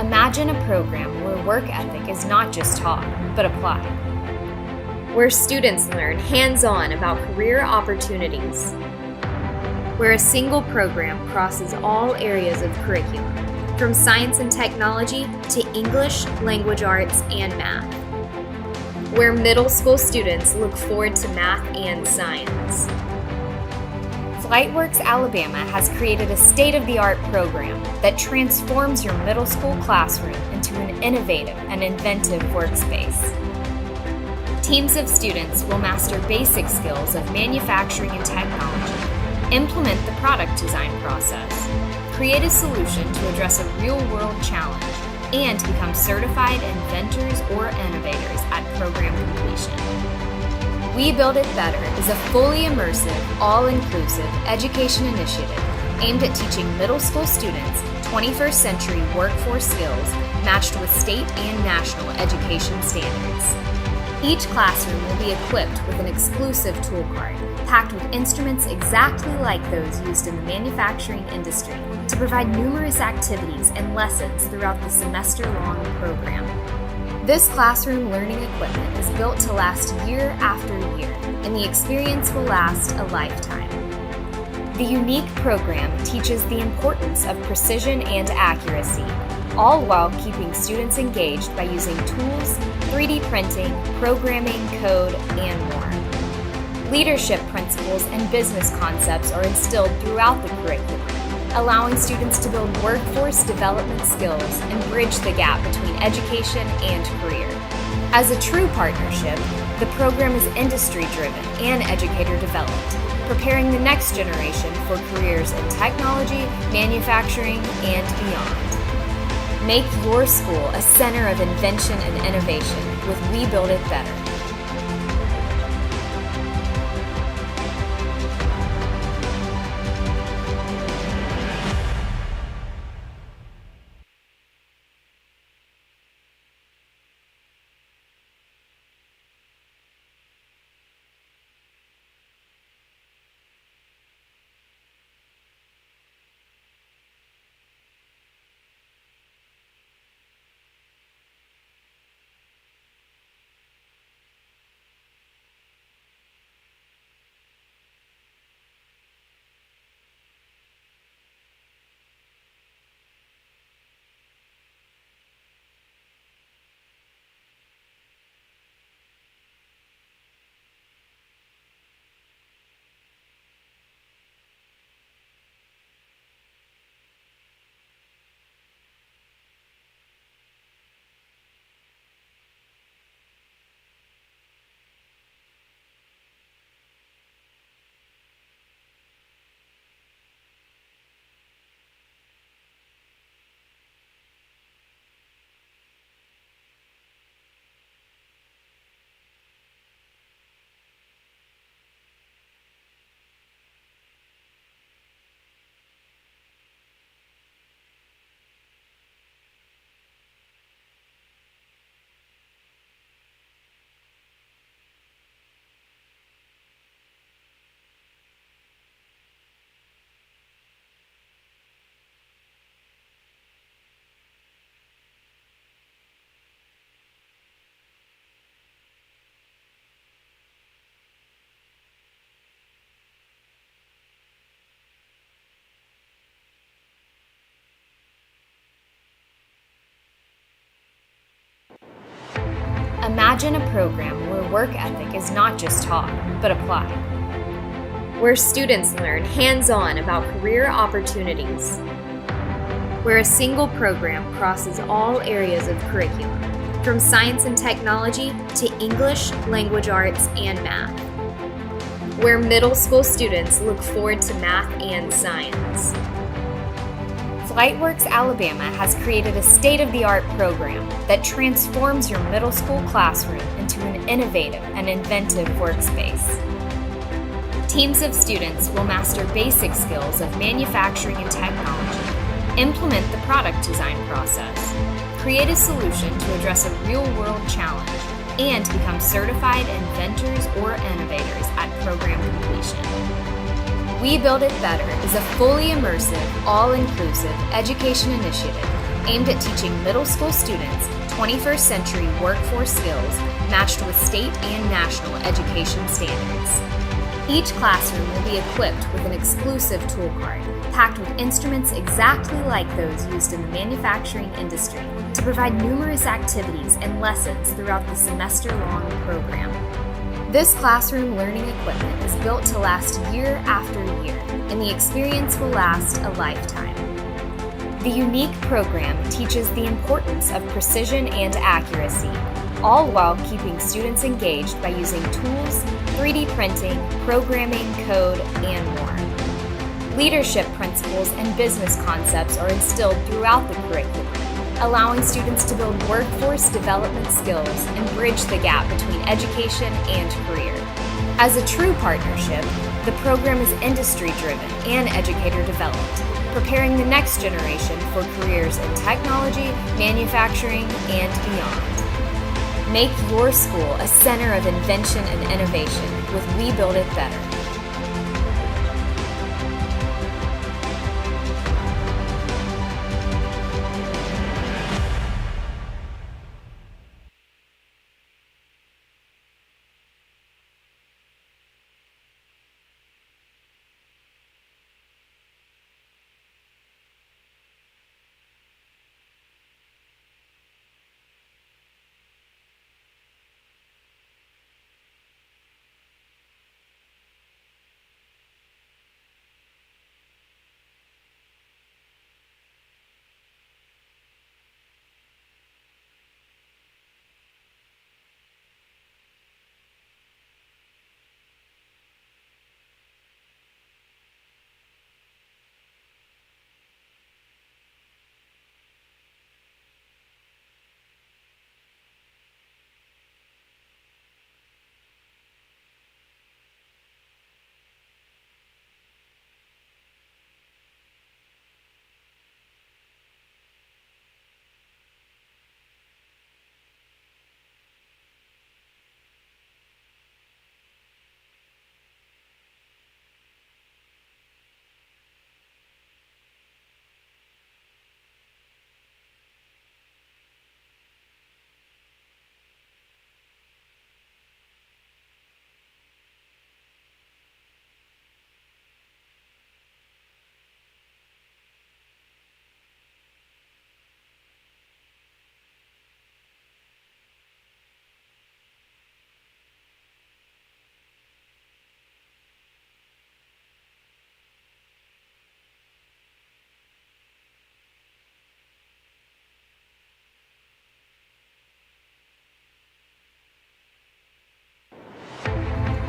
Imagine a program where work ethic is not just taught, but applied. Where students learn hands-on about career opportunities. Where a single program crosses all areas of curriculum, from science and technology to English, language arts, and math. Where middle school students look forward to math and science. FlightWorks Alabama has created a state-of-the-art program that transforms your middle school classroom into an innovative and inventive workspace. Teams of students will master basic skills of manufacturing and technology, implement the product design process, create a solution to address a real-world challenge, and become certified inventors or innovators at program completion. We Build It Better is a fully immersive, all-inclusive education initiative aimed at teaching middle school students 21st century workforce skills matched with state and national education standards. Each classroom will be equipped with an exclusive tool cart packed with instruments exactly like those used in the manufacturing industry to provide numerous activities and lessons throughout the semester-long program. This classroom learning equipment is built to last year after year, and the experience will last a lifetime. The unique program teaches the importance of precision and accuracy, all while keeping students engaged by using tools, 3D printing, programming, code, and more. Leadership principles and business concepts are instilled throughout the curriculum, allowing students to build workforce development skills and bridge the gap between education and career. As a true partnership, the program is industry-driven and educator-developed, preparing the next generation for careers in technology, manufacturing, and beyond. Make your school a center of invention and innovation with We Build It Better. Imagine a program where work ethic is not just taught, but applied. Where students learn hands-on about career opportunities. Where a single program crosses all areas of curriculum, from science and technology to English, language arts, and math. Where middle school students look forward to math and science. FlightWorks Alabama has created a state-of-the-art program that transforms your middle school classroom into an innovative and inventive workspace. Teams of students will master basic skills of manufacturing and technology, implement the product design process, create a solution to address a real-world challenge, and become certified inventors or innovators at program completion. We Build It Better is a fully immersive, all-inclusive education initiative aimed at teaching middle school students 21st century workforce skills matched with state and national education standards. Each classroom will be equipped with an exclusive tool cart packed with instruments exactly like those used in the manufacturing industry to provide numerous activities and lessons throughout the semester-long program. This classroom learning equipment is built to last year after year, and the experience will last a lifetime. The unique program teaches the importance of precision and accuracy, all while keeping students engaged by using tools, 3D printing, programming, code, and more. Leadership principles and business concepts are instilled throughout the curriculum, allowing students to build workforce development skills and bridge the gap between education and career. As a true partnership, the program is industry-driven and educator-developed, preparing the next generation for careers in technology, manufacturing, and beyond. Make your school a center of invention and innovation with We Build It Better.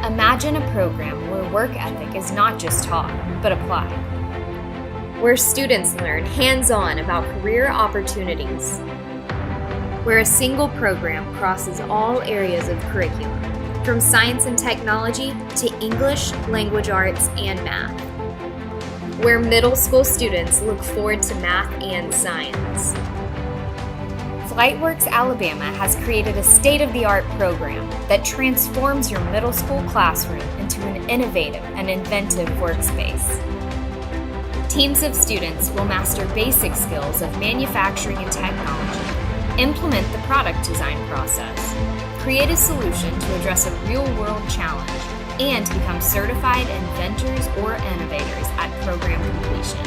Imagine a program where work ethic is not just taught, but applied. Where students learn hands-on about career opportunities. Where a single program crosses all areas of curriculum, from science and technology to English, language arts, and math. Where middle school students look forward to math and science. FlightWorks Alabama has created a state-of-the-art program that transforms your middle school classroom into an innovative and inventive workspace. Teams of students will master basic skills of manufacturing and technology, implement the product design process, create a solution to address a real-world challenge, and become certified inventors or innovators at program completion.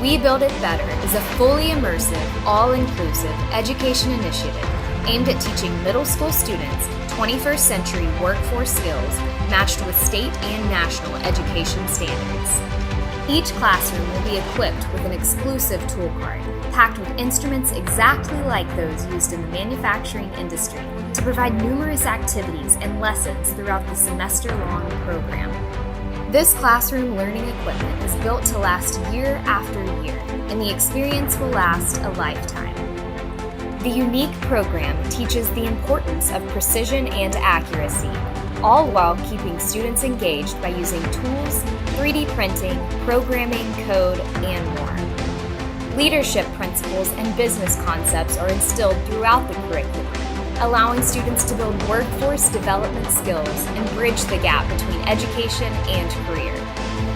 We Build It Better is a fully immersive, all-inclusive education initiative aimed at teaching middle school students 21st century workforce skills matched with state and national education standards. Each classroom will be equipped with an exclusive tool cart packed with instruments exactly like those used in the manufacturing industry to provide numerous activities and lessons throughout the semester-long program. This classroom learning equipment is built to last year after year, and the experience will last a lifetime. The unique program teaches the importance of precision and accuracy, all while keeping students engaged by using tools, 3D printing, programming, code, and more. Leadership principles and business concepts are instilled throughout the curriculum, allowing students to build workforce development skills and bridge the gap between education and career.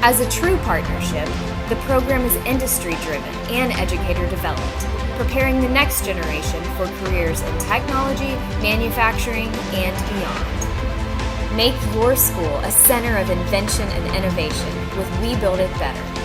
As a true partnership, The program is industry-driven and educator-developed, preparing the next generation for careers in technology, manufacturing, and beyond. Make your school a center of invention and innovation with We Build It Better.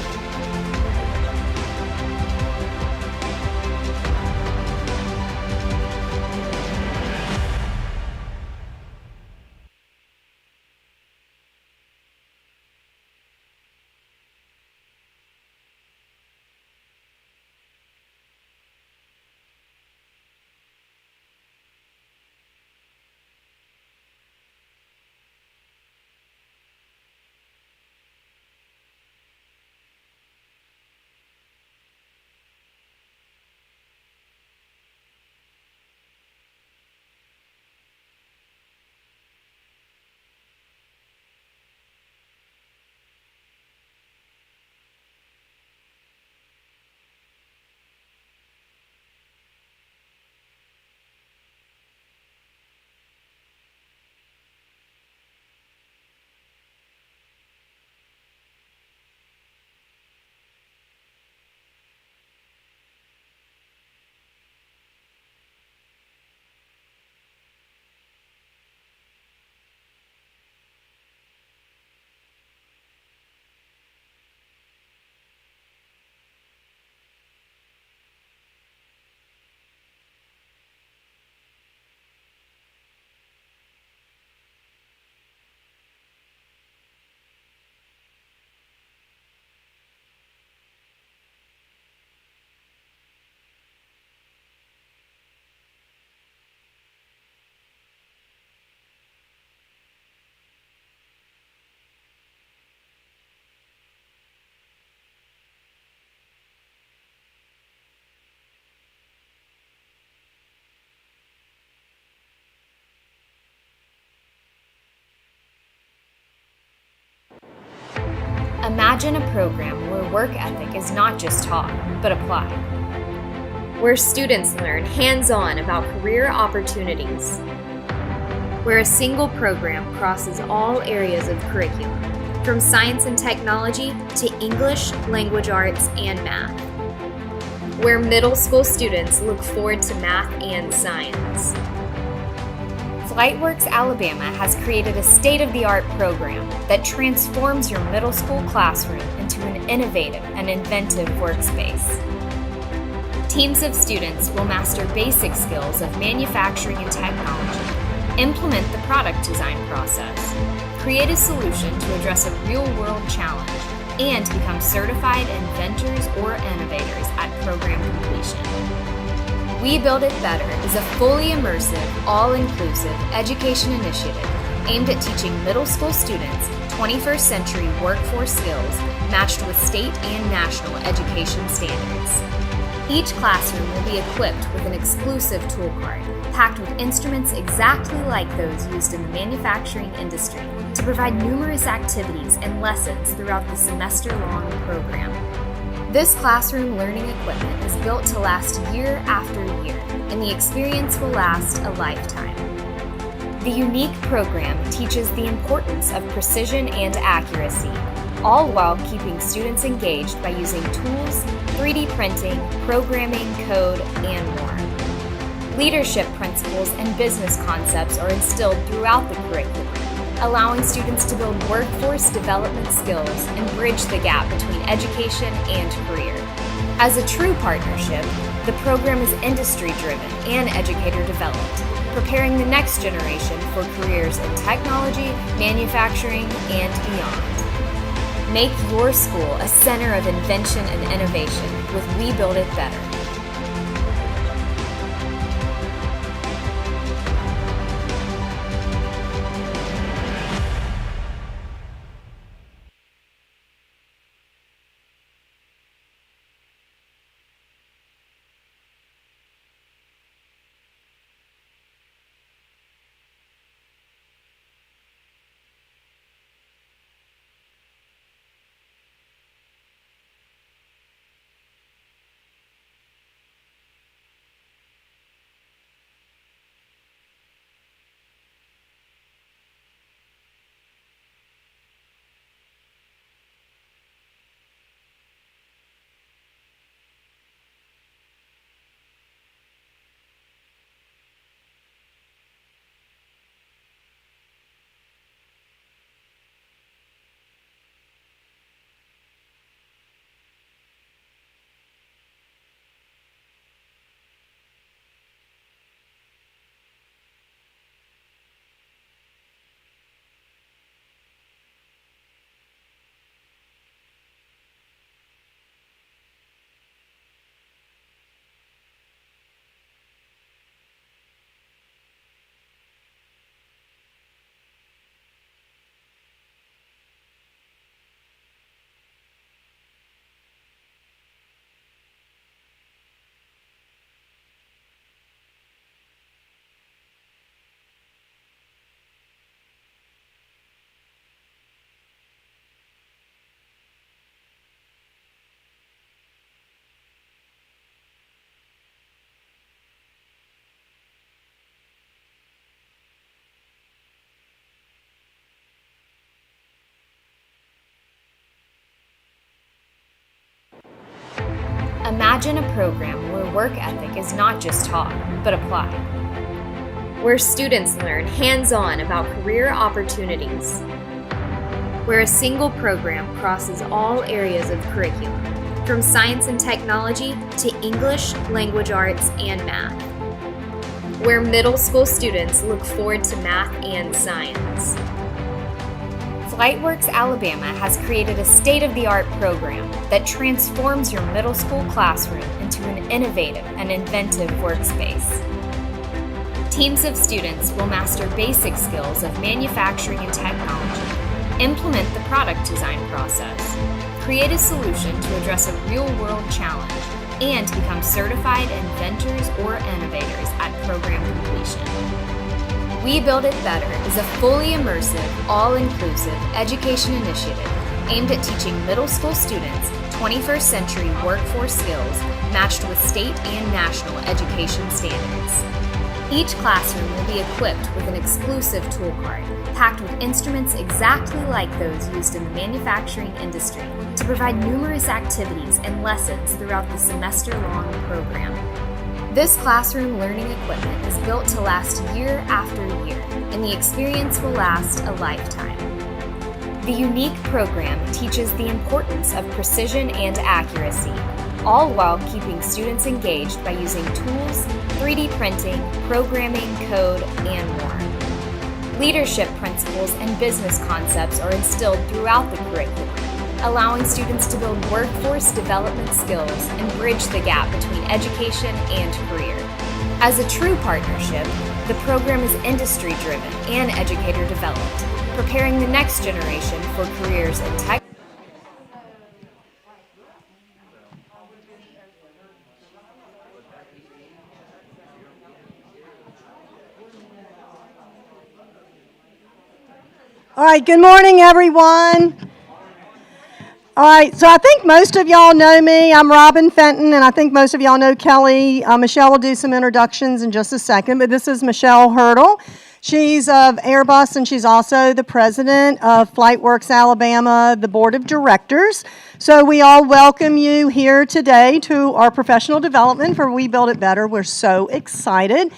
Imagine a program where work ethic is not just taught, but applied. Where students learn hands-on about career opportunities. Where a single program crosses all areas of curriculum, from science and technology to English, language arts, and math. Where middle school students look forward to math and science. FlightWorks Alabama has created a state-of-the-art program that transforms your middle school classroom into an innovative and inventive workspace. Teams of students will master basic skills of manufacturing and technology, implement the product design process, create a solution to address a real-world challenge, and become certified inventors or innovators at program completion. We Build It Better is a fully immersive, all-inclusive education initiative aimed at teaching middle school students 21st century workforce skills matched with state and national education standards. Each classroom will be equipped with an exclusive tool cart packed with instruments exactly like those used in the manufacturing industry to provide numerous activities and lessons throughout the semester-long program. This classroom learning equipment is built to last year after year, and the experience will last a lifetime. The unique program teaches the importance of precision and accuracy, all while keeping students engaged by using tools, 3D printing, programming, code, and more. Leadership principles and business concepts are instilled throughout the curriculum, allowing students to build workforce development skills and bridge the gap between education and career. As a true partnership, the program is industry-driven and educator-developed, preparing the next generation for careers in technology, manufacturing, and beyond. Make your school a center of invention and innovation with We Build It Better. Imagine a program where work ethic is not just taught, but applied. Where students learn hands-on about career opportunities. Where a single program crosses all areas of curriculum, from science and technology to English, language arts, and math. Where middle school students look forward to math and science. FlightWorks Alabama has created a state-of-the-art program that transforms your middle school classroom into an innovative and inventive workspace. Teams of students will master basic skills of manufacturing and technology, implement the product design process, create a solution to address a real-world challenge, and become certified inventors or innovators at program completion. We Build It Better is a fully immersive, all-inclusive education initiative aimed at teaching middle school students 21st century workforce skills matched with state and national education standards. Each classroom will be equipped with an exclusive tool cart packed with instruments exactly like those used in the manufacturing industry to provide numerous activities and lessons throughout the semester-long program. This classroom learning equipment is built to last year after year, and the experience will last a lifetime. The unique program teaches the importance of precision and accuracy, all while keeping students engaged by using tools, 3D printing, programming, code, and more. Leadership principles and business concepts are instilled throughout the curriculum, allowing students to build workforce development skills and bridge the gap between education and career. As a true partnership, the program is industry-driven and educator-developed, preparing the next generation for careers in tech. All right, good morning, everyone. All right, so I think most of y'all know me. I'm Robin Fenton, and I think most of y'all know Kelly. Michelle will do some introductions in just a second, but this is Michelle Hurdle. She's of Airbus, and she's also the president of FlightWorks Alabama, the board of directors. So we all welcome you here today to our professional development for We Build It Better. We're so excited.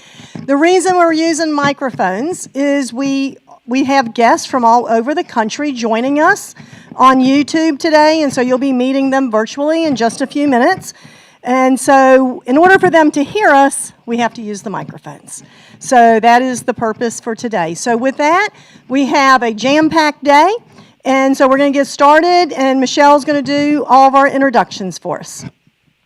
The reason we're using microphones is we have guests from all over the country joining us on YouTube today, and so you'll be meeting them virtually in just a few minutes. And so in order for them to hear us, we have to use the microphones. So that is the purpose for today. So with that, we have a jam-packed day, and so we're going to get started, and Michelle's going to do all of our introductions for us.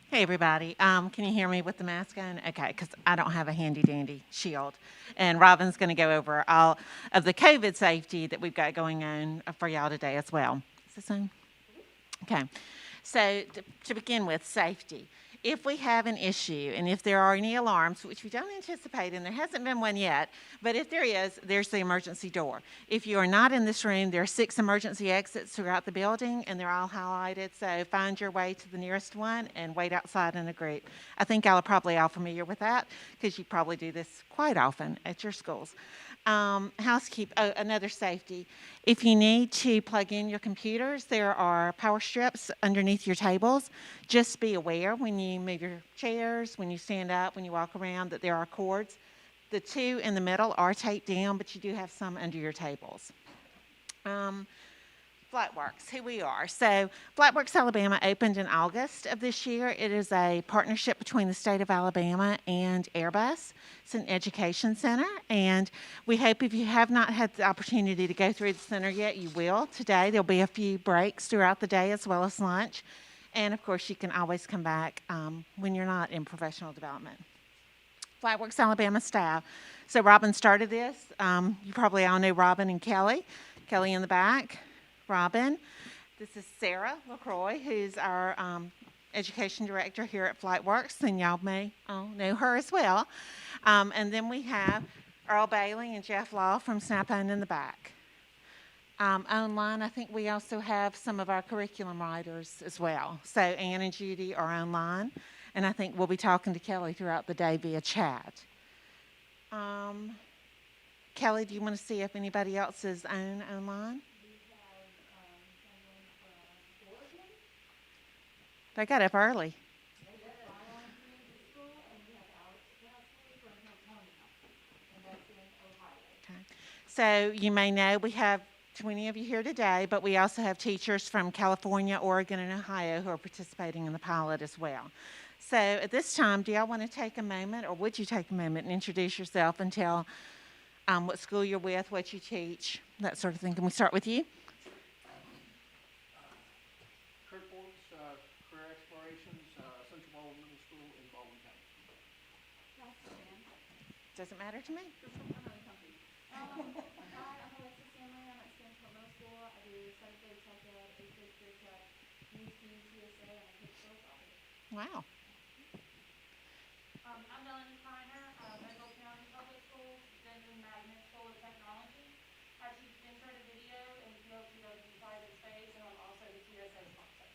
Hey, everybody. Can you hear me with the mask on? Okay, because I don't have a handy-dandy shield. And Robin's going to go over all of the COVID safety that we've got going on for y'all today as well. Is this on? Okay. So to begin with, safety. If we have an issue and if there are any alarms, which we don't anticipate, and there hasn't been one yet, but if there is, there's the emergency door. If you are not in this room, there are 6 emergency exits throughout the building, and they're all highlighted, so find your way to the nearest one and wait outside in a group. I think y'all are probably all familiar with that because you probably do this quite often at your schools. Another safety. If you need to plug in your computers, there are power strips underneath your tables. Just be aware when you move your chairs, when you stand up, when you walk around, that there are cords. The 2 in the middle are taped down, but you do have some under your tables. FlightWorks, who we are. So FlightWorks Alabama opened in August of this year. It is a partnership between the state of Alabama and Airbus. It's an education center, and we hope if you have not had the opportunity to go through the center yet, you will today. There'll be a few breaks throughout the day as well as lunch. And, of course, you can always come back when you're not in professional development. FlightWorks Alabama staff. So Robin started this. You probably all know Robin and Kelly. Kelly in the back. Robin. This is Sarah LaCroix, who's our education director here at FlightWorks, and y'all may all know her as well. And then we have Earl Bailey and Jeff Law from Snap-on in the back. Online, I think we also have some of our curriculum writers as well. So Ann and Judy are online, and I think we'll be talking to Kelly throughout the day via chat. Kelly, do you want to see if anybody else is online? They got up early. So you may know we have 20 of you here today, but we also have teachers from California, Oregon, and Ohio who are participating in the pilot as well. So at this time, do y'all want to take a moment, or would you take a moment and introduce yourself and tell what school you're with, what you teach, that sort of thing? Can we start with you? Kurt Forbes, Career Explorations, Central Baldwin Middle School in Baldwin County. Doesn't matter to me. Hi, I'm Alexis Stanley. I'm at Stanford Middle School. I do 7th grade tech ed, 8th grade career tech, News Team, TSA, and I take sales office. Wow. I'm Melanie Kreiner, Monroe County Public Schools, Denton Magnet School of Technology. I teach intro to video and PLTW private space, and I'm also the TSA sponsor.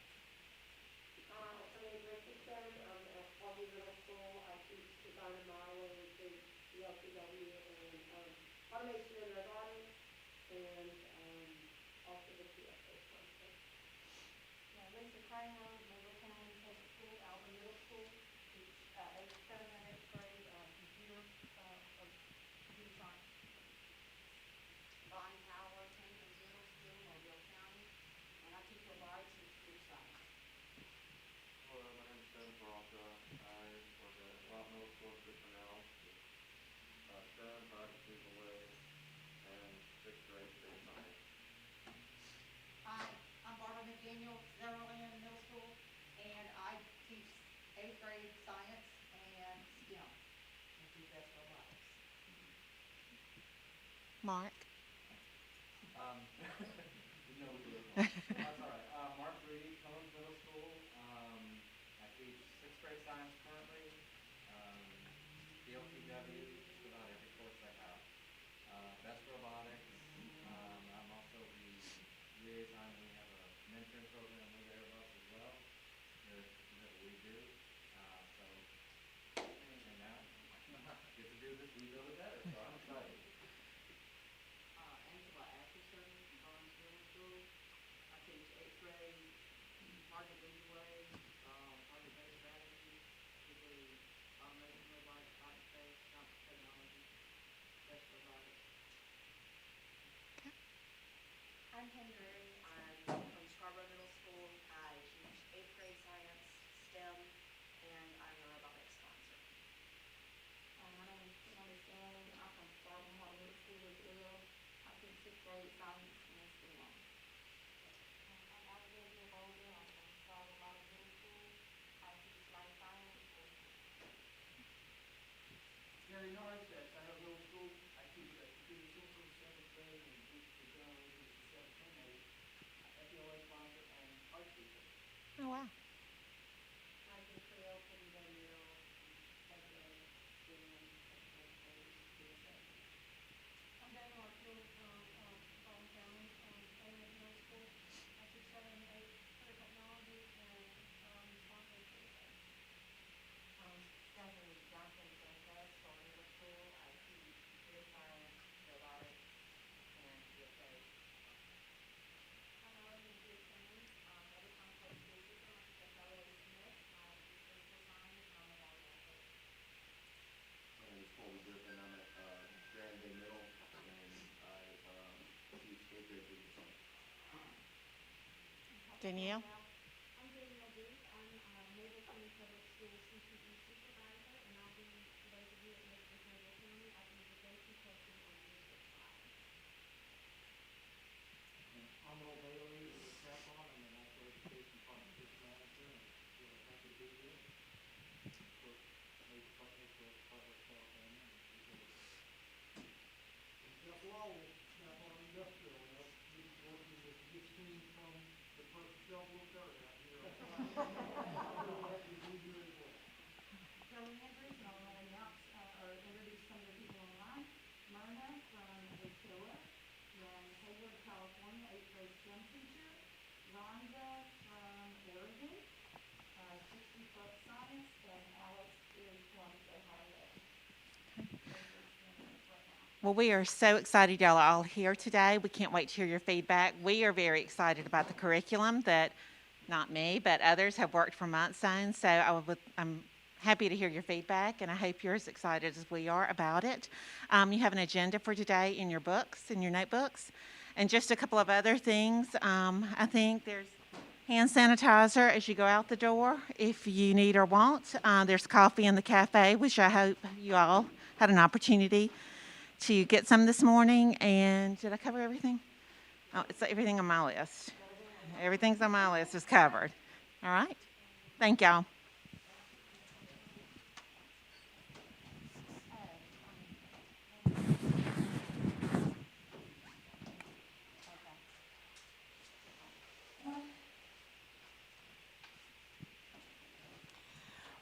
I'm Richardson. I'm at Palmy Middle School. I teach design and modeling to DLCW and automation and robotics, and also the TSA sponsor. Yeah, Lisa Kramer, Monroe County Public School, Alvin Middle School. Teach 7th and 8th grade computer science. Bonnie Howard, Hampton Middle School, Mobile County, and I teach robotics and computer science. Hello, my name is Ben Baraka. I work at Rob Middle School in Cushmanel, STEM, private people way, and 6th grade data science. Hi, I'm Barbara McDaniel, Zimmerland Middle School, and I teach 8th grade science and STEM, and do best robotics. Mark. You know we live on. That's all right. Mark Rudy, Cohen's Middle School. I teach 6th grade science currently. DLTW, just about every course I have. Best robotics. I'm also the liaison. We have a mentoring program with Airbus as well. That we do. And now get to do this. We build it better. So I'm excited. Angela Atchison from Barnes Middle School. I teach 8th grade target leeway, target data strategy, we do automation, robotics, private space, science technology, best robotics. I'm Penny Drury. I'm from Scarborough Middle School. I teach 8th grade science, STEM, and I'm a robotics sponsor. My name is Kimberly Stanley. I'm from Starving Hall Middle School as well. I teach 6th grade science and STEM. I'm Alexandria Bolden. I'm from Starving Hall Middle School. I teach life science and Gary Norris at Sandra Middle School. I teach computer systems, 7th grade, and teach the general English 7th and 8th. FBLA sponsor and art teacher. Oh, wow. I do Creole, Pennsylvania, secondary, STEM, TSA. I'm Debbie Markfield from Baldwin County, Salem Middle School. I teach 7 and 8 career technology and sponsor TSA. Stephanie Johnson Sanchez, Baldwin Middle School. I teach computer science, robotics, and TSA. I'm Elizabeth Pearson, other complex school system. I teach FLA Smith. I teach physical science and I'm a volleyball coach. My name is Colby Griffin. I'm at Grand Bay Middle, and I teach 8th grade video science. Danielle. I'm Danielle Booth. I'm Mobile County Public School CPE supervisor, and I'll be, for those of you that live in Mobile County, I can be the go-to person on the district side. I'm Earl Bailey with Capon. I'm an actual education partnership manager, and really happy to be here. Work major partners with Partners California. Jeff Lowell, Capon Industrial, and I'm working with this team from the first Shelbyville area out here. I'm really happy to be here as well. Kelly Andrews, and I'll announce or introduce some of the people online. Myrna from Aquila, then Hayward, California, 8th grade STEM teacher. Rhonda from Oregon, 60-foot science, and Alex is from Ohio. Well, we are so excited y'all are all here today. We can't wait to hear your feedback. We are very excited about the curriculum that, not me, but others have worked for months on. So I'm happy to hear your feedback, and I hope you're as excited as we are about it. You have an agenda for today in your books, in your notebooks, and just a couple of other things. I think there's hand sanitizer as you go out the door if you need or want. There's coffee in the cafe, which I hope you all had an opportunity to get some this morning. And did I cover everything? Oh, it's everything on my list. Everything's on my list is covered. All right. Thank y'all.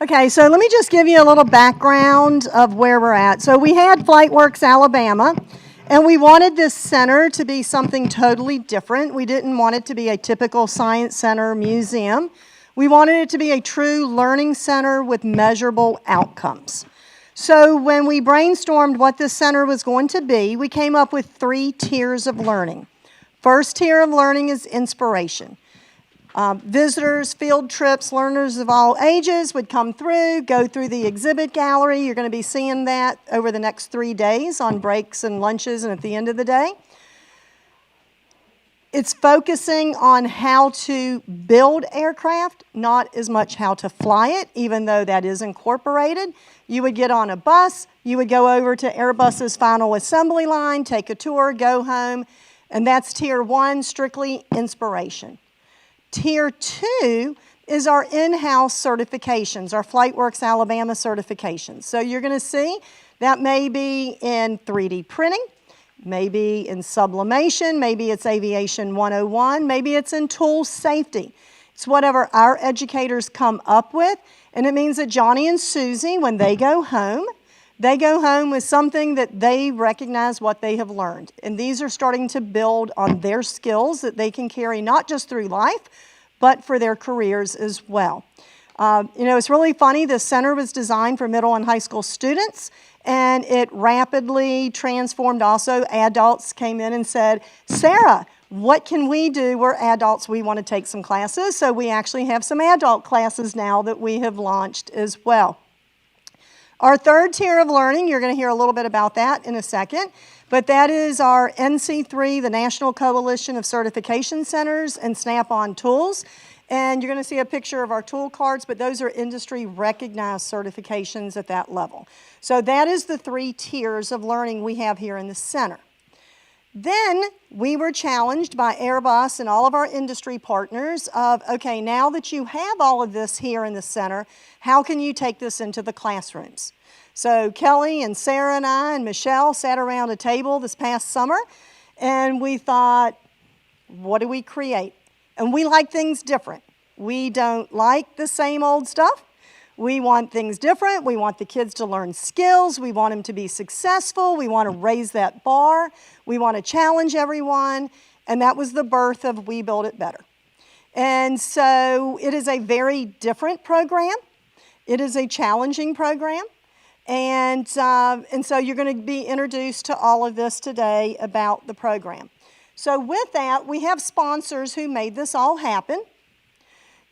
Okay, so let me just give you a little background of where we're at. So we had FlightWorks Alabama, and we wanted this center to be something totally different. We didn't want it to be a typical science center museum. We wanted it to be a true learning center with measurable outcomes. So when we brainstormed what this center was going to be, we came up with 3 tiers of learning. First tier of learning is inspiration. Visitors, field trips, learners of all ages would come through, go through the exhibit gallery. You're going to be seeing that over the next 3 days on breaks and lunches and at the end of the day. It's focusing on how to build aircraft, not as much how to fly it, even though that is incorporated. You would get on a bus, you would go over to Airbus's final assembly line, take a tour, go home, and that's tier 1, strictly inspiration. Tier 2 is our in-house certifications, our FlightWorks Alabama certifications. So you're going to see that may be in 3D printing, maybe in sublimation, maybe it's Aviation 101, maybe it's in tool safety. It's whatever our educators come up with, and it means that Johnny and Susie, when they go home with something that they recognize what they have learned. And these are starting to build on their skills that they can carry not just through life, but for their careers as well. It's really funny. This center was designed for middle and high school students, and it rapidly transformed also. Adults came in and said, Sarah, what can we do? We're adults. We want to take some classes. So we actually have some adult classes now that we have launched as well. Our third tier of learning, you're going to hear a little bit about that in a second, but that is our NC3, the National Coalition of Certification Centers, and Snap-on Tools. And you're going to see a picture of our tool cards, but those are industry-recognized certifications at that level. So that is the 3 tiers of learning we have here in the center. Then we were challenged by Airbus and all of our industry partners of, okay, now that you have all of this here in the center, how can you take this into the classrooms? So Kelly and Sarah and I and Michelle sat around a table this past summer, and we thought, what do we create? And we like things different. We don't like the same old stuff. We want things different. We want the kids to learn skills. We want them to be successful. We want to raise that bar. We want to challenge everyone. And that was the birth of We Build It Better. And so it is a very different program. It is a challenging program. And so you're going to be introduced to all of this today about the program. So with that, we have sponsors who made this all happen.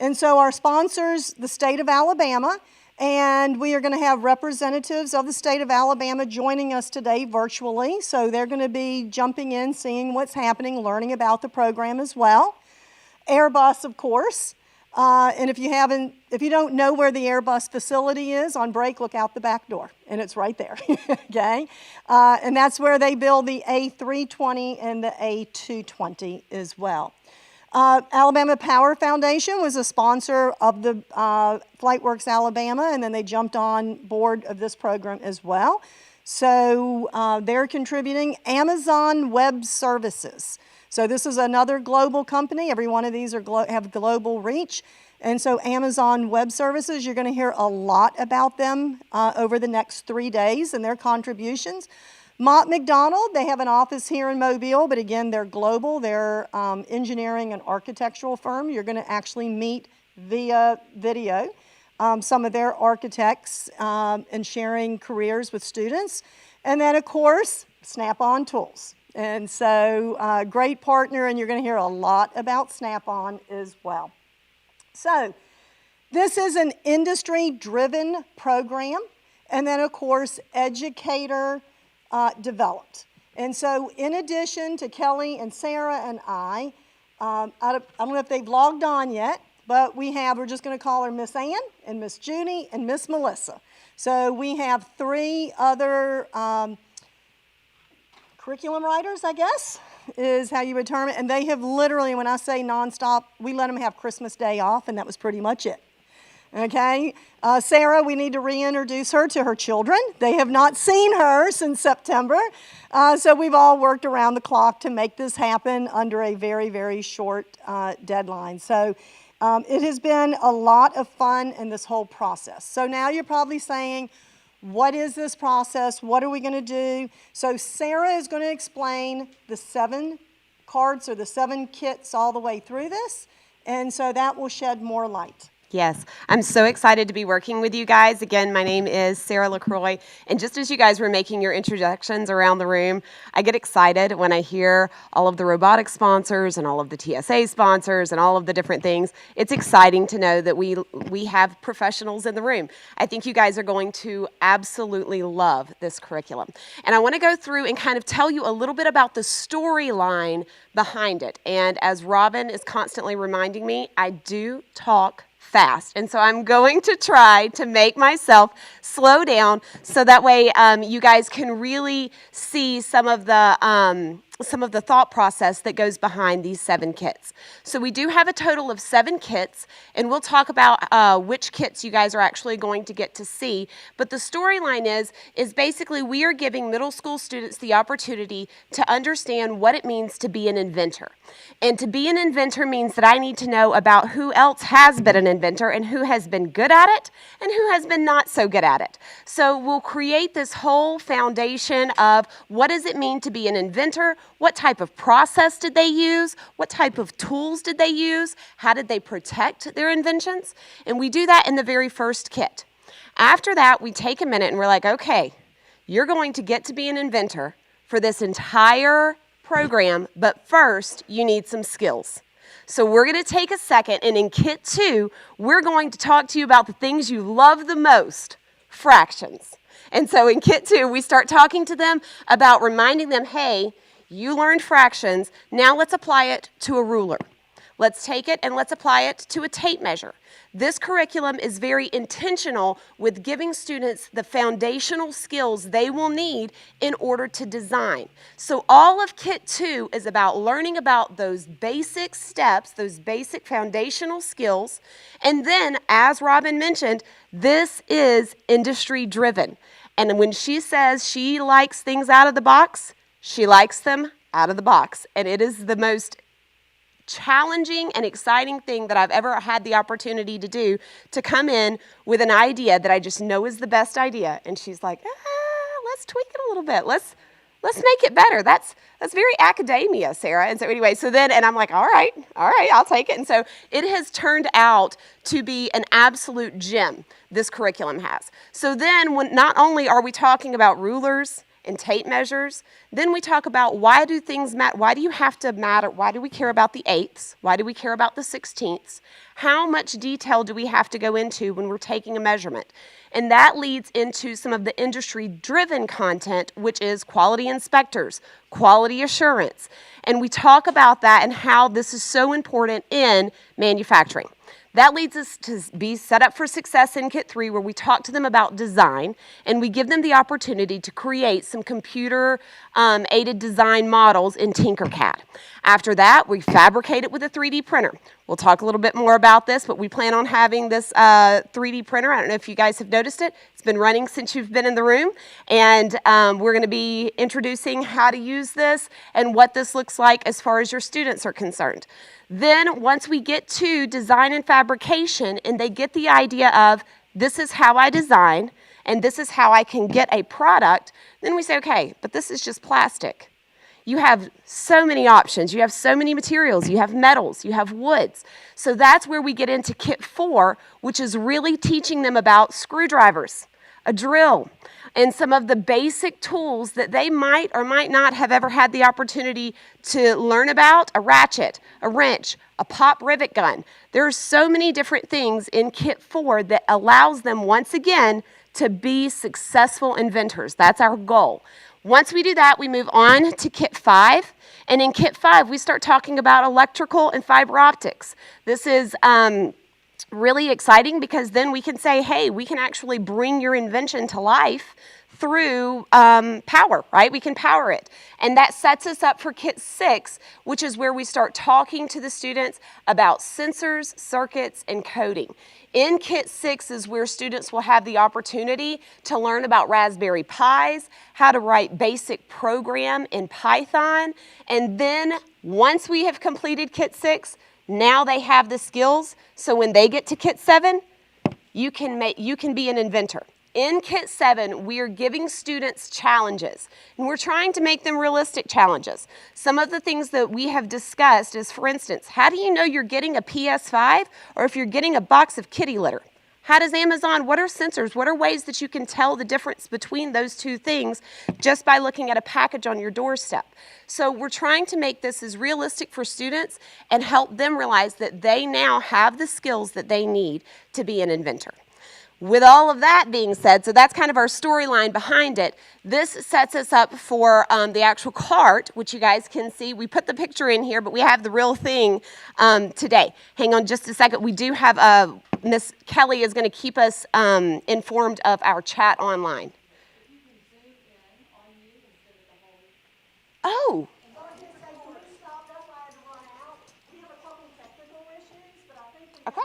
And so our sponsors, the state of Alabama, and we are going to have representatives of the state of Alabama joining us today virtually. So they're going to be jumping in, seeing what's happening, learning about the program as well. Airbus, of course. And if you don't know where the Airbus facility is, on break, look out the back door, and it's right there, okay? And that's where they build the A320 and the A220 as well. Alabama Power Foundation was a sponsor of the FlightWorks Alabama, and then they jumped on board of this program as well. So they're contributing. Amazon Web Services. So this is another global company. Every one of these have global reach. And so Amazon Web Services, you're going to hear a lot about them over the next 3 days and their contributions. Mott MacDonald, they have an office here in Mobile, but again, they're global. They're engineering and architectural firm. You're going to actually meet via video some of their architects and sharing careers with students. And then, of course, Snap-on Tools. And so, great partner, and you're going to hear a lot about Snap-on as well. So, This is an industry-driven program, and then, of course, educator developed. And so in addition to Kelly and Sarah and I don't know if they've logged on yet, but we're just going to call her Miss Ann and Miss Judy and Miss Melissa. So we have 3 other curriculum writers, I guess, is how you would term it. And they have literally, when I say nonstop, we let them have Christmas Day off, and that was pretty much it. Okay, Sarah, we need to reintroduce her to her children. They have not seen her since September. So we've all worked around the clock to make this happen under a very, very short deadline. So it has been a lot of fun in this whole process. So now you're probably saying, what is this process? What are we going to do? So Sarah is going to explain the 7 cards or the 7 kits all the way through this. And so that will shed more light. Yes, I'm so excited to be working with you guys. Again, my name is Sarah LaCroix, and just as you guys were making your introductions around the room, I get excited when I hear all of the robotics sponsors and all of the TSA sponsors and all of the different things. It's exciting to know that we have professionals in the room. I think you guys are going to absolutely love this curriculum. And I want to go through and kind of tell you a little bit about the storyline behind it. And as Robin is constantly reminding me, I do talk fast. And so I'm going to try to make myself slow down so that way you guys can really see some of the thought process that goes behind these 7 kits. So we do have a total of 7 kits, and we'll talk about which kits you guys are actually going to get to see. But the storyline is basically we are giving middle school students the opportunity to understand what it means to be an inventor. And to be an inventor means that I need to know about who else has been an inventor and who has been good at it and who has been not so good at it. So we'll create this whole foundation of what does it mean to be an inventor. What type of process did they use? What type of tools did they use? How did they protect their inventions? And we do that in the very first kit. After that, we take a minute and we're like, okay, you're going to get to be an inventor for this entire program, but first you need some skills. So we're going to take a second, and in kit 2, we're going to talk to you about the things you love the most, fractions. And so in kit 2, we start talking to them about reminding them, hey, you learned fractions, now let's apply it to a ruler. Let's take it and let's apply it to a tape measure. This curriculum is very intentional with giving students the foundational skills they will need in order to design. So all of Kit 2 is about learning about those basic steps, those basic foundational skills. And then, as Robin mentioned, this is industry driven. And when she says she likes things out of the box, she likes them out of the box. And it is the most challenging and exciting thing that I've ever had the opportunity to do, to come in with an idea that I just know is the best idea. And she's like, let's tweak it a little bit. Let's make it better. That's very academia, Sarah. And so anyway, and I'm like, all right, I'll take it. And so it has turned out to be an absolute gem, this curriculum has. So then when not only are we talking about rulers and tape measures, then we talk about why do things matter? Why do you have to matter? Why do we care about the 8ths? Why do we care about the 16ths? How much detail do we have to go into when we're taking a measurement? And that leads into some of the industry-driven content, which is quality inspectors, quality assurance. And we talk about that and how this is so important in manufacturing. That leads us to be set up for success in Kit 3, where we talk to them about design, and we give them the opportunity to create some computer-aided design models in Tinkercad. After that, we fabricate it with a 3D printer. We'll talk a little bit more about this, but we plan on having this 3D printer. I don't know if you guys have noticed it. It's been running since you've been in the room, and we're going to be introducing how to use this and what this looks like as far as your students are concerned. Then once we get to design and fabrication and they get the idea of this is how I design and this is how I can get a product, then we say, okay, but this is just plastic. You have so many options. You have so many materials. You have metals. You have woods. So that's where we get into Kit 4, which is really teaching them about screwdrivers, a drill, and some of the basic tools that they might or might not have ever had the opportunity to learn about, a ratchet, a wrench, a pop rivet gun. There are so many different things in Kit 4 that allows them, once again, to be successful inventors. That's our goal. Once we do that, we move on to Kit 5. And in Kit 5, we start talking about electrical and fiber optics. This is really exciting because then we can say, hey, we can actually bring your invention to life through power, right? We can power it. And that sets us up for Kit 6, which is where we start talking to the students about sensors, circuits, and coding. In Kit 6 is where students will have the opportunity to learn about Raspberry Pis, how to write basic program in Python, and then once we have completed Kit 6, now they have the skills, so when they get to Kit 7, you can be an inventor. In Kit 7, we are giving students challenges, and we're trying to make them realistic challenges. Some of the things that we have discussed is, for instance, how do you know you're getting a PS5 or if you're getting a box of kitty litter? How does Amazon, what are sensors? What are ways that you can tell the difference between those two things just by looking at a package on your doorstep? So we're trying to make this as realistic for students and help them realize that they now have the skills that they need to be an inventor. With all of that being said, so that's kind of our storyline behind it. This sets us up for the actual cart, which you guys can see. We put the picture in here, but we have the real thing today. Hang on just a second. We do have Miss Kelly is going to keep us informed of our chat online. Oh. Okay.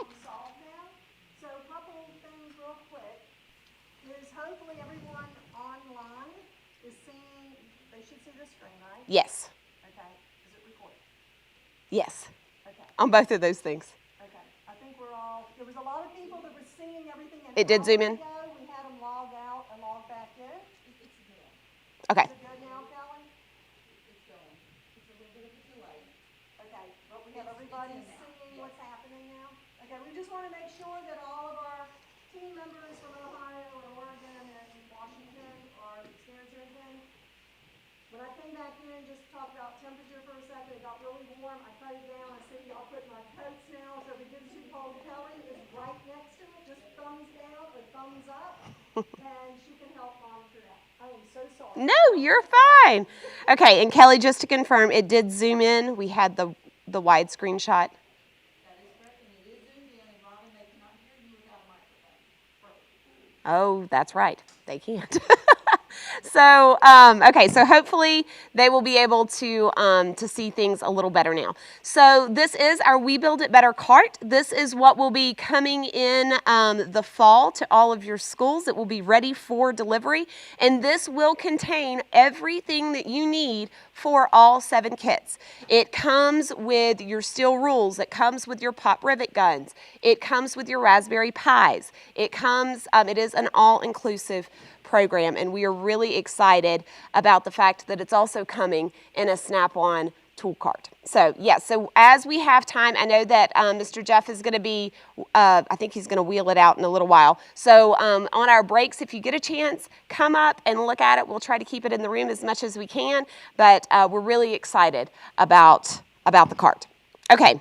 Hopefully everyone online is seeing, they should see the screen, right? Yes. Okay. Is it recording? Yes. Okay. On both of those things. Okay. I think we're all, there was a lot of people that were seeing everything. It did zoom in? We had them log out and log back in. It's good. Okay. Is it good now, Kelly? It's going. It's a little bit of a delay. Okay. But we have everybody seeing what's happening now? Okay. We just want to make sure that all of our team members from Ohio and Oregon and Washington are experiencing anything. When I came back in, just to talk about temperature for a second, it got really warm. I cut it down. I said, y'all put my coats now. So if it gets too cold, Kelly is right next to it. Just thumbs down or thumbs up. And she can help monitor that. I am so sorry. No, you're fine. Okay, and Kelly, just to confirm, it did zoom in. We had the wide screenshot. Oh, that's right. They can't. So, okay, so hopefully they will be able to see things a little better now. So this is our We Build It Better cart. This is what will be coming in the fall to all of your schools. It will be ready for delivery, and this will contain everything that you need for all 7 kits. It comes with your steel rules. It comes with your pop rivet guns. It comes with your Raspberry Pis. It comes, it is an all-inclusive program, and we are really excited about the fact that it's also coming in a Snap-on tool cart. So yes, so as we have time, I know that Mr. Jeff is going to be, I think he's going to wheel it out in a little while. So on our breaks, if you get a chance, come up and look at it. We'll try to keep it in the room as much as we can, but we're really excited about the cart. Okay.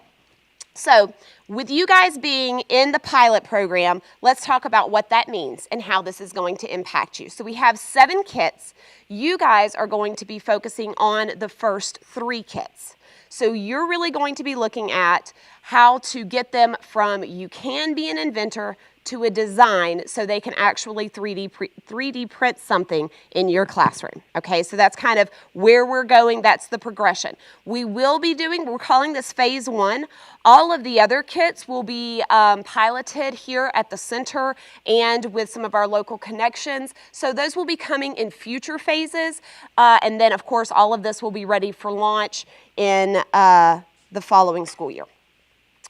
So with you guys being in the pilot program, let's talk about what that means and how this is going to impact you. So we have 7 kits. You guys are going to be focusing on the first 3 kits. So you're really going to be looking at how to get them from you can be an inventor to a design so they can actually 3D print something in your classroom. Okay, so that's kind of where we're going. That's the progression. We will be doing, we're calling this phase 1. All of the other kits will be piloted here at the center and with some of our local connections. So those will be coming in future phases. And then of course, all of this will be ready for launch in the following school year,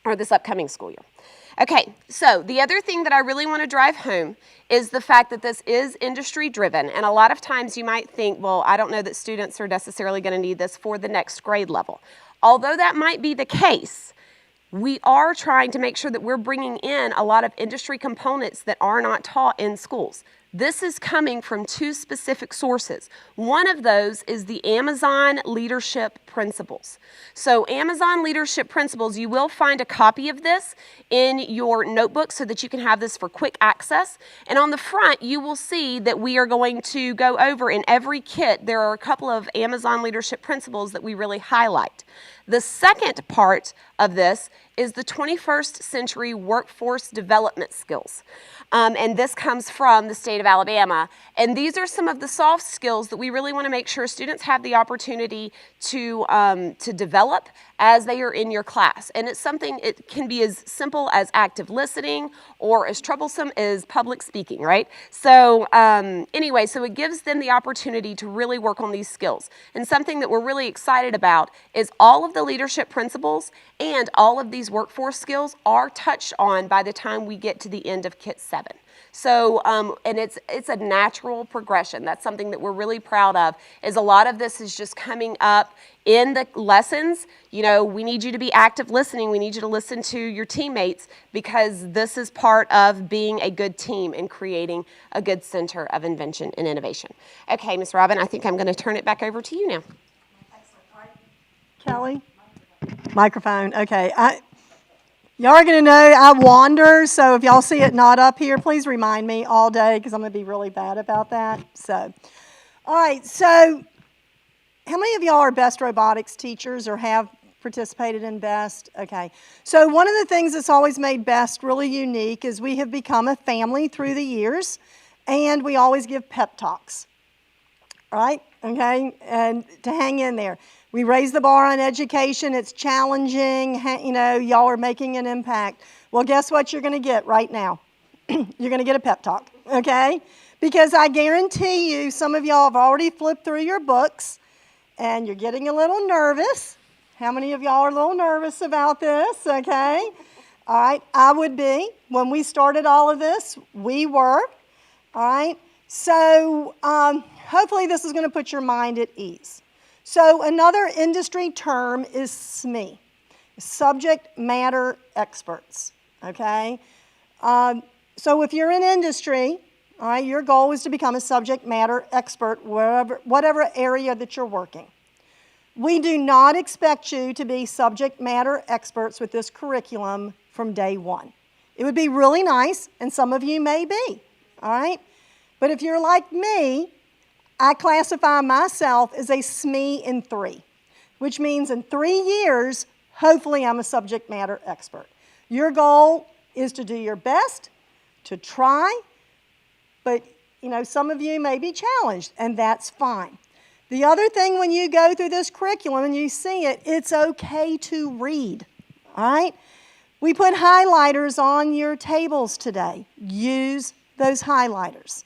or this upcoming school year. Okay, so the other thing that I really want to drive home is the fact that this is industry driven. And a lot of times you might think, well, I don't know that students are necessarily going to need this for the next grade level. Although that might be the case, we are trying to make sure that we're bringing in a lot of industry components that are not taught in schools. This is coming from two specific sources. One of those is the Amazon Leadership Principles. So Amazon Leadership Principles, you will find a copy of this in your notebook so that you can have this for quick access. And on the front, you will see that we are going to go over in every kit, there are a couple of Amazon Leadership Principles that we really highlight. The second part of this is the 21st Century Workforce Development Skills. And this comes from the state of Alabama. And these are some of the soft skills that we really want to make sure students have the opportunity to develop as they are in your class. And it's something, it can be as simple as active listening or as troublesome as public speaking, right? So anyway, so it gives them the opportunity to really work on these skills. And something that we're really excited about is all of the leadership principles and all of these workforce skills are touched on by the time we get to the end of Kit 7. So, and it's a natural progression. That's something that we're really proud of, is a lot of this is just coming up in the lessons. You know, we need you to be active listening. We need you to listen to your teammates because this is part of being a good team and creating a good center of invention and innovation. Okay, Ms. Robin, I think I'm going to turn it back over to you now. Kelly? Microphone, okay. Y'all are going to know I wander, so if y'all see it not up here, please remind me all day because I'm going to be really bad about that. So, all right, so how many of y'all are BEST robotics teachers or have participated in BEST? Okay, so one of the things that's always made BEST really unique is we have become a family through the years, and we always give pep talks, right? Okay, and to hang in there. We raise the bar on education. It's challenging. You know, y'all are making an impact. Well, guess what you're going to get right now? You're going to get a pep talk, okay? Because I guarantee you, some of y'all have already flipped through your books, and you're getting a little nervous. How many of y'all are a little nervous about this, okay? All right, I would be. When we started all of this, we were, all right? So hopefully this is going to put your mind at ease. So another industry term is SME, subject matter experts, okay? So if you're in industry, all right, your goal is to become a subject matter expert whatever area that you're working. We do not expect you to be subject matter experts with this curriculum from day one. It would be really nice, and some of you may be, all right? But if you're like me, I classify myself as a SME in 3, which means in 3 years, hopefully I'm a subject matter expert. Your goal is to do your best, to try, but you know, some of you may be challenged, and that's fine. The other thing when you go through this curriculum and you see it, it's okay to read, all right? We put highlighters on your tables today. Use those highlighters.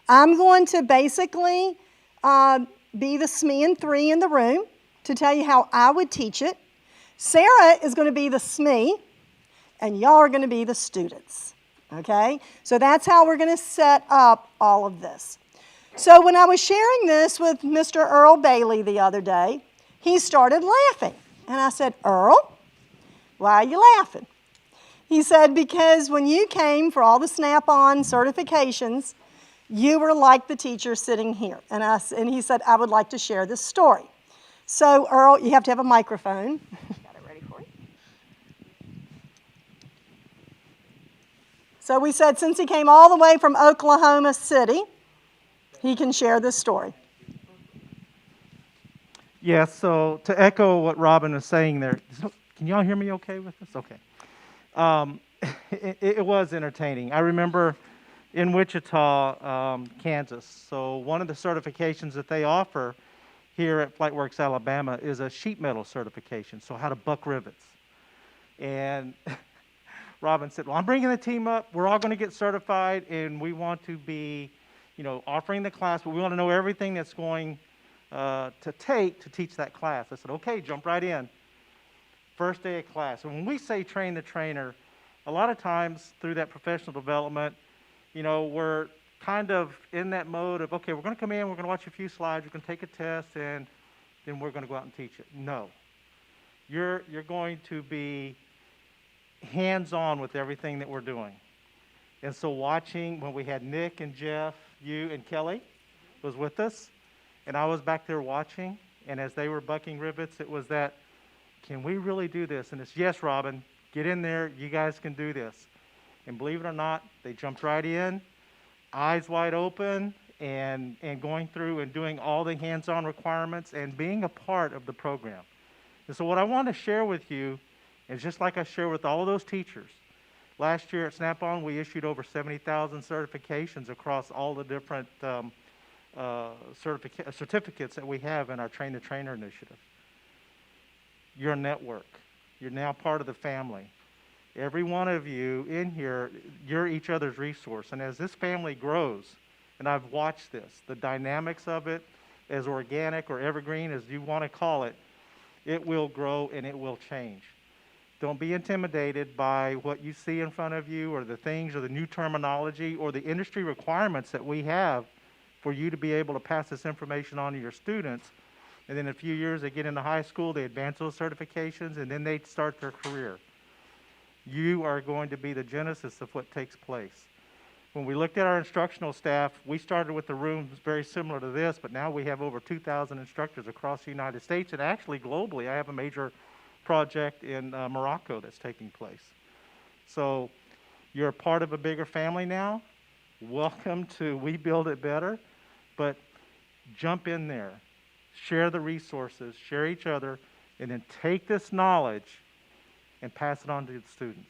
I'm going to basically be the SME in 3 in the room to tell you how I would teach it. Sarah is going to be the SME, and y'all are going to be the students, okay? So that's how we're going to set up all of this. So when I was sharing this with Mr. Earl Bailey the other day, he started laughing. And I said, Earl, why are you laughing? He said, because when you came for all the Snap-on certifications, you were like the teacher sitting here. And he said, I would like to share this story. So, Earl, you have to have a microphone. Got it ready for you. So we said since he came all the way from Oklahoma City, he can share this story. Yes, so to echo what Robin was saying there, can y'all hear me okay with this? Okay. It was entertaining. I remember in Wichita, Kansas. So one of the certifications that they offer here at FlightWorks Alabama is a sheet metal certification, so how to buck rivets. And Robin said, well, I'm bringing the team up. We're all going to get certified, and we want to be, you know, offering the class, but we want to know everything that's going to take to teach that class. I said, okay, jump right in. First day of class. And when we say train the trainer, a lot of times through that professional development, you know, we're kind of in that mode of, okay, we're going to come in, we're going to watch a few slides, we're going to take a test, and then we're going to go out and teach it. No. You're going to be hands-on with everything that we're doing. And so watching, when we had Nick and Jeff you and Kelly was with us, and I was back there watching, and as they were bucking rivets, it was that, can we really do this? And it's, yes, Robin, get in there, you guys can do this. And believe it or not, they jumped right in, eyes wide open, and going through and doing all the hands-on requirements and being a part of the program. And so what I want to share with you is just like I share with all of those teachers. Last year at Snap-on, we issued over 70,000 certifications across all the different certificates that we have in our Train the Trainer initiative. You're a network. You're now part of the family. Every one of you in here, you're each other's resource. And as this family grows, and I've watched this, the dynamics of it, as organic or evergreen as you want to call it, it will grow and it will change. Don't be intimidated by what you see in front of you or the things or the new terminology or the industry requirements that we have for you to be able to pass this information on to your students. And then in a few years, they get into high school, they advance those certifications, and then they start their career. You are going to be the genesis of what takes place. When we looked at our instructional staff, we started with the rooms very similar to this, but now we have over 2,000 instructors across the United States, and actually globally. I have a major project in Morocco that's taking place. So you're a part of a bigger family now. Welcome to We Build It Better, but jump in there. Share the resources, share each other, and then take this knowledge and pass it on to the students,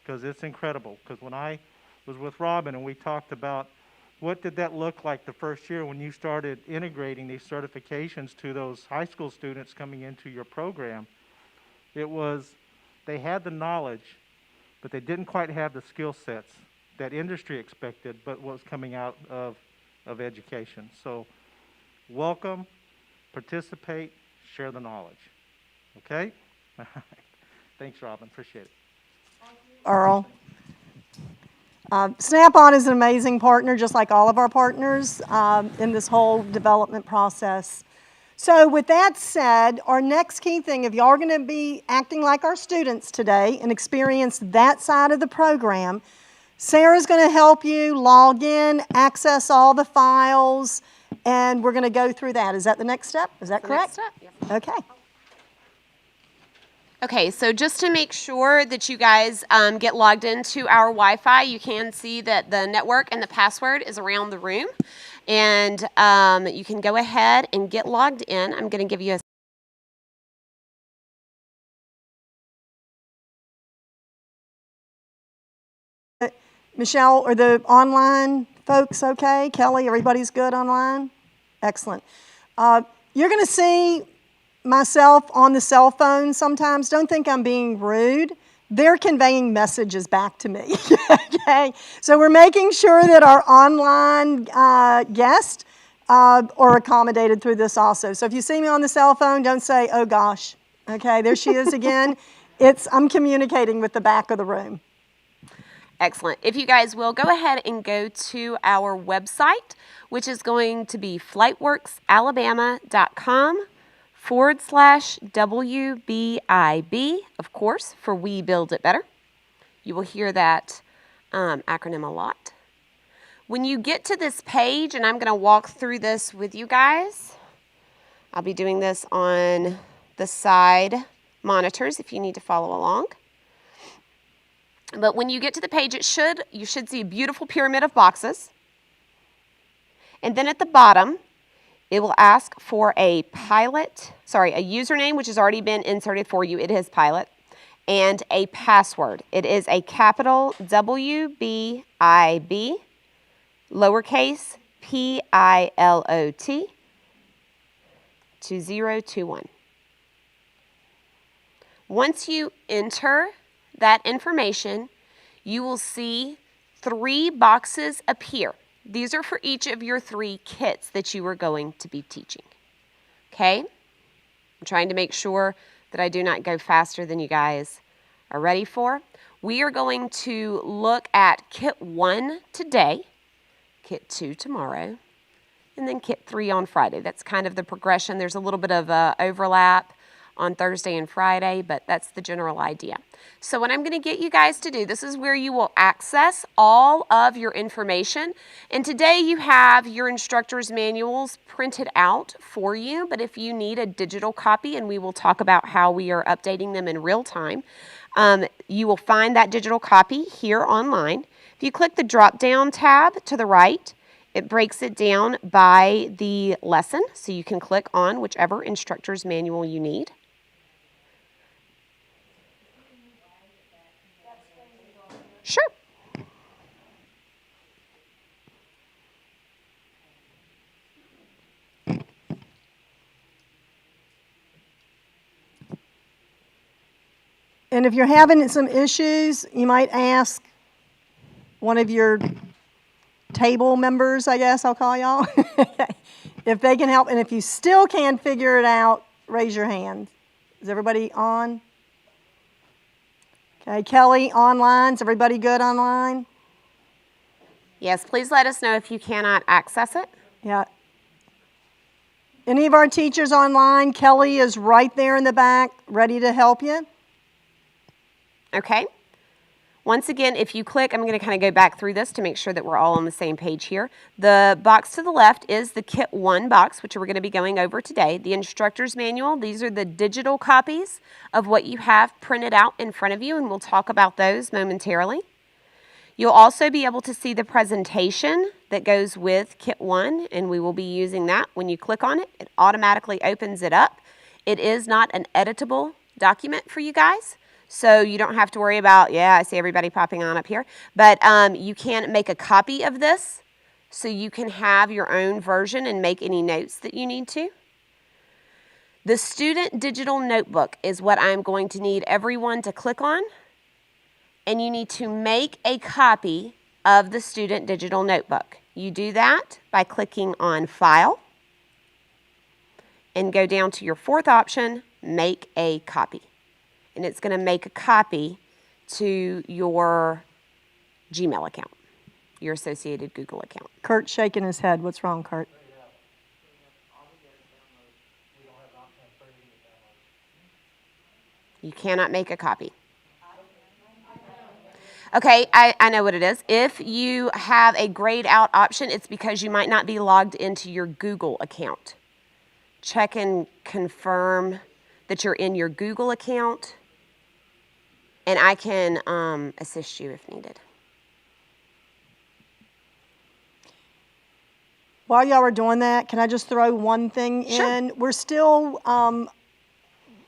because it's incredible. Because when I was with Robin and we talked about what did that look like the first year when you started integrating these certifications to those high school students coming into your program, it was they had the knowledge, but they didn't quite have the skill sets that industry expected, but what was coming out of education. So welcome, participate, share the knowledge. Okay? Thanks, Robin. Appreciate it. Earl. Snap-on is an amazing partner, just like all of our partners in this whole development process. So with that said, our next key thing, if y'all are going to be acting like our students today and experience that side of the program, Sarah's going to help you log in, access all the files, and we're going to go through that. Is that the next step? Is that correct? Next step, yeah. Okay. Okay, so just to make sure that you guys get logged into our Wi-Fi, you can see that the network and the password is around the room. And you can go ahead and get logged in. I'm going to give you a... Michelle, are the online folks okay? Kelly, everybody's good online? Excellent. You're going to see myself on the cell phone sometimes. Don't think I'm being rude. They're conveying messages back to me, okay? So we're making sure that our online guests are accommodated through this also. So if you see me on the cell phone, don't say, oh gosh, okay? There she is again. I'm communicating with the back of the room. Excellent. If you guys will, go ahead and go to our website, which is going to be flightworksalabama.com/WBIB, of course, for We Build It Better. You will hear that acronym a lot. When you get to this page, and I'm going to walk through this with you guys, I'll be doing this on the side monitors if you need to follow along. But when you get to the page, you should see a beautiful pyramid of boxes. And then at the bottom, it will ask for a username, which has already been inserted for you. It is Pilot. And a password. It is a capital WBIB, lowercase PILOT 2021. Once you enter that information, you will see 3 boxes appear. These are for each of your 3 kits that you are going to be teaching. Okay? I'm trying to make sure that I do not go faster than you guys are ready for. We are going to look at Kit 1 today, Kit 2 tomorrow, and then Kit 3 on Friday. That's kind of the progression. There's a little bit of overlap on Thursday and Friday, but that's the general idea. So what I'm going to get you guys to do, this is where you will access all of your information. And today you have your instructor's manuals printed out for you, but if you need a digital copy, and we will talk about how we are updating them in real time, you will find that digital copy here online. If you click the drop-down tab to the right, it breaks it down by the lesson, so you can click on whichever instructor's manual you need. Sure. And if you're having some issues, you might ask one of your table members, I guess I'll call y'all, if they can help. And if you still can't figure it out, raise your hand. Is everybody on? Okay, Kelly, online. Is everybody good online? Yes, please let us know if you cannot access it. Yeah. Any of our teachers online? Kelly is right there in the back, ready to help you. Okay. Once again, if you click, I'm going to kind of go back through this to make sure that we're all on the same page here. The box to the left is the Kit 1 box, which we're going to be going over today. The instructor's manual, these are the digital copies of what you have printed out in front of you, and we'll talk about those momentarily. You'll also be able to see the presentation that goes with Kit 1, and we will be using that. When you click on it, it automatically opens it up. It is not an editable document for you guys. So you don't have to worry about, yeah, I see everybody popping on up here. But you can make a copy of this so you can have your own version and make any notes that you need to. The student digital notebook is what I'm going to need everyone to click on. And you need to make a copy of the student digital notebook. You do that by clicking on File and go down to your fourth option, Make a Copy. And it's going to make a copy to your Gmail account, your associated Google account. Kurt's shaking his head. What's wrong, Kurt? You cannot make a copy. Okay, I know what it is. If you have a grayed out option, it's because you might not be logged into your Google account. Check and confirm that you're in your Google account, and I can assist you if needed. While y'all are doing that, can I just throw one thing Sure. in? We're still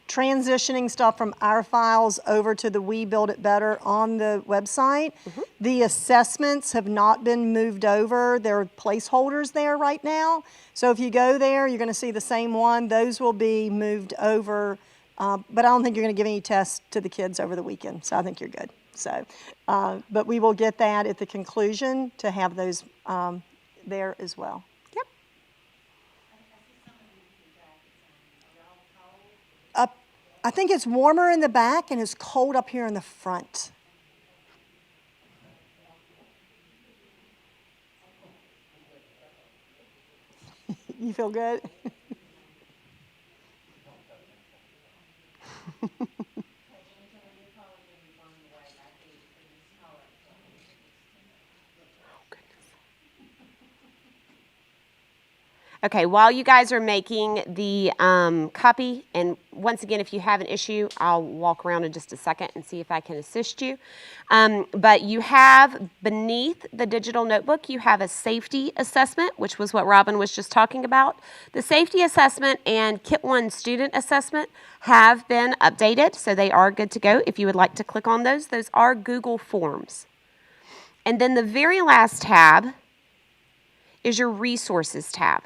transitioning stuff from our files over to the We Build It Better on the website. The assessments have not been moved over. There are placeholders there right now. So if you go there, you're going to see the same one. Those will be moved over, but I don't think you're going to give any tests to the kids over the weekend. So I think you're good. So, but we will get that at the conclusion to have those there as well. Yep. I think it's warmer in the back and it's cold up here in the front. You feel good? Okay, while you guys are making the copy, and once again, if you have an issue, I'll walk around in just a second and see if I can assist you. But you have beneath the digital notebook, you have a safety assessment, which was what Robin was just talking about. The safety assessment and Kit 1 student assessment have been updated, so they are good to go. If you would like to click on those are Google Forms. And then the very last tab is your Resources tab.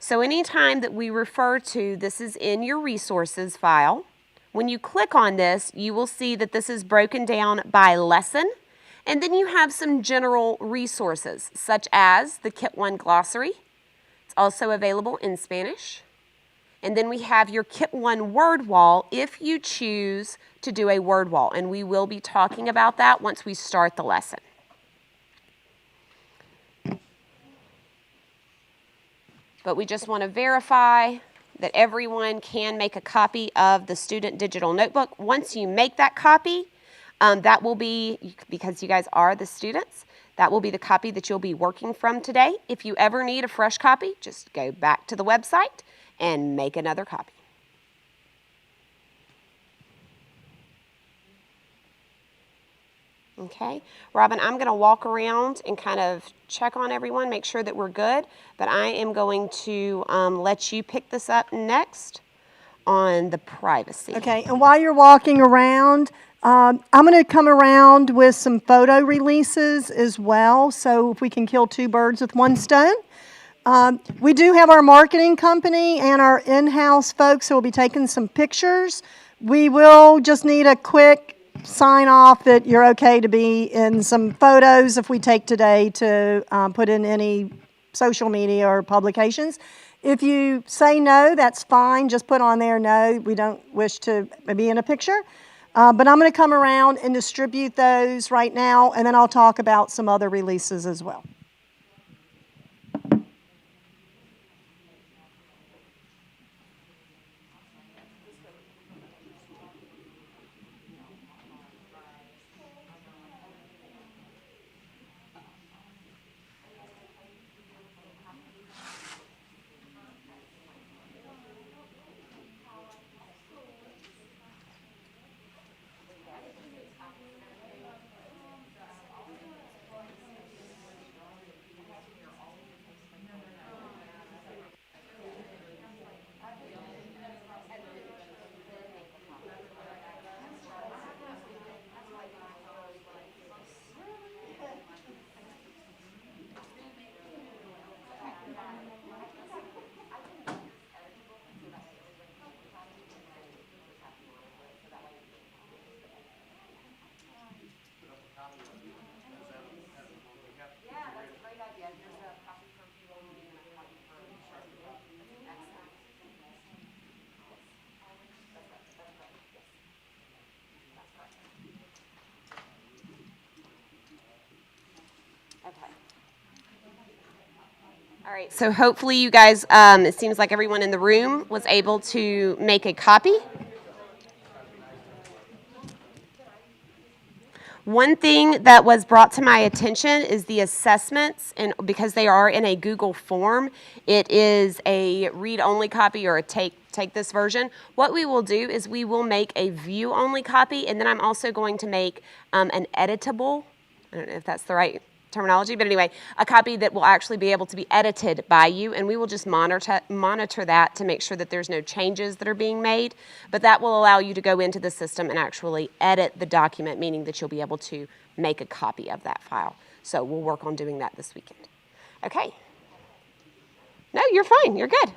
So anytime that we refer to this is in your resources file, when you click on this, you will see that this is broken down by lesson, and then you have some general resources, such as the Kit 1 glossary. It's also available in Spanish. And then we have your Kit 1 word wall if you choose to do a word wall, and we will be talking about that once we start the lesson. But we just want to verify that everyone can make a copy of the student digital notebook. Once you make that copy, that will be, because you guys are the students, that will be the copy that you'll be working from today. If you ever need a fresh copy, just go back to the website and make another copy. Okay, Robin, I'm going to walk around and kind of check on everyone, make sure that we're good, but I am going to let you pick this up next on the privacy. Okay, and while you're walking around, I'm going to come around with some photo releases as well, so if we can kill two birds with one stone. We do have our marketing company and our in-house folks who will be taking some pictures. We will just need a quick sign off that you're okay to be in some photos if we take today to put in any social media or publications. If you say no, that's fine. Just put on there, no, we don't wish to be in a picture. But I'm going to come around and distribute those right now, and then I'll talk about some other releases as well. All right, so hopefully you guys, it seems like everyone in the room was able to make a copy. One thing that was brought to my attention is the assessments, and because they are in a Google form, it is a read-only copy or a take this version. What we will do is we will make a view-only copy, and then I'm also going to make an editable, I don't know if that's the right terminology, but anyway, a copy that will actually be able to be edited by you, and we will just monitor that to make sure that there's no changes that are being made, but that will allow you to go into the system and actually edit the document, meaning that you'll be able to make a copy of that file. So we'll work on doing that this weekend. Okay. No, you're fine. You're good.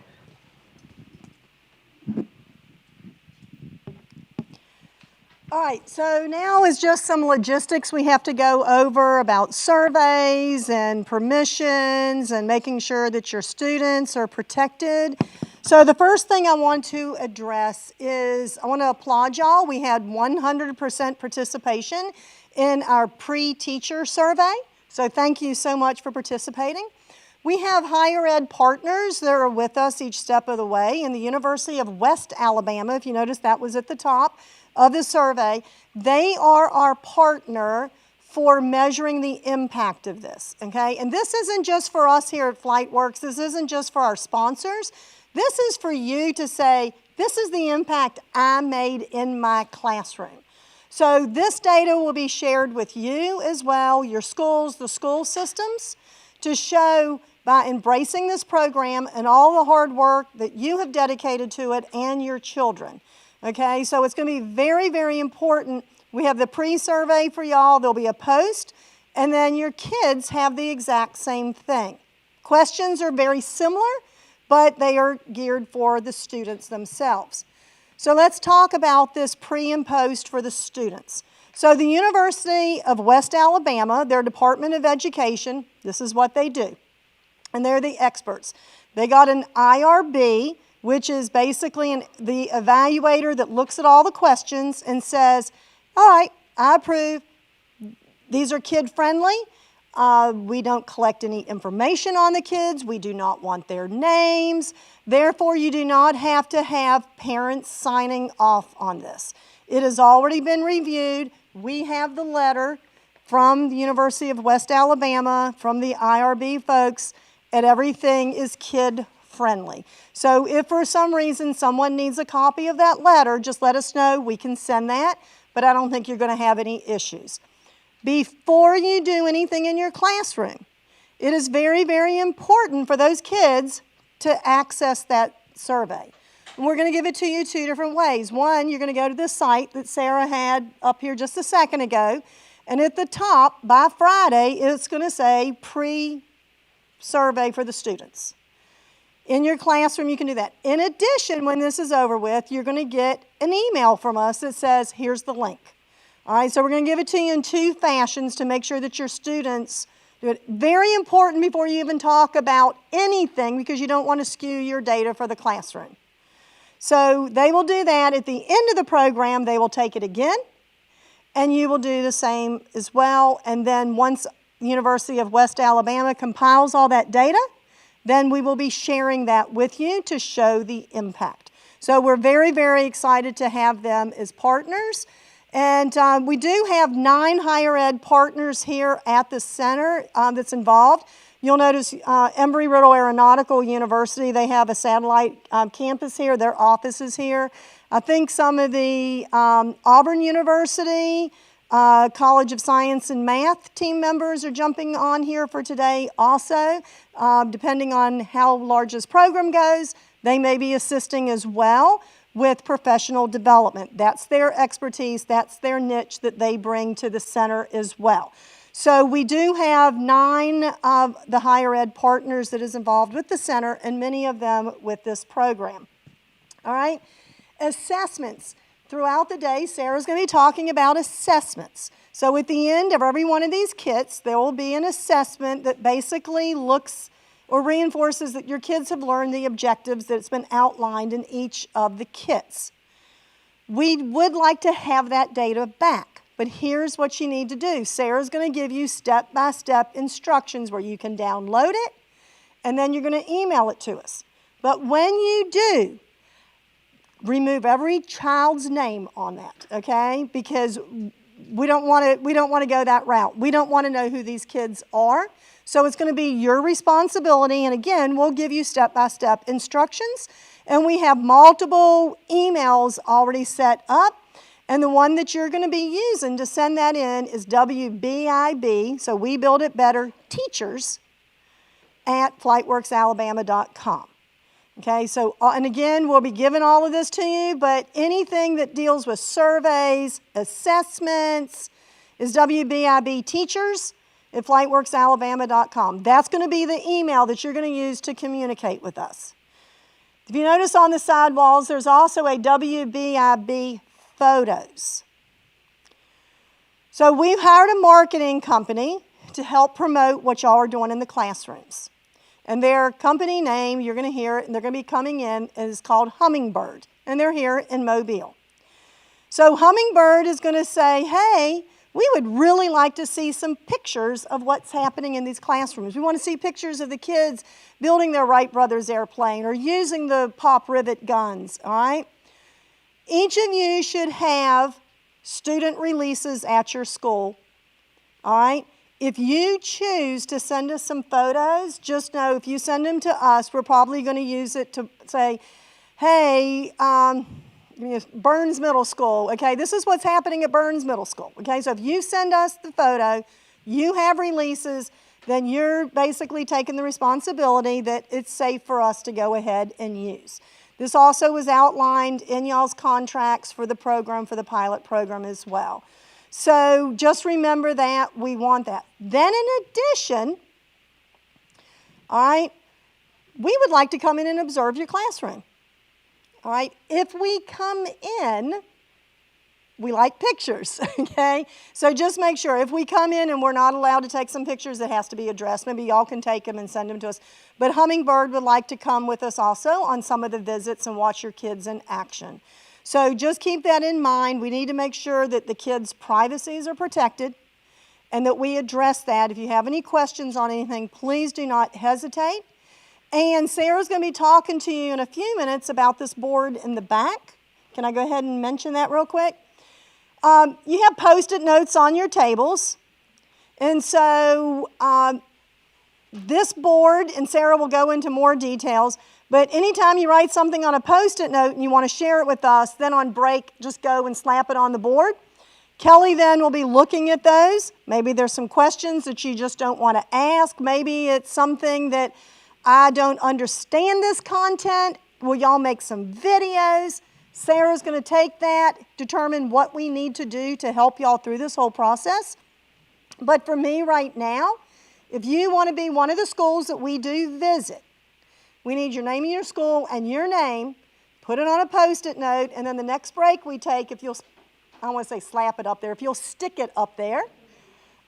All right, so now is just some logistics we have to go over about surveys and permissions and making sure that your students are protected. So the first thing I want to address is I want to applaud y'all. We had 100% participation in our pre-teacher survey. So thank you so much for participating. We have higher ed partners that are with us each step of the way. In the University of West Alabama, if you notice that was at the top of the survey, they are our partner for measuring the impact of this, okay? And this isn't just for us here at FlightWorks. This isn't just for our sponsors. This is for you to say, this is the impact I made in my classroom. So this data will be shared with you as well, your schools, the school systems, to show by embracing this program and all the hard work that you have dedicated to it and your children. Okay, so it's going to be very, very important. We have the pre-survey for y'all. There'll be a post, and then your kids have the exact same thing. Questions are very similar, but they are geared for the students themselves. So let's talk about this pre and post for the students. So the University of West Alabama, their Department of Education, this is what they do, and they're the experts. They got an IRB, which is basically the evaluator that looks at all the questions and says, all right, I approve. These are kid-friendly. We don't collect any information on the kids. We do not want their names. Therefore, you do not have to have parents signing off on this. It has already been reviewed. We have the letter from the University of West Alabama, from the IRB folks, and everything is kid-friendly. So if for some reason someone needs a copy of that letter, just let us know. We can send that, but I don't think you're going to have any issues. Before you do anything in your classroom, it is very, very important for those kids to access that survey. And we're going to give it to you two different ways. One, you're going to go to this site that Sarah had up here just a second ago, and at the top, by Friday, it's going to say pre-survey for the students. In your classroom, you can do that. In addition, when this is over with, you're going to get an email from us that says, here's the link. All right, so we're going to give it to you in two fashions to make sure that your students do it. Very important before you even talk about anything, because you don't want to skew your data for the classroom. So they will do that. At the end of the program, they will take it again, and you will do the same as well. And then once the University of West Alabama compiles all that data, then we will be sharing that with you to show the impact. So we're very, very excited to have them as partners. And we do have 9 higher ed partners here at the center that's involved. You'll notice Embry-Riddle Aeronautical University, they have a satellite campus here. Their office is here. I think some of the Auburn University, College of Science and Math team members are jumping on here for today also. Depending on how large this program goes, they may be assisting as well with professional development. That's their expertise, that's their niche that they bring to the center as well. So we do have 9 of the higher ed partners that is involved with the center, and many of them with this program. All right, assessments. Throughout the day, Sarah's going to be talking about assessments. So at the end of every one of these kits, there will be an assessment that basically looks or reinforces that your kids have learned the objectives that's been outlined in each of the kits. We would like to have that data back, but here's what you need to do. Sarah's going to give you step-by-step instructions where you can download it, and then you're going to email it to us. But when you do, remove every child's name on that, okay? Because we don't want to go that route. We don't want to know who these kids are. So it's going to be your responsibility, and again, we'll give you step-by-step instructions, and we have multiple emails already set up, and the one that you're going to be using to send that in is WBIB, so We Build It Better Teachers at flightworksalabama.com. Okay, so, and again, we'll be giving all of this to you, but anything that deals with surveys, assessments, is WBIB Teachers at flightworksalabama.com. That's going to be the email that you're going to use to communicate with us. If you notice on the side walls, there's also a WBIB Photos. So we've hired a marketing company to help promote what y'all are doing in the classrooms. And their company name, you're going to hear it, and they're going to be coming in, is called Hummingbird. And they're here in Mobile. So Hummingbird is going to say, hey, we would really like to see some pictures of what's happening in these classrooms. We want to see pictures of the kids building their Wright Brothers airplane or using the pop rivet guns, all right? Each of you should have student releases at your school, all right? If you choose to send us some photos, just know if you send them to us, we're probably going to use it to say, hey, Burns Middle School, okay, this is what's happening at Burns Middle School, okay? So if you send us the photo, you have releases, then you're basically taking the responsibility that it's safe for us to go ahead and use. This also was outlined in y'all's contracts for the program, for the pilot program as well. So just remember that, we want that. Then in addition, all right, we would like to come in and observe your classroom. All right, if we come in, we like pictures, okay? So just make sure, if we come in and we're not allowed to take some pictures, it has to be addressed. Maybe y'all can take them and send them to us. But Hummingbird would like to come with us also on some of the visits and watch your kids in action. So just keep that in mind. We need to make sure that the kids' privacies are protected. and that we address that. If you have any questions on anything, please do not hesitate. And Sarah's going to be talking to you in a few minutes about this board in the back. Can I go ahead and mention that real quick? You have Post-it notes on your tables. And so this board, and Sarah will go into more details, but anytime you write something on a Post-it note and you want to share it with us, then on break, just go and slap it on the board. Kelly then will be looking at those. Maybe there's some questions that you just don't want to ask. Maybe it's something that I don't understand this content. Will y'all make some videos? Sarah's going to take that, determine what we need to do to help y'all through this whole process. But for me right now, if you want to be one of the schools that we do visit, we need your name of your school and your name, put it on a Post-it note, and then the next break we take, if you'll, I don't want to say slap it up there, if you'll stick it up there,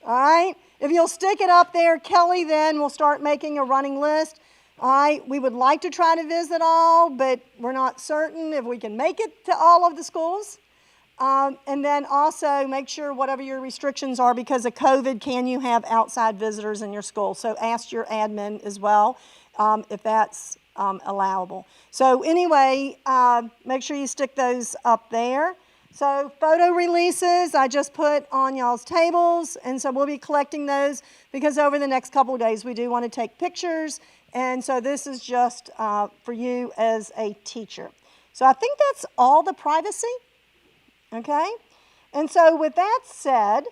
all right? If you'll stick it up there, Kelly then will start making a running list. All right, we would like to try to visit all, but we're not certain if we can make it to all of the schools. And then also make sure whatever your restrictions are because of COVID, can you have outside visitors in your school? So ask your admin as well if that's allowable. So anyway, make sure you stick those up there. So photo releases, I just put on y'all's tables, and so we'll be collecting those because over the next couple of days we do want to take pictures, and so this is just for you as a teacher. So I think that's all the privacy, okay? And so with that said,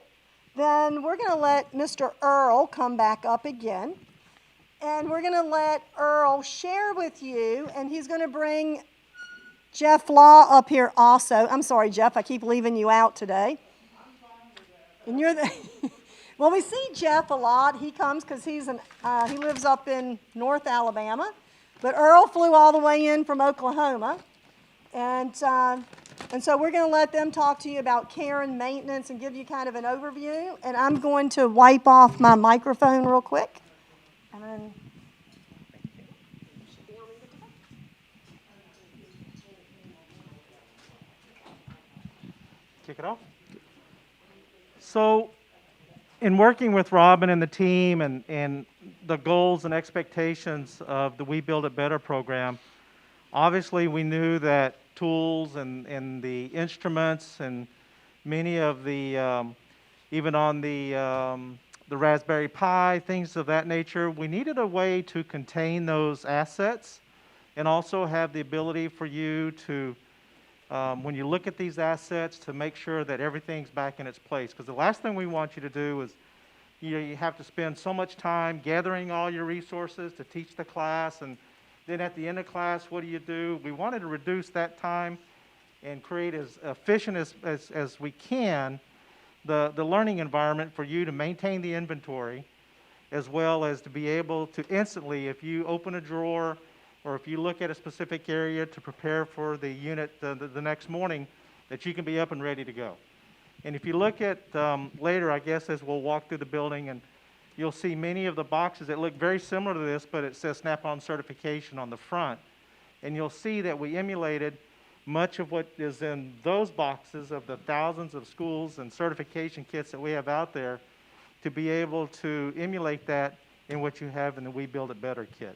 then we're going to let Mr. Earl come back up again, and we're going to let Earl share with you, and he's going to bring Jeff Law up here also. I'm sorry, Jeff, I keep leaving you out today. And you're the well, we see Jeff a lot. He comes because he lives up in North Alabama. But Earl flew all the way in from Oklahoma. And so we're going to let them talk to you about care and maintenance and give you kind of an overview. And I'm going to wipe off my microphone real quick. And then kick it off. So in working with Robin and the team and the goals and expectations of the We Build It Better program, obviously we knew that tools and the instruments and many of the, even on the Raspberry Pi, things of that nature, we needed a way to contain those assets and also have the ability for you to when you look at these assets, to make sure that everything's back in its place. Because the last thing we want you to do is, you have to spend so much time gathering all your resources to teach the class, and then at the end of class, what do? We wanted to reduce that time and create as efficient as we can the learning environment for you to maintain the inventory, as well as to be able to instantly, if you open a drawer, or if you look at a specific area to prepare for the unit the next morning, that you can be up and ready to go. And if you look at later, I guess, as we'll walk through the building, and you'll see many of the boxes that look very similar to this, but it says Snap-on certification on the front. And you'll see that we emulated much of what is in those boxes of the thousands of schools and certification kits that we have out there to be able to emulate that in what you have in the We Build It Better kit.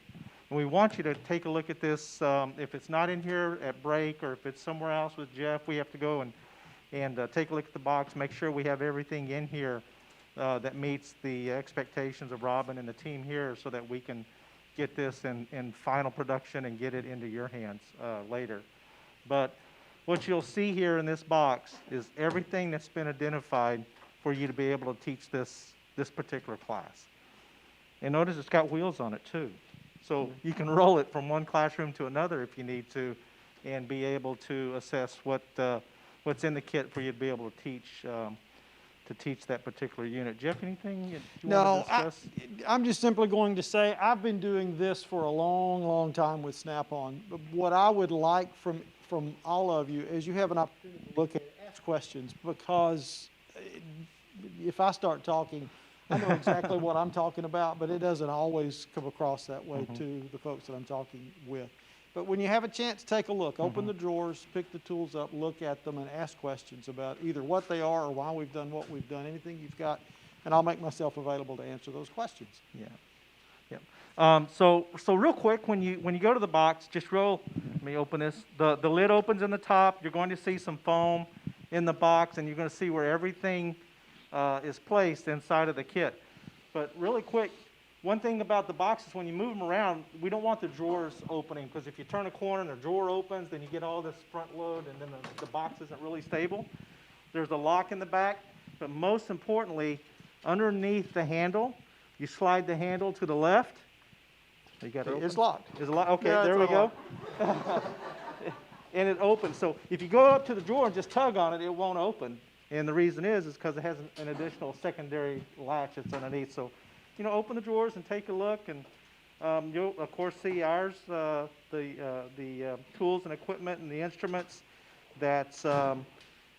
And we want you to take a look at this. If it's not in here at break, or if it's somewhere else with Jeff, we have to go and take a look at the box, make sure we have everything in here that meets the expectations of Robin and the team here, so that we can get this in final production and get it into your hands later. But what you'll see here in this box is everything that's been identified for you to be able to teach this particular class. And notice it's got wheels on it too. So you can roll it from one classroom to another if you need to, and be able to assess what's in the kit for you to be able to teach that particular unit. Jeff, anything you want to discuss? I'm just simply going to say I've been doing this for a long, long time with Snap-on. But what I would like from all of you is you have an opportunity to look at it, ask questions, because if I start talking, I know exactly what I'm talking about, but it doesn't always come across that way to the folks that I'm talking with. But when you have a chance, take a look. Open the drawers, pick the tools up, look at them, and ask questions about either what they are or why we've done what we've done. Anything you've got, and I'll make myself available to answer those questions. Yeah. Yep. So real quick, when you go to the box, let me open this. The lid opens in the top. You're going to see some foam in the box, and you're going to see where everything is placed inside of the kit. But really quick, one thing about the boxes, when you move them around, we don't want the drawers opening, because if you turn a corner and the drawer opens, then you get all this front load, and then the box isn't really stable. There's a lock in the back, but most importantly, underneath the handle, you slide the handle to the left. You got it. It's locked. Is it locked? Okay, Yeah, there we it's go. And it opens. So if you go up to the drawer and just tug on it, it won't open. And the reason is because it has an additional secondary latch that's underneath. So, open the drawers and take a look, and you'll of course see ours, the tools and equipment and the instruments that's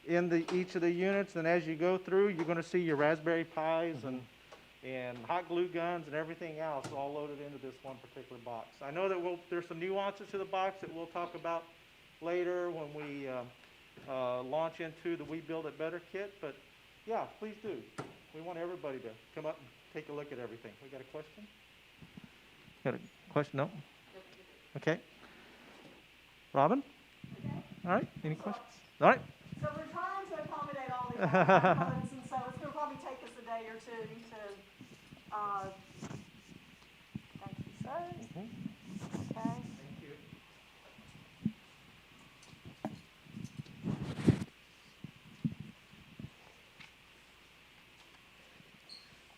in each of the units. And as you go through, you're going to see your Raspberry Pis and hot glue guns and everything else all loaded into this one particular box. I know that there's some nuances to the box that we'll talk about later when we launch into the We Build It Better kit, but yeah, please do. We want everybody to come up and take a look at everything. We got a question? Got a question? No? Okay. Robin? All right, any questions? All right. So we're trying to accommodate all these components, and so it's going to probably take us a day or two to, thank you, sir. Okay.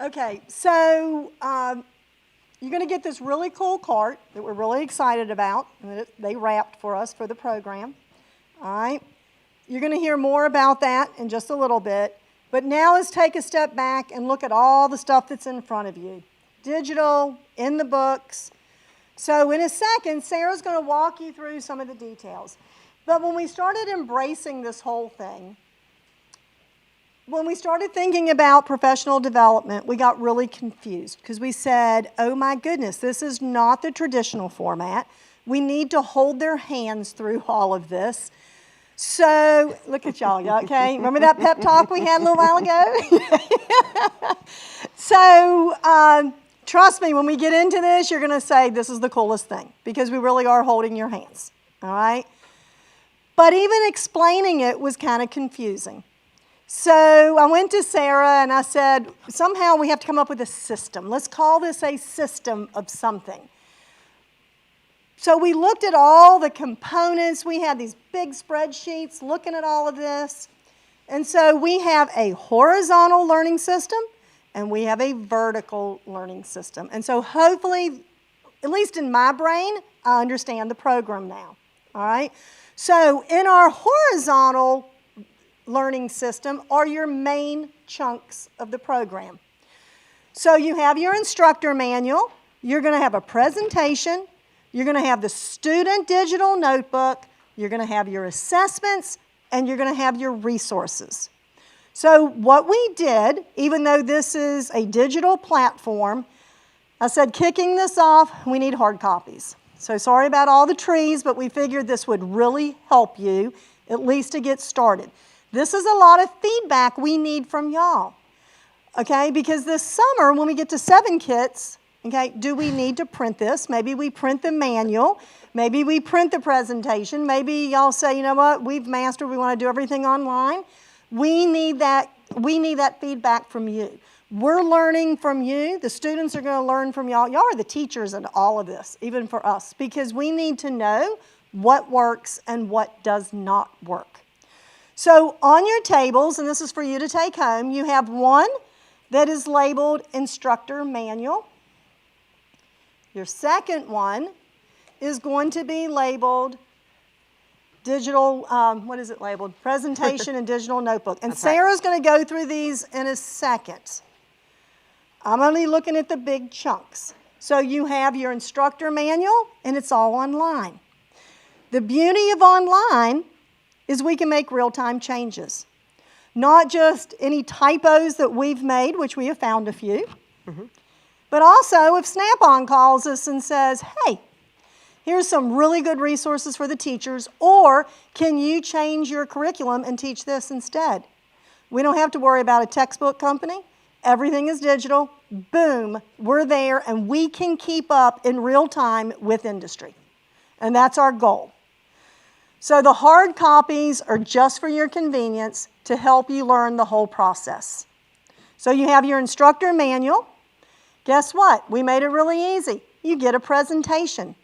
Okay, so you're going to get this really cool cart that we're really excited about, and that they wrapped for us for the program. All right. You're going to hear more about that in just a little bit. But now let's take a step back and look at all the stuff that's in front of you. Digital, in the books. So in a second, Sarah's going to walk you through some of the details. But when we started embracing this whole thing, when we started thinking about professional development, we got really confused because we said, oh my goodness, this is not the traditional format. We need to hold their hands through all of this. So, look at y'all, okay? Remember that pep talk we had a little while ago? So, trust me, when we get into this, you're going to say this is the coolest thing because we really are holding your hands, all right? But even explaining it was kind of confusing. So I went to Sarah and I said, somehow we have to come up with a system. Let's call this a system of something. So we looked at all the components. We had these big spreadsheets looking at all of this. And so we have a horizontal learning system and we have a vertical learning system. And so hopefully, at least in my brain, I understand the program now. All right? So in our horizontal learning system are your main chunks of the program. So you have your instructor manual. You're going to have a presentation. You're going to have the student digital notebook, you're going to have your assessments, and you're going to have your resources. So what we did, even though this is a digital platform, I said kicking this off, we need hard copies. So sorry about all the trees, but we figured this would really help you, at least to get started. This is a lot of feedback we need from y'all, okay? Because this summer, when we get to 7 kits, okay, do we need to print this? Maybe we print the manual. Maybe we print the presentation. Maybe y'all say, you know what, we've mastered, we want to do everything online. We need that feedback from you. We're learning from you. The students are going to learn from y'all. Y'all are the teachers in all of this, even for us, because we need to know what works and what does not work. So on your tables, and this is for you to take home, you have one that is labeled Instructor Manual. Your second one is going to be labeled Digital, what is it labeled? Presentation and Digital Notebook. And Sarah's going to go through these in a second. I'm only looking at the big chunks. So you have your instructor manual, and it's all online. The beauty of online is we can make real-time changes. Not just any typos that we've made, which we have found a few, but also if Snap-on calls us and says, hey, here's some really good resources for the teachers, or can you change your curriculum and teach this instead? We don't have to worry about a textbook company. Everything is digital. Boom, we're there, and we can keep up in real time with industry. And that's our goal. So the hard copies are just for your convenience to help you learn the whole process. So you have your instructor manual. Guess what? We made it really easy. You get a presentation.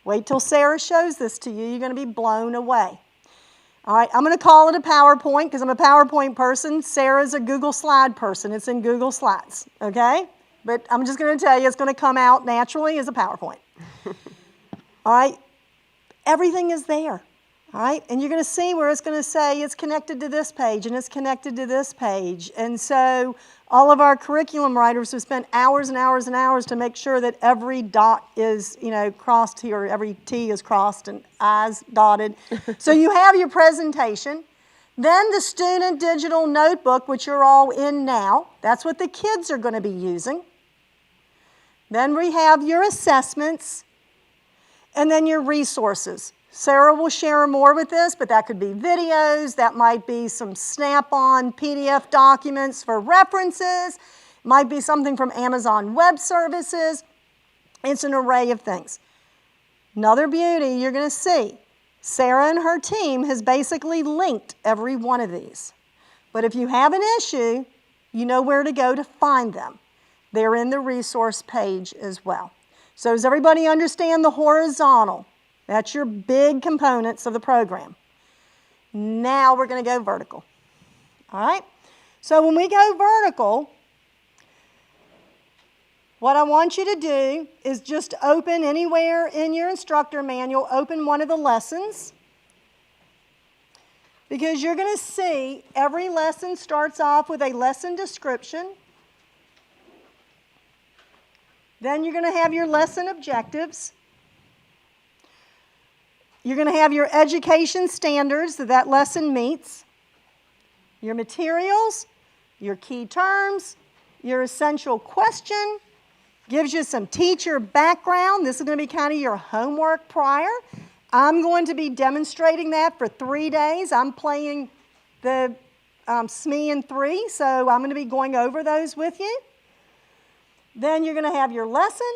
Wait till Sarah shows this to you. You're going to be blown away. All right, I'm going to call it a PowerPoint because I'm a PowerPoint person. Sarah's a Google Slide person. It's in Google Slides, okay? But I'm just going to tell you it's going to come out naturally as a PowerPoint. All right, everything is there. All right, and you're going to see where it's going to say it's connected to this page and it's connected to this page. And so all of our curriculum writers have spent hours and hours and hours to make sure that every dot is, crossed here, every T is crossed and I's dotted. So you have your presentation. Then the student digital notebook, which you're all in now, that's what the kids are going to be using. Then we have your assessments and then your resources. Sarah will share more with this, but that could be videos, that might be some Snap-on PDF documents for references, might be something from Amazon Web Services. It's an array of things. Another beauty you're going to see, Sarah and her team has basically linked every one of these. But if you have an issue, you know where to go to find them. They're in the resource page as well. So does everybody understand the horizontal? That's your big components of the program. Now we're going to go vertical. All right? So when we go vertical, what I want you to do is just open anywhere in your instructor manual, open one of the lessons. Because you're going to see every lesson starts off with a lesson description. Then you're going to have your lesson objectives. You're going to have your education standards that lesson meets, your materials, your key terms, your essential question, gives you some teacher background. This is going to be kind of your homework prior. I'm going to be demonstrating that for 3 days. I'm playing the SME in 3, so I'm going to be going over those with you. Then you're going to have your lesson.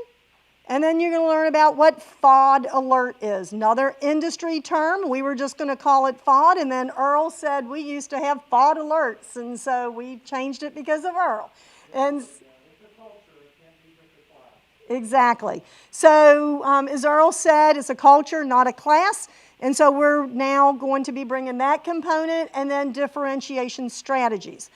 And then you're going to learn about what FOD alert is. Another industry term. We were just going to call it FOD, and then Earl said we used to have FOD alerts, and so we changed it because of Earl. And exactly. So as Earl said, it's a culture, not a class. And so we're now going to be bringing that component and then differentiation strategies.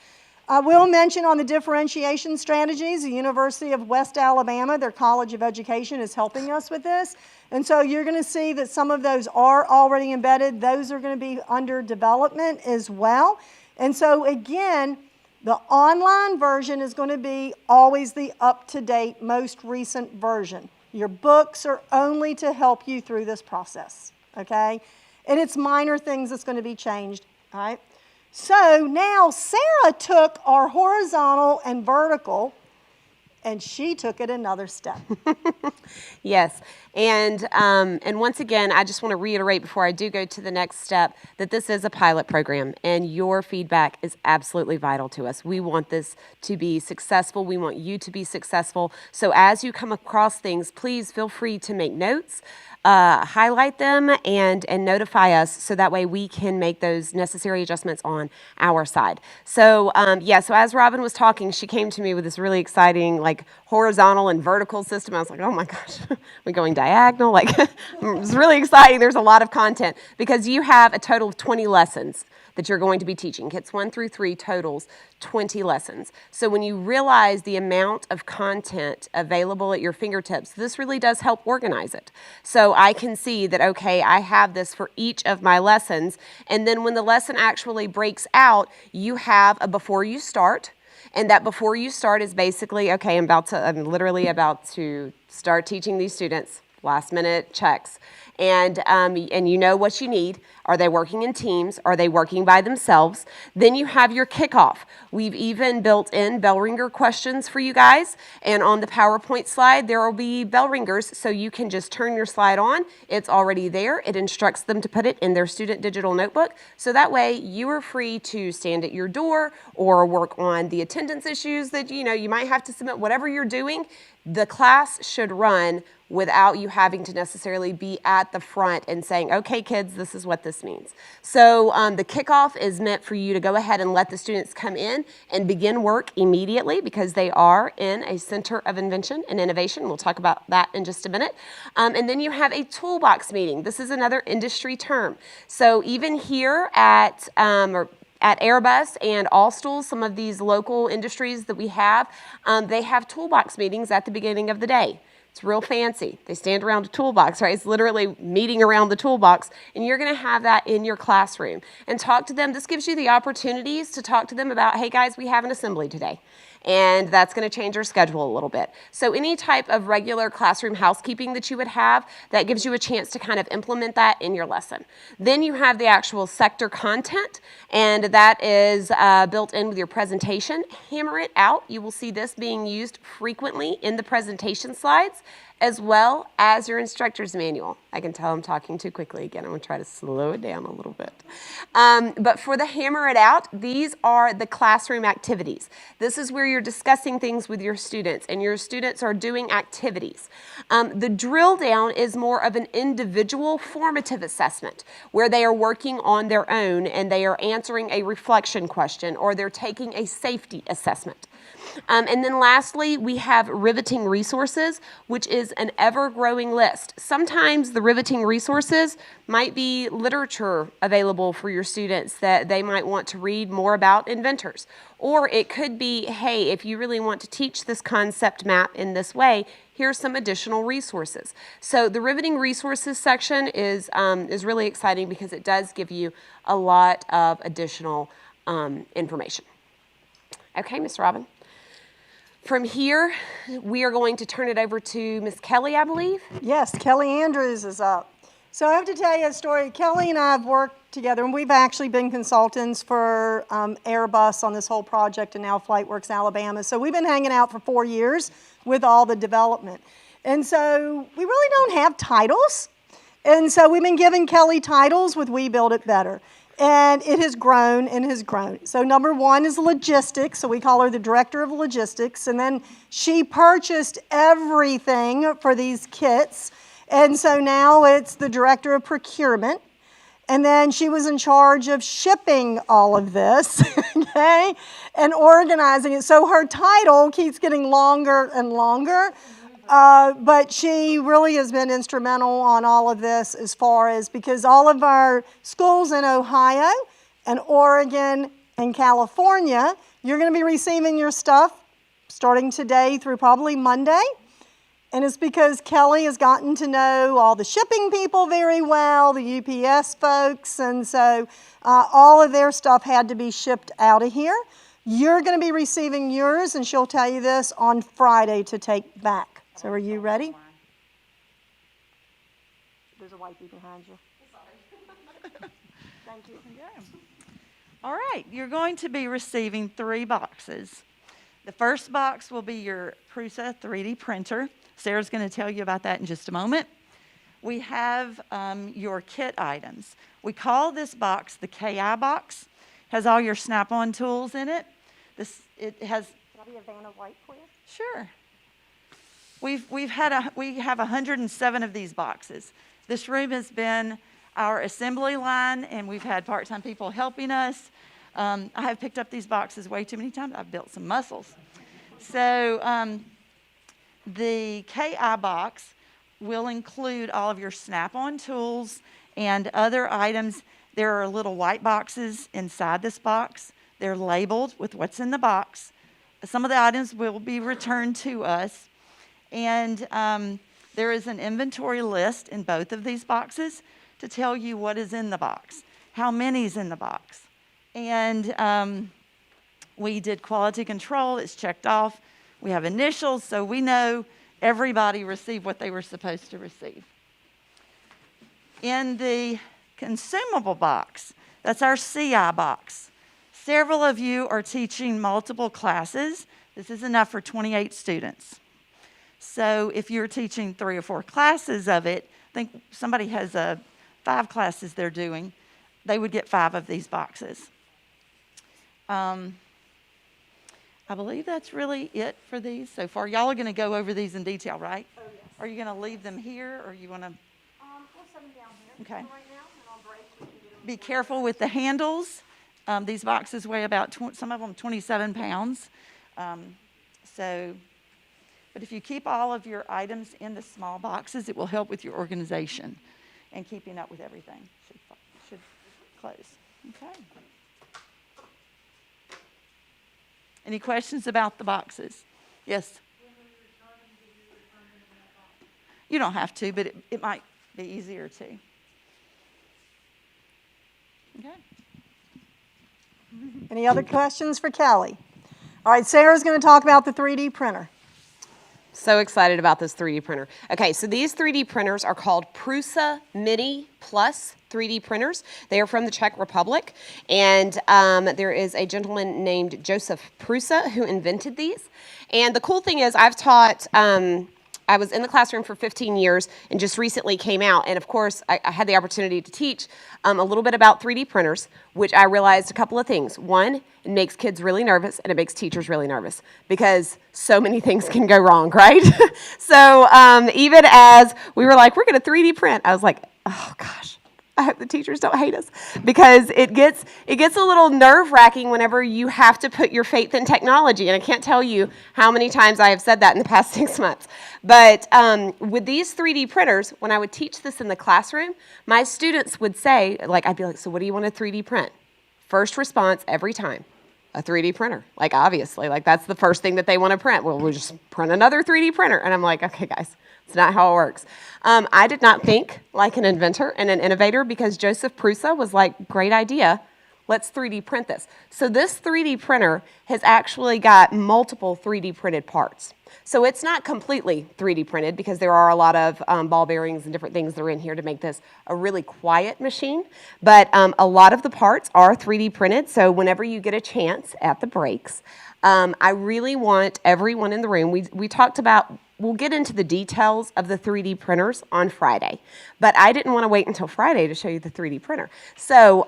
I will mention on the differentiation strategies, the University of West Alabama, their College of Education is helping us with this. And so you're going to see that some of those are already embedded. Those are going to be under development as well. And so again, the online version is going to be always the up-to-date, most recent version. Your books are only to help you through this process, okay? And it's minor things that's going to be changed, all right? So now Sarah took our horizontal and vertical, and she took it another step. Yes, and once again, I just want to reiterate before I do go to the next step that this is a pilot program, and your feedback is absolutely vital to us. We want this to be successful. We want you to be successful. So as you come across things, please feel free to make notes. Highlight them and notify us so that way we can make those necessary adjustments on our side. So so as Robin was talking, she came to me with this really exciting like horizontal and vertical system. I was like, oh my gosh, we're going diagonal. Like it's really exciting. There's a lot of content because you have a total of 20 lessons that you're going to be teaching. Kits 1 through 3 totals 20 lessons. So when you realize the amount of content available at your fingertips, this really does help organize it. So I can see that, okay, I have this for each of my lessons. And then when the lesson actually breaks out, you have a before you start. And that before you start is basically, okay, I'm literally about to start teaching these students last minute checks. And you know what you need. Are they working in teams? Are they working by themselves? Then you have your kickoff. We've even built in bell ringer questions for you guys. And on the PowerPoint slide, there will be bell ringers, so you can just turn your slide on. It's already there. It instructs them to put it in their student digital notebook. So that way you are free to stand at your door or work on the attendance issues that you might have to submit. Whatever you're doing, the class should run without you having to necessarily be at the front and saying, okay, kids, this is what this means. So the kickoff is meant for you to go ahead and let the students come in and begin work immediately, because they are in a center of invention and innovation. We'll talk about that in just a minute. And then you have a toolbox meeting. This is another industry term. So even here at Airbus and Allstools, some of these local industries that we have, they have toolbox meetings at the beginning of the day. It's real fancy. They stand around a toolbox, right? It's literally meeting around the toolbox, and you're going to have that in your classroom. And talk to them. This gives you the opportunities to talk to them about, hey guys, we have an assembly today. And that's going to change your schedule a little bit. So any type of regular classroom housekeeping that you would have, that gives you a chance to kind of implement that in your lesson. Then you have the actual sector content, and that is built in with your presentation. Hammer it out. You will see this being used frequently in the presentation slides, as well as your instructor's manual. I can tell I'm talking too quickly again. I'm going to try to slow it down a little bit. But for the hammer it out, these are the classroom activities. This is where you're discussing things with your students, and your students are doing activities. The drill down is more of an individual formative assessment, where they are working on their own and they are answering a reflection question, or they're taking a safety assessment. And then lastly, we have riveting resources, which is an ever-growing list. Sometimes the riveting resources might be literature available for your students that they might want to read more about inventors. Or it could be, hey, if you really want to teach this concept map in this way, here's some additional resources. So the riveting resources section is really exciting, because it does give you a lot of additional information. Okay, Ms. Robin. From here, we are going to turn it over to Ms. Kelly, I believe. Yes, Kelly Andrews is up. So I have to tell you a story. Kelly and I have worked together, and we've actually been consultants for Airbus on this whole project, and now FlightWorks Alabama. So we've been hanging out for 4 years with all the development. And so we really don't have titles. And so we've been giving Kelly titles with We Build It Better. And it has grown and has grown. So number one is logistics. So we call her the director of logistics. And then she purchased everything for these kits. And so now it's the director of procurement. And then she was in charge of shipping all of this, okay, and organizing it. So her title keeps getting longer and longer. But she really has been instrumental on all of this, as far as, because all of our schools in Ohio and Oregon and California, you're going to be receiving your stuff starting today through probably Monday. And it's because Kelly has gotten to know all the shipping people very well, the UPS folks, and so all of their stuff had to be shipped out of here. You're going to be receiving yours, and she'll tell you this, on Friday to take back. So are you ready? There's a wipey behind you. Thank you. All right, you're going to be receiving 3 boxes. The first box will be your Prusa 3D printer. Sarah's going to tell you about that in just a moment. We have your kit items. We call this box the KI box. Has all your Snap-on tools in it. It has. Can I be a Vanna White for you? Sure. We have 107 of these boxes. This room has been our assembly line, and we've had part-time people helping us. I have picked up these boxes way too many times. I've built some muscles. So the KI box will include all of your Snap-on tools and other items. There are little white boxes inside this box. They're labeled with what's in the box. Some of the items will be returned to us. And there is an inventory list in both of these boxes to tell you what is in the box, how many is in the box. And we did quality control. It's checked off. We have initials, so we know everybody receive what they were supposed to receive. In the consumable box, that's our CI box. Several of you are teaching multiple classes. This is enough for 28 students. So if you're teaching 3 or 4 classes of it, I think somebody has 5 classes they're doing, they would get 5 of these boxes. I believe that's really it for these so far. Y'all are going to go over these in detail, right? Oh, yes. Are you going to leave them here, or you want to? We'll set them down here. Okay. Right now, and on break, we can get them. Be careful with the handles. These boxes weigh about, some of them 27 pounds. But if you keep all of your items in the small boxes, it will help with your organization and keeping up with everything. Should close. Okay. Any questions about the boxes? Yes? You don't have to, but it might be easier to. Okay. Any other questions for Kelly? All right, Sarah's going to talk about the 3D printer. So excited about this 3D printer. Okay, so these 3D printers are called Prusa Mini Plus 3D printers. They are from the Czech Republic, and there is a gentleman named Josef Prusa who invented these. And the cool thing is I've taught, I was in the classroom for 15 years and just recently came out. And of course, I had the opportunity to teach a little bit about 3D printers, which I realized a couple of things. One, it makes kids really nervous and it makes teachers really nervous because so many things can go wrong, right? So even as we were like, we're going to 3D print, I was like, oh gosh, I hope the teachers don't hate us, because it gets a little nerve-wracking whenever you have to put your faith in technology. And I can't tell you how many times I have said that in the past 6 months. But with these 3D printers, when I would teach this in the classroom, my students would say, like, I'd be like, so what do you want to 3D print? First response every time, a 3D printer. Like, obviously, like that's the first thing that they want to print. Well, we'll just print another 3D printer. And I'm like, okay, guys, it's not how it works. I did not think like an inventor and an innovator, because Josef Prusa was like, great idea. Let's 3D print this. So this 3D printer has actually got multiple 3D printed parts. So it's not completely 3D printed, because there are a lot of ball bearings and different things that are in here to make this a really quiet machine. But a lot of the parts are 3D printed. So whenever you get a chance at the breaks, I really want everyone in the room, we talked about, we'll get into the details of the 3D printers on Friday. But I didn't want to wait until Friday to show you the 3D printer. So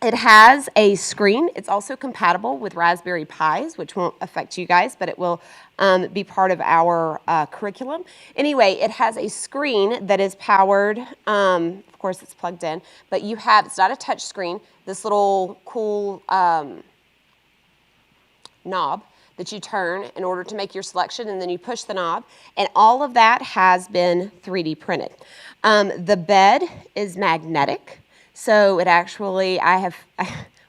it has a screen. It's also compatible with Raspberry Pis, which won't affect you guys, but it will be part of our curriculum. Anyway, it has a screen that is powered. Of course, it's plugged in, but it's not a touch screen, this little cool knob that you turn in order to make your selection, and then you push the knob, and all of that has been 3D printed. The bed is magnetic. So it actually,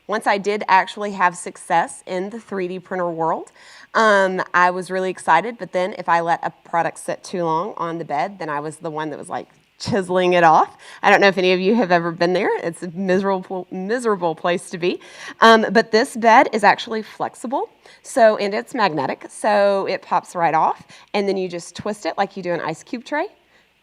once I did actually have success in the 3D printer world, I was really excited. But then if I let a product sit too long on the bed, then I was the one that was like chiseling it off. I don't know if any of you have ever been there. It's a miserable place to be. But this bed is actually flexible, and it's magnetic. So it pops right off, and then you just twist it like you do an ice cube tray,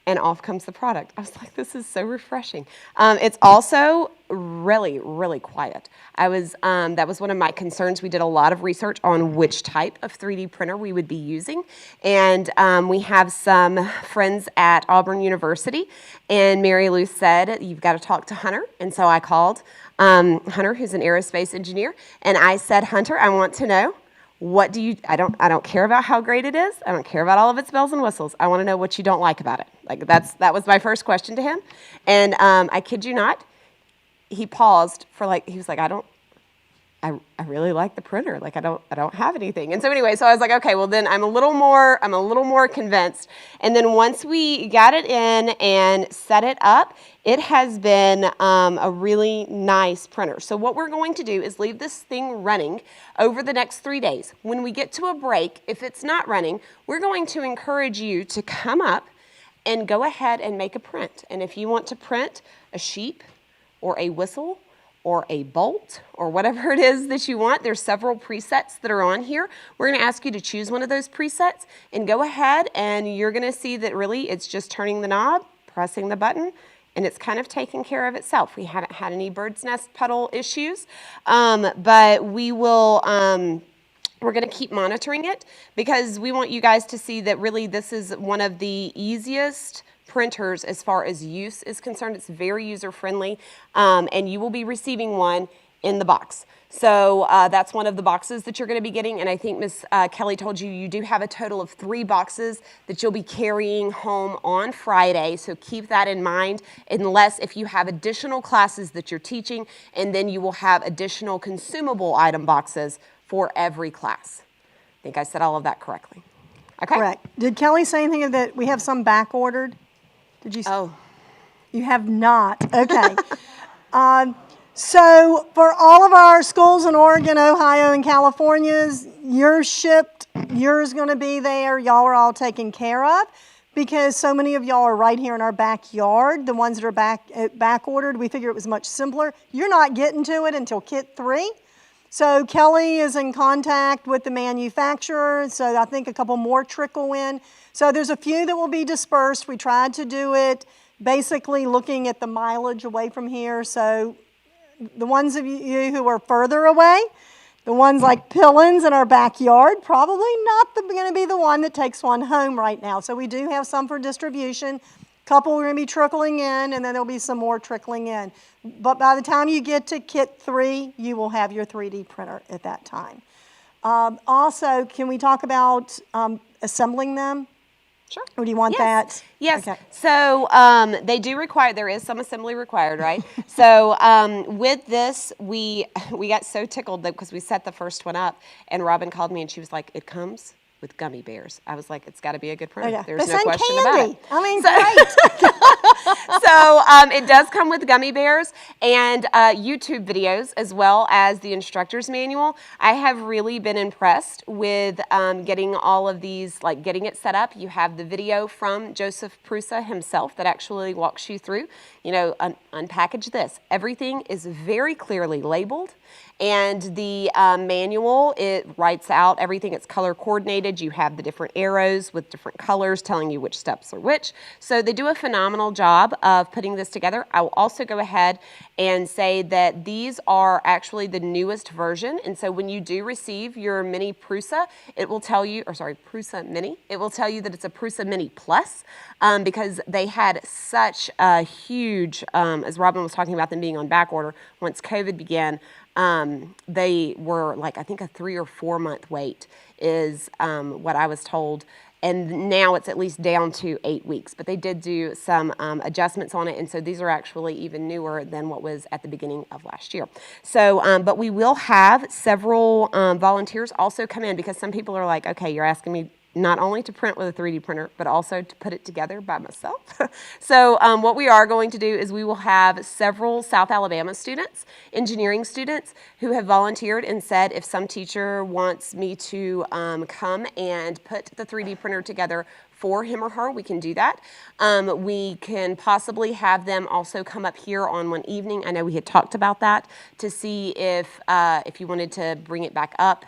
and off comes the product. I was like, this is so refreshing. It's also really, really quiet. That was one of my concerns. We did a lot of research on which type of 3D printer we would be using. And we have some friends at Auburn University, and Mary Lou said, you've got to talk to Hunter. And so I called Hunter, who's an aerospace engineer, and I said, Hunter, I want to know, I don't care about how great it is. I don't care about all of its bells and whistles. I want to know what you don't like about it. Like that was my first question to him. And I kid you not, he paused for he was like, I really like the printer. Like I don't have anything. And so anyway, so I was like, okay, well then I'm a little more convinced. And then once we got it in and set it up, it has been a really nice printer. So what we're going to do is leave this thing running over the next 3 days. When we get to a break, if it's not running, we're going to encourage you to come up and go ahead and make a print. And if you want to print a sheep or a whistle or a bolt or whatever it is that you want. There's several presets that are on here. We're going to ask you to choose one of those presets and go ahead, and you're going to see that really it's just turning the knob, pressing the button, and it's kind of taking care of itself. We haven't had any bird's nest puddle issues, but we will, we're going to keep monitoring it because we want you guys to see that really this is one of the easiest printers as far as use is concerned. It's very user-friendly, and you will be receiving one in the box. So that's one of the boxes that you're going to be getting, and I think Ms. Kelly told you you do have a total of 3 boxes that you'll be carrying home on Friday, so keep that in mind, unless if you have additional classes that you're teaching, and then you will have additional consumable item boxes for every class. I think I said all of that correctly. Okay? Correct. Did Kelly say anything that we have some back ordered? Did you? Oh. You have not. Okay. So for all of our schools in Oregon, Ohio, and California's, yours shipped, yours going to be there. Y'all are all taken care of because so many of y'all are right here in our backyard. The ones that are back ordered, we figured it was much simpler. You're not getting to it until Kit 3. So Kelly is in contact with the manufacturer, so I think a couple more trickle in. So there's a few that will be dispersed. We tried to do it basically looking at the mileage away from here. So the ones of you who are further away, the ones like Pillins in our backyard, probably not going to be the one that takes one home right now. So we do have some for distribution. A couple are going to be trickling in, and then there'll be some more trickling in. But by the time you get to Kit 3, you will have your 3D printer at that time. Also, can we talk about assembling them? Sure. Or do you want that? Yes. Okay. So they do require, there is some assembly required, right? So with this, we got so tickled because we set the first one up, and Robin called me and she was like, it comes with gummy bears. I was like, it's got to be a good printer. Oh, yeah. There's But no same question candy. about it. I mean, So- great. So it does come with gummy bears and YouTube videos as well as the instructor's manual. I have really been impressed with getting all of these, like getting it set up. You have the video from Joseph Prusa himself that actually walks you through, you know, unpackage this. Everything is very clearly labeled. And the manual, it writes out everything. It's color coordinated. You have the different arrows with different colors telling you which steps are which. So they do a phenomenal job of putting this together. I will also go ahead and say that these are actually the newest version. And so when you do receive your mini Prusa, it will tell you, or sorry, Prusa Mini, it will tell you that it's a Prusa Mini Plus because they had such a huge, as Robin was talking about them being on back order, once COVID began, they were like, I think a 3 or 4 month wait is what I was told. And now it's at least down to 8 weeks, but they did do some adjustments on it. And so these are actually even newer than what was at the beginning of last year. So, but we will have several volunteers also come in because some people are like, okay, you're asking me not only to print with a 3D printer, but also to put it together by myself. So what we are going to do is we will have several South Alabama students, engineering students, who have volunteered and said if some teacher wants me to come and put the 3D printer together for him or her, we can do that. We can possibly have them also come up here on one evening. I know we had talked about that to see if you wanted to bring it back up,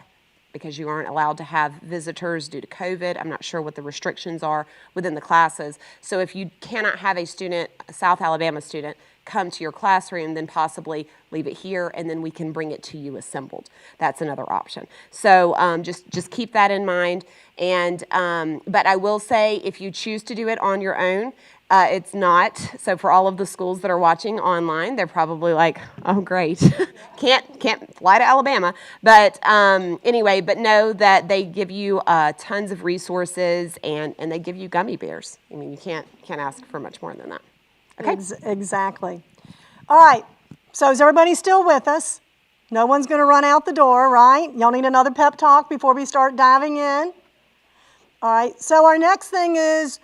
because you aren't allowed to have visitors due to COVID. I'm not sure what the restrictions are within the classes. So if you cannot have a student, a South Alabama student, come to your classroom, then possibly leave it here and then we can bring it to you assembled. That's another option. So just keep that in mind. And but I will say if you choose to do it on your own, it's not. So for all of the schools that are watching online, they're probably like, oh, great. can't fly to Alabama. But anyway, but know that they give you tons of resources and they give you gummy bears. I mean, you can't ask for much more than that. Okay? Exactly. All right. So is everybody still with us? No one's going to run out the door, right? Y'all need another pep talk before we start diving in? All right. So our next thing is,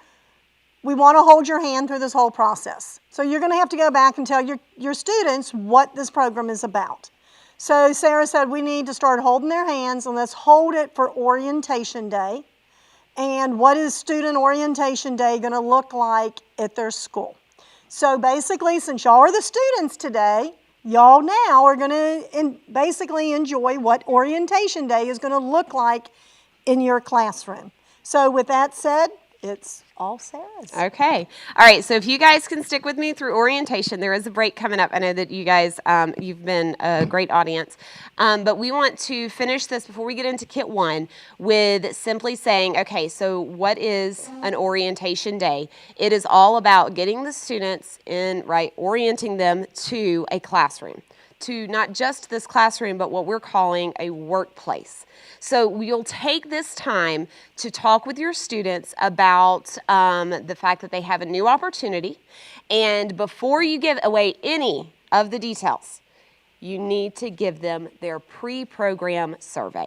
we want to hold your hand through this whole process. So you're going to have to go back and tell your students what this program is about. So Sarah said we need to start holding their hands, and let's hold it for orientation day. And what is student orientation day going to look like at their school? So basically, since y'all are the students today, y'all now are going to basically enjoy what orientation day is going to look like in your classroom. So with that said, it's all Sarah's. Okay. All right. So if you guys can stick with me through orientation, there is a break coming up. I know that you guys, you've been a great audience. But we want to finish this before we get into Kit 1 with simply saying, okay, so what is an orientation day? It is all about getting the students in, right, orienting them to a classroom, to not just this classroom, but what we're calling a workplace. So you'll take this time to talk with your students about the fact that they have a new opportunity. And before you give away any of the details, you need to give them their pre-program survey.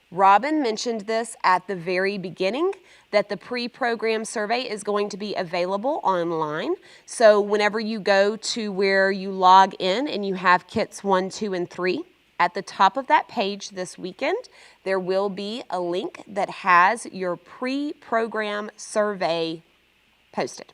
Robin mentioned this at the very beginning, that the pre-program survey is going to be available online. So whenever you go to where you log in and you have kits 1, 2, and 3, at the top of that page this weekend, there will be a link that has your pre-program survey posted.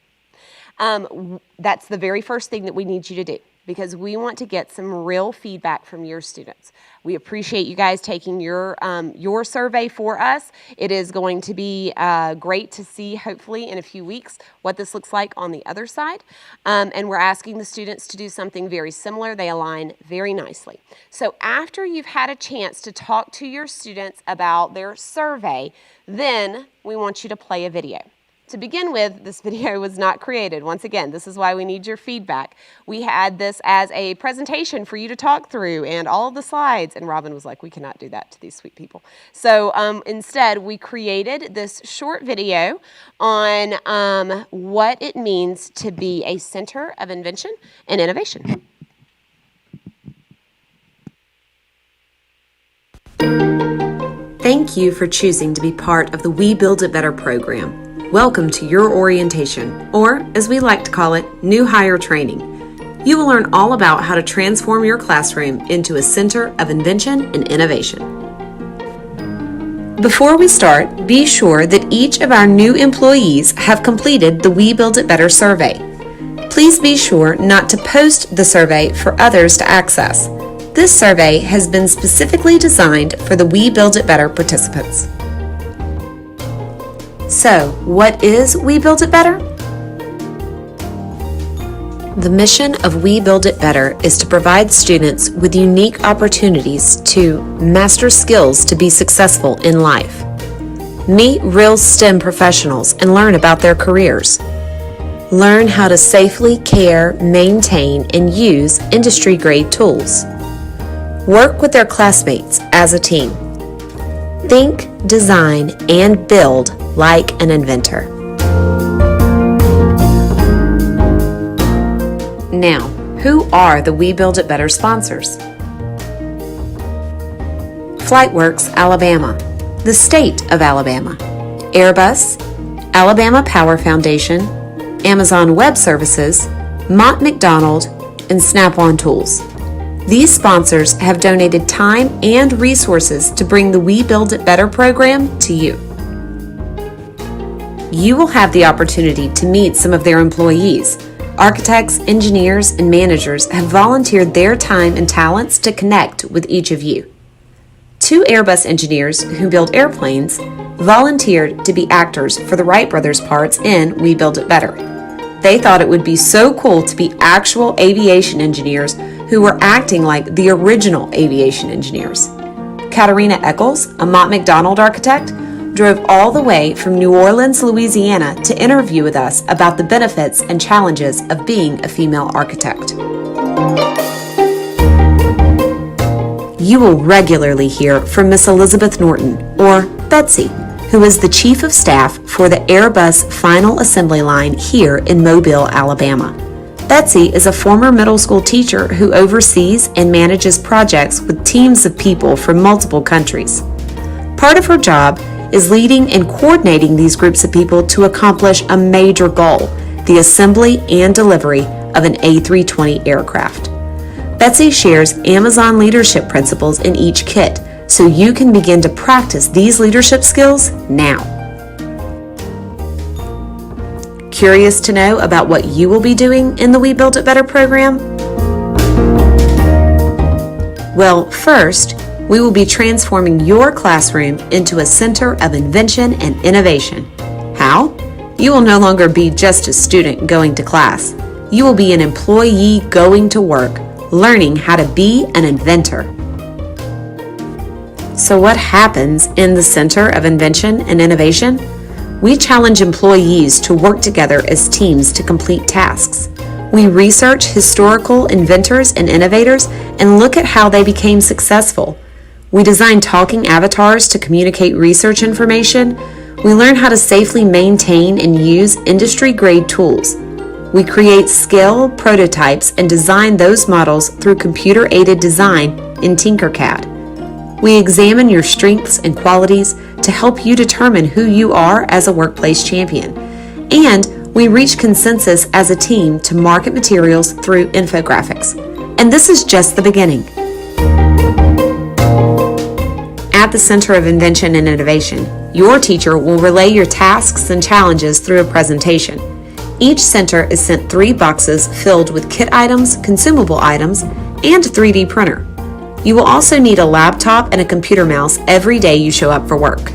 That's the very first thing that we need you to do, because we want to get some real feedback from your students. We appreciate you guys taking your survey for us. It is going to be great to see, hopefully in a few weeks, what this looks like on the other side. And we're asking the students to do something very similar. They align very nicely. So after you've had a chance to talk to your students about their survey, then we want you to play a video. To begin with, this video was not created. Once again, this is why we need your feedback. We had this as a presentation for you to talk through and all of the slides, and Robin was like, we cannot do that to these sweet people. So instead, we created this short video on what it means to be a center of invention and innovation. Thank you for choosing to be part of the We Build It Better program. Welcome to your orientation, or as we like to call it, new hire training. You will learn all about how to transform your classroom into a center of invention and innovation. Before we start, be sure that each of our new employees have completed the We Build It Better survey. Please be sure not to post the survey for others to access. This survey has been specifically designed for the We Build It Better participants. So, what is We Build It Better? The mission of We Build It Better is to provide students with unique opportunities to master skills to be successful in life, meet real STEM professionals and learn about their careers, learn how to safely care, maintain, and use industry-grade tools, work with their classmates as a team, think, design, and build like an inventor. Now, who are the We Build It Better sponsors? FlightWorks Alabama, the state of Alabama, Airbus, Alabama Power Foundation, Amazon Web Services, Mott MacDonald, and Snap-on Tools. These sponsors have donated time and resources to bring the We Build It Better program to you. You will have the opportunity to meet some of their employees. Architects, engineers, and managers have volunteered their time and talents to connect with each of you. 2 Airbus engineers who build airplanes volunteered to be actors for the Wright brothers parts in We Build It Better. They thought it would be so cool to be actual aviation engineers who were acting like the original aviation engineers. Katarina Eccles, a Mott MacDonald architect, drove all the way from New Orleans, Louisiana to interview with us about the benefits and challenges of being a female architect. You will regularly hear from Miss Elizabeth Norton, or Betsy, who is the Chief of Staff for the Airbus Final Assembly Line here in Mobile, Alabama. Betsy is a former middle school teacher who oversees and manages projects with teams of people from multiple countries. Part of her job is leading and coordinating these groups of people to accomplish a major goal, the assembly and delivery of an A320 aircraft. Betsy shares Amazon leadership principles in each kit, so you can begin to practice these leadership skills now. Curious to know about what you will be doing in the We Build It Better program? Well, first, we will be transforming your classroom into a center of invention and innovation. How? You will no longer be just a student going to class. You will be an employee going to work, learning how to be an inventor. So what happens in the Center of Invention and Innovation? We challenge employees to work together as teams to complete tasks. We research historical inventors and innovators and look at how they became successful. We design talking avatars to communicate research information. We learn how to safely maintain and use industry-grade tools. We create scale prototypes and design those models through computer-aided design in Tinkercad. We examine your strengths and qualities to help you determine who you are as a workplace champion. And we reach consensus as a team to market materials through infographics. And this is just the beginning. At the Center of Invention and Innovation, your teacher will relay your tasks and challenges through a presentation. Each center is sent 3 boxes filled with kit items, consumable items, and a 3D printer. You will also need a laptop and a computer mouse every day you show up for work.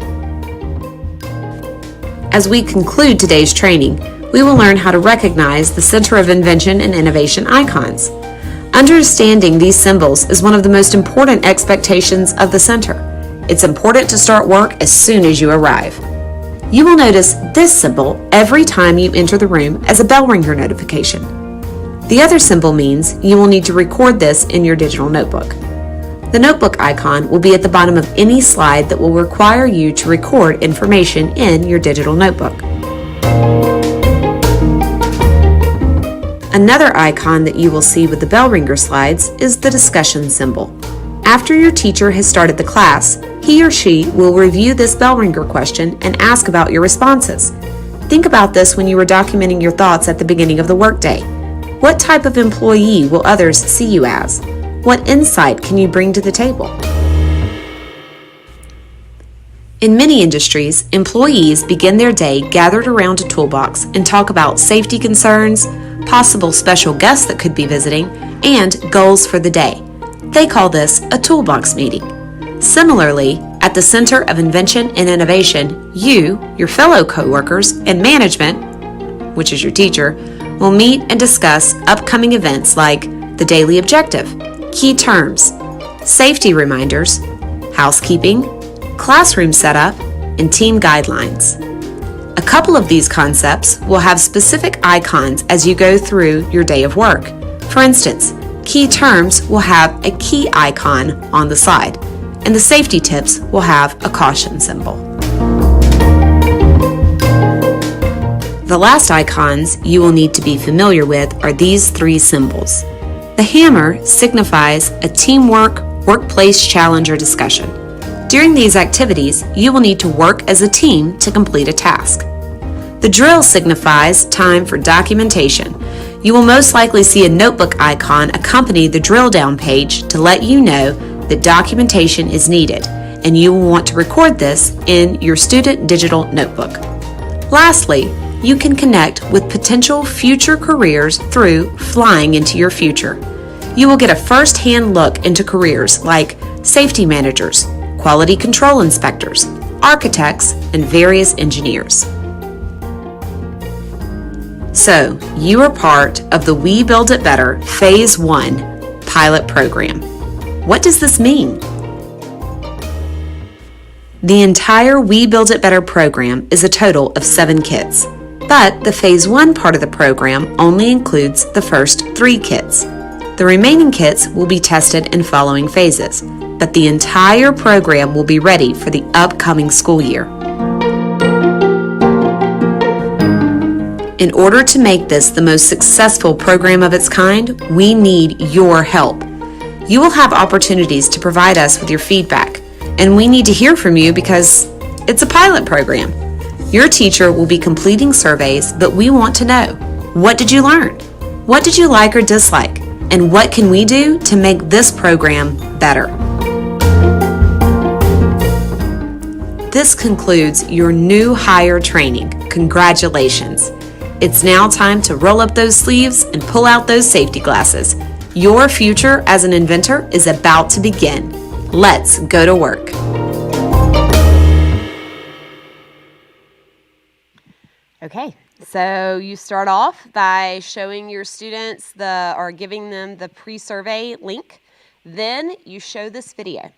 As we conclude today's training, we will learn how to recognize the Center of Invention and Innovation icons. Understanding these symbols is one of the most important expectations of the center. It's important to start work as soon as you arrive. You will notice this symbol every time you enter the room as a bell ringer notification. The other symbol means you will need to record this in your digital notebook. The notebook icon will be at the bottom of any slide that will require you to record information in your digital notebook. Another icon that you will see with the bell ringer slides is the discussion symbol. After your teacher has started the class, he or she will review this bell ringer question and ask about your responses. Think about this when you are documenting your thoughts at the beginning of the workday. What type of employee will others see you as? What insight can you bring to the table? In many industries, employees begin their day gathered around a toolbox and talk about safety concerns, possible special guests that could be visiting, and goals for the day. They call this a toolbox meeting. Similarly, at the Center of Invention and Innovation, you, your fellow coworkers, and management, which is your teacher, will meet and discuss upcoming events like the daily objective, key terms, safety reminders, housekeeping, classroom setup, and team guidelines. A couple of these concepts will have specific icons as you go through your day of work. For instance, key terms will have a key icon on the side, and the safety tips will have a caution symbol. The last icons you will need to be familiar with are these 3 symbols. The hammer signifies a teamwork workplace challenge or discussion. During these activities, you will need to work as a team to complete a task. The drill signifies time for documentation. You will most likely see a notebook icon accompany the drill down page to let you know that documentation is needed, and you will want to record this in your student digital notebook. Lastly, you can connect with potential future careers through Flying into Your Future. You will get a first-hand look into careers like safety managers, quality control inspectors, architects, and various engineers. So, you are part of the We Build It Better Phase 1 pilot program. What does this mean? The entire We Build It Better program is a total of 7 kits, but the Phase 1 part of the program only includes the first 3 kits. The remaining kits will be tested in following phases, but the entire program will be ready for the upcoming school year. In order to make this the most successful program of its kind, we need your help. You will have opportunities to provide us with your feedback, and we need to hear from you because it's a pilot program. Your teacher will be completing surveys, but we want to know, what did you learn? What did you like or dislike? And what can we do to make this program better? This concludes your new hire training. Congratulations. It's now time to roll up those sleeves and pull out those safety glasses. Your future as an inventor is about to begin. Let's go to work. Okay, so you start off by showing your students or giving them the pre-survey link. Then you show this video.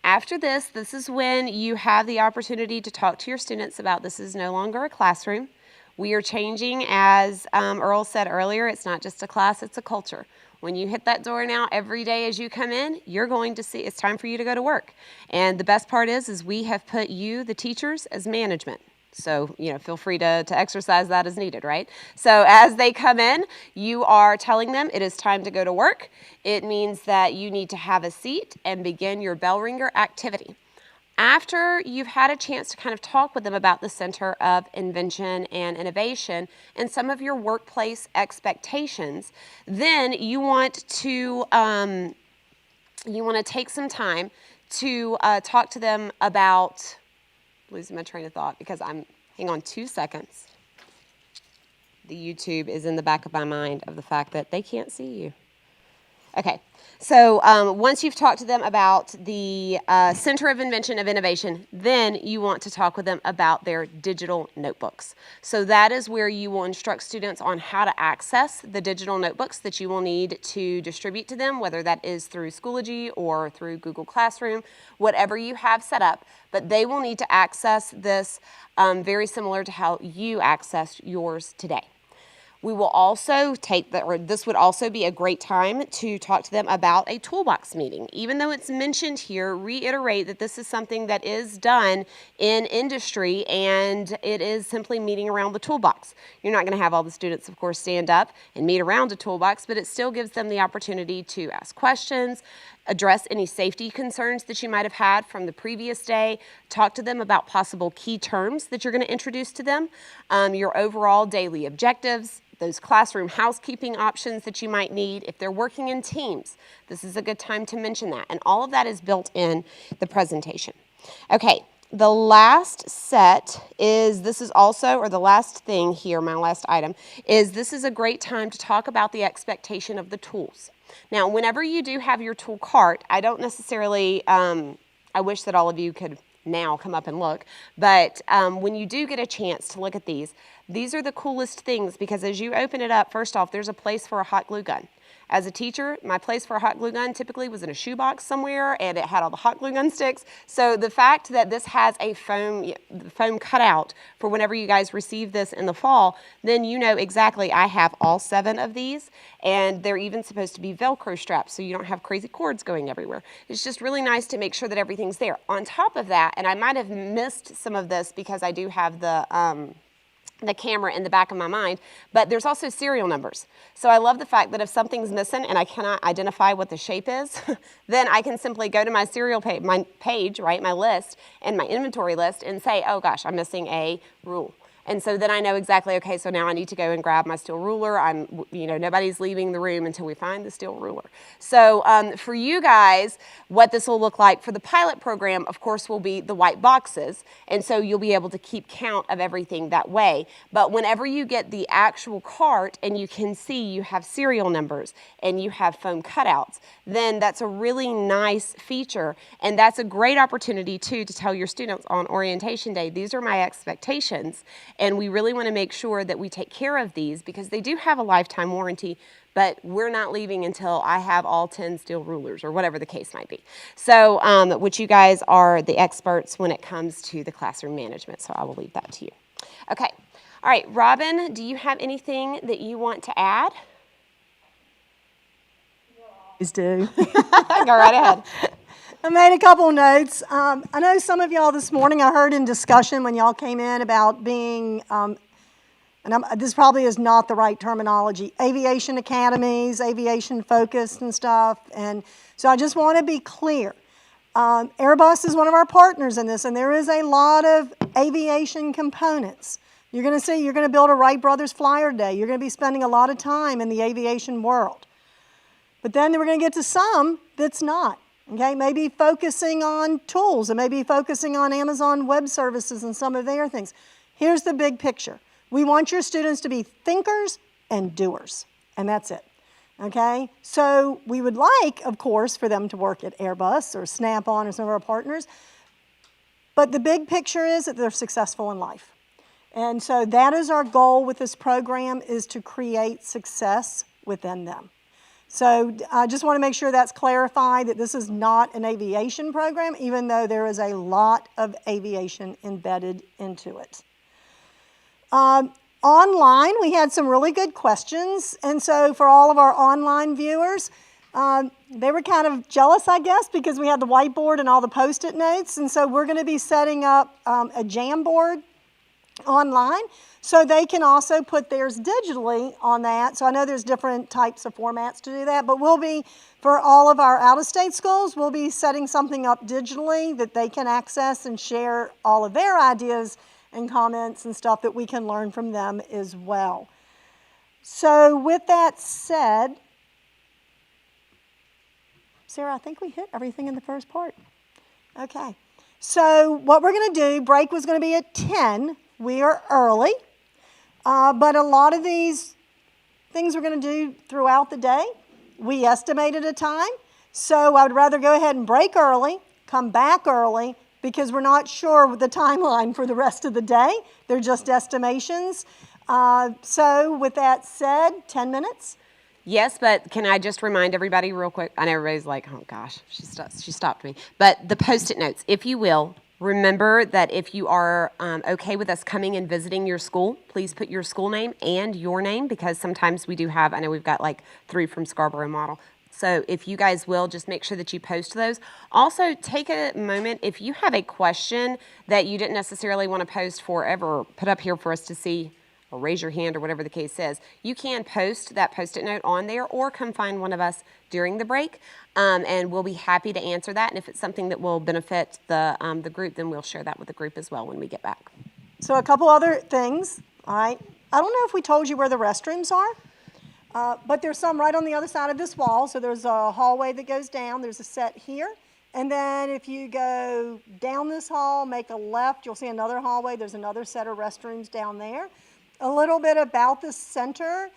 After this is when you have the opportunity to talk to your students about this is no longer a classroom. We are changing, as Earl said earlier, it's not just a class, it's a culture. When you hit that door now every day as you come in, you're going to see it's time for you to go to work. And the best part is we have put you, the teachers, as management. So, feel free to exercise that as needed, right? So as they come in, you are telling them it is time to go to work. It means that you need to have a seat and begin your bell ringer activity. After you've had a chance to kind of talk with them about the Center of Invention and Innovation and some of your workplace expectations, then you want to take some time to talk to them about, losing my train of thought because hang on 2 seconds. The YouTube is in the back of my mind of the fact that they can't see you. Okay, so once you've talked to them about the Center of Invention and Innovation, then you want to talk with them about their digital notebooks. So that is where you will instruct students on how to access the digital notebooks that you will need to distribute to them, whether that is through Schoology or through Google Classroom, whatever you have set up. But they will need to access this very similar to how you accessed yours today. We will also this would also be a great time to talk to them about a toolbox meeting. Even though it's mentioned here, reiterate that this is something that is done in industry and it is simply meeting around the toolbox. You're not going to have all the students, of course, stand up and meet around a toolbox, but it still gives them the opportunity to ask questions, address any safety concerns that you might have had from the previous day, talk to them about possible key terms that you're going to introduce to them, your overall daily objectives, those classroom housekeeping options that you might need. If they're working in teams, this is a good time to mention that. And all of that is built in the presentation. Okay, the last set is, the last thing here, my last item, is this is a great time to talk about the expectation of the tools. Now, whenever you do have your tool cart, I don't necessarily, I wish that all of you could now come up and look, but when you do get a chance to look at these are the coolest things because as you open it up, first off, there's a place for a hot glue gun. As a teacher, my place for a hot glue gun typically was in a shoebox somewhere and it had all the hot glue gun sticks. So the fact that this has a foam cutout for whenever you guys receive this in the fall, then you know exactly I have all 7 of these and they're even supposed to be Velcro straps so you don't have crazy cords going everywhere. It's just really nice to make sure that everything's there. On top of that, and I might have missed some of this because I do have the camera in the back of my mind, but there's also serial numbers. So I love the fact that if something's missing and I cannot identify what the shape is, then I can simply go to my serial page, right, my list, and my inventory list and say, oh gosh, I'm missing a rule. And so then I know exactly, okay, so now I need to go and grab my steel ruler. Nobody's leaving the room until we find the steel ruler. So for you guys, what this will look like for the pilot program, of course, will be the white boxes. And so you'll be able to keep count of everything that way. But whenever you get the actual cart and you can see you have serial numbers and you have foam cutouts, then that's a really nice feature. And that's a great opportunity, too, to tell your students on orientation day, these are my expectations. And we really want to make sure that we take care of these because they do have a lifetime warranty, but we're not leaving until I have all 10 steel rulers or whatever the case might be. So, which you guys are the experts when it comes to the classroom management, so I will leave that to you. Okay. All right, Robin, do you have anything that you want to add? Always do. Go right ahead. I made a couple notes. I know some of y'all this morning, I heard in discussion when y'all came in about being, this probably is not the right terminology, aviation academies, aviation focused and stuff. And so I just want to be clear. Airbus is one of our partners in this, and there is a lot of aviation components. You're going to build a Wright Brothers flyer today. You're going to be spending a lot of time in the aviation world. But then we're going to get to some that's not. Okay, maybe focusing on tools and maybe focusing on Amazon Web Services and some of their things. Here's the big picture. We want your students to be thinkers and doers, and that's it. Okay, so we would like, of course, for them to work at Airbus or Snap-on or some of our partners, but the big picture is that they're successful in life. And so that is our goal with this program, is to create success within them. So I just want to make sure that's clarified, that this is not an aviation program, even though there is a lot of aviation embedded into it. Online, we had some really good questions. And so for all of our online viewers, they were kind of jealous, I guess, because we had the whiteboard and all the Post-it notes. And so we're going to be setting up a Jamboard online, so they can also put theirs digitally on that. So I know there's different types of formats to do that, but we'll be, for all of our out-of-state schools, we'll be setting something up digitally that they can access and share all of their ideas and comments and stuff that we can learn from them as well. So with that said, Sarah, I think we hit everything in the first part. Okay. So what we're going to do, break was going to be at 10. We are early, but a lot of these things we're going to do throughout the day. We estimated a time, so I would rather go ahead and break early, come back early, because we're not sure the timeline for the rest of the day. They're just estimations. So with that said, 10 minutes. Yes, but can I just remind everybody real quick? I know everybody's like, oh gosh, she stopped me. But the Post-it notes, if you will, remember that if you are okay with us coming and visiting your school, please put your school name and your name, because sometimes we do have, I know we've got like 3 from Scarborough Model. So if you guys will, just make sure that you post those. Also, take a moment, if you have a question that you didn't necessarily want to post forever, put up here for us to see, or raise your hand or whatever the case is, you can post that Post-it note on there, or come find one of us during the break, and we'll be happy to answer that. And if it's something that will benefit the group, then we'll share that with the group as well when we get back. So a couple other things, all right? I don't know if we told you where the restrooms are, but there's some right on the other side of this wall. So there's a hallway that goes down. There's a set here. And then if you go down this hall, make a left, you'll see another hallway. There's another set of restrooms down there. A little bit about the center.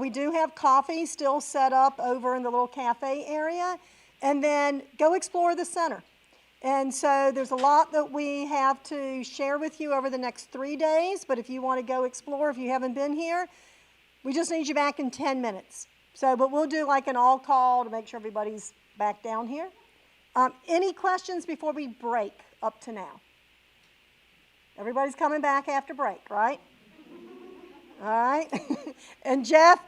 We do have coffee still set up over in the little cafe area. And then go explore the center. And so there's a lot that we have to share with you over the next 3 days. But if you want to go explore, if you haven't been here, we just need you back in 10 minutes. So, but we'll do like an all call to make sure everybody's back down here. Any questions before we break up to now? Everybody's coming back after break, right? All right. And Jeff,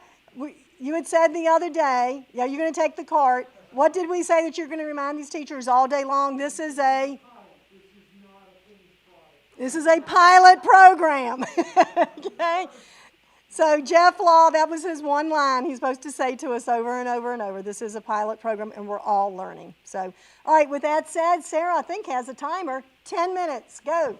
you had said the other day, yeah, you're going to take the cart. What did we say that you're going to remind these teachers all day long? This is a pilot program. Okay. So Jeff Law, that was his one line he's supposed to say to us over and over and over. This is a pilot program, and we're all learning. So, all right, with that said, Sarah, I think, has a timer. 10 minutes. Go.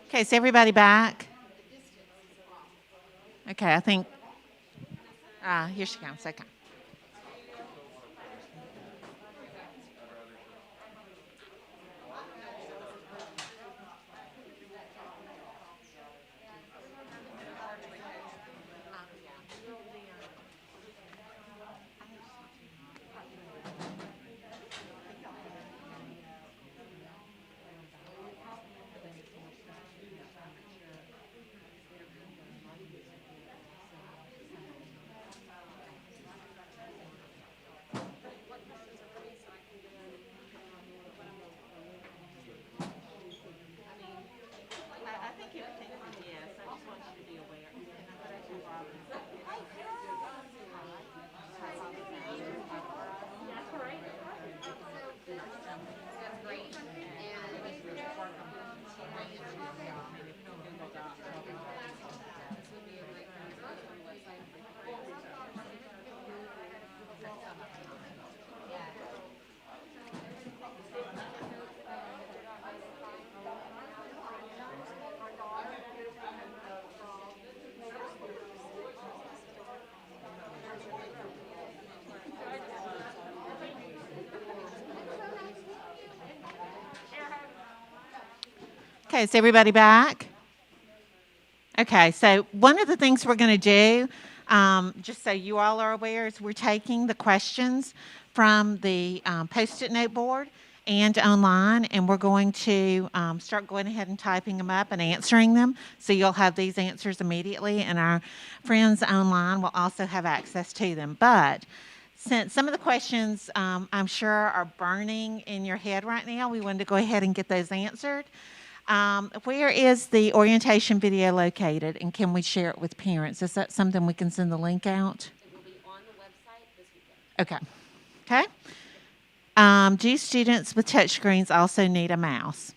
Okay, is everybody back? Okay, I think, here she comes, okay. Okay, is everybody back? Okay, so one of the things we're going to do, just so you all are aware, is we're taking the questions from the Post-it note board and online, and we're going to start going ahead and typing them up and answering them. So you'll have these answers immediately, and our friends online will also have access to them. But since some of the questions I'm sure are burning in your head right now, we wanted to go ahead and get those answered. Where is the orientation video located, and can we share it with parents? Is that something we can send the link out? It will be on the website this weekend. Okay. Okay. Do students with touchscreens also need a mouse?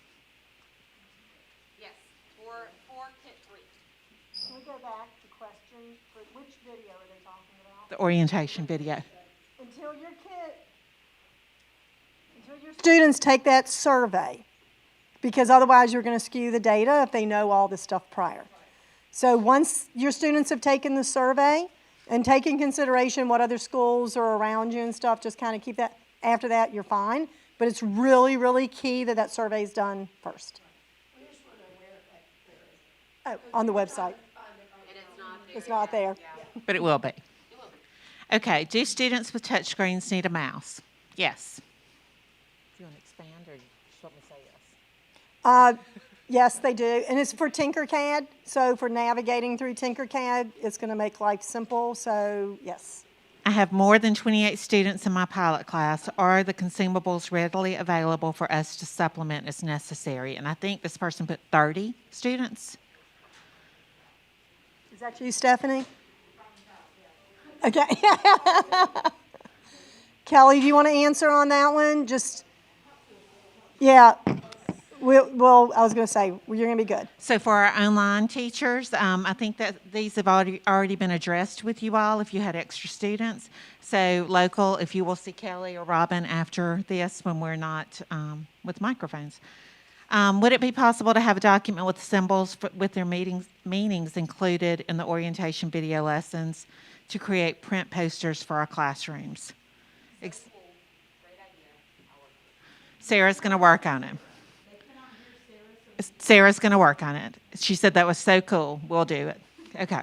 Yes, for Kit 3. Can we go back to question, for which video are they talking about? The orientation video. Until your students take that survey, because otherwise you're going to skew the data if they know all this stuff prior. So once your students have taken the survey and take in consideration what other schools are around you and stuff, just kind of keep that. After that, you're fine. But it's really, really key that that survey is done first. Oh, on the website. It's not there. But it will be. Okay. Do students with touchscreens need a mouse? Yes. Do you want to expand, or just want me to say yes? Yes, they do. And it's for Tinkercad. So for navigating through Tinkercad, it's going to make life simple. So yes. I have more than 28 students in my pilot class. Are the consumables readily available for us to supplement as necessary? And I think this person put 30 students. Is that you, Stephanie? Okay. Kelly, do you want to answer on that one? Just, yeah. Well, I was going to say, well, you're going to be good. So for our online teachers, I think that these have already been addressed with you all if you had extra students. So local, if you will see Kelly or Robin after this when we're not with microphones. Would it be possible to have a document with symbols with their meanings included in the orientation video lessons to create print posters for our classrooms? Sarah's going to work on it. Sarah's going to work on it. She said that was so cool. We'll do it. Okay.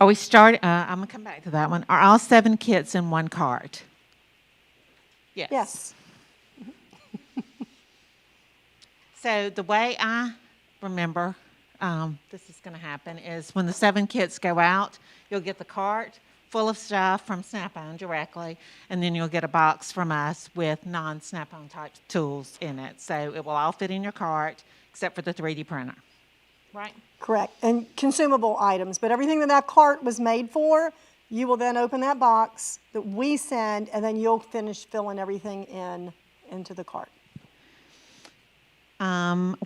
Are we starting? I'm going to come back to that one. Are all 7 kits in one cart? Yes. Yes. So the way I remember this is going to happen is when the 7 kits go out, you'll get the cart full of stuff from Snap-on directly, and then you'll get a box from us with non-Snap-on type tools in it. So it will all fit in your cart except for the 3D printer, right? Correct. And consumable items. But everything that cart was made for, you will then open that box that we send, and then you'll finish filling everything into the cart.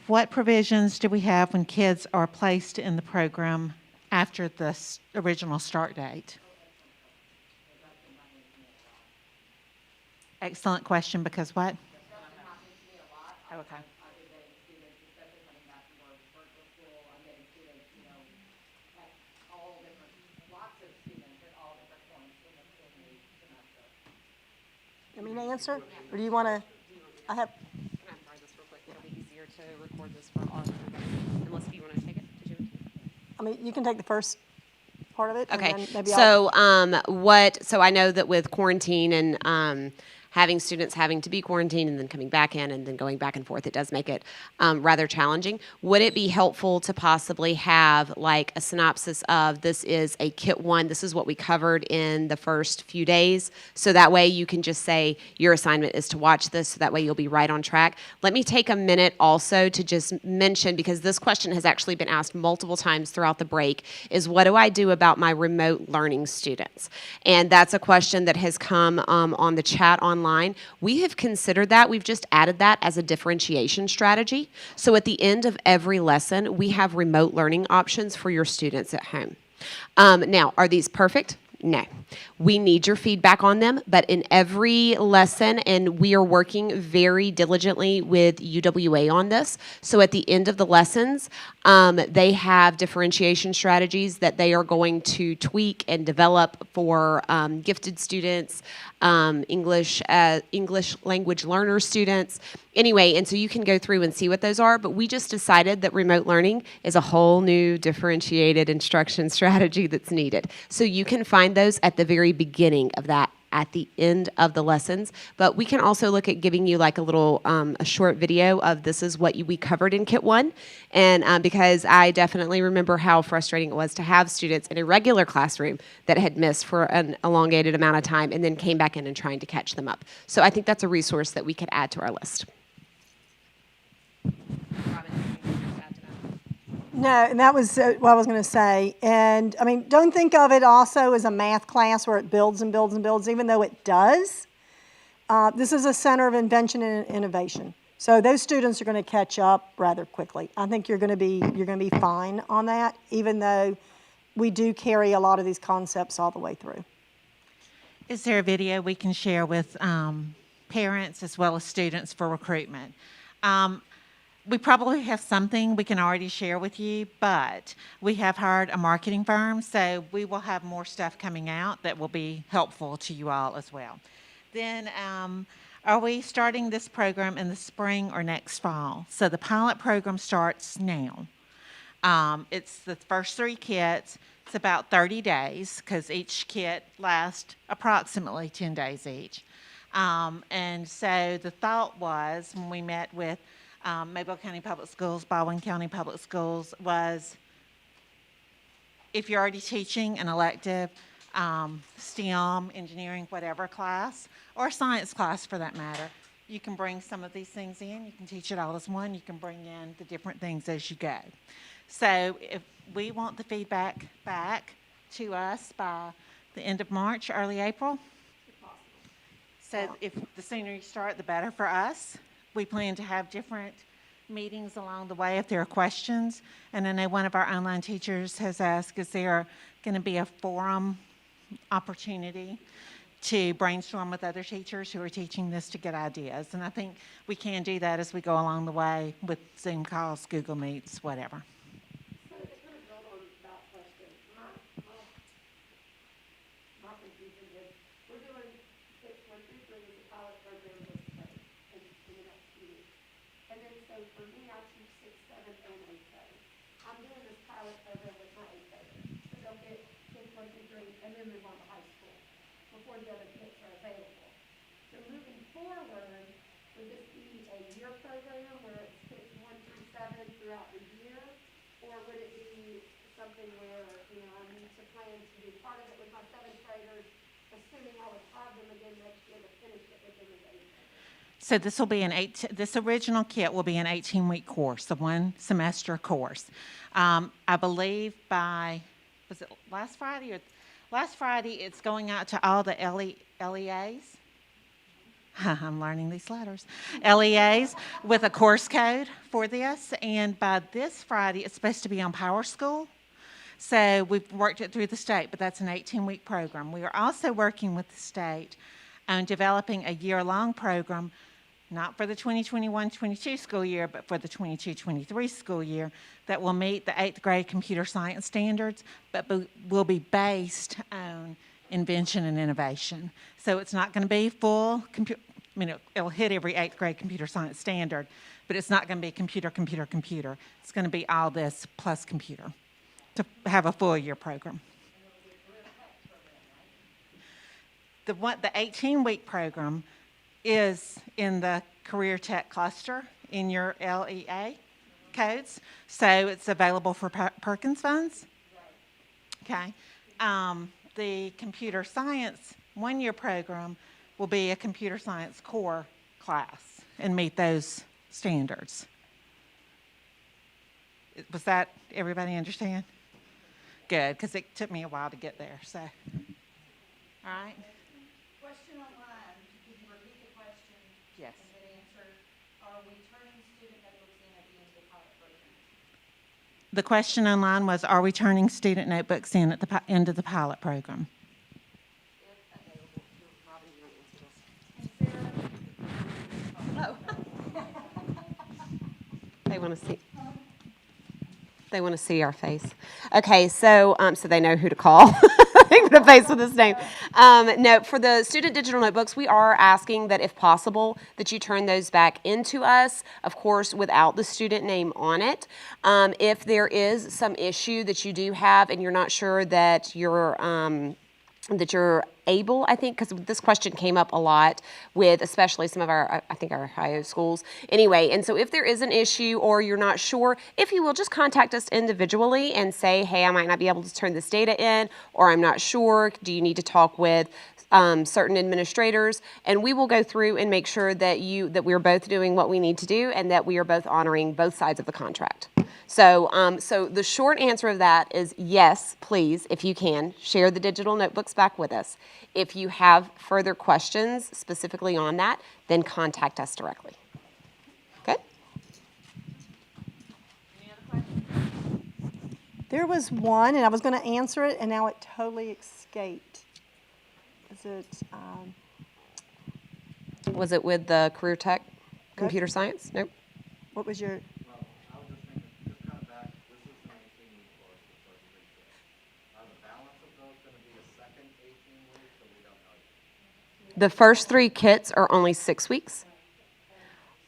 What provisions do we have when kids are placed in the program after the original start date? Excellent question, because what? Oh, okay. I've been getting students, especially coming back from virtual school, I'm getting students, at all different, lots of students at all different points in the semester. You want me to answer, or do you want to? I have. Can I try this real quick? It'll be easier to record this for all of you guys. Unless if you want to take it. Did you? I mean, you can take the first part of it. Okay. And then maybe So, so I know that with quarantine and having students having to be quarantined and then coming back in and then going back and forth, it does make it rather challenging. Would it be helpful to possibly have like a synopsis of this is a Kit 1, this is what we covered in the first few days, so that way you can just say your assignment is to watch this, so that way you'll be right on track. Let me take a minute also to just mention, because this question has actually been asked multiple times throughout the break, is what do I do about my remote learning students? And that's a question that has come on the chat online. We have considered that. We've just added that as a differentiation strategy. So at the end of every lesson, we have remote learning options for your students at home. Now, are these perfect? No. We need your feedback on them, but in every lesson, and we are working very diligently with UWA on this, so at the end of the lessons, they have differentiation strategies that they are going to tweak and develop for gifted students, English language learner students. Anyway, and so you can go through and see what those are, but we just decided that remote learning is a whole new differentiated instruction strategy that's needed. So you can find those at the very beginning of that, at the end of the lessons, but we can also look at giving you like a little, a short video of this is what we covered in Kit 1, and because I definitely remember how frustrating it was to have students in a regular classroom that had missed for an elongated amount of time and then came back in and trying to catch them up. So I think that's a resource that we could add to our list. No, and that was what I was going to say. And I mean, don't think of it also as a math class where it builds and builds and builds, even though it does. This is a center of invention and innovation. So those students are going to catch up rather quickly. I think you're going to be fine on that, even though we do carry a lot of these concepts all the way through. Is there a video we can share with parents as well as students for recruitment? We probably have something we can already share with you, but we have hired a marketing firm, so we will have more stuff coming out that will be helpful to you all as well. Then, are we starting this program in the spring or next fall? So the pilot program starts now. It's the first 3 kits. It's about 30 days because each kit lasts approximately 10 days each. And so the thought was, when we met with Mobile County Public Schools, Baldwin County Public Schools, was if you're already teaching an elective STEM, engineering, whatever class, or a science class for that matter, you can bring some of these things in. You can teach it all as one. You can bring in the different things as you go. So if we want the feedback back to us by the end of March, early April. So if the sooner you start, the better for us. We plan to have different meetings along the way if there are questions. And I know one of our online teachers has asked, is there going to be a forum opportunity to brainstorm with other teachers who are teaching this to get ideas? And I think we can do that as we go along the way with Zoom calls, Google Meets, whatever. So to kind of build on that question, my confusion is we're doing 6, 1, 2, 3 as a pilot program this spring in the next few weeks. And then so for me, I teach 6th, 7th, and 8th grade. I'm doing this pilot program with my 8th graders. So they'll get kids 1, 2, 3, and then move on to high school before the other kits are available. So moving forward, would this be a year program where it's kids 1 through 7 throughout the year? Or would it be something where, I need to plan to do part of it with my 7th graders, assuming I would have them again next year to finish it with them as 8th graders? So this will be this original kit will be an 18-week course, a 1-semester course. I believe was it last Friday or last Friday, it's going out to all the LEAs. I'm learning these letters. LEAs with a course code for this. And by this Friday, it's supposed to be on PowerSchool. So we've worked it through the state, but that's an 18-week program. We are also working with the state on developing a year-long program not for the 2021-22 school year, but for the 22-23 school year, that will meet the 8th grade computer science standards, but will be based on invention and innovation. So it's not going to be full computer. I mean, it'll hit every 8th grade computer science standard, but it's not going to be computer. It's going to be all this plus computer to have a full year program. The 18-week program is in the Career Tech Cluster in your LEA codes, so it's available for Perkins funds. Okay. The computer science one-year program will be a computer science core class and meet those standards. Was that, everybody understand? Good, because it took me a while to get there, so. All right. Question online, can you repeat the question? Yes. And then answer, are we turning student notebooks in at the end of the pilot program? The question online was, are we turning student notebooks in at the end of the pilot program? They want to see. They want to see our face. Okay, so so they know who to call. They put a face with his name. No, for the student digital notebooks, we are asking that if possible, that you turn those back into us, of course, without the student name on it. If there is some issue that you do have and you're not sure that you're able, I think, because this question came up a lot with especially some of our, I think our Ohio schools. Anyway, and so if there is an issue or you're not sure, if you will just contact us individually and say, hey, I might not be able to turn this data in, or I'm not sure, do you need to talk with certain administrators, and we will go through and make sure that we're both doing what we need to do and that we are both honoring both sides of the contract. So, so the short answer of that is yes, please, if you can, share the digital notebooks back with us. If you have further questions specifically on that, then contact us directly. Okay? Any other questions? There was one, and I was going to answer it, and now it totally escaped. Is it? Was it with the career tech, computer science? Nope. What was your? Well, I was just thinking, just kind of back, this is an 18-week course, the first 3 weeks. Are the balance of those going to be a second 18 weeks, or we don't know yet? The first 3 kits are only 6 weeks.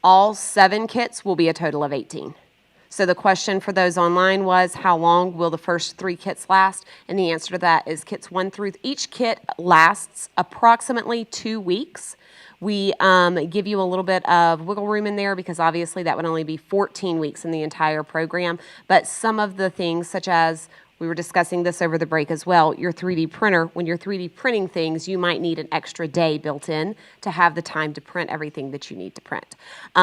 All 7 kits will be a total of 18. So the question for those online was, how long will the first 3 kits last? And the answer to that is kits 1 through, each kit lasts approximately 2 weeks. We give you a little bit of wiggle room in there because obviously that would only be 14 weeks in the entire program. But some of the things, such as we were discussing this over the break as well, your 3D printer, when you're 3D printing things, you might need an extra day built in to have the time to print everything that you need to print.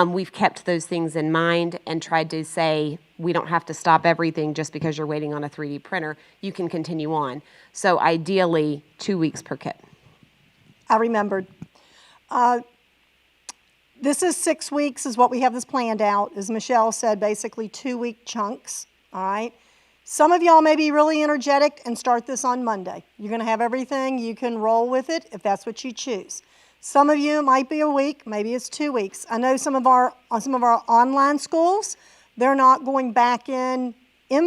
We've kept those things in mind and tried to say, we don't have to stop everything just because you're waiting on a 3D printer. You can continue on. So ideally, 2 weeks per kit. I remembered. This is 6 weeks is what we have this planned out. As Michelle said, basically 2-week chunks, all right? Some of y'all may be really energetic and start this on Monday. You're going to have everything. You can roll with it if that's what you choose. Some of you, it might be a week, maybe it's 2 weeks. I know some of our online schools, they're not going back in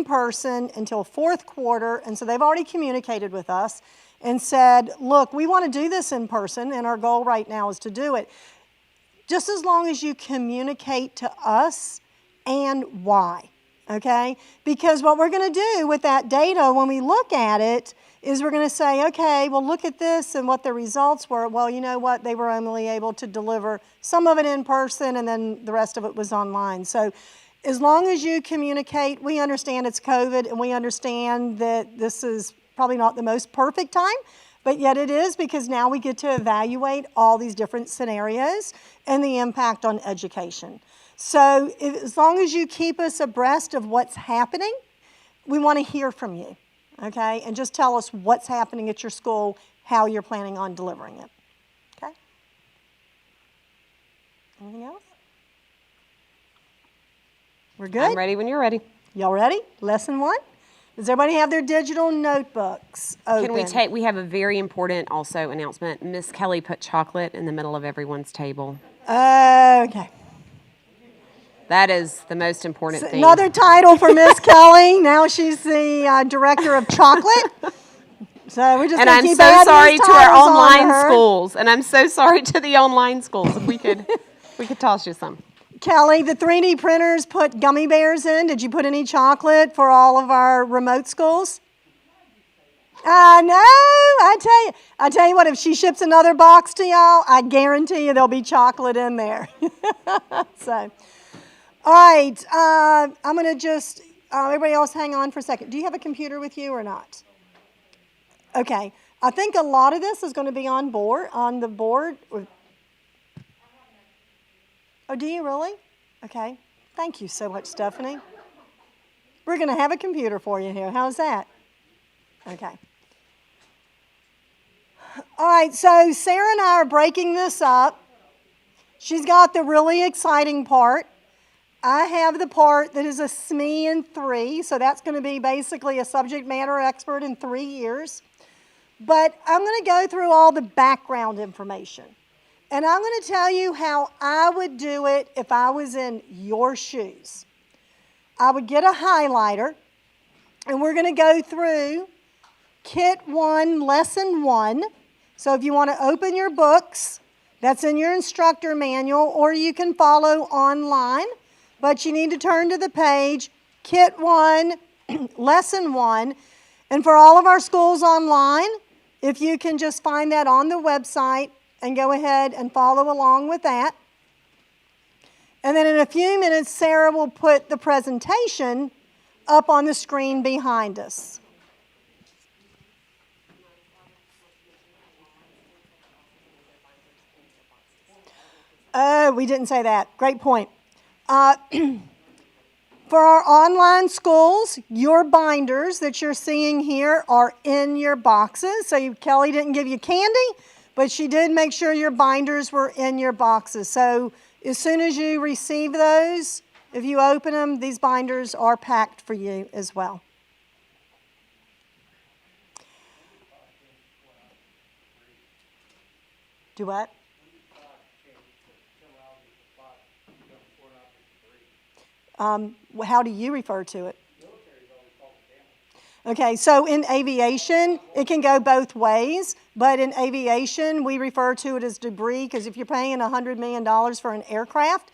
person until 4th quarter, and so they've already communicated with us and said, look, we want to do this in person, and our goal right now is to do it. Just as long as you communicate to us and why, okay? Because what we're going to do with that data when we look at it is we're going to say, okay, well, look at this and what the results were. Well, you know what? They were only able to deliver some of it in person, and then the rest of it was online. So as long as you communicate, we understand it's COVID, and we understand that this is probably not the most perfect time, but yet it is, because now we get to evaluate all these different scenarios and the impact on education. So as long as you keep us abreast of what's happening, we want to hear from you, okay? And just tell us what's happening at your school, how you're planning on delivering it, okay? Anything else? We're good? I'm ready when you're ready. Y'all ready? Lesson 1? Does everybody have their digital notebooks open? We have a very important also announcement. Miss Kelly put chocolate in the middle of everyone's table. Okay. That is the most important thing. Another title for Miss Kelly. Now she's the director of chocolate. So we're just And gonna I'm keep so adding sorry these to our titles onto online her. schools. And I'm so sorry to the online schools. If we could toss you some. Kelly, the 3D printers put gummy bears in. Did you put any chocolate for all of our remote schools? I know. I tell you what, if she ships another box to y'all, I guarantee you there'll be chocolate in there. So, all right. I'm going to just, everybody else hang on for a second. Do you have a computer with you or not? Okay. I think a lot of this is going to be on the board. Oh, do you really? Okay. Thank you so much, Stephanie. We're going to have a computer for you here. How's that? Okay. All right, so Sarah and I are breaking this up. She's got the really exciting part. I have the part that is a SME in 3, so that's going to be basically a subject matter expert in 3 years. But I'm going to go through all the background information. And I'm going to tell you how I would do it if I was in your shoes. I would get a highlighter, and we're going to go through Kit 1, Lesson 1. So if you want to open your books, that's in your instructor manual, or you can follow online. But you need to turn to the page, Kit 1, Lesson 1. And for all of our schools online, if you can just find that on the website and go ahead and follow along with that. And then in a few minutes, Sarah will put the presentation up on the screen behind us. Oh, we didn't say that. Great point. For our online schools, your binders that you're seeing here are in your boxes. So Kelly didn't give you candy, but she did make sure your binders were in your boxes. So as soon as you receive those, if you open them, these binders are packed for you as well. Do what? How do you refer to it? Okay, so in aviation, it can go both ways, but in aviation, we refer to it as debris, because if you're paying $100 million for an aircraft,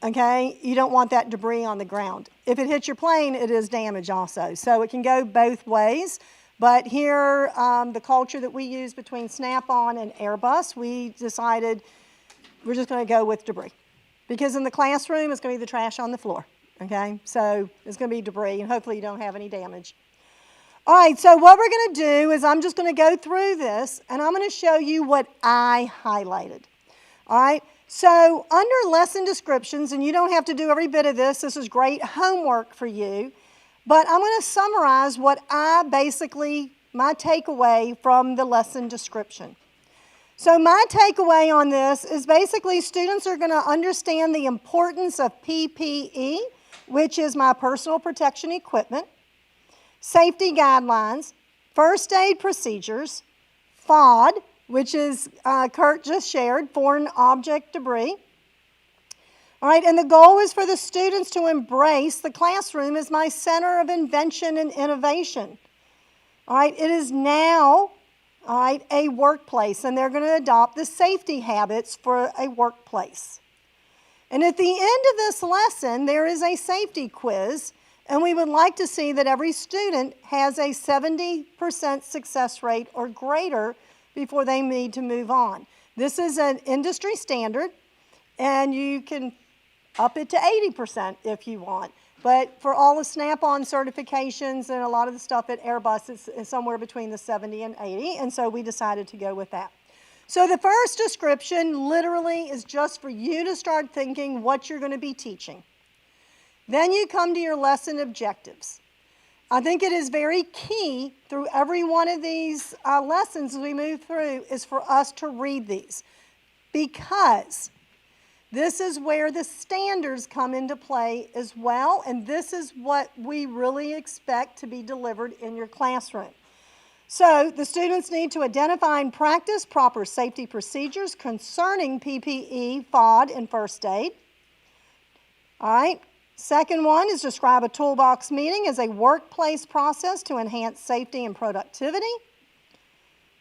okay, you don't want that debris on the ground. If it hits your plane, it is damage also. So it can go both ways, but here, the culture that we use between Snap-on and Airbus, we decided we're just going to go with debris. Because in the classroom, it's going to be the trash on the floor, okay? So it's going to be debris, and hopefully you don't have any damage. All right, so what we're going to do is I'm just going to go through this, and I'm going to show you what I highlighted. All right, so under lesson descriptions, and you don't have to do every bit of this. This is great homework for you. But I'm going to summarize what my takeaway from the lesson description. So my takeaway on this is basically students are going to understand the importance of PPE, which is my personal protection equipment, safety guidelines, first aid procedures, FOD, which is Kurt just shared, foreign object debris. All right, and the goal is for the students to embrace the classroom as my center of invention and innovation. All right, it is now a workplace, and they're going to adopt the safety habits for a workplace. And at the end of this lesson, there is a safety quiz, and we would like to see that every student has a 70% success rate or greater before they need to move on. This is an industry standard, and you can up it to 80% if you want. But for all the Snap-on certifications and a lot of the stuff at Airbus, it's somewhere between the 70 and 80, and so we decided to go with that. So the first description literally is just for you to start thinking what you're going to be teaching. Then you come to your lesson objectives. I think it is very key through every one of these lessons as we move through is for us to read these, because this is where the standards come into play as well, and this is what we really expect to be delivered in your classroom. So the students need to identify and practice proper safety procedures concerning PPE, FOD, and first aid. All right. Second one is describe a toolbox meeting as a workplace process to enhance safety and productivity.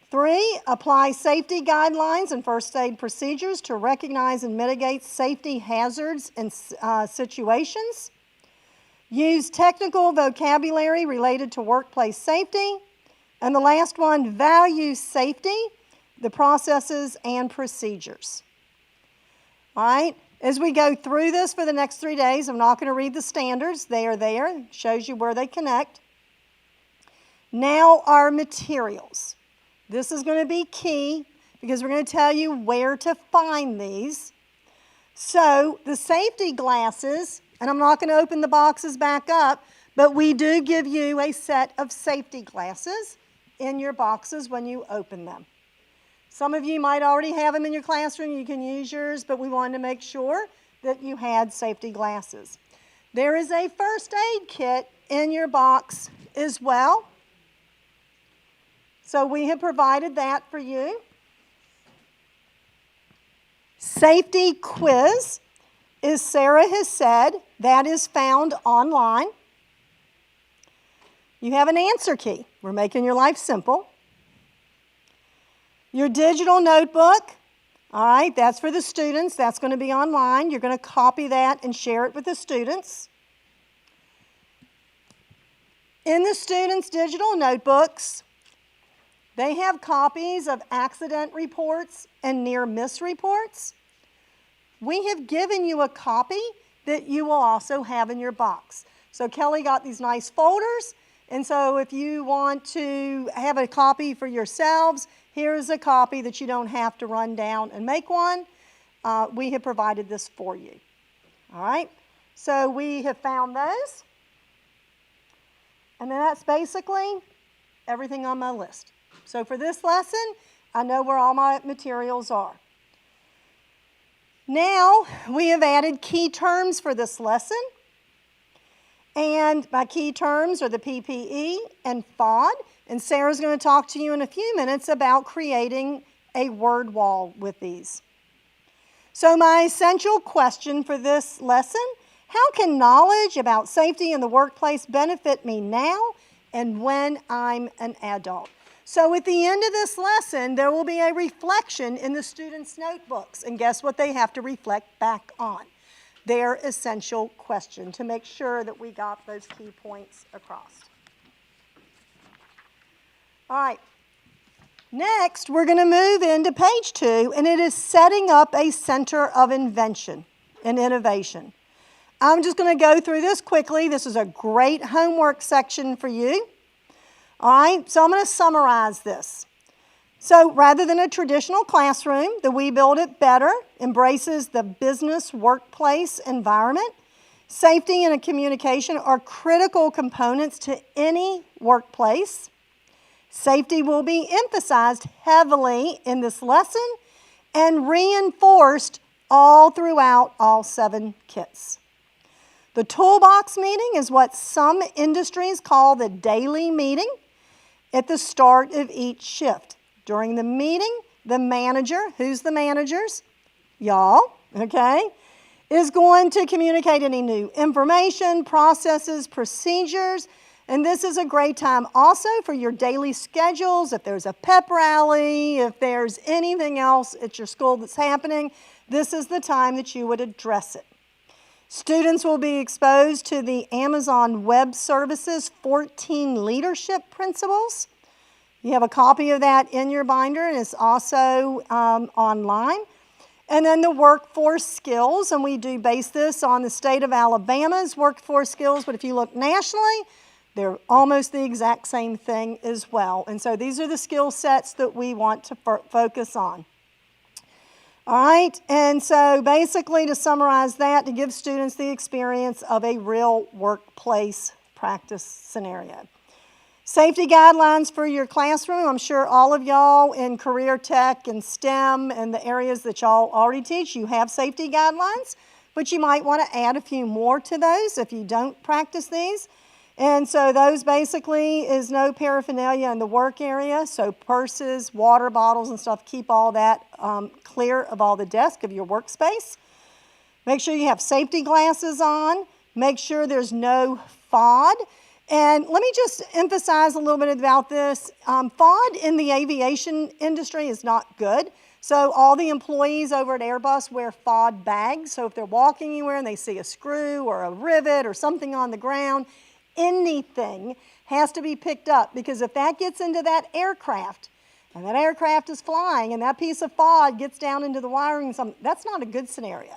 3, apply safety guidelines and first aid procedures to recognize and mitigate safety hazards and situations. Use technical vocabulary related to workplace safety. And the last one, value safety, the processes and procedures. All right, as we go through this for the next 3 days, I'm not going to read the standards. They are there, shows you where they connect. Now our materials. This is going to be key because we're going to tell you where to find these. So the safety glasses, and I'm not going to open the boxes back up, but we do give you a set of safety glasses in your boxes when you open them. Some of you might already have them in your classroom. You can use yours, but we wanted to make sure that you had safety glasses. There is a first aid kit in your box as well. So we have provided that for you. Safety quiz, as Sarah has said, that is found online. You have an answer key. We're making your life simple. Your digital notebook, all right, that's for the students. That's going to be online. You're going to copy that and share it with the students. In the students' digital notebooks, they have copies of accident reports and near-miss reports. We have given you a copy that you will also have in your box. So Kelly got these nice folders, and so if you want to have a copy for yourselves, here's a copy that you don't have to run down and make one. We have provided this for you. All right, so we have found those. And then that's basically everything on my list. So for this lesson, I know where all my materials are. Now, we have added key terms for this lesson. And my key terms are the PPE and FOD. And Sarah's going to talk to you in a few minutes about creating a word wall with these. So my essential question for this lesson, how can knowledge about safety in the workplace benefit me now and when I'm an adult? So at the end of this lesson, there will be a reflection in the students' notebooks. And guess what they have to reflect back on? Their essential question to make sure that we got those key points across. All right. Next, we're going to move into page 2, and it is setting up a center of invention and innovation. I'm just going to go through this quickly. This is a great homework section for you. All right, so I'm going to summarize this. So rather than a traditional classroom, the We Build It Better embraces the business workplace environment. Safety and communication are critical components to any workplace. Safety will be emphasized heavily in this lesson and reinforced all throughout all 7 kits. The toolbox meeting is what some industries call the daily meeting at the start of each shift. During the meeting, the manager, who's the managers? Y'all, okay, is going to communicate any new information, processes, procedures, and this is a great time also for your daily schedules. If there's a pep rally, if there's anything else at your school that's happening, this is the time that you would address it. Students will be exposed to the Amazon Web Services 14 leadership principles. You have a copy of that in your binder, and it's also online. And then the workforce skills, and we do base this on the state of Alabama's workforce skills, but if you look nationally, they're almost the exact same thing as well. And so these are the skill sets that we want to focus on. All right, and so basically to summarize that, to give students the experience of a real workplace practice scenario. Safety guidelines for your classroom. I'm sure all of y'all in career tech and STEM and the areas that y'all already teach, you have safety guidelines, but you might want to add a few more to those if you don't practice these. And so those basically is no paraphernalia in the work area. So purses, water bottles and stuff, keep all that clear of all the desks of your workspace. Make sure you have safety glasses on. Make sure there's no FOD. And let me just emphasize a little bit about this. FOD in the aviation industry is not good. So all the employees over at Airbus wear FOD bags. So if they're walking anywhere and they see a screw or a rivet or something on the ground, anything has to be picked up, because if that gets into that aircraft and that aircraft is flying and that piece of FOD gets down into the wiring, that's not a good scenario.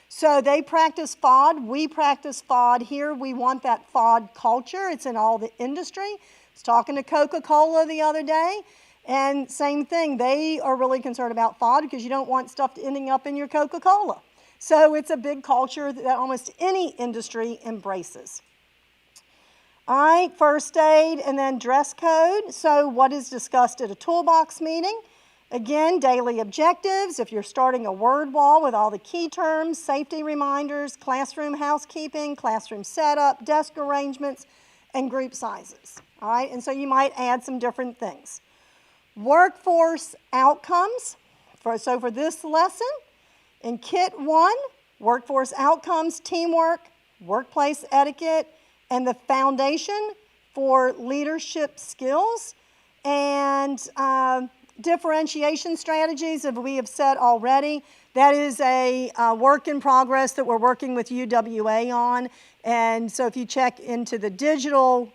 So they practice FOD, we practice FOD here. We want that FOD culture. It's in all the industry. I was talking to Coca-Cola the other day, and same thing. They are really concerned about FOD because you don't want stuff ending up in your Coca-Cola. So it's a big culture that almost any industry embraces. All right, first aid and then dress code. So what is discussed at a toolbox meeting? Again, daily objectives. If you're starting a word wall with all the key terms, safety reminders, classroom housekeeping, classroom setup, desk arrangements, and group sizes. All right, and so you might add some different things. Workforce outcomes. So for this lesson, in Kit 1, workforce outcomes, teamwork, workplace etiquette, and the foundation for leadership skills, and differentiation strategies, as we have said already. That is a work in progress that we're working with UWA on. And so if you check into the digital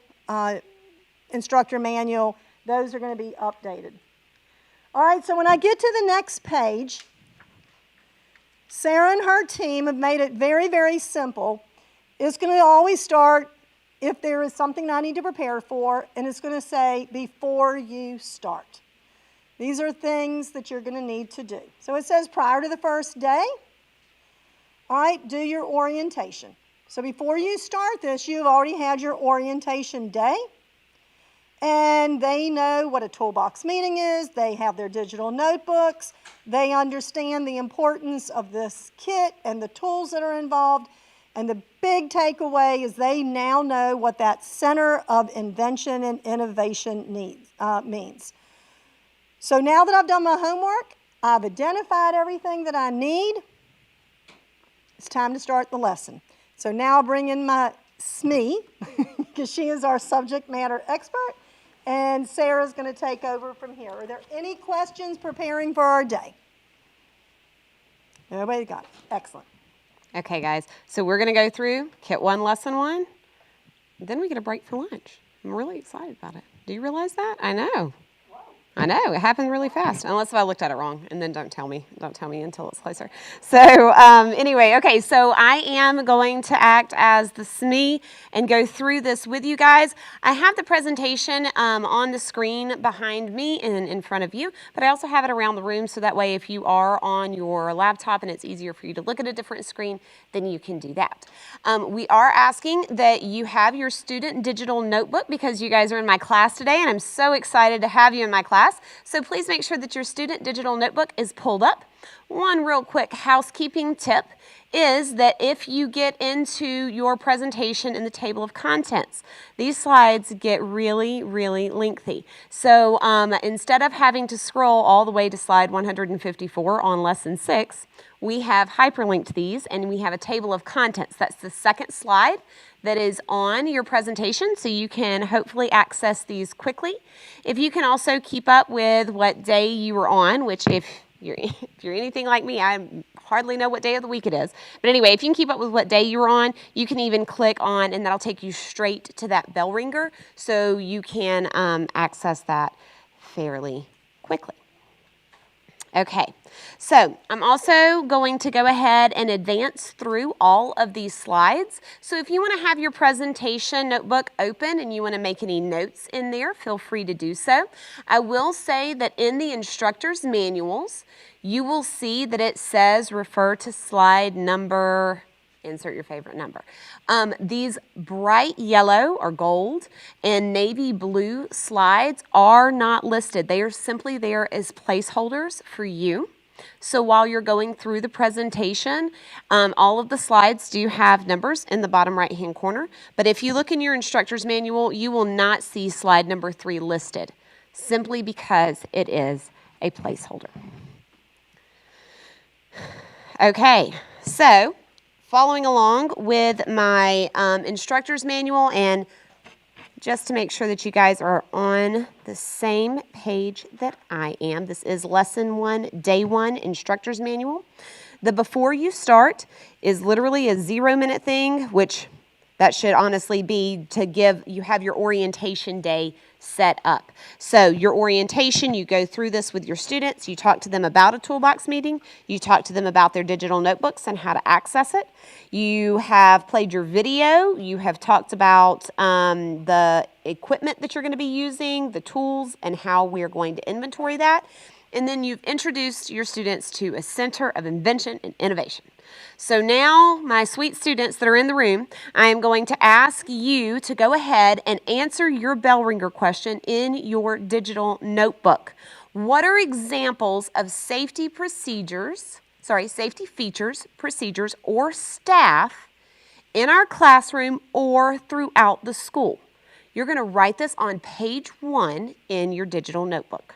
instructor manual, those are going to be updated. All right, so when I get to the next page, Sarah and her team have made it very, very simple. It's going to always start if there is something I need to prepare for, and it's going to say before you start. These are things that you're going to need to do. So it says prior to the first day, all right, do your orientation. So before you start this, you've already had your orientation day, and they know what a toolbox meeting is. They have their digital notebooks. They understand the importance of this kit and the tools that are involved. And the big takeaway is they now know what that center of invention and innovation means. So now that I've done my homework, I've identified everything that I need, it's time to start the lesson. So now I'll bring in my SME, because she is our subject matter expert, and Sarah's going to take over from here. Are there any questions preparing for our day? Everybody got it. Excellent. Okay, guys, so we're going to go through Kit 1, Lesson 1. Then we get a break for lunch. I'm really excited about it. Do you realize that? I know. I know, it happened really fast, unless if I looked at it wrong, and then don't tell me until it's closer. So anyway, okay, so I am going to act as the SME and go through this with you guys. I have the presentation on the screen behind me and in front of you, but I also have it around the room, so that way if you are on your laptop and it's easier for you to look at a different screen, then you can do that. We are asking that you have your student digital notebook, because you guys are in my class today, and I'm so excited to have you in my class. So please make sure that your student digital notebook is pulled up. One real quick housekeeping tip is that if you get into your presentation in the table of contents, these slides get really, really lengthy. So instead of having to scroll all the way to slide 154 on lesson 6, we have hyperlinked these, and we have a table of contents. That's the second slide that is on your presentation, so you can hopefully access these quickly. If you can also keep up with what day you were on, which if you're anything like me, I hardly know what day of the week it is. But anyway, if you can keep up with what day you're on, you can even click on, and that'll take you straight to that bell ringer, so you can access that fairly quickly. Okay, so I'm also going to go ahead and advance through all of these slides. So if you want to have your presentation notebook open and you want to make any notes in there, feel free to do so. I will say that in the instructor's manuals, you will see that it says refer to slide number, insert your favorite number. These bright yellow or gold and navy blue slides are not listed. They are simply there as placeholders for you. So while you're going through the presentation, all of the slides do have numbers in the bottom right-hand corner. But if you look in your instructor's manual, you will not see slide number 3 listed, simply because it is a placeholder. Okay, so following along with my instructor's manual, and just to make sure that you guys are on the same page that I am, this is lesson 1, day 1, instructor's manual. The before you start is literally a 0-minute thing, which that should honestly be to give, you have your orientation day set up. So your orientation, you go through this with your students, you talk to them about a toolbox meeting, you talk to them about their digital notebooks and how to access it. You have played your video, you have talked about the equipment that you're going to be using, the tools, and how we're going to inventory that. And then you've introduced your students to a center of invention and innovation. So now, my sweet students that are in the room, I am going to ask you to go ahead and answer your bell ringer question in your digital notebook. What are examples of safety features, procedures, or staff in our classroom or throughout the school? You're going to write this on page 1 in your digital notebook.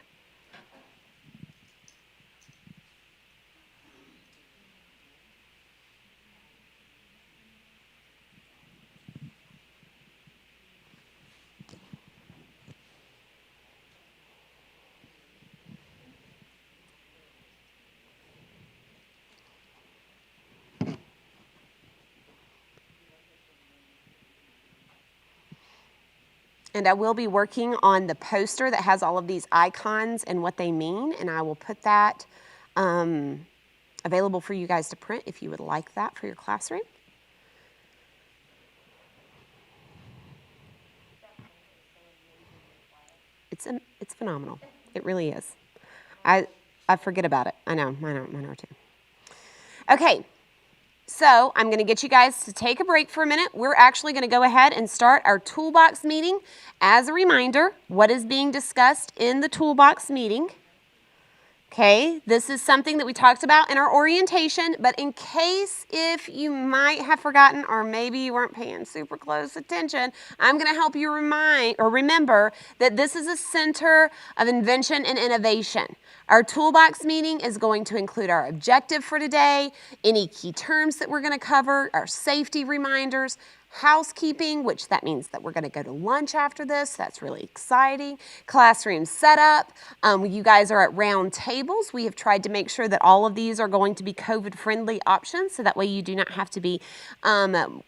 And I will be working on the poster that has all of these icons and what they mean, and I will put that available for you guys to print if you would like that for your classroom. It's phenomenal. It really is. I forget about it. I know, mine are too. Okay. So I'm going to get you guys to take a break for a minute. We're actually going to go ahead and start our toolbox meeting. As a reminder, what is being discussed in the toolbox meeting? Okay, this is something that we talked about in our orientation, but in case if you might have forgotten or maybe you weren't paying super close attention, I'm going to help you remember that this is a center of invention and innovation. Our toolbox meeting is going to include our objective for today, any key terms that we're going to cover, our safety reminders, housekeeping, which that means that we're going to go to lunch after this. That's really exciting. Classroom setup. You guys are at round tables. We have tried to make sure that all of these are going to be COVID-friendly options, so that way you do not have to be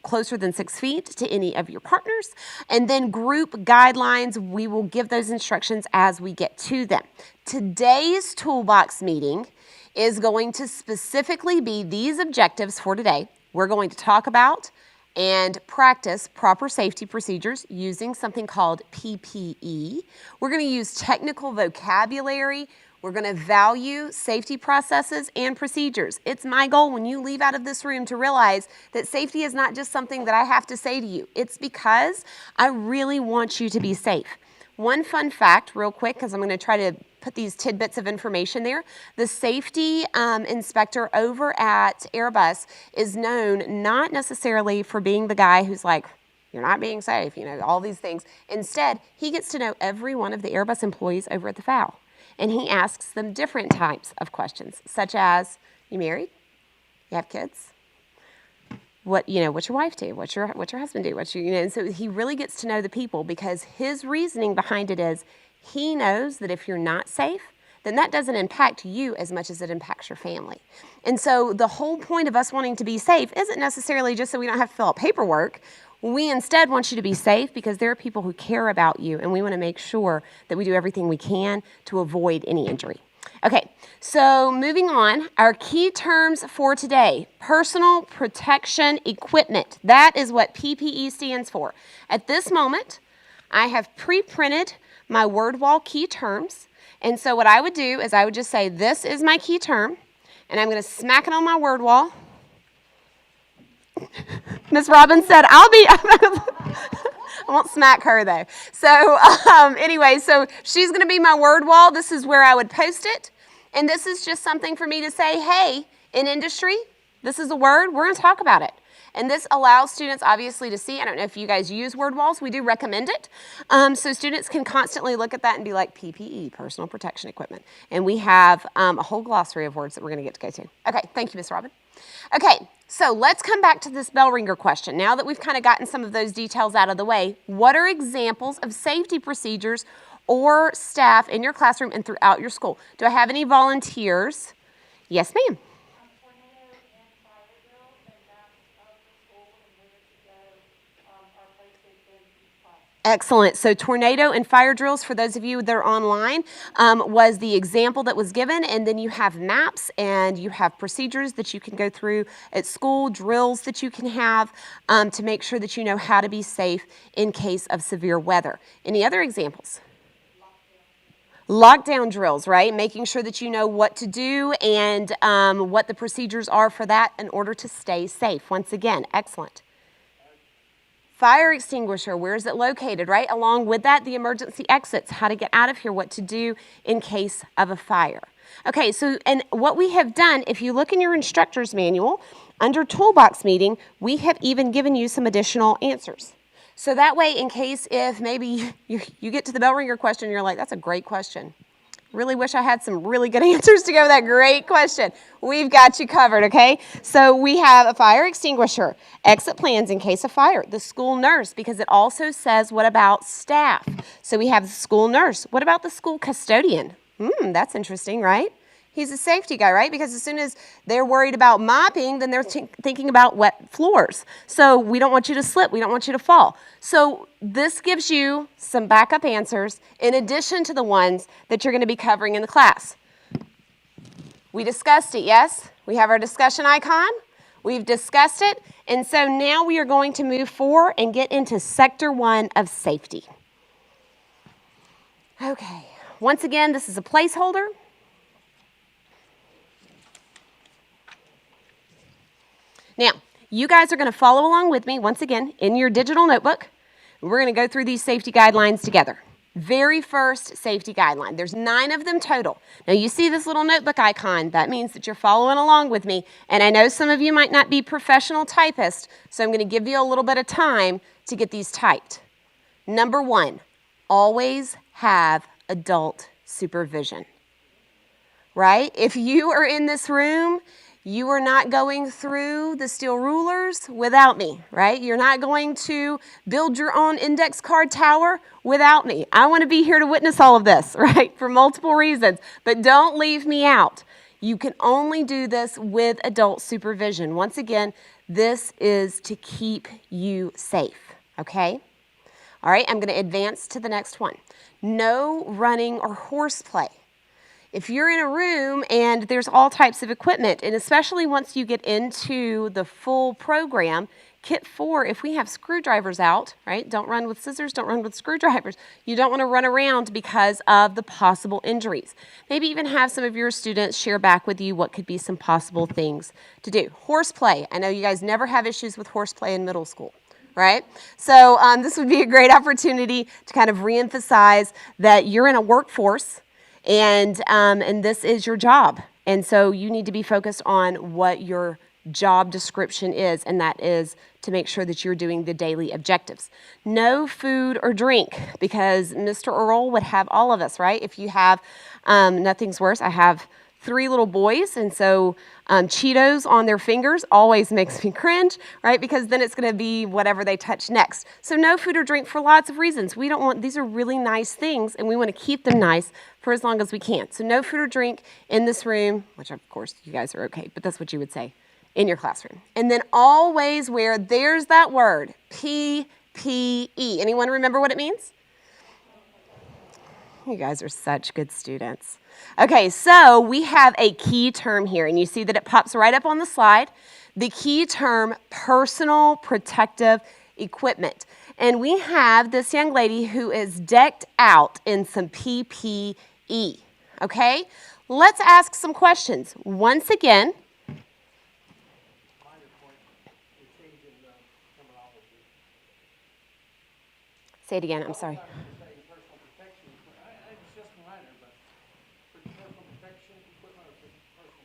closer than 6 feet to any of your partners. And then group guidelines, we will give those instructions as we get to them. Today's toolbox meeting is going to specifically be these objectives for today. We're going to talk about and practice proper safety procedures using something called PPE. We're going to use technical vocabulary. We're going to value safety processes and procedures. It's my goal when you leave out of this room to realize that safety is not just something that I have to say to you. It's because I really want you to be safe. One fun fact, real quick, because I'm going to try to put these tidbits of information there. The safety inspector over at Airbus is known not necessarily for being the guy who's like, you're not being safe, you know, all these things. Instead, he gets to know every one of the Airbus employees over at the FAO. And he asks them different types of questions, such as, you married? You have kids? What's your wife do? What's your husband do? And so he really gets to know the people, because his reasoning behind it is he knows that if you're not safe, then that doesn't impact you as much as it impacts your family. And so the whole point of us wanting to be safe isn't necessarily just so we don't have to fill out paperwork. We instead want you to be safe because there are people who care about you, and we want to make sure that we do everything we can to avoid any injury. Okay, so moving on, our key terms for today: personal protection equipment. That is what PPE stands for. At this moment, I have pre-printed my word wall key terms, and so what I would do is I would just say, this is my key term, and I'm going to smack it on my word wall. Miss Robbins said, I won't smack her though. So anyway, so she's going to be my word wall. This is where I would post it. And this is just something for me to say, hey, in industry, this is a word, we're going to talk about it. And this allows students obviously to see. I don't know if you guys use word walls. We do recommend it. So students can constantly look at that and be like, PPE, personal protection equipment. And we have a whole glossary of words that we're going to get to go to. Okay, thank you, Ms. Robin. Okay, so let's come back to this bell ringer question. Now that we've kind of gotten some of those details out of the way, what are examples of safety procedures or staff in your classroom and throughout your school? Do I have any volunteers? Yes, ma'am. Excellent. So tornado and fire drills, for those of you that are online, was the example that was given. And then you have maps and you have procedures that you can go through at school, drills that you can have to make sure that you know how to be safe in case of severe weather. Any other examples? Lockdown drills, right? Making sure that you know what to do and what the procedures are for that in order to stay safe. Once again, excellent. Fire extinguisher, where is it located, right? Along with that, the emergency exits, how to get out of here, what to do in case of a fire. Okay, so, and what we have done, if you look in your instructor's manual, under toolbox meeting, we have even given you some additional answers. So that way, in case if maybe you get to the bell ringer question and you're like, that's a great question. Really wish I had some really good answers to go with that great question. We've got you covered, okay? So we have a fire extinguisher, exit plans in case of fire, the school nurse, because it also says what about staff. So we have the school nurse. What about the school custodian? That's interesting, right? He's a safety guy, right? Because as soon as they're worried about mopping, then they're thinking about wet floors. So we don't want you to slip. We don't want you to fall. So this gives you some backup answers in addition to the ones that you're going to be covering in the class. We discussed it, yes? We have our discussion icon. We've discussed it. And so now we are going to move forward and get into Sector 1 of safety. Okay. Once again, this is a placeholder. Now, you guys are going to follow along with me, once again, in your digital notebook. We're going to go through these safety guidelines together. Very first safety guideline. There's 9 of them total. Now, you see this little notebook icon. That means that you're following along with me. And I know some of you might not be professional typists, so I'm going to give you a little bit of time to get these typed. Number 1, always have adult supervision. Right? If you are in this room, you are not going through the steel rulers without me, right? You're not going to build your own index card tower without me. I want to be here to witness all of this, right? For multiple reasons, but don't leave me out. You can only do this with adult supervision. Once again, this is to keep you safe, okay? All right, I'm going to advance to the next one. No running or horseplay. If you're in a room and there's all types of equipment, and especially once you get into the full program, Kit 4, if we have screwdrivers out, right? Don't run with scissors, don't run with screwdrivers. You don't want to run around because of the possible injuries. Maybe even have some of your students share back with you what could be some possible things to do. Horseplay. I know you guys never have issues with horseplay in middle school, right? So this would be a great opportunity to kind of reemphasize that you're in a workforce. And this is your job. And so you need to be focused on what your job description is, and that is to make sure that you're doing the daily objectives. No food or drink, because Mr. Earl would have all of us, right? If you have, nothing's worse, I have 3 little boys, and so Cheetos on their fingers always makes me cringe, right? Because then it's going to be whatever they touch next. So no food or drink for lots of reasons. We don't want, these are really nice things, and we want to keep them nice for as long as we can. So no food or drink in this room, which of course you guys are okay, but that's what you would say in your classroom. And then always wear, there's that word, PPE. Anyone remember what it means? You guys are such good students. Okay, so we have a key term here, and you see that it pops right up on the slide. The key term, personal protective equipment. And we have this young lady who is decked out in some PPE, okay? Let's ask some questions. Once again, say it again, I'm sorry.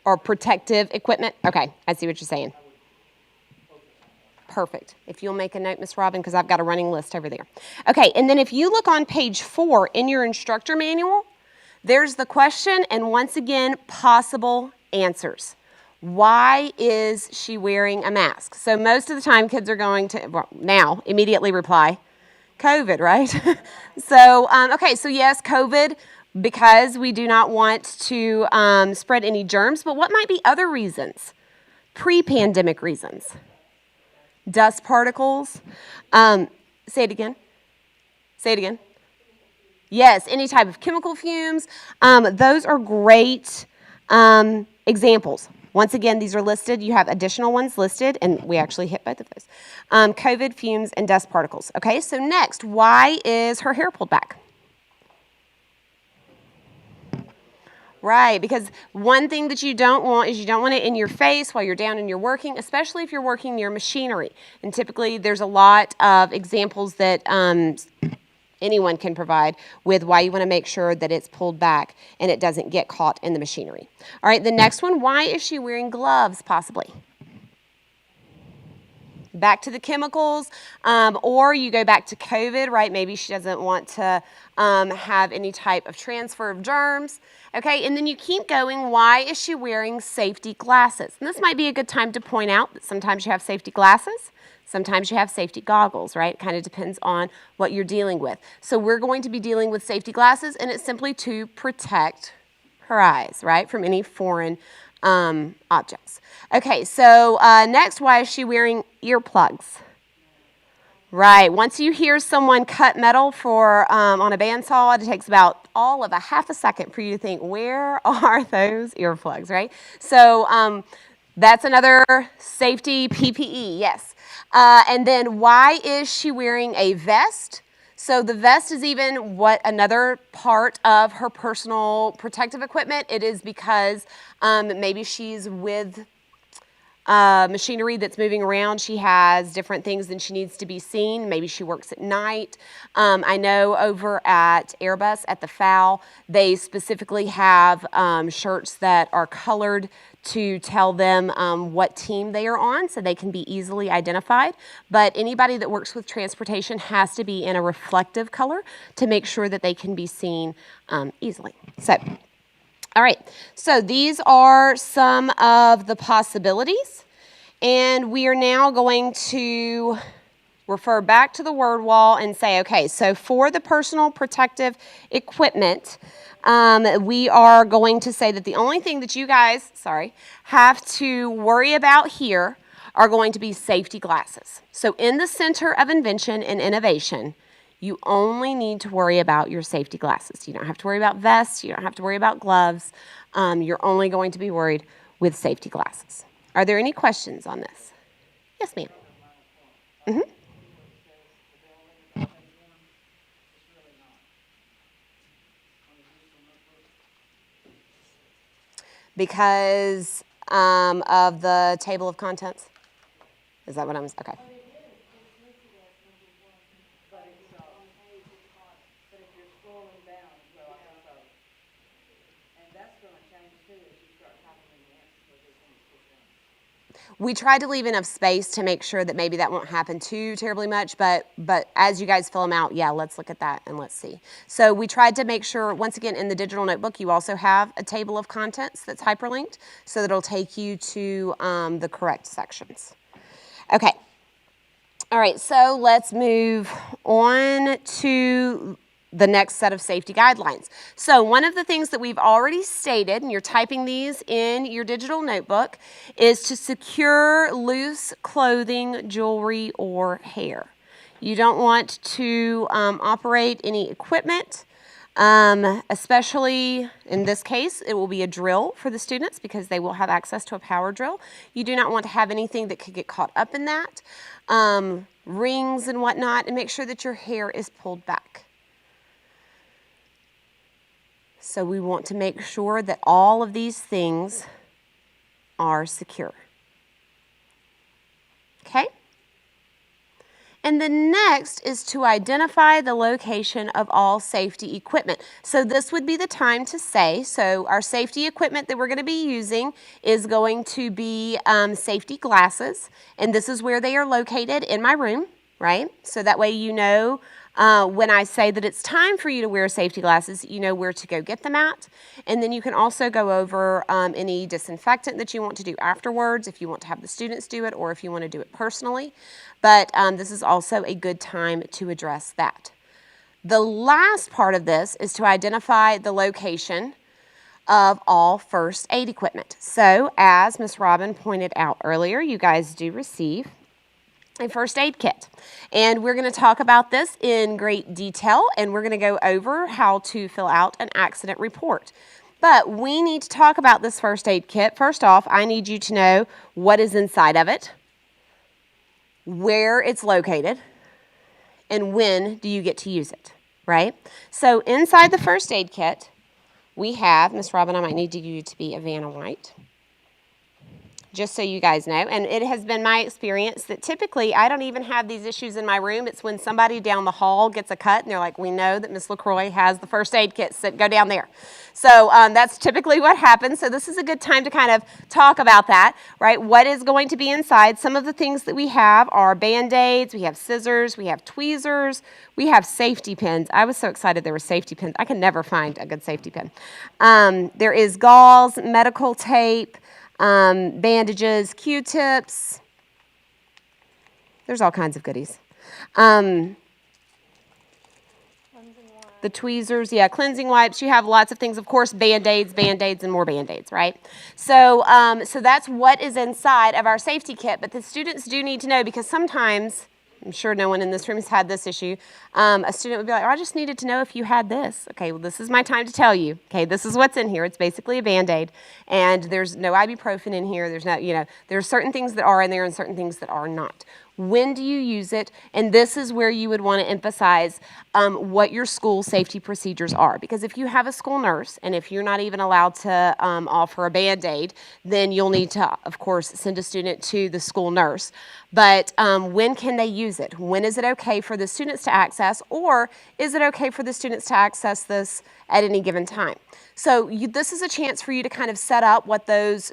or protective equipment? Okay, I see what you're saying. Perfect. If you'll make a note, Miss Robin, because I've got a running list over there. Okay, and then if you look on page 4 in your instructor manual, there's the question and once again, possible answers. Why is she wearing a mask? So most of the time kids are going to, well, now, immediately reply, COVID, right? So, okay, so yes, COVID, because we do not want to spread any germs, but what might be other reasons? Pre-pandemic reasons. Dust particles. Say it again. Say it again. Yes, any type of chemical fumes. Those are great examples. Once again, these are listed. You have additional ones listed, and we actually hit both of those. COVID, fumes, and dust particles. Okay, so next, why is her hair pulled back? Right, because one thing that you don't want is you don't want it in your face while you're down and you're working, especially if you're working near machinery. And typically there's a lot of examples that anyone can provide with why you want to make sure that it's pulled back and it doesn't get caught in the machinery. All right, the next one, why is she wearing gloves possibly? Back to the chemicals, or you go back to COVID, right? Maybe she doesn't want to have any type of transfer of germs. Okay, and then you keep going, why is she wearing safety glasses? And this might be a good time to point out that sometimes you have safety glasses, sometimes you have safety goggles, right? It kind of depends on what you're dealing with. So we're going to be dealing with safety glasses, and it's simply to protect her eyes, right, from any foreign objects. Okay, so next, why is she wearing earplugs? Right, once you hear someone cut metal for on a bandsaw, it takes about all of a half a second for you to think, where are those earplugs, right? So that's another safety PPE, yes. And then why is she wearing a vest? So the vest is even what another part of her personal protective equipment. It is because maybe she's with machinery that's moving around. She has different things than she needs to be seen. Maybe she works at night. I know over at Airbus at the FAL, they specifically have shirts that are colored to tell them what team they are on so they can be easily identified. But anybody that works with transportation has to be in a reflective color to make sure that they can be seen easily. So, all right, so these are some of the possibilities, and we are now going to refer back to the word wall and say, okay, so for the personal protective equipment, we are going to say that the only thing that you guys, have to worry about here are going to be safety glasses. So in the Center of Invention and Innovation, you only need to worry about your safety glasses. You don't have to worry about vests. You don't have to worry about gloves. You're only going to be worried with safety glasses. Are there any questions on this? Yes, ma'am. Mm-hmm. Because of the table of contents? Is that what I'm, okay. We tried to leave enough space to make sure that maybe that won't happen too terribly much, but as you guys fill them out, yeah, let's look at that and let's see. So we tried to make sure, once again, in the digital notebook, you also have a table of contents that's hyperlinked so that it'll take you to the correct sections. Okay. All right, so let's move on to the next set of safety guidelines. So one of the things that we've already stated, and you're typing these in your digital notebook, is to secure loose clothing, jewelry, or hair. You don't want to operate any equipment, especially in this case, it will be a drill for the students because they will have access to a power drill. You do not want to have anything that could get caught up in that, rings and whatnot, and make sure that your hair is pulled back. So we want to make sure that all of these things are secure. Okay? And the next is to identify the location of all safety equipment. So this would be the time to say, so our safety equipment that we're going to be using is going to be safety glasses. And this is where they are located in my room, right? So that way you know when I say that it's time for you to wear safety glasses, you know where to go get them at. And then you can also go over any disinfectant that you want to do afterwards, if you want to have the students do it or if you want to do it personally. But this is also a good time to address that. The last part of this is to identify the location of all first aid equipment. So as Ms. Robin pointed out earlier, you guys do receive a first aid kit. And we're going to talk about this in great detail, and we're going to go over how to fill out an accident report. But we need to talk about this first aid kit. First off, I need you to know what is inside of it, where it's located, and when do you get to use it, right? So inside the first aid kit, we have, Miss Robin, I might need you to be a Vanna White, just so you guys know. And it has been my experience that typically I don't even have these issues in my room. It's when somebody down the hall gets a cut and they're like, we know that Miss LaCroix has the first aid kit, so go down there. So that's typically what happens. So this is a good time to kind of talk about that, right? What is going to be inside? Some of the things that we have are Band-Aids, we have scissors, we have tweezers, we have safety pins. I was so excited there were safety pins. I can never find a good safety pin. There is gauze, medical tape, bandages, Q-tips. There's all kinds of goodies. The tweezers, yeah, cleansing wipes. You have lots of things, of course, Band-Aids, and more Band-Aids, right? So, so that's what is inside of our safety kit. But the students do need to know, because sometimes, I'm sure no one in this room has had this issue, a student would be like, oh, I just needed to know if you had this. Okay, well, this is my time to tell you. Okay, this is what's in here. It's basically a Band-Aid, and there's no ibuprofen in here. There's not, there are certain things that are in there and certain things that are not. When do you use it? And this is where you would want to emphasize what your school safety procedures are. Because if you have a school nurse, and if you're not even allowed to offer a Band-Aid, then you'll need to, of course, send a student to the school nurse. But when can they use it? When is it okay for the students to access, or is it okay for the students to access this at any given time? So this is a chance for you to kind of set up what those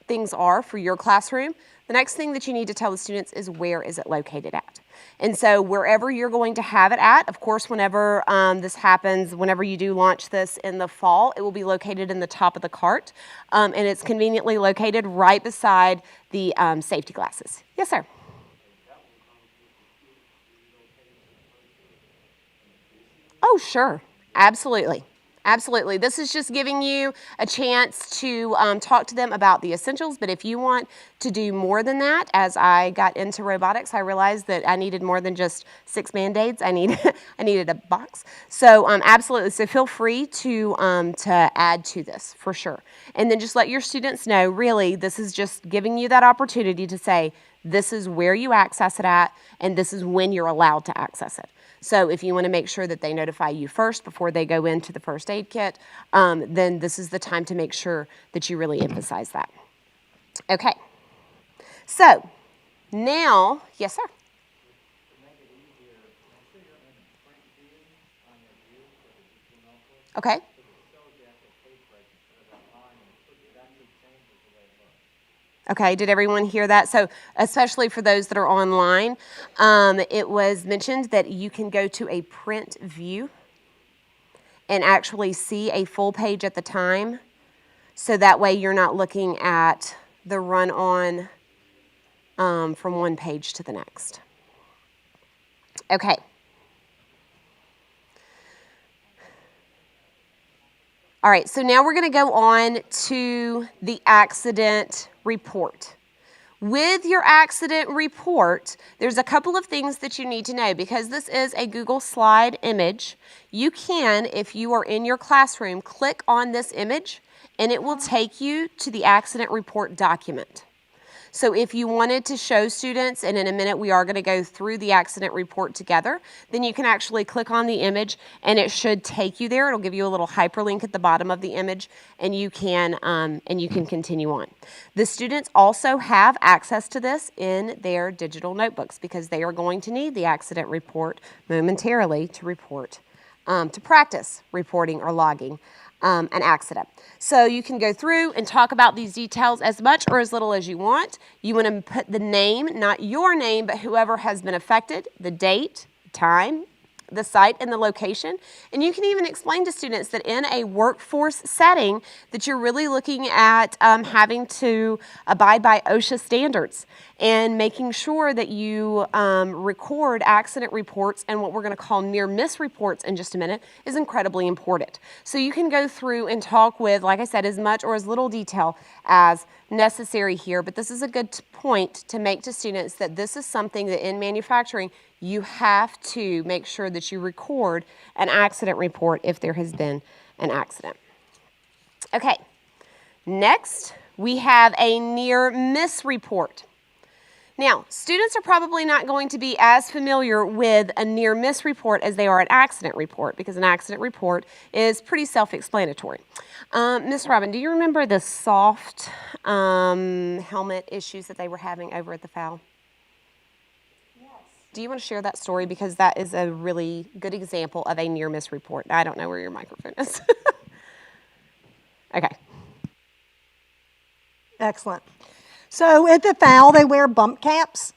things are for your classroom. The next thing that you need to tell the students is where is it located at. And so wherever you're going to have it at, of course, whenever this happens, whenever you do launch this in the fall, it will be located in the top of the cart. And it's conveniently located right beside the safety glasses. Yes, sir. Oh, sure. Absolutely. Absolutely. This is just giving you a chance to talk to them about the essentials, but if you want to do more than that, as I got into robotics, I realized that I needed more than just 6 Band-Aids. I needed a box. So absolutely. So feel free to add to this for sure. And then just let your students know, really, this is just giving you that opportunity to say, this is where you access it at, and this is when you're allowed to access it. So if you want to make sure that they notify you first before they go into the first aid kit, then this is the time to make sure that you really emphasize that. Okay. So now, yes, sir. Okay. Okay, did everyone hear that? So especially for those that are online, it was mentioned that you can go to a print view and actually see a full page at the time. So that way you're not looking at the run-on from one page to the next. Okay. All right, so now we're going to go on to the accident report. With your accident report, there's a couple of things that you need to know. Because this is a Google Slide image, you can, if you are in your classroom, click on this image and it will take you to the accident report document. So if you wanted to show students, and in a minute we are going to go through the accident report together, then you can actually click on the image and it should take you there. It'll give you a little hyperlink at the bottom of the image, and you can continue on. The students also have access to this in their digital notebooks because they are going to need the accident report momentarily to report, to practice reporting or logging an accident. So you can go through and talk about these details as much or as little as you want. You want to put the name, not your name, but whoever has been affected, the date, time, the site, and the location. And you can even explain to students that in a workforce setting that you're really looking at having to abide by OSHA standards and making sure that you record accident reports, and what we're going to call near miss reports in just a minute is incredibly important. So you can go through and talk with, like I said, as much or as little detail as necessary here, but this is a good point to make to students that this is something that in manufacturing you have to make sure that you record an accident report if there has been an accident. Okay, next we have a near miss report. Now, students are probably not going to be as familiar with a near miss report as they are an accident report, because an accident report is pretty self-explanatory. Ms. Robin, do you remember the soft helmet issues that they were having over at the FAL? Do you want to share that story? Because that is a really good example of a near miss report. I don't know where your microphone is. Okay. Excellent. So at the FAL, they wear bump caps.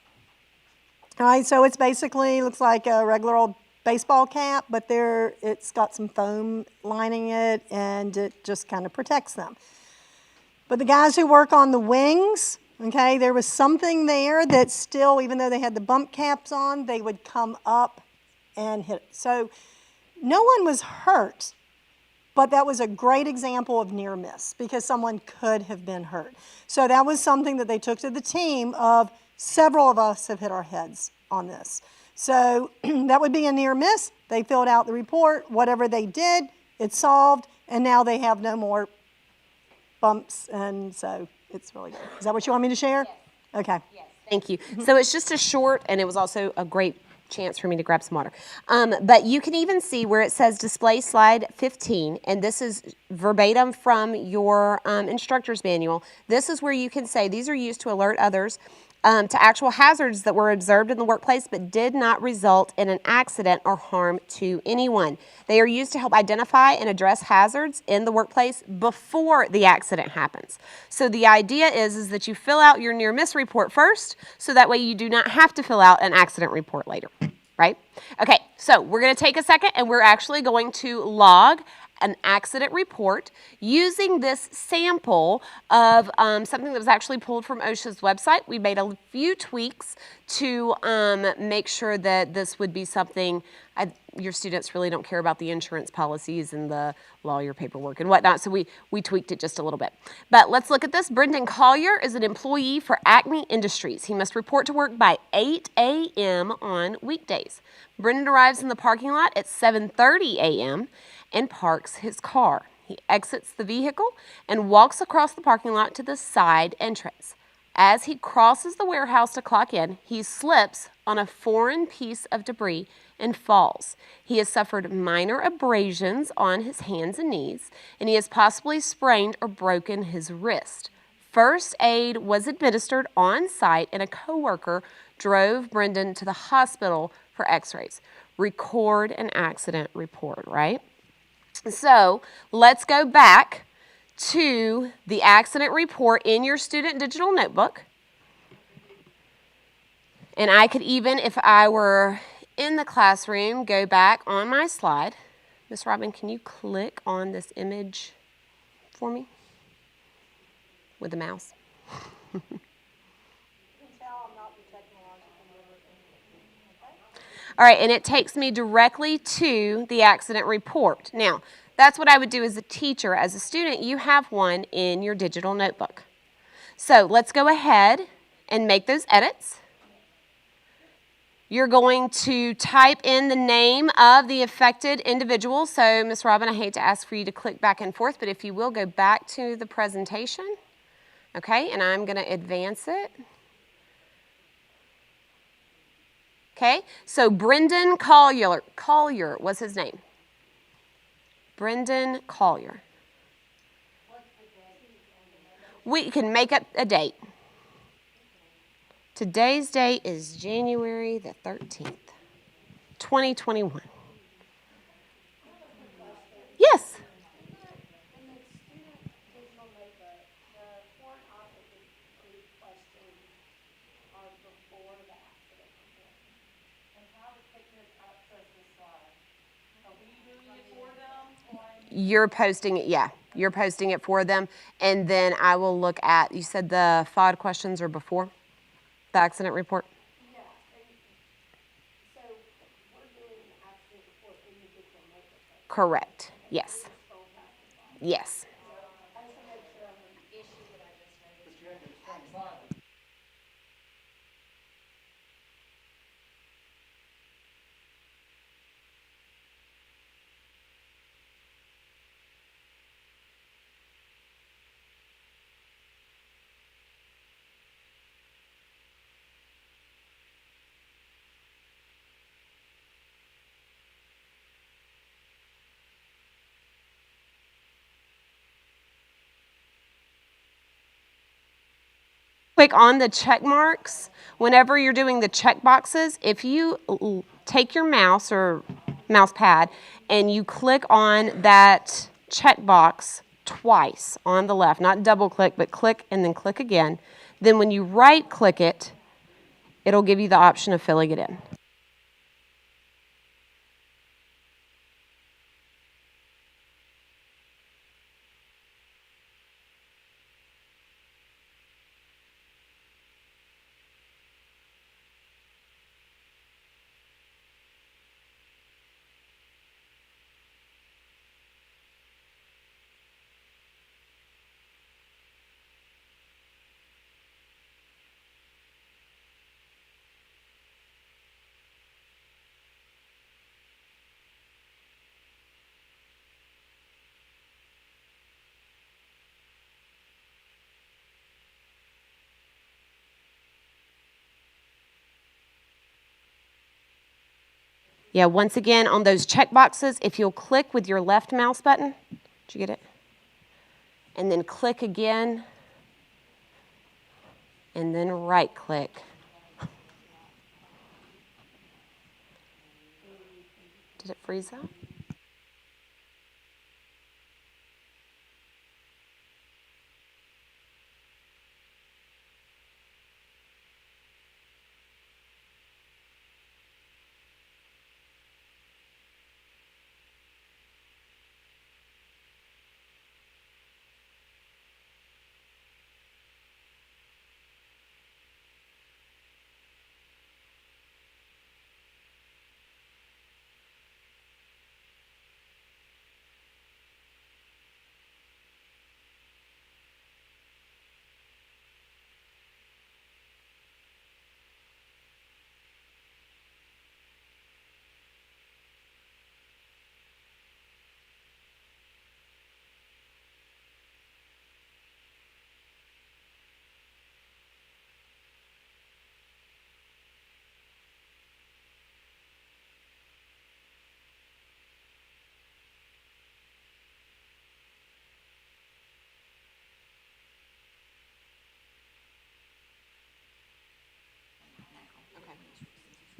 All right, so it's basically, looks like a regular old baseball cap, but it's got some foam lining it, and it just kind of protects them. But the guys who work on the wings, okay, there was something there that still, even though they had the bump caps on, they would come up and hit it. So no one was hurt, but that was a great example of near miss because someone could have been hurt. So that was something that they took to the team of several of us have hit our heads on this. So that would be a near miss. They filled out the report, whatever they did, it's solved, and now they have no more bumps, and so it's really good. Is that what you want me to share? Yes. Okay. Yes. Thank you. So it's just a short, and it was also a great chance for me to grab some water. But you can even see where it says display slide 15, and this is verbatim from your instructor's manual. This is where you can say these are used to alert others to actual hazards that were observed in the workplace but did not result in an accident or harm to anyone. They are used to help identify and address hazards in the workplace before the accident happens. So the idea is that you fill out your near miss report first, so that way you do not have to fill out an accident report later, right? Okay, so we're going to take a second and we're actually going to log an accident report using this sample of something that was actually pulled from OSHA's website. We made a few tweaks to make sure that this would be something, your students really don't care about the insurance policies and the lawyer paperwork and whatnot, so we tweaked it just a little bit. But let's look at this. Brendan Collier is an employee for Acme Industries. He must report to work by 8 a.m. on weekdays. Brendan arrives in the parking lot at 7:30 a.m. and parks his car. He exits the vehicle and walks across the parking lot to the side entrance. As he crosses the warehouse to clock in, he slips on a foreign piece of debris and falls. He has suffered minor abrasions on his hands and knees, and he has possibly sprained or broken his wrist. First aid was administered on site, and a coworker drove Brendan to the hospital for x-rays. Record an accident report, right? So let's go back to the accident report in your student digital notebook. And I could even, if I were in the classroom, go back on my slide. Miss Robin, can you click on this image for me with the mouse? All right, and it takes me directly to the accident report. Now, that's what I would do as a teacher. As a student, you have one in your digital notebook. So let's go ahead and make those edits. You're going to type in the name of the affected individual. So, Ms. Robin, I hate to ask for you to click back and forth, but if you will go back to the presentation Okay, and I'm going to advance it. Okay, so Brendan Collier was his name. Brendan Collier. We can make up a date. Today's date is January the 13th, 2021. Yes? You're posting it, yeah. You're posting it for them. And then I will look at, you said the FOD questions are before the accident report? Yeah, so we're doing the accident report in the digital makeup. Correct, yes. Yes. I just want to make sure I'm an issue that I just noticed. Click on the check marks. Whenever you're doing the check boxes, if you take your mouse or mouse pad and you click on that check box twice on the left, not double click, but click and then click again, then when you right click it, it'll give you the option of filling it in. Yeah, once again, on those check boxes, if you'll click with your left mouse button, did you get it? And then click again, and then right click. Did it freeze out?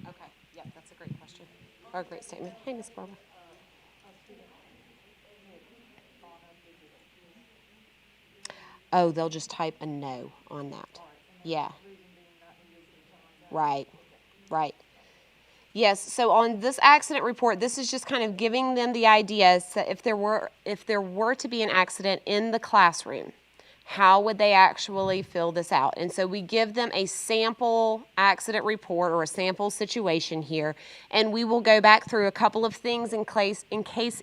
Okay, yep, that's a great question, or a great statement. Hey, Miss Barbara. Oh, they'll just type a no on that. Yeah. Right, right. Yes, so on this accident report, this is just kind of giving them the idea that if there were to be an accident in the classroom, how would they actually fill this out? And so we give them a sample accident report or a sample situation here, and we will go back through a couple of things in case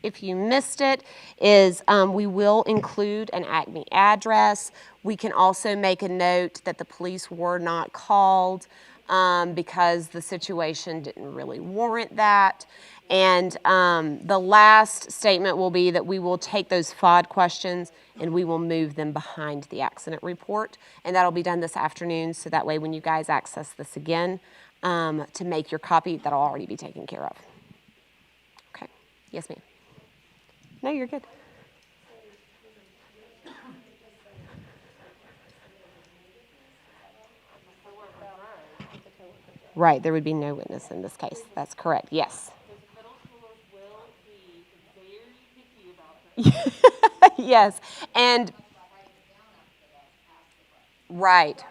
if you missed it, is we will include an Acme address. We can also make a note that the police were not called. because the situation didn't really warrant that. And the last statement will be that we will take those FOD questions and we will move them behind the accident report. And that'll be done this afternoon, so that way when you guys access this again to make your copy, that'll already be taken care of. Okay. Yes, ma'am. No, you're good. Right, there would be no witness in this case. That's correct, yes. Yes, and right.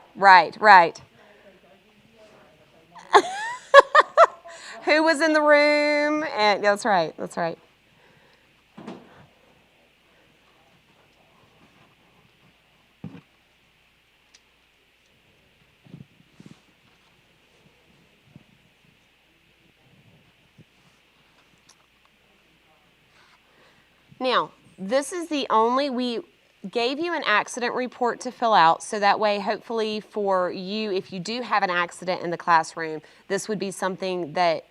Who was in the room? And that's right. Now, this is the only, we gave you an accident report to fill out, so that way hopefully for you, if you do have an accident in the classroom, this would be something that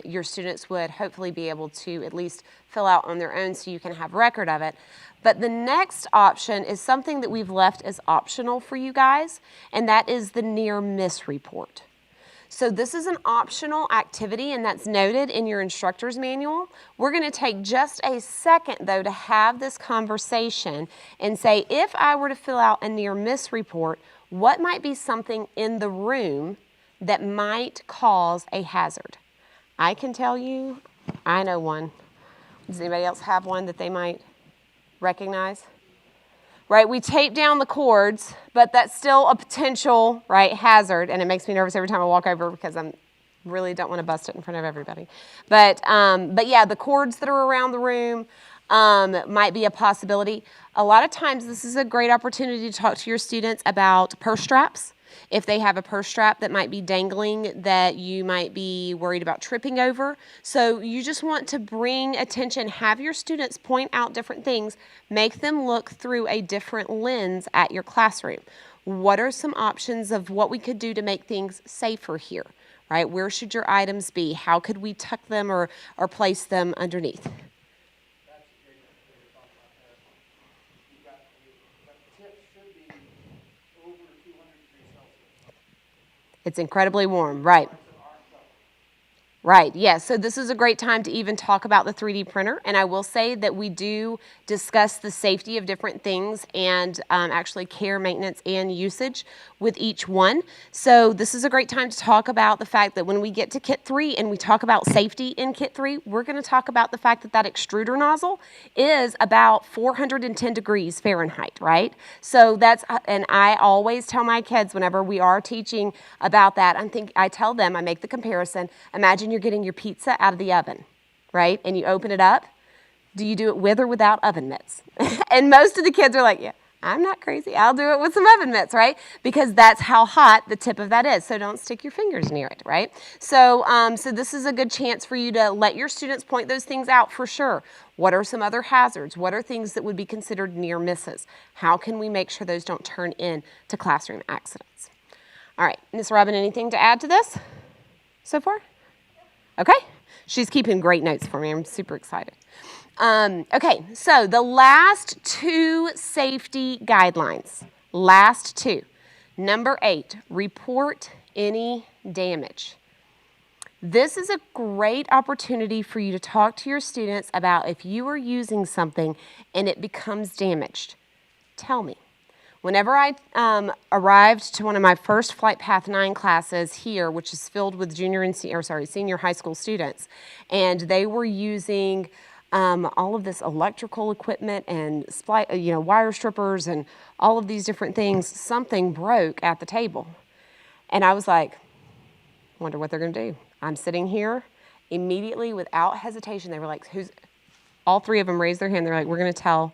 your students would hopefully be able to at least fill out on their own so you can have record of it. But the next option is something that we've left as optional for you guys, and that is the near miss report. So this is an optional activity, and that's noted in your instructor's manual. We're going to take just a second, though, to have this conversation and say, if I were to fill out a near miss report, what might be something in the room that might cause a hazard? I can tell you, I know one. Does anybody else have one that they might recognize? Right, we tape down the cords, but that's still a potential, right, hazard, and it makes me nervous every time I walk over because I really don't want to bust it in front of everybody. But yeah, the cords that are around the room might be a possibility. A lot of times this is a great opportunity to talk to your students about purse straps. If they have a purse strap that might be dangling that you might be worried about tripping over. So you just want to bring attention, have your students point out different things, make them look through a different lens at your classroom. What are some options of what we could do to make things safer here, right? Where should your items be? How could we tuck them or place them underneath? It's incredibly warm, right? Right, yes. So this is a great time to even talk about the 3D printer. And I will say that we do discuss the safety of different things and actually care, maintenance, and usage with each one. So this is a great time to talk about the fact that when we get to Kit 3 and we talk about safety in Kit 3, we're going to talk about the fact that that extruder nozzle is about 410 degrees Fahrenheit, right? So that's, and I always tell my kids whenever we are teaching about that, I tell them, I make the comparison, imagine you're getting your pizza out of the oven, right? And you open it up. Do you do it with or without oven mitts? And most of the kids are like, yeah, I'm not crazy. I'll do it with some oven mitts, right? Because that's how hot the tip of that is. So don't stick your fingers near it, right? So, so this is a good chance for you to let your students point those things out for sure. What are some other hazards? What are things that would be considered near misses? How can we make sure those don't turn into classroom accidents? All right, Ms. Robin, anything to add to this so far? Okay, she's keeping great notes for me. I'm super excited. Okay, so the last two safety guidelines, last two. Number 8, report any damage. This is a great opportunity for you to talk to your students about if you are using something and it becomes damaged. Tell me. Whenever I arrived to one of my first Flight Path 9 classes here, which is filled with senior high school students, and they were using all of this electrical equipment and wire strippers and all of these different things, something broke at the table. And I was like, wonder what they're going to do. I'm sitting here. Immediately, without hesitation, they were like, all three of them raised their hand. They're like, we're going to tell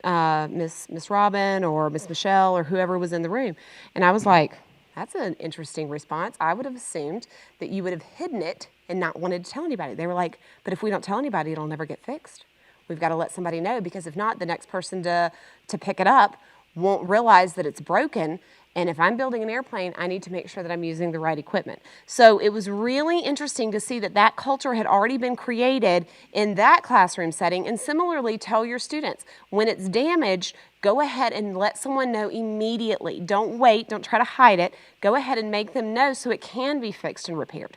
Miss Robin or Miss Michelle or whoever was in the room. And I was like, that's an interesting response. I would have assumed that you would have hidden it and not wanted to tell anybody. They were like, but if we don't tell anybody, it'll never get fixed. We've got to let somebody know, because if not, the next person to pick it up won't realize that it's broken And if I'm building an airplane, I need to make sure that I'm using the right equipment. So it was really interesting to see that that culture had already been created in that classroom setting. And similarly, tell your students, when it's damaged, go ahead and let someone know immediately. Don't wait, don't try to hide it. Go ahead and make them know so it can be fixed and repaired.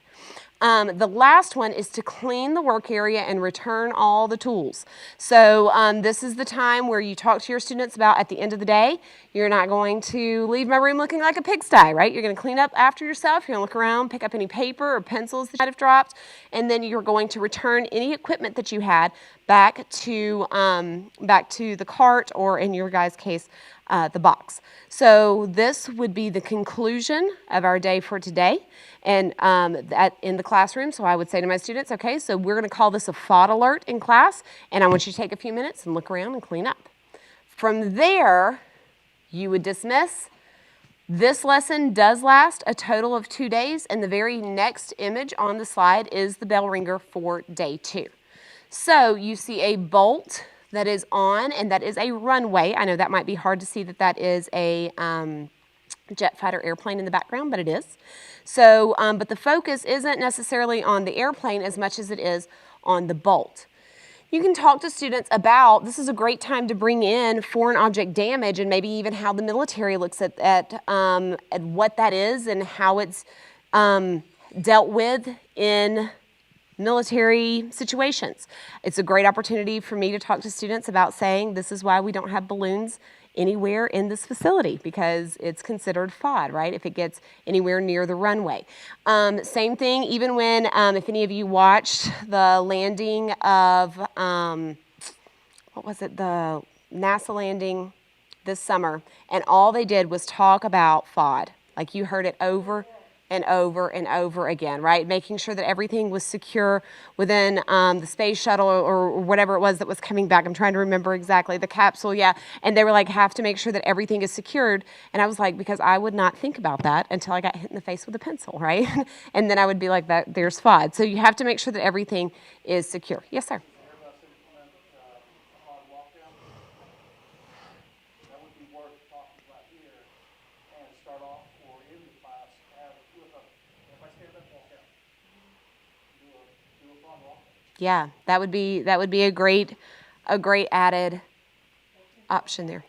The last one is to clean the work area and return all the tools. So this is the time where you talk to your students about at the end of the day, you're not going to leave my room looking like a pigsty, right? You're going to clean up after yourself. You're going to look around, pick up any paper or pencils that you might have dropped, and then you're going to return any equipment that you had back to the cart, or in your guys' case, the box. So this would be the conclusion of our day for today and in the classroom. So I would say to my students, okay, so we're going to call this a FOD alert in class, and I want you to take a few minutes and look around and clean up. From there, you would dismiss. This lesson does last a total of 2 days, and the very next image on the slide is the bell ringer for day 2. So you see a bolt that is on, and that is a runway. I know that might be hard to see that that is a jet fighter airplane in the background, but it is. So, but the focus isn't necessarily on the airplane as much as it is on the bolt. You can talk to students about, this is a great time to bring in foreign object damage and maybe even how the military looks at what that is and how it's dealt with in military situations. It's a great opportunity for me to talk to students about saying this is why we don't have balloons anywhere in this facility, because it's considered FOD, right, if it gets anywhere near the runway. Same thing, even when, if any of you watched the landing of, what was it, the NASA landing this summer, and all they did was talk about FOD. Like you heard it over and over and over again, right? Making sure that everything was secure within the space shuttle or whatever it was that was coming back. I'm trying to remember exactly, the capsule, yeah. And they were like, have to make sure that everything is secured. And I was like, because I would not think about that until I got hit in the face with a pencil, right? And then I would be like, there's FOD. So you have to make sure that everything is secure. Yes, sir. Yeah, that would be a great added option there.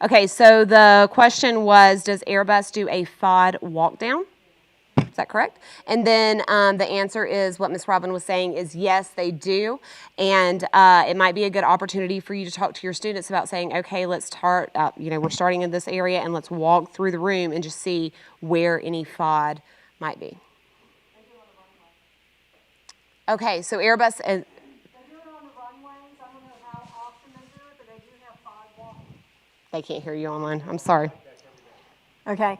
Okay, so the question was, does Airbus do a FOD walk down? Is that correct? And then the answer is what Ms. Robin was saying is yes, they do. And it might be a good opportunity for you to talk to your students about saying, okay, let's start, we're starting in this area and let's walk through the room and just see where any FOD might be. Okay, so Airbus and They do it on the runways. I don't know how often they do it, but they do have FOD walking. they can't hear you online. I'm sorry. Okay.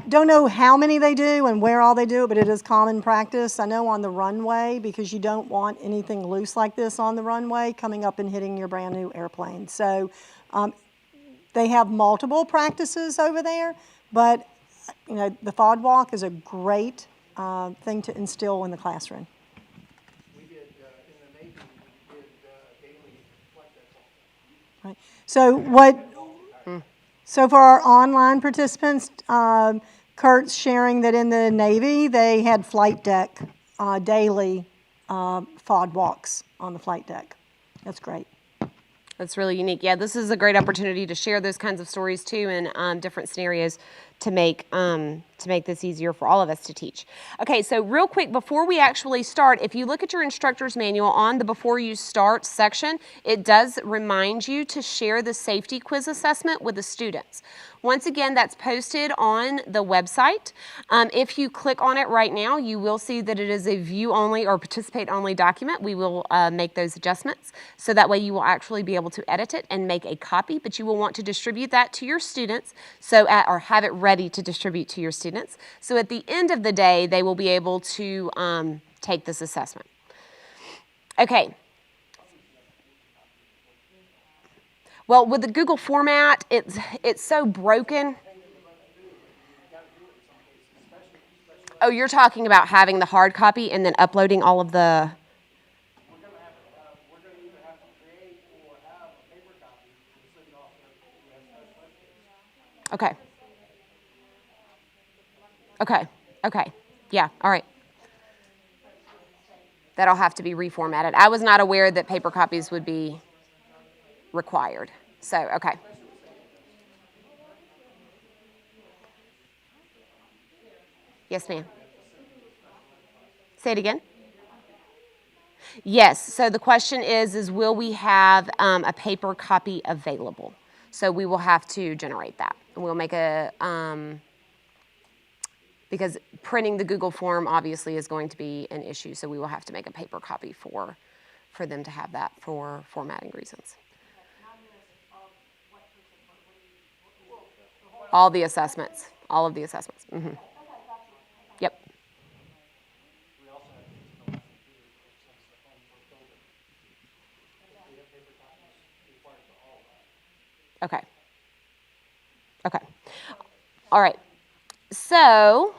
Don't know how many they do and where all they do it, but it is common practice. I know on the runway, because you don't want anything loose like this on the runway coming up and hitting your brand new airplane. So they have multiple practices over there, but the FOD walk is a great thing to instill in the classroom. We did, in the Navy, we did daily flight deck walk. Right. So for our online participants, Kurt's sharing that in the Navy, they had flight deck daily FOD walks on the flight deck. That's great. That's really unique. Yeah, this is a great opportunity to share those kinds of stories too in different scenarios to make this easier for all of us to teach. Okay, so real quick, before we actually start, if you look at your instructor's manual on the Before You Start section, it does remind you to share the safety quiz assessment with the students. Once again, that's posted on the website. If you click on it right now, you will see that it is a view-only or participate-only document. We will make those adjustments, so that way you will actually be able to edit it and make a copy, but you will want to distribute that to your students, or have it ready to distribute to your students. So at the end of the day, they will be able to take this assessment. Okay. Well, with the Google format, it's so broken. Oh, you're talking about having the hard copy and then uploading all of the... We're going to either have to create or have a paper copy and send it off to the Okay. Okay, okay, yeah, all right. That'll have to be reformatted. I was not aware that paper copies would be required, so, okay. Yes, ma'am. Say it again. Yes, so the question is will we have a paper copy available? So we will have to generate that. And we'll make a, because printing the Google form obviously is going to be an issue, so we will have to make a paper copy for them to have that for formatting reasons. All the assessments, all of the assessments. Mm-hmm. Yep. Okay. Okay. All right. So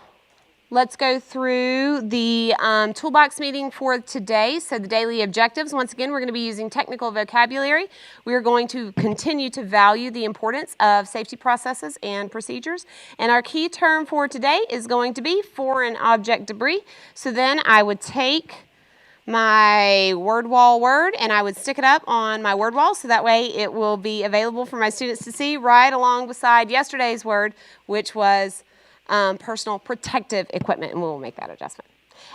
let's go through the toolbox meeting for today. So the daily objectives, once again, we're going to be using technical vocabulary. We are going to continue to value the importance of safety processes and procedures. And our key term for today is going to be foreign object debris. So then I would take my word wall word and I would stick it up on my word wall so that way it will be available for my students to see right along beside yesterday's word, which was personal protective equipment, and we'll make that adjustment.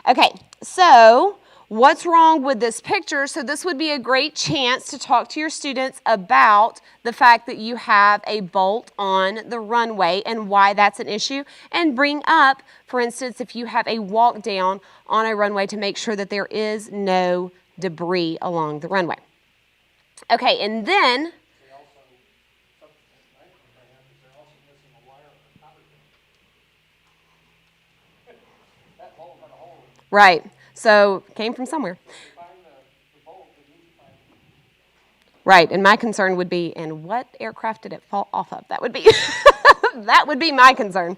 Okay, so what's wrong with this picture? So this would be a great chance to talk to your students about the fact that you have a bolt on the runway and why that's an issue, and bring up, for instance, if you have a walk down on a runway to make sure that there is no debris along the runway. Okay, and then right, so came from somewhere. Right, and my concern would be, and what aircraft did it fall off of? That would be, that would be my concern.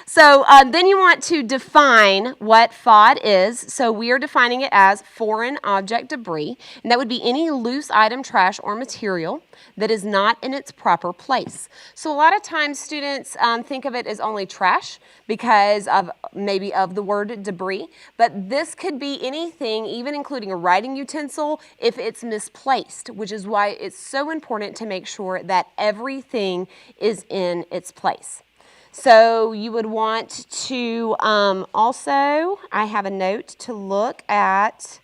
So then you want to define what FOD is. So we are defining it as foreign object debris, and that would be any loose item, trash, or material that is not in its proper place. So a lot of times students think of it as only trash because of maybe of the word debris, but this could be anything, even including a writing utensil, if it's misplaced, which is why it's so important to make sure that everything is in its place. So you would want to also, I have a note to look at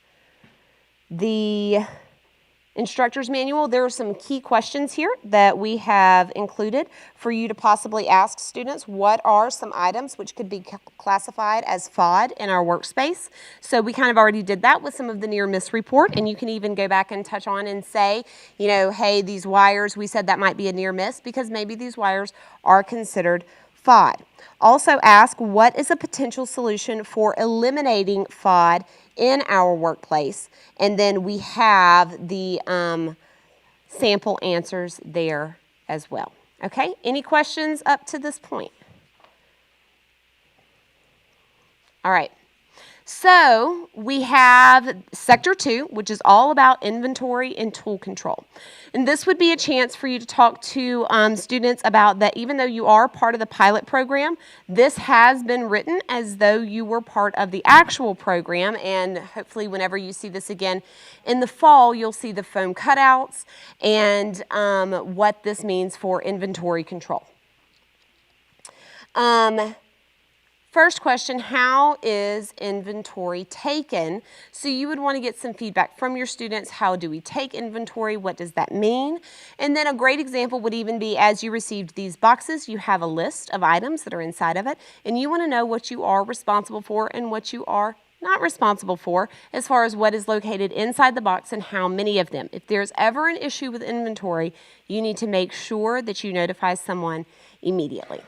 the instructor's manual. There are some key questions here that we have included for you to possibly ask students. What are some items which could be classified as FOD in our workspace? So we kind of already did that with some of the near miss report, and you can even go back and touch on and say, you know, hey, these wires, we said that might be a near miss because maybe these wires are considered FOD. Also ask, what is a potential solution for eliminating FOD in our workplace? And then we have the sample answers there as well. Okay, any questions up to this point? All right. So we have Sector 2, which is all about inventory and tool control. And this would be a chance for you to talk to students about that even though you are part of the pilot program, this has been written as though you were part of the actual program, and hopefully whenever you see this again in the fall, you'll see the foam cutouts and what this means for inventory control. First question, how is inventory taken? So you would want to get some feedback from your students. How do we take inventory? What does that mean? And then a great example would even be as you received these boxes, you have a list of items that are inside of it, and you want to know what you are responsible for and what you are not responsible for as far as what is located inside the box and how many of them. If there's ever an issue with inventory, you need to make sure that you notify someone immediately.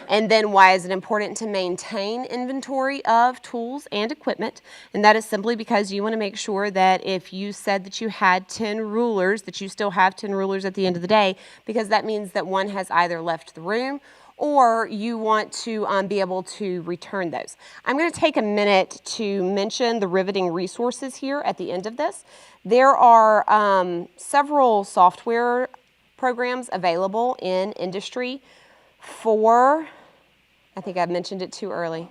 And then why is it important to maintain inventory of tools and equipment? And that is simply because you want to make sure that if you said that you had 10 rulers, that you still have 10 rulers at the end of the day, because that means that one has either left the room or you want to be able to return those. I'm going to take a minute to mention the riveting resources here at the end of this. There are several software programs available in industry for I think I mentioned it too early.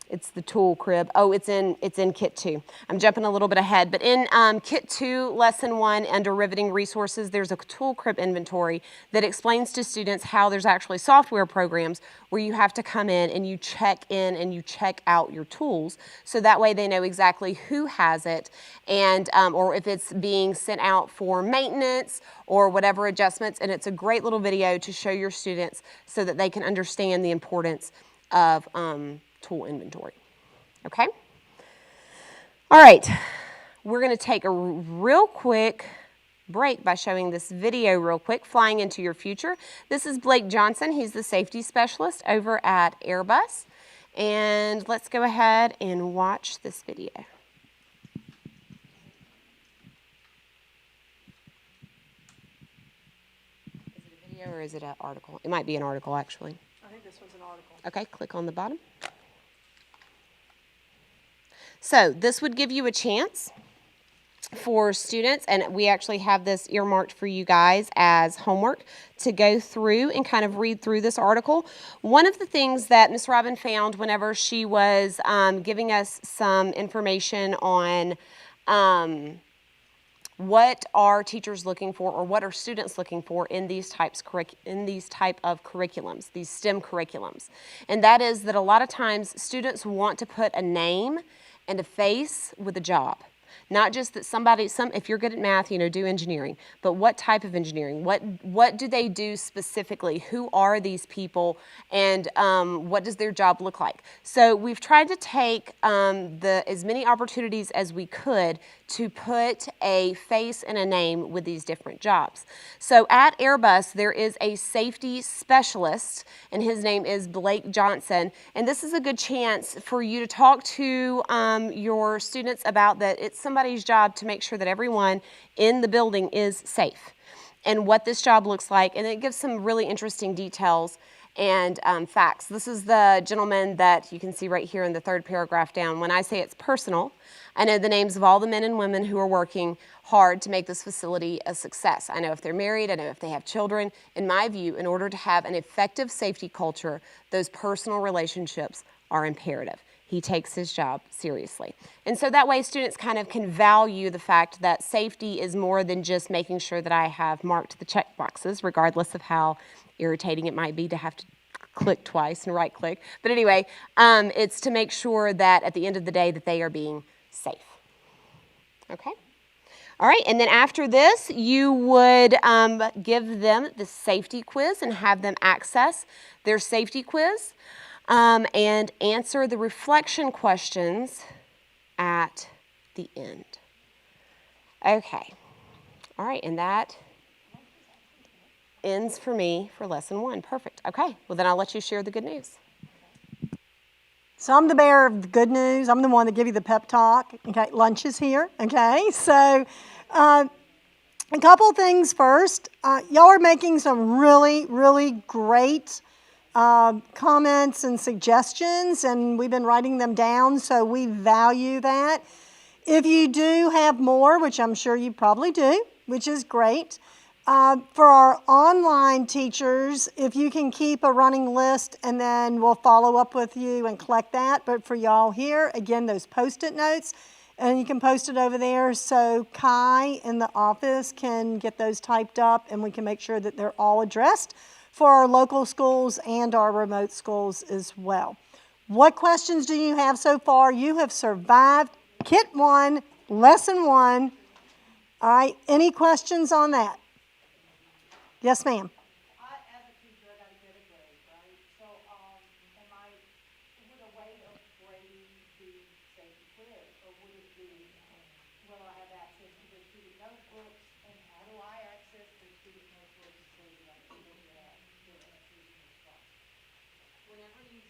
It's the tool crib. Oh, it's in Kit 2. I'm jumping a little bit ahead, but in Kit 2, Lesson 1, under Riveting Resources, there's a tool crib inventory that explains to students how there's actually software programs where you have to come in and you check in and you check out your tools, so that way they know exactly who has it and or if it's being sent out for maintenance or whatever adjustments. And it's a great little video to show your students so that they can understand the importance of tool inventory. Okay? All right. We're going to take a real quick break by showing this video real quick, Flying into Your Future. This is Blake Johnson. He's the safety specialist over at Airbus. And let's go ahead and watch this video. Is it a video or is it an article? It might be an article, actually. I think this one's an article. Okay, click on the bottom. So this would give you a chance for students, and we actually have this earmarked for you guys as homework, to go through and kind of read through this article. One of the things that Miss Robin found whenever she was giving us some information on what are teachers looking for, or what are students looking for in these type of curriculums, these STEM curriculums. And that is that a lot of times students want to put a name and a face with a job. Not just that if you're good at math, do engineering, but what type of engineering? What do they do specifically? Who are these people? And what does their job look like? So we've tried to take as many opportunities as we could to put a face and a name with these different jobs. So at Airbus, there is a safety specialist, and his name is Blake Johnson. And this is a good chance for you to talk to your students about that. It's somebody's job to make sure that everyone in the building is safe and what this job looks like. And it gives some really interesting details and facts. This is the gentleman that you can see right here in the third paragraph down. When I say it's personal, I know the names of all the men and women who are working hard to make this facility a success. I know if they're married, I know if they have children. In my view, in order to have an effective safety culture, those personal relationships are imperative. He takes his job seriously. And so that way students kind of can value the fact that safety is more than just making sure that I have marked the check boxes, regardless of how irritating it might be to have to click twice and right click. But anyway, it's to make sure that at the end of the day that they are being safe. Okay? All right, and then after this, you would give them the safety quiz and have them access their safety quiz and answer the reflection questions at the end. Okay. All right, and that ends for me for lesson 1. Perfect. Okay, well then I'll let you share the good news. So I'm the bearer of the good news. I'm the one that give you the pep talk. Okay, lunch is here. Okay, so a couple things first. Y'all are making some really, really great comments and suggestions, and we've been writing them down, so we value that. If you do have more, which I'm sure you probably do, which is great, for our online teachers, if you can keep a running list, and then we'll follow up with you and collect that. But for y'all here, again, those Post-it notes, and you can post it over there so Kai in the office can get those typed up, and we can make sure that they're all addressed for our local schools and our remote schools as well. What questions do you have so far? You have survived Kit 1, Lesson 1. All right, any questions on that? Yes, ma'am. As a teacher, I got to get a grade, right? So, would a way of grading be safety quiz, or would it be, will I have access to the student notebooks, and how do I access the student notebooks so that I can look at their answers and responses?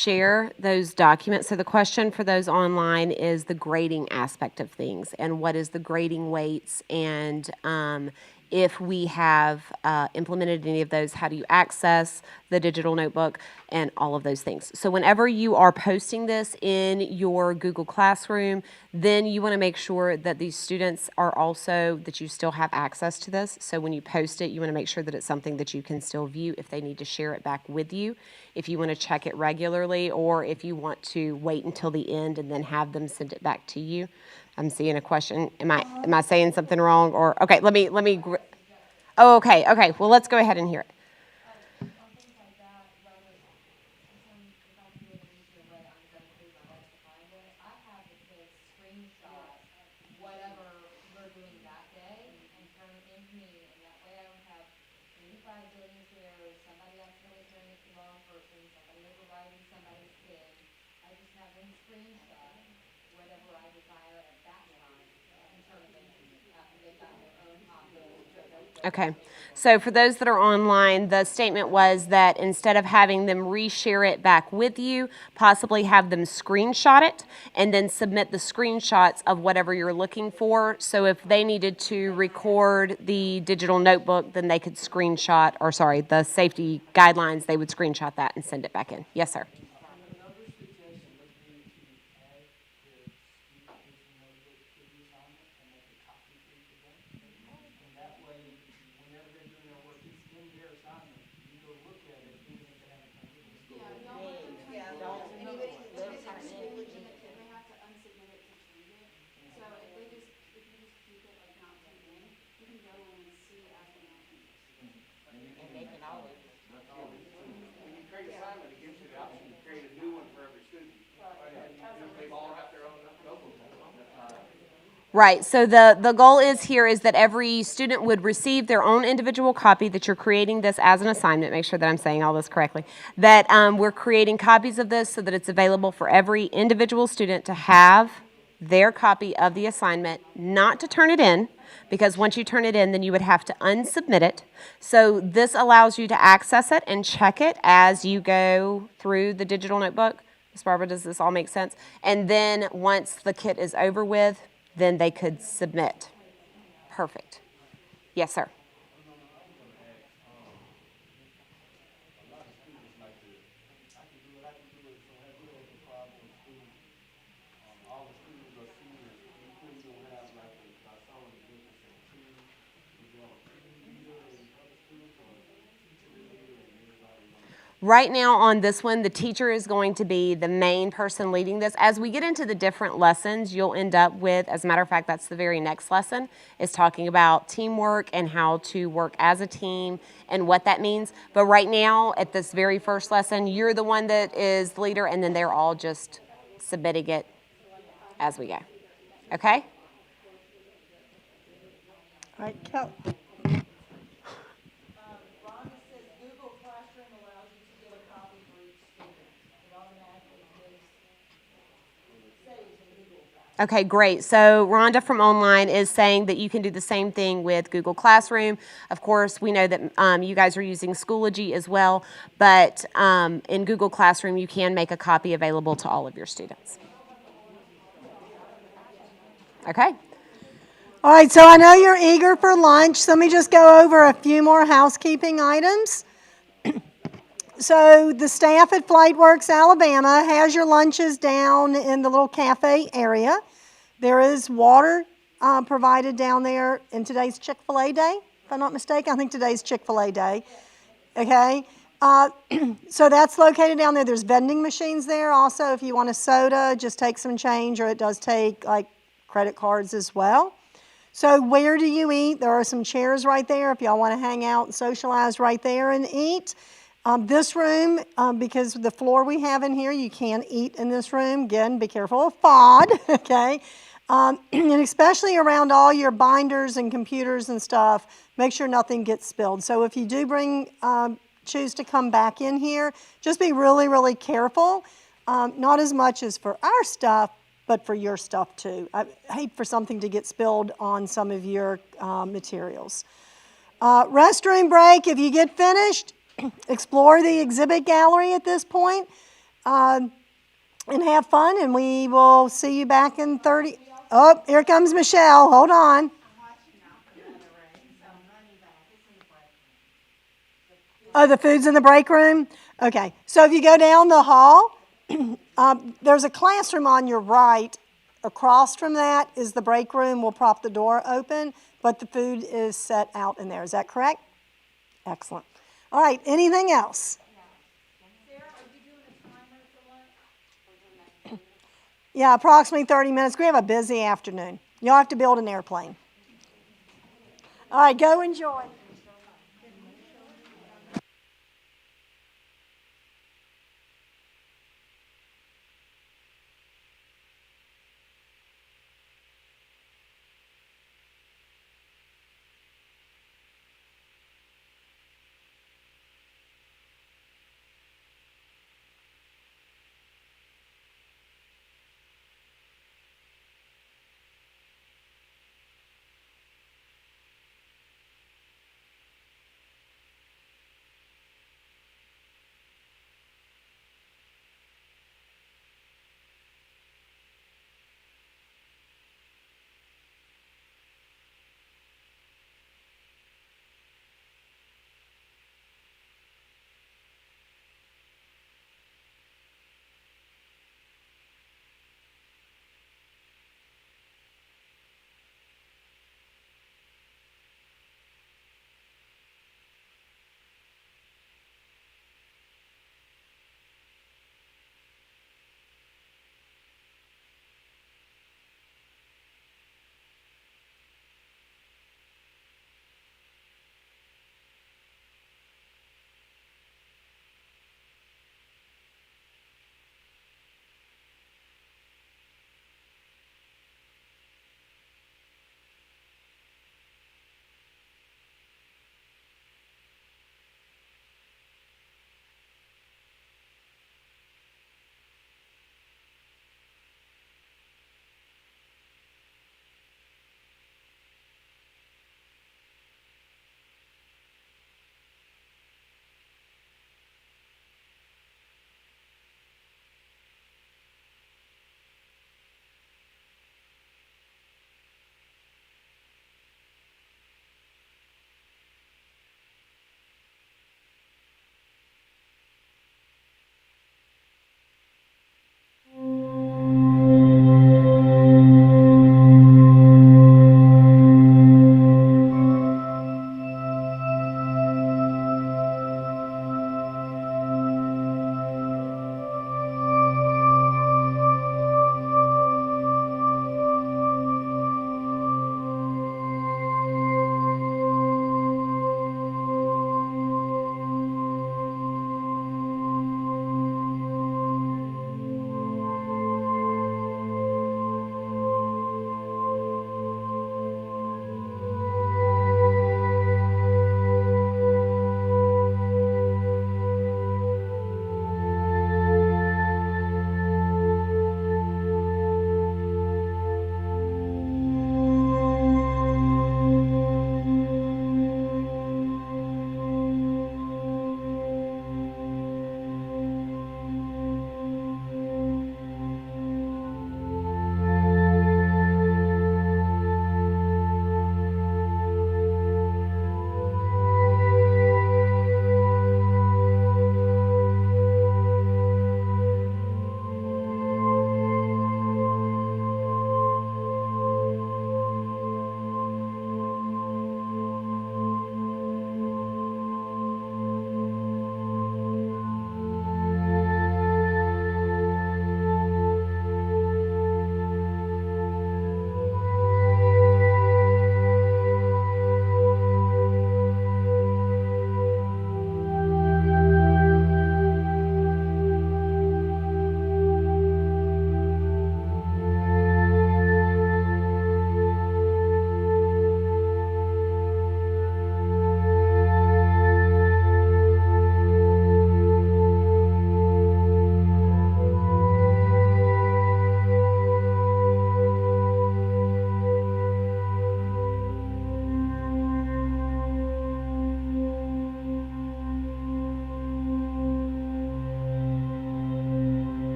Share those documents. So the question for those online is the grading aspect of things and what is the grading weights, and if we have implemented any of those, how do you access the digital notebook, and all of those things. So whenever you are posting this in your Google Classroom, then you want to make sure that these students are also, that you still have access to this. So when you post it, you want to make sure that it's something that you can still view if they need to share it back with you, if you want to check it regularly, or if you want to wait until the end and then have them send it back to you. I'm seeing a question. Am I saying something wrong? Or okay, let me. Oh, okay. Well, let's go ahead and hear it. Okay, so for those that are online, the statement was that instead of having them reshare it back with you, possibly have them screenshot it and then submit the screenshots of whatever you're looking for. So if they needed to record the digital notebook, then they could screenshot, or sorry, the safety guidelines, they would screenshot that and send it back in. Yes, sir. Right, so the goal is here is that every student would receive their own individual copy, that you're creating this as an assignment, make sure that I'm saying all this correctly, that we're creating copies of this so that it's available for every individual student to have their copy of the assignment, not to turn it in, because once you turn it in, then you would have to unsubmit it. So this allows you to access it and check it as you go through the digital notebook. Ms. Barbara, does this all make sense? And then once the kit is over with, then they could submit. Perfect. Yes, sir. Right now on this one, the teacher is going to be the main person leading this. As we get into the different lessons, you'll end up with, as a matter of fact, that's the very next lesson, is talking about teamwork and how to work as a team and what that means. But right now, at this very first lesson, you're the one that is the leader, and then they're all just submitting it as we go. Okay? All right, Kelly. Okay, great. So Rhonda from online is saying that you can do the same thing with Google Classroom. Of course, we know that you guys are using Schoology as well, but in Google Classroom, you can make a copy available to all of your students. Okay. All right, so I know you're eager for lunch, so let me just go over a few more housekeeping items. So the staff at FlightWorks Alabama has your lunches down in the little cafe area. There is water provided down there, in today's Chick-fil-A day, if I'm not mistaken. I think today's Chick-fil-A day. Okay, so that's located down there. There's vending machines there also. If you want a soda, just take some change, or it does take like credit cards as well. So where do you eat? There are some chairs right there if y'all want to hang out and socialize right there and eat. This room, because of the floor we have in here, you can't eat in this room. Again, be careful of FOD, okay? And especially around all your binders and computers and stuff, make sure nothing gets spilled. So if you do choose to come back in here, just be really, really careful. Not as much as for our stuff, but for your stuff too. I hate for something to get spilled on some of your materials. Restroom break, if you get finished, explore the exhibit gallery at this point, and have fun, and we will see you back in 30. Oh, here comes Michelle. Hold on. Oh, the food's in the break room? Okay, so if you go down the hall, there's a classroom on your right. Across from that is the break room. We'll prop the door open, but the food is set out in there. Is that correct? Excellent. All right, anything else? Yeah, approximately 30 minutes. We have a busy afternoon. You'll have to build an airplane. All right, go enjoy.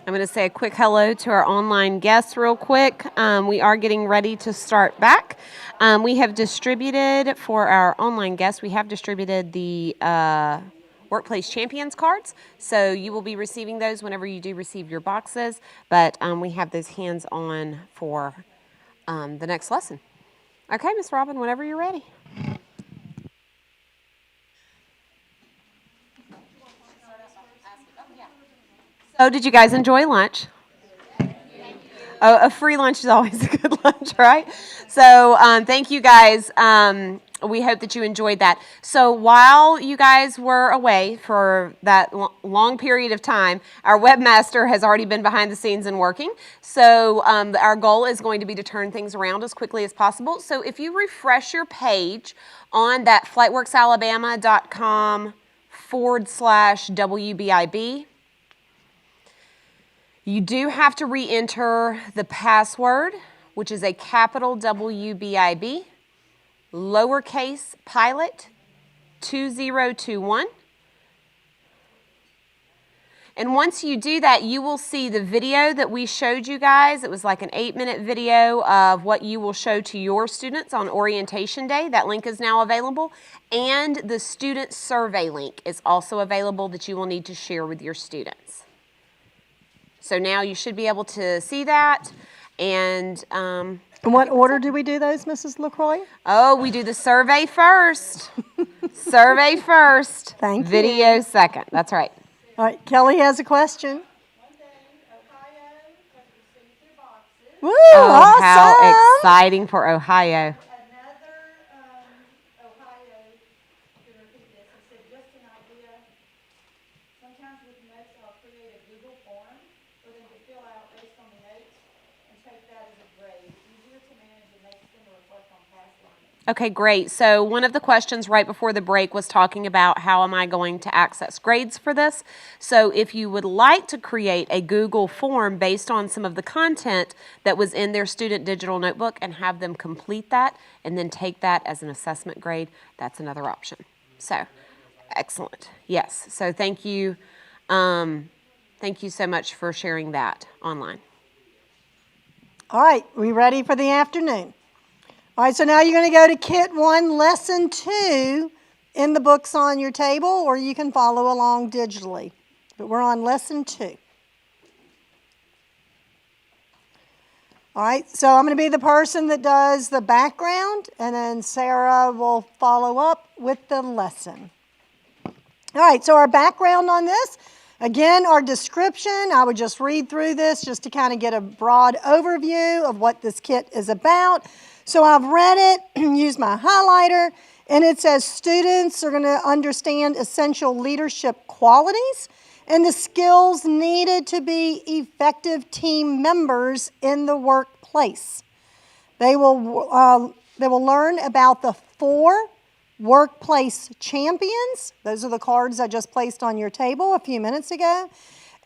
I'm going to say a quick hello to our online guests real quick. We are getting ready to start back. We have distributed, for our online guests, we have distributed the Workplace Champions cards. So you will be receiving those whenever you do receive your boxes. But we have those hands-on for the next lesson. Okay, Miss Robin, whenever you're ready. So did you guys enjoy lunch? Oh, a free lunch is always a good lunch, right? So thank you guys. We hope that you enjoyed that. So while you guys were away for that long period of time, our webmaster has already been behind the scenes and working. So our goal is going to be to turn things around as quickly as possible. So if you refresh your page on that flightworksalabama.com/WBIB, you do have to re-enter the password, which is a capital WBIB, lowercase pilot 2021. And once you do that, you will see the video that we showed you guys. It was like an 8-minute video of what you will show to your students on orientation day. That link is now available. And the student survey link is also available that you will need to share with your students. So now you should be able to see that. And In what order do we do those, Mrs. LaCroix? oh, we do the survey first. Survey first. Thank you. Video second. That's right. All right, Kelly has a question. Woo, Oh, awesome. how exciting for Ohio. Ohio, to repeat this, he said, just an idea. Sometimes with notes, I'll create a Google form for them to fill out based on the notes and take that as a grade. Easier to manage and makes them reflect on past learning. Okay, great. So one of the questions right before the break was talking about how am I going to access grades for this. So if you would like to create a Google form based on some of the content that was in their student digital notebook and have them complete that and then take that as an assessment grade, that's another option. So excellent. Yes. So thank you. Thank you so much for sharing that online. All right, we ready for the afternoon? All right, so now you're going to go to Kit 1, Lesson 2 in the books on your table, or you can follow along digitally. But we're on Lesson 2. All right, so I'm going to be the person that does the background, and then Sarah will follow up with the lesson. All right, so our background on this, again, our description, I would just read through this just to kind of get a broad overview of what this kit is about. So I've read it, used my highlighter, and it says students are going to understand essential leadership qualities and the skills needed to be effective team members in the workplace. They will learn about the 4 workplace champions. Those are the cards I just placed on your table a few minutes ago.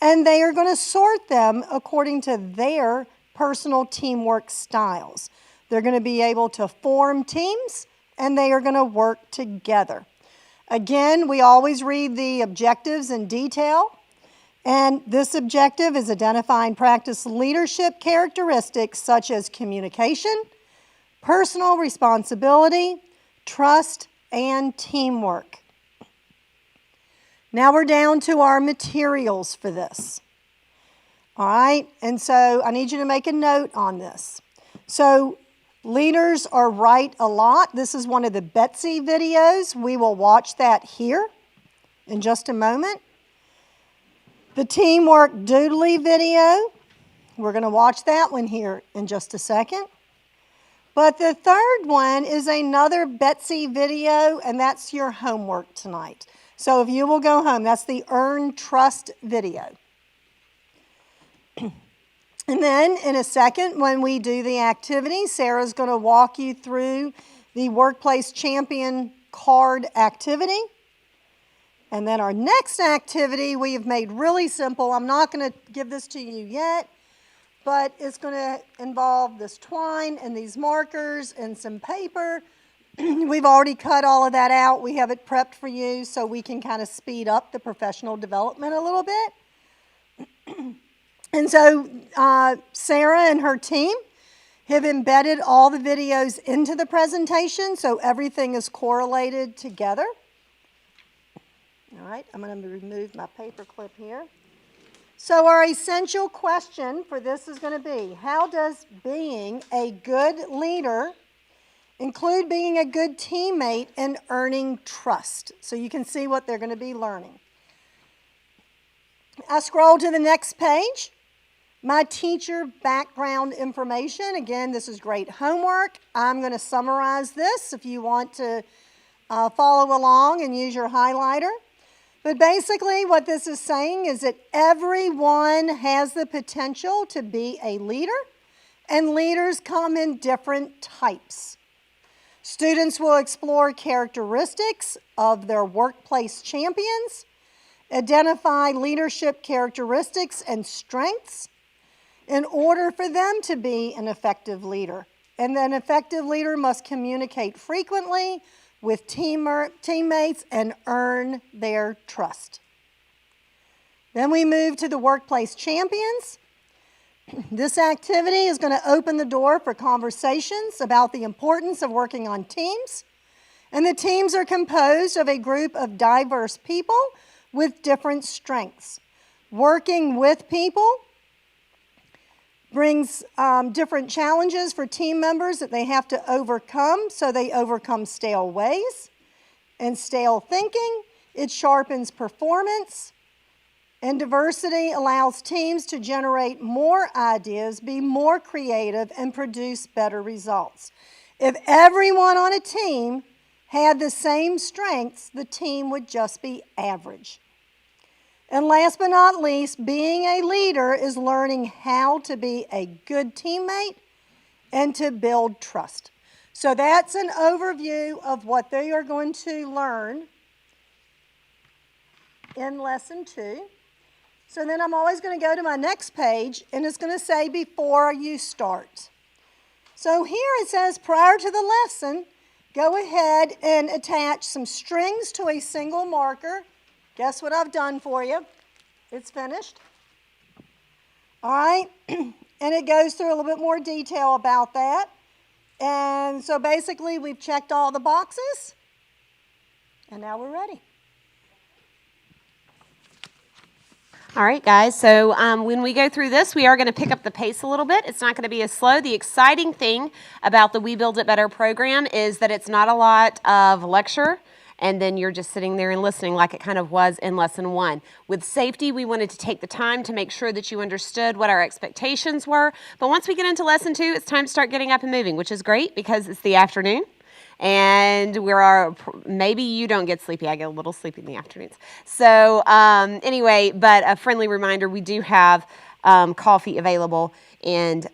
And they are going to sort them according to their personal teamwork styles. They're going to be able to form teams, and they are going to work together. Again, we always read the objectives in detail. And this objective is identify and practice leadership characteristics such as communication, personal responsibility, trust, and teamwork. Now we're down to our materials for this. All right, and so I need you to make a note on this. So leaders are right a lot. This is one of the Betsy videos. We will watch that here in just a moment. The Teamwork Doodly video, we're going to watch that one here in just a second. But the third one is another Betsy video, and that's your homework tonight. So if you will go home, that's the Earn Trust video. And then in a second, when we do the activity, Sarah's going to walk you through the Workplace Champion card activity. And then our next activity we have made really simple. I'm not going to give this to you yet, but it's going to involve this twine and these markers and some paper. We've already cut all of that out. We have it prepped for you so we can kind of speed up the professional development a little bit. And so Sarah and her team have embedded all the videos into the presentation, so everything is correlated together. All right, I'm going to remove my paper clip here. So our essential question for this is going to be, how does being a good leader include being a good teammate and earning trust? So you can see what they're going to be learning. I scroll to the next page. My teacher background information. Again, this is great homework. I'm going to summarize this if you want to follow along and use your highlighter. But basically what this is saying is that everyone has the potential to be a leader, and leaders come in different types. Students will explore characteristics of their workplace champions, identify leadership characteristics and strengths in order for them to be an effective leader. And an effective leader must communicate frequently with teammates and earn their trust. Then we move to the workplace champions. This activity is going to open the door for conversations about the importance of working on teams. And the teams are composed of a group of diverse people with different strengths. Working with people brings different challenges for team members that they have to overcome, so they overcome stale ways and stale thinking. It sharpens performance, and diversity allows teams to generate more ideas, be more creative, and produce better results. If everyone on a team had the same strengths, the team would just be average. And last but not least, being a leader is learning how to be a good teammate and to build trust. So that's an overview of what they are going to learn in lesson 2. So then I'm always going to go to my next page, and it's going to say before you start. So here it says prior to the lesson, go ahead and attach some strings to a single marker. Guess what I've done for you? It's finished. All right, and it goes through a little bit more detail about that. And so basically we've checked all the boxes, and now we're ready. All right, guys, so when we go through this, we are going to pick up the pace a little bit. It's not going to be as slow. The exciting thing about the We Build It Better program is that it's not a lot of lecture, and then you're just sitting there and listening like it kind of was in lesson 1. With safety, we wanted to take the time to make sure that you understood what our expectations were. But once we get into lesson 2, it's time to start getting up and moving, which is great because it's the afternoon. And maybe you don't get sleepy. I get a little sleepy in the afternoons. So anyway, but a friendly reminder, we do have coffee available, and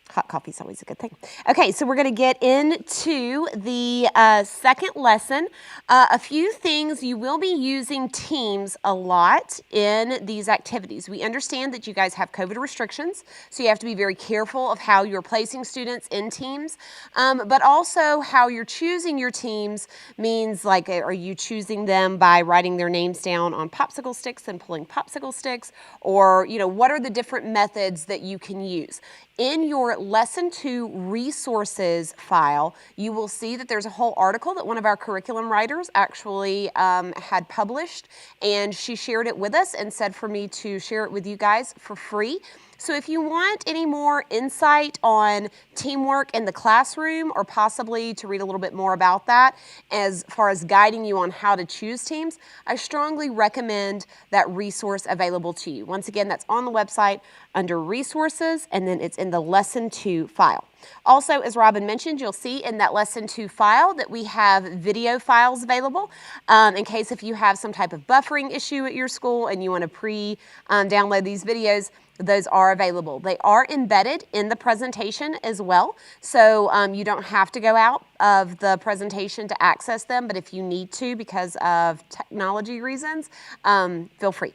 hot coffee is always a good thing. Okay, so we're going to get into the second lesson. A few things. You will be using teams a lot in these activities. We understand that you guys have COVID restrictions, so you have to be very careful of how you're placing students in teams, but also how you're choosing your teams means, like, are you choosing them by writing their names down on popsicle sticks and pulling popsicle sticks, or, you know, what are the different methods that you can use? In your Lesson 2 resources file, you will see that there's a whole article that one of our curriculum writers actually had published, and she shared it with us and said for me to share it with you guys for free. So if you want any more insight on teamwork in the classroom, or possibly to read a little bit more about that as far as guiding you on how to choose teams, I strongly recommend that resource available to you. Once again, that's on the website under resources, and then it's in the Lesson 2 file. Also, as Robin mentioned, you'll see in that Lesson 2 file that we have video files available in case if you have some type of buffering issue at your school and you want to download these videos. Those are available. They are embedded in the presentation as well, so you don't have to go out of the presentation to access them, but if you need to because of technology reasons, feel free.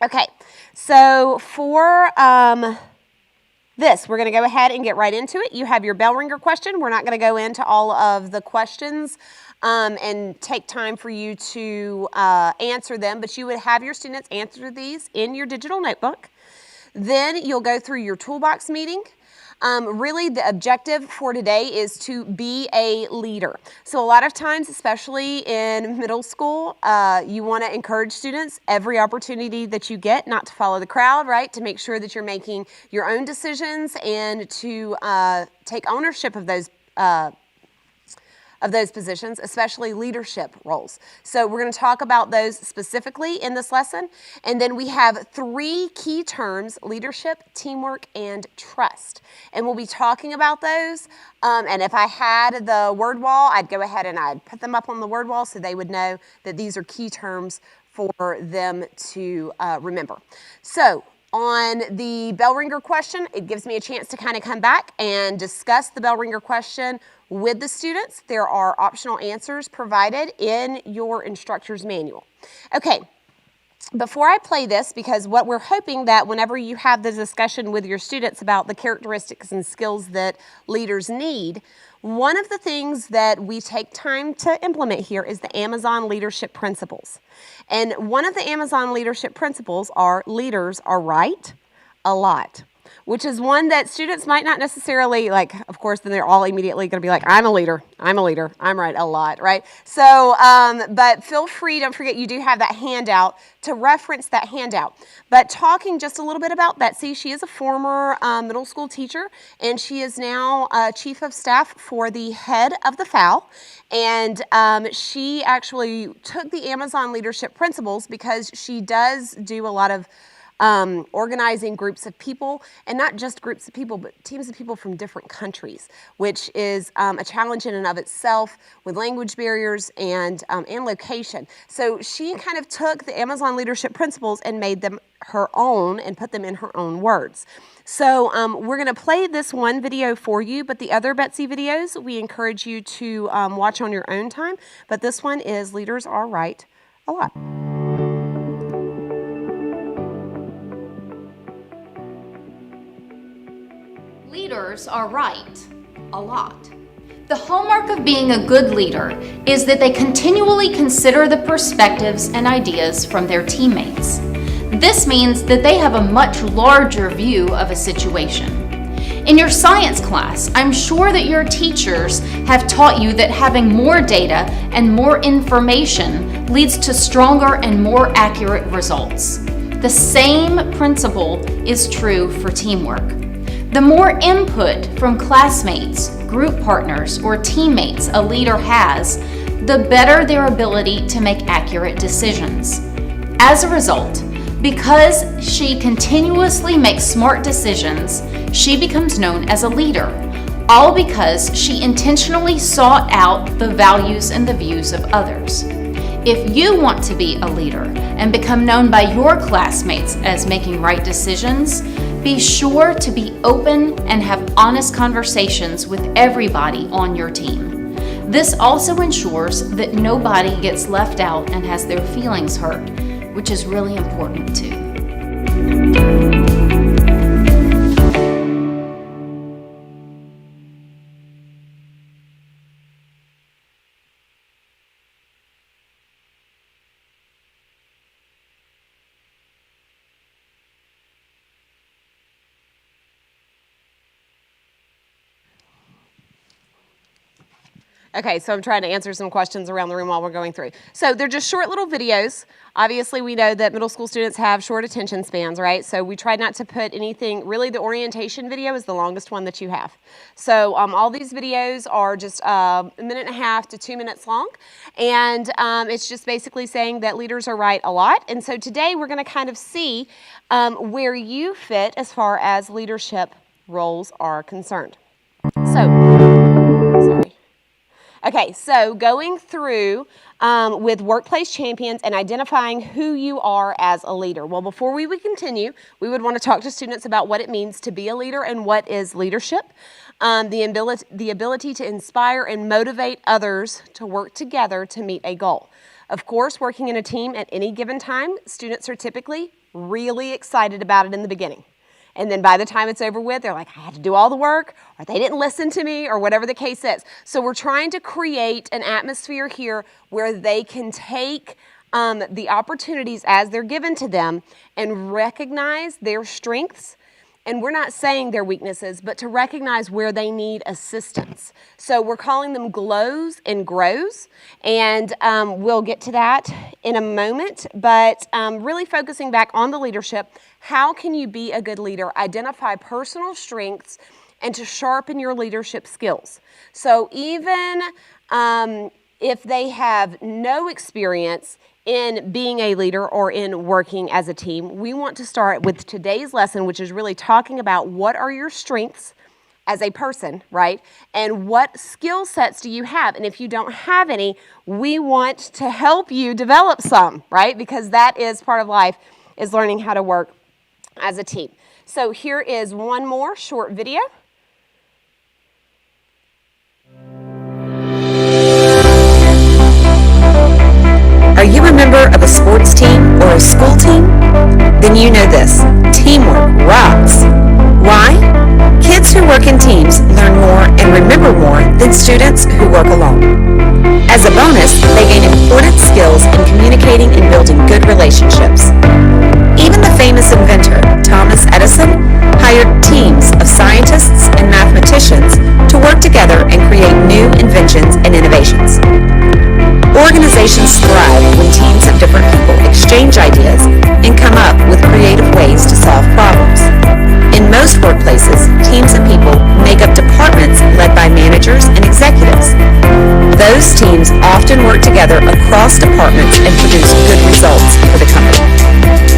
Okay, so for this, we're going to go ahead and get right into it. You have your bell ringer question. We're not going to go into all of the questions and take time for you to answer them, but you would have your students answer these in your digital notebook. Then you'll go through your toolbox meeting. Really, the objective for today is to be a leader. So a lot of times, especially in middle school, you want to encourage students every opportunity that you get not to follow the crowd, right? To make sure that you're making your own decisions and to take ownership of those positions, especially leadership roles. So we're going to talk about those specifically in this lesson. And then we have 3 key terms: leadership, teamwork, and trust. And we'll be talking about those. And if I had the word wall, I'd go ahead and I'd put them up on the word wall so they would know that these are key terms for them to remember. So on the bell ringer question, it gives me a chance to kind of come back and discuss the bell ringer question with the students. There are optional answers provided in your instructor's manual. Okay, before I play this, because what we're hoping that whenever you have the discussion with your students about the characteristics and skills that leaders need, one of the things that we take time to implement here is the Amazon leadership principles. And one of the Amazon leadership principles are leaders are right a lot, which is one that students might not necessarily like. Of course, then they're all immediately going to be like, I'm a leader, I'm right a lot, right? So, but feel free, don't forget you do have that handout to reference that handout. But talking just a little bit about Betsy, she is a former middle school teacher, and she is now chief of staff for the head of the FAL. And she actually took the Amazon leadership principles because she does do a lot of organizing groups of people, and not just groups of people, but teams of people from different countries, which is a challenge in and of itself with language barriers and location. So she kind of took the Amazon leadership principles and made them her own and put them in her own words. So we're going to play this one video for you, but the other Betsy videos we encourage you to watch on your own time. But this one is Leaders Are Right a Lot. Leaders are right a lot. The hallmark of being a good leader is that they continually consider the perspectives and ideas from their teammates. This means that they have a much larger view of a situation. In your science class, I'm sure that your teachers have taught you that having more data and more information leads to stronger and more accurate results. The same principle is true for teamwork. The more input from classmates, group partners, or teammates a leader has, the better their ability to make accurate decisions. As a result, because she continuously makes smart decisions, she becomes known as a leader, all because she intentionally sought out the values and the views of others. If you want to be a leader and become known by your classmates as making right decisions, be sure to be open and have honest conversations with everybody on your team. This also ensures that nobody gets left out and has their feelings hurt, which is really important too. Okay, so I'm trying to answer some questions around the room while we're going through. So they're just short little videos. Obviously, we know that middle school students have short attention spans, right? So we tried not to put anything, really the orientation video is the longest one that you have. So all these videos are just a minute and a half to 2 minutes long. And it's just basically saying that leaders are right a lot. And so today we're going to kind of see where you fit as far as leadership roles are concerned. Okay, so going through with Workplace Champions and identifying who you are as a leader. Well, before we would continue, we would want to talk to students about what it means to be a leader and what is leadership. The ability to inspire and motivate others to work together to meet a goal. Of course, working in a team at any given time, students are typically really excited about it in the beginning. And then by the time it's over with, they're like, I had to do all the work, or they didn't listen to me, or whatever the case is. So we're trying to create an atmosphere here where they can take the opportunities as they're given to them and recognize their strengths. And we're not saying their weaknesses, but to recognize where they need assistance. So we're calling them glows and grows, and we'll get to that in a moment. But really focusing back on the leadership, how can you be a good leader? Identify personal strengths and to sharpen your leadership skills. So even if they have no experience in being a leader or in working as a team, we want to start with today's lesson, which is really talking about what are your strengths as a person, right? And what skill sets do you have? And if you don't have any, we want to help you develop some, right? Because that is part of life, is learning how to work as a team. So here is one more short video. Are you a member of a sports team or a school team? Then you know this: teamwork rocks. Why? Kids who work in teams learn more and remember more than students who work alone. As a bonus, they gain important skills in communicating and building good relationships. Even the famous inventor, Thomas Edison, hired teams of scientists and mathematicians to work together and create new inventions and innovations. Organizations thrive when teams of different people exchange ideas and come up with creative ways to solve problems. In most workplaces, teams of people make up departments led by managers and executives. Those teams often work together across departments and produce good results for the company.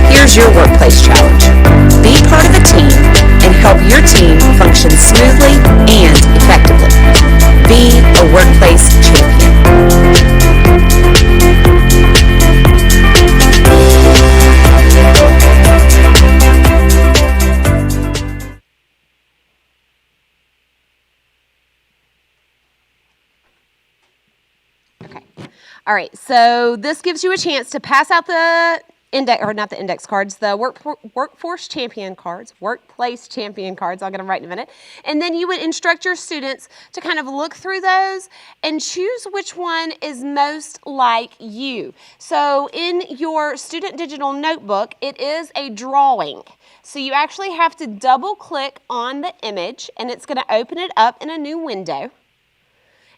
Here's your workplace challenge. Be part of a team and help your team function smoothly and effectively. Be a workplace champion. Okay. All right, so this gives you a chance to pass out the index, or not the index cards, the workforce champion cards, workplace champion cards. I'll get them right in a minute. And then you would instruct your students to kind of look through those and choose which one is most like you. So in your student digital notebook, it is a drawing. So you actually have to double click on the image and it's going to open it up in a new window.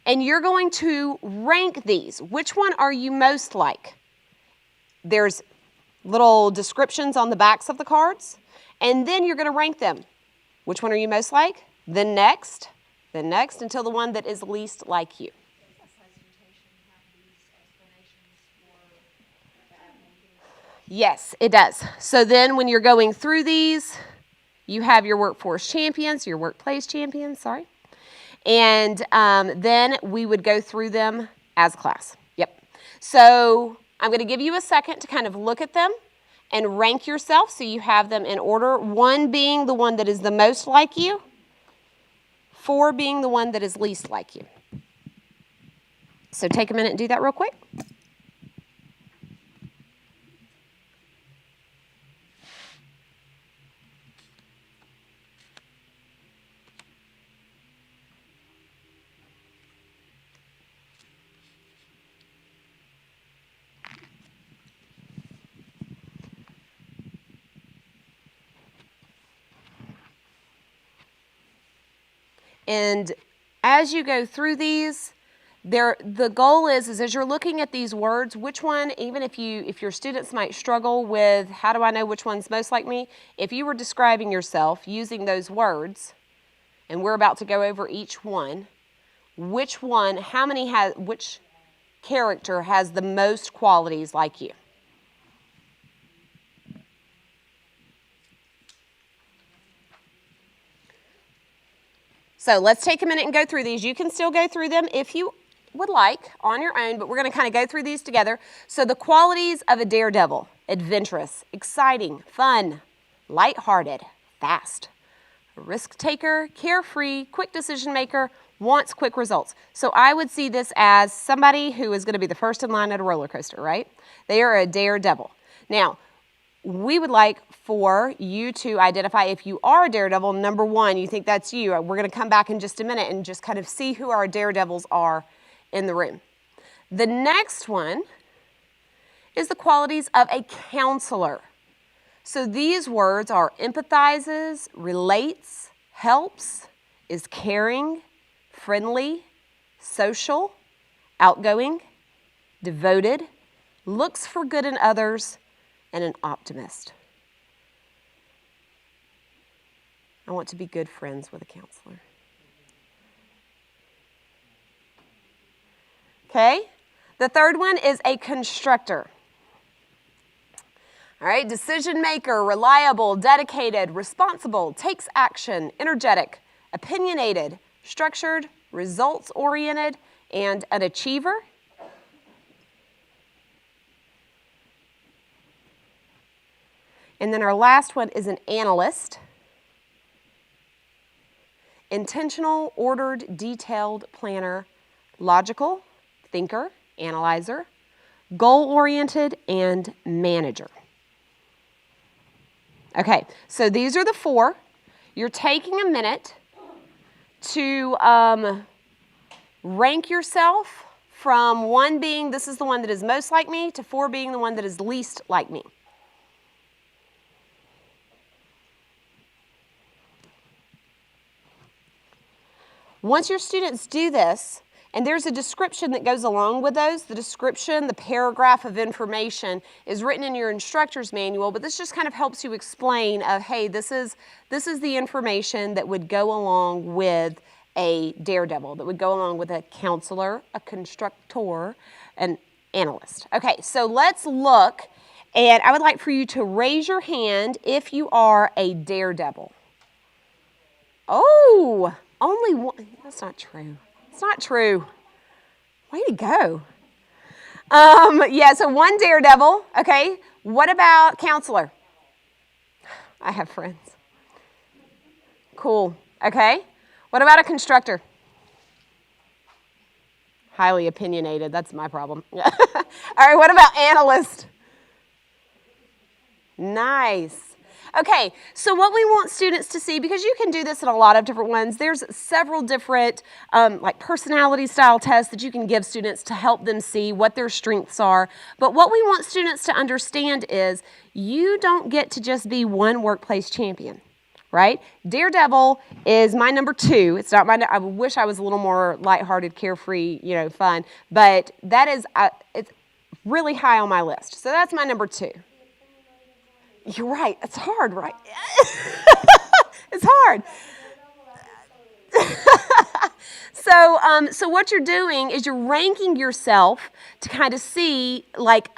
And you're going to rank these. Which one are you most like? There's little descriptions on the backs of the cards, and then you're going to rank them. Which one are you most like? Then next, until the one that is least like you. Yes, it does. So then when you're going through these, you have your workforce champions, your workplace champions, sorry. And then we would go through them as a class. Yep. So I'm going to give you a second to kind of look at them and rank yourself so you have them in order. 1 being the one that is the most like you, 4 being the one that is least like you. So take a minute and do that real quick. And as you go through these, the goal is as you're looking at these words, which one, even if your students might struggle with, how do I know which one's most like me? If you were describing yourself using those words, and we're about to go over each one, which one, which character has the most qualities like you? So let's take a minute and go through these. You can still go through them if you would like on your own, but we're going to kind of go through these together. So the qualities of a daredevil: adventurous, exciting, fun, lighthearted, fast, risk taker, carefree, quick decision maker, wants quick results. So I would see this as somebody who is going to be the first in line at a roller coaster, right? They are a daredevil. Now, we would like for you to identify if you are a daredevil. Number 1, you think that's you. We're going to come back in just a minute and just kind of see who our daredevils are in the room. The next one is the qualities of a counselor. So these words are empathizes, relates, helps, is caring, friendly, social, outgoing, devoted, looks for good in others, and an optimist. I want to be good friends with a counselor. Okay? The third one is a constructor. All right, decision maker, reliable, dedicated, responsible, takes action, energetic, opinionated, structured, results oriented, and an achiever. And then our last one is an analyst. Intentional, ordered, detailed planner, logical, thinker, analyzer, goal-oriented, and manager. Okay, so these are the four. You're taking a minute to rank yourself from 1 being this is the one that is most like me to 4 being the one that is least like me. Once your students do this, and there's a description that goes along with those, the description, the paragraph of information is written in your instructor's manual, but this just kind of helps you explain of, hey, this is the information that would go along with a daredevil, that would go along with a counselor, a constructor, an analyst. Okay, so let's look, and I would like for you to raise your hand if you are a daredevil. Oh, only one. That's not true. It's not true. Way to go. Yeah, so one daredevil. Okay, what about counselor? I have friends. Cool. Okay, what about a constructor? Highly opinionated. That's my problem. All right, what about analyst? Nice. Okay, so what we want students to see, because you can do this in a lot of different ones, there's several different like personality style tests that you can give students to help them see what their strengths are. But what we want students to understand is you don't get to just be one workplace champion, right? Daredevil is my number 2. It's not I wish I was a little more lighthearted, carefree, fun, but that is, it's really high on my list. So that's my number 2. You're right. It's hard, right? It's hard. So what you're doing is you're ranking yourself to kind of see like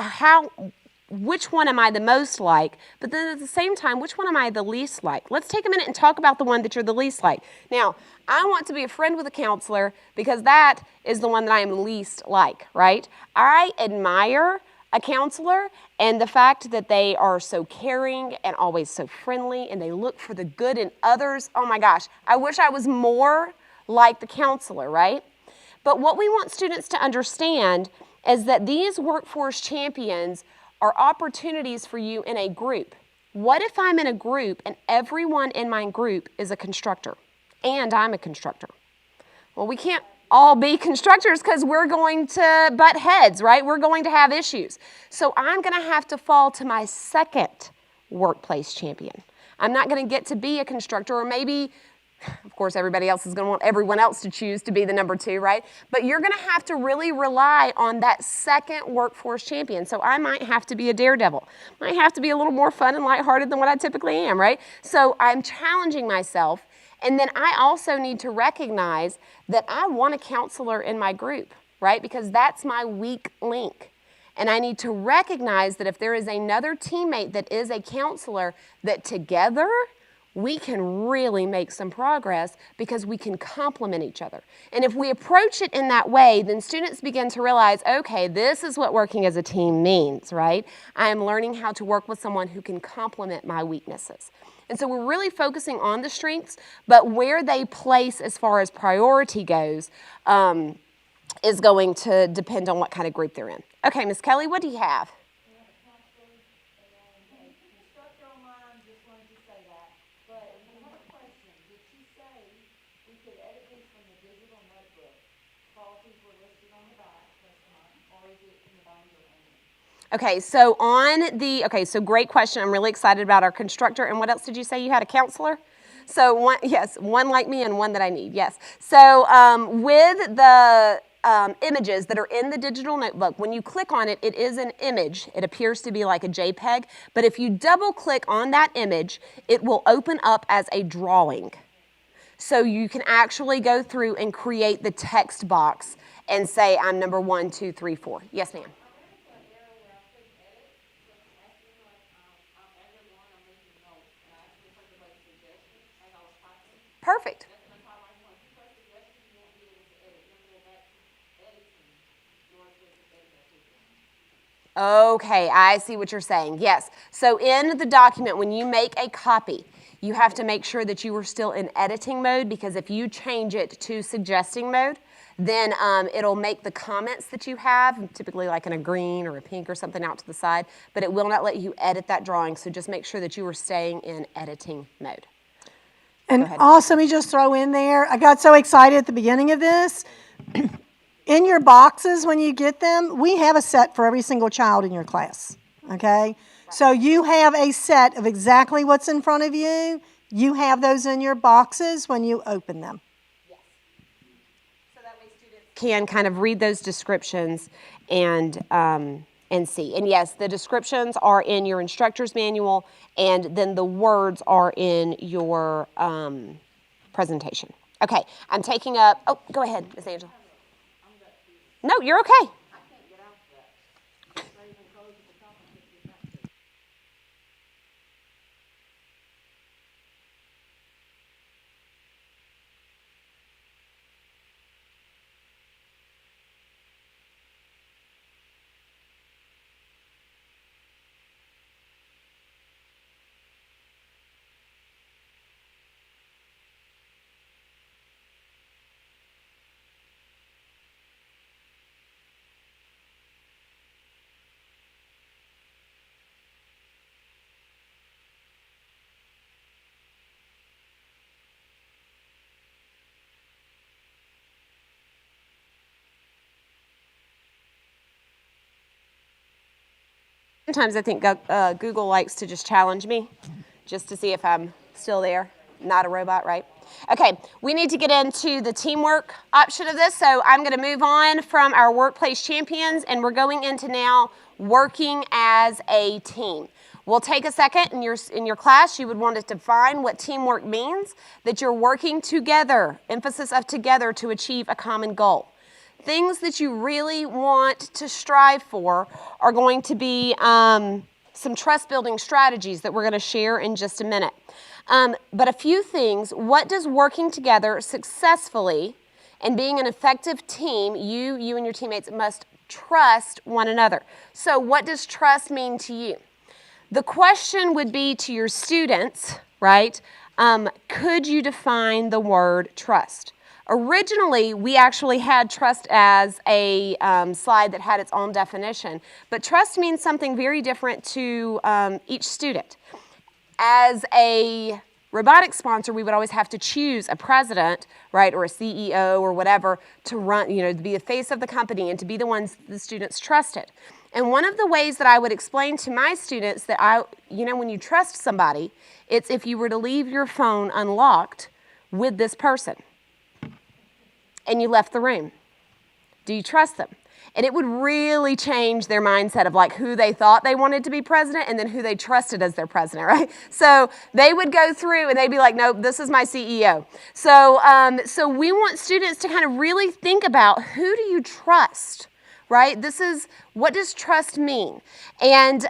which one am I the most like, but then at the same time, which one am I the least like? Let's take a minute and talk about the one that you're the least like. Now, I want to be a friend with a counselor because that is the one that I am least like, right? I admire a counselor and the fact that they are so caring and always so friendly and they look for the good in others. Oh my gosh, I wish I was more like the counselor, right? But what we want students to understand is that these workforce champions are opportunities for you in a group. What if I'm in a group and everyone in my group is a constructor and I'm a constructor? Well, we can't all be constructors because we're going to butt heads, right? We're going to have issues. So I'm going to have to fall to my second workplace champion. I'm not going to get to be a constructor, or maybe, of course, everybody else is going to want everyone else to choose to be the number 2, right? But you're going to have to really rely on that second workforce champion. So I might have to be a daredevil. Might have to be a little more fun and lighthearted than what I typically am, right? So I'm challenging myself. And then I also need to recognize that I want a counselor in my group, right? Because that's my weak link. And I need to recognize that if there is another teammate that is a counselor, that together we can really make some progress because we can complement each other. And if we approach it in that way, then students begin to realize, okay, this is what working as a team means, right? I am learning how to work with someone who can complement my weaknesses. And so we're really focusing on the strengths, but where they place as far as priority goes is going to depend on what kind of group they're in. Okay, Ms. Kelly, what do you have? Okay, so so great question. I'm really excited about our constructor. And what else did you say? You had a counselor? So one, yes, one like me and one that I need, yes. So with the images that are in the digital notebook, when you click on it, it is an image. It appears to be like a JPEG, but if you double click on that image, it will open up as a drawing. So you can actually go through and create the text box and say, I'm number 1, 2, 3, 4. Yes, ma'am. Perfect. Okay, I see what you're saying. Yes. So in the document, when you make a copy, you have to make sure that you are still in editing mode, because if you change it to suggesting mode, then it'll make the comments that you have, typically like in a green or a pink or something, out to the side, but it will not let you edit that drawing. So just make sure that you are staying in editing mode. And also, let me just throw in there, I got so excited at the beginning of this. In your boxes, when you get them, we have a set for every single child in your class, okay? So you have a set of exactly what's in front of you. You have those in your boxes when you open them. Yes. So that way students can kind of read those descriptions and see. And yes, the descriptions are in your instructor's manual, and then the words are in your presentation. Okay, I'm taking up, oh, go ahead, Ms. Angela. No, you're okay. Sometimes I think Google likes to just challenge me just to see if I'm still there. Not a robot, right? Okay, we need to get into the teamwork option of this, so I'm going to move on from our workplace champions, and we're going into now working as a team. We'll take a second in your class. You would want to define what teamwork means, that you're working together, emphasis of together, to achieve a common goal. Things that you really want to strive for are going to be some trust building strategies that we're going to share in just a minute. But a few things: what does working together successfully and being an effective team, you and your teammates must trust one another. So what does trust mean to you? The question would be to your students, right? Could you define the word trust? Originally, we actually had trust as a slide that had its own definition, but trust means something very different to each student. As a robotics sponsor, we would always have to choose a president, right, or a CEO or whatever to run, to be the face of the company and to be the ones the students trusted. And one of the ways that I would explain to my students that when you trust somebody, it's if you were to leave your phone unlocked with this person and you left the room. Do you trust them? And it would really change their mindset of like who they thought they wanted to be president and then who they trusted as their president, right? So they would go through and they'd be like, nope, this is my CEO. So we want students to kind of really think about, who do you trust, right? What does trust mean? And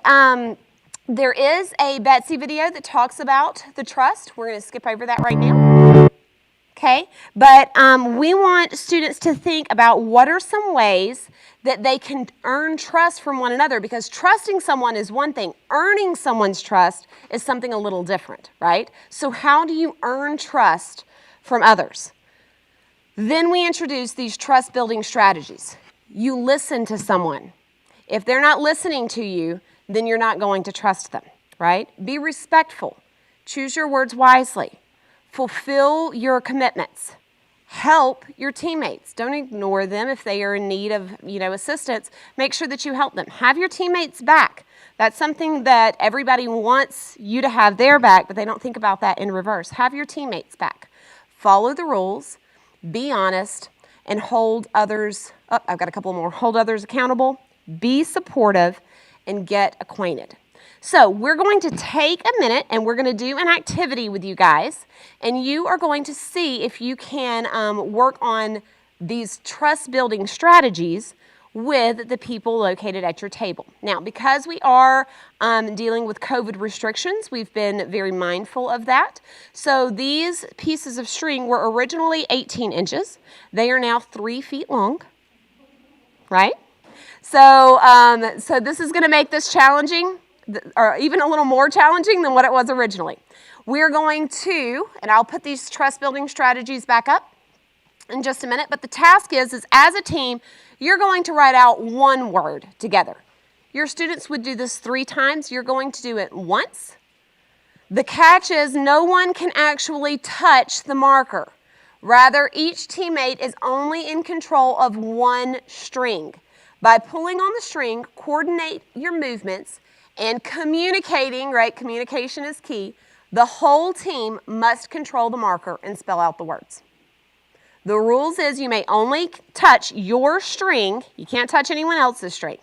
there is a Betsy video that talks about the trust. We're going to skip over that right now. Okay, but we want students to think about what are some ways that they can earn trust from one another, because trusting someone is one thing. Earning someone's trust is something a little different, right? So how do you earn trust from others? Then we introduce these trust building strategies. You listen to someone. If they're not listening to you, then you're not going to trust them, right? Be respectful. Choose your words wisely. Fulfill your commitments. Help your teammates. Don't ignore them if they are in need of, assistance. Make sure that you help them. Have your teammates back. That's something that everybody wants you to have their back, but they don't think about that in reverse. Have your teammates back. Follow the rules, be honest, and hold others, I've got a couple more, hold others accountable, be supportive, and get acquainted. So we're going to take a minute and we're going to do an activity with you guys, and you are going to see if you can work on these trust building strategies with the people located at your table. Now, because we are dealing with COVID restrictions, we've been very mindful of that. So these pieces of string were originally 18 inches. They are now 3 feet long, right? So, so this is going to make this challenging, or even a little more challenging than what it was originally. We're going to, and I'll put these trust building strategies back up in just a minute, but the task is as a team, you're going to write out one word together. Your students would do this 3 times. You're going to do it once. The catch is no one can actually touch the marker. Rather, each teammate is only in control of one string. By pulling on the string, coordinate your movements and communicating, right? Communication is key. The whole team must control the marker and spell out the words. The rules is you may only touch your string. You can't touch anyone else's string.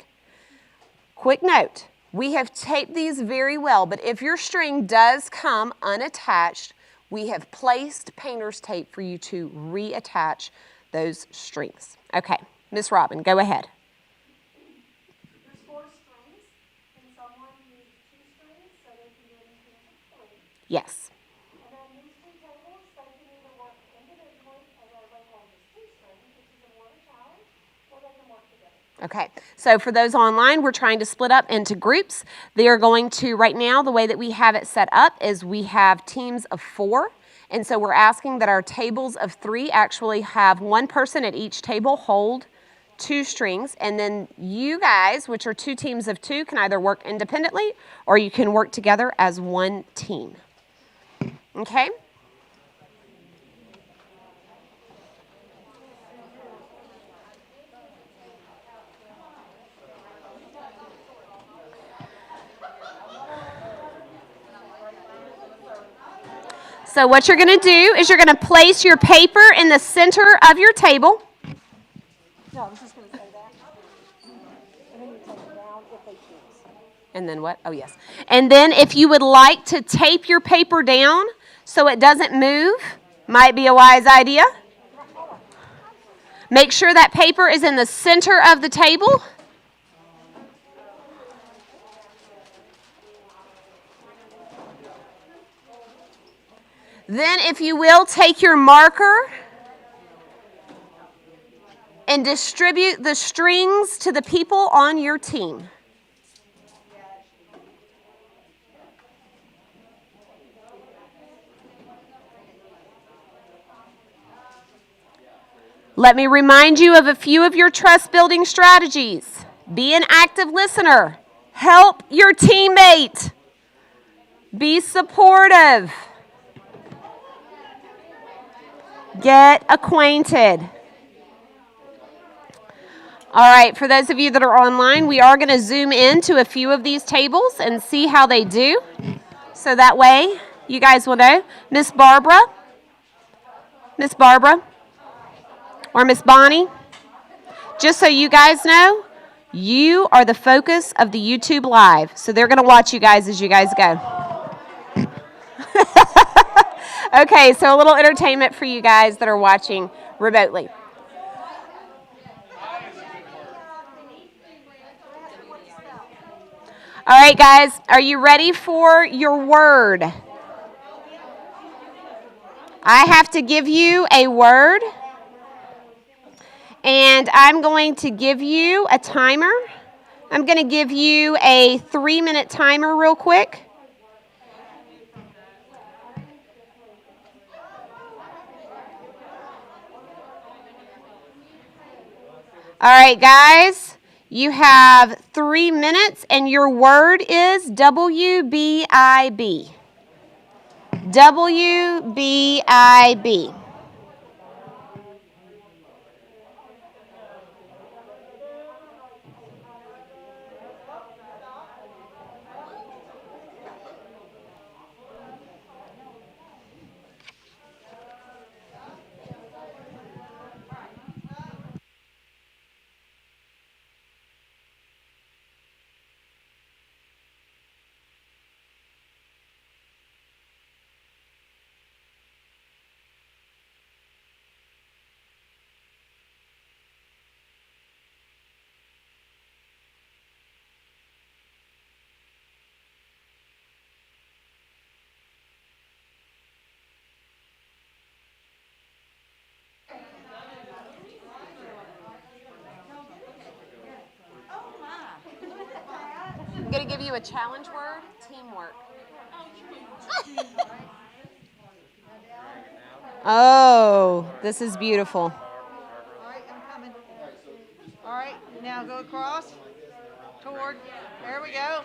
Quick note, we have taped these very well, but if your string does come unattached, we have placed painter's tape for you to reattach those strings. Okay, Miss Robin, go ahead. There's 4 strings. Can someone use 2 strings so they can do it in teams of 3? Yes. And then these 2 tables, they can either work individually and everybody has just 2 strings, which is a more of a challenge, or they can work together. Okay, so for those online, we're trying to split up into groups. They are going to, right now, the way that we have it set up is we have teams of 4. And so we're asking that our tables of 3 actually have one person at each table hold 2 strings. And then you guys, which are 2 teams of 2, can either work independently or you can work together as one team. Okay? So what you're going to do is you're going to place your paper in the center of your table. No, I was just going to say that. And then you take it down if they choose. And then what? Oh, yes. And then if you would like to tape your paper down so it doesn't move, might be a wise idea. Make sure that paper is in the center of the table. Then, if you will, take your marker and distribute the strings to the people on your team. Let me remind you of a few of your trust building strategies. Be an active listener. Help your teammate. Be supportive. Get acquainted. All right, for those of you that are online, we are going to zoom in to a few of these tables and see how they do. So that way, you guys will know. Miss Barbara, or Miss Bonnie, just so you guys know, you are the focus of the YouTube Live. So they're going to watch you guys as you guys go. Okay, so a little entertainment for you guys that are watching remotely. All right, guys, are you ready for your word? I have to give you a word, and I'm going to give you a timer. I'm going to give you a 3-minute timer real quick. All right, guys, you have 3 minutes, and your word is WBIB. WBIB. going to give you a challenge word, teamwork. Oh, this is beautiful. All right, I'm coming. All right, now go across toward, there we go.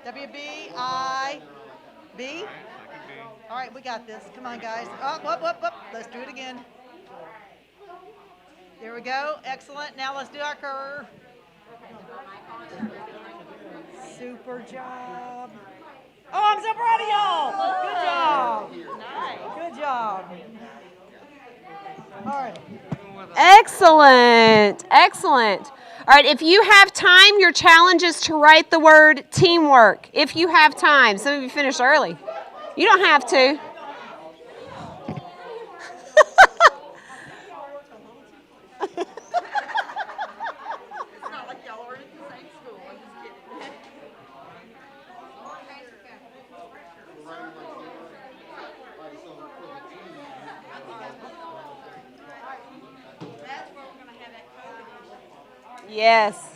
WBIB. All right, we got this. Come on, guys. Oh, whoop, whoop, whoop. Let's do it again. There we go. Excellent. Now let's do our curve. Super job. Oh, I'm so proud of y'all. Good job. Nice. Good job. All right. Excellent. Excellent. All right, if you have time, your challenge is to write the word teamwork. If you have time. Some of you finished early. You don't have to. Yes.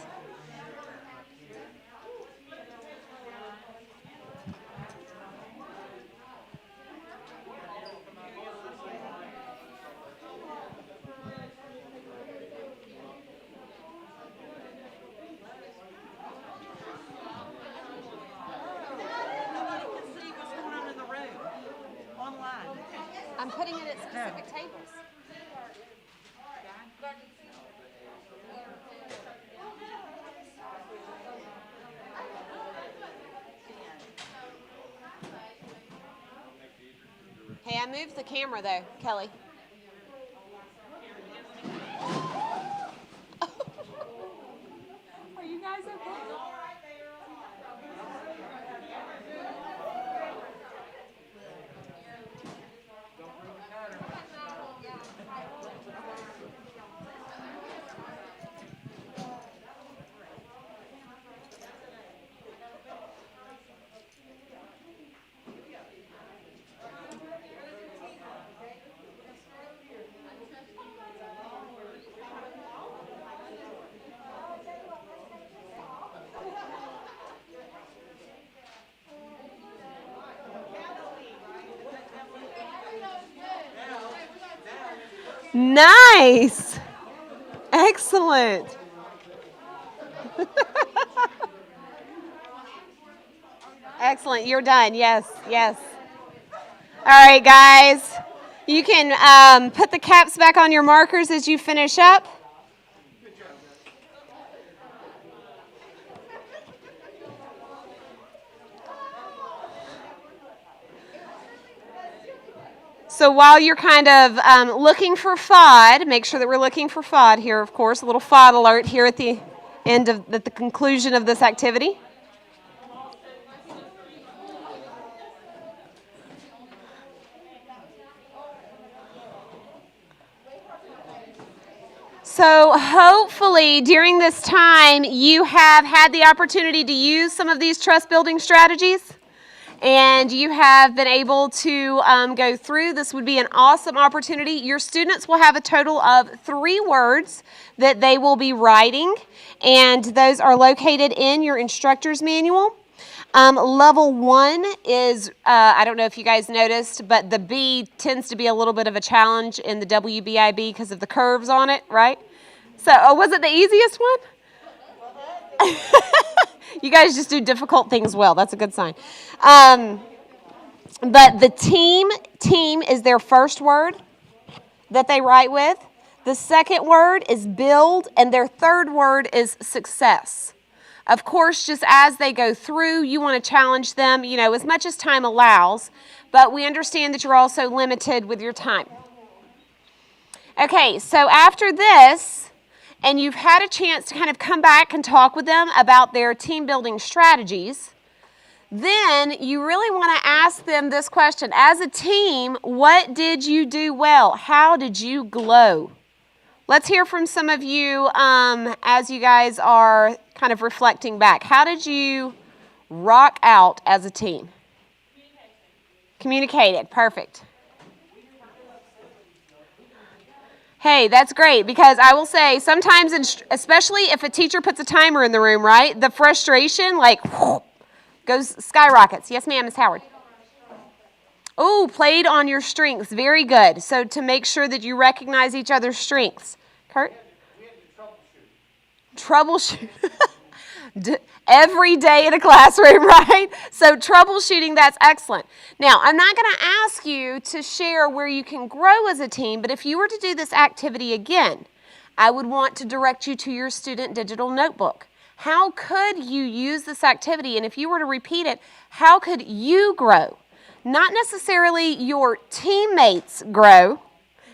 I'm putting it at specific tables. Hey, I moved the camera though, Kelly. Are you guys okay? Nice. Excellent. Excellent. You're done. Yes, yes. All right, guys. You can put the caps back on your markers as you finish up. So while you're kind of looking for FOD, make sure that we're looking for FOD here, of course, a little FOD alert here at the end of at the conclusion of this activity. So hopefully during this time you have had the opportunity to use some of these trust building strategies. And you have been able to go through. This would be an awesome opportunity. Your students will have a total of 3 words that they will be writing, and those are located in your instructor's manual. Level 1 is, I don't know if you guys noticed, but the B tends to be a little bit of a challenge in the WBIB because of the curves on it, right? So, was it the easiest one? You guys just do difficult things well. That's a good sign. But the team is their first word that they write with. The second word is build, and their third word is success. Of course, just as they go through, you want to challenge them, you know, as much as time allows, but we understand that you're also limited with your time. Okay, so after this, and you've had a chance to kind of come back and talk with them about their team building strategies, then you really want to ask them this question. As a team, what did you do well? How did you glow? Let's hear from some of you as you guys are kind of reflecting back. How did you rock out as a team? Communicated. Perfect. Hey, that's great because I will say sometimes, especially if a teacher puts a timer in the room, right? The frustration like goes skyrockets. Yes, ma'am, Ms. Howard. Oh, played on your strengths. Very good. So to make sure that you recognize each other's strengths. Kurt? Troubleshoot. Every day in a classroom, right? So troubleshooting, that's excellent. Now, I'm not going to ask you to share where you can grow as a team, but if you were to do this activity again, I would want to direct you to your student digital notebook. How could you use this activity? And if you were to repeat it, how could you grow? Not necessarily your teammates grow.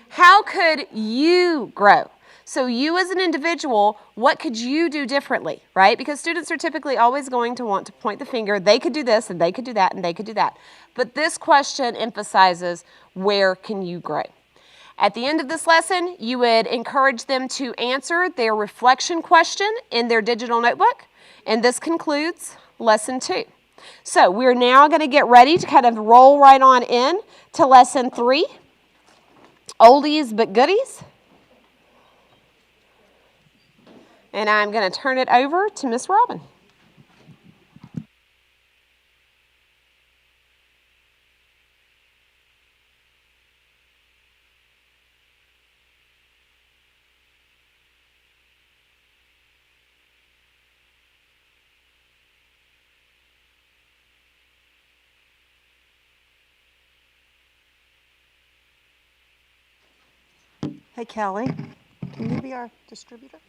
How could you grow? So you as an individual, what could you do differently, right? Because students are typically always going to want to point the finger. They could do this and they could do that and they could do that. But this question emphasizes where can you grow? At the end of this lesson, you would encourage them to answer their reflection question in their digital notebook. And this concludes lesson 2. So we're now going to get ready to kind of roll right on in to lesson 3, oldies but goodies. And I'm going to turn it over to Miss Robin. Hey, Kelly, can you be our distributor?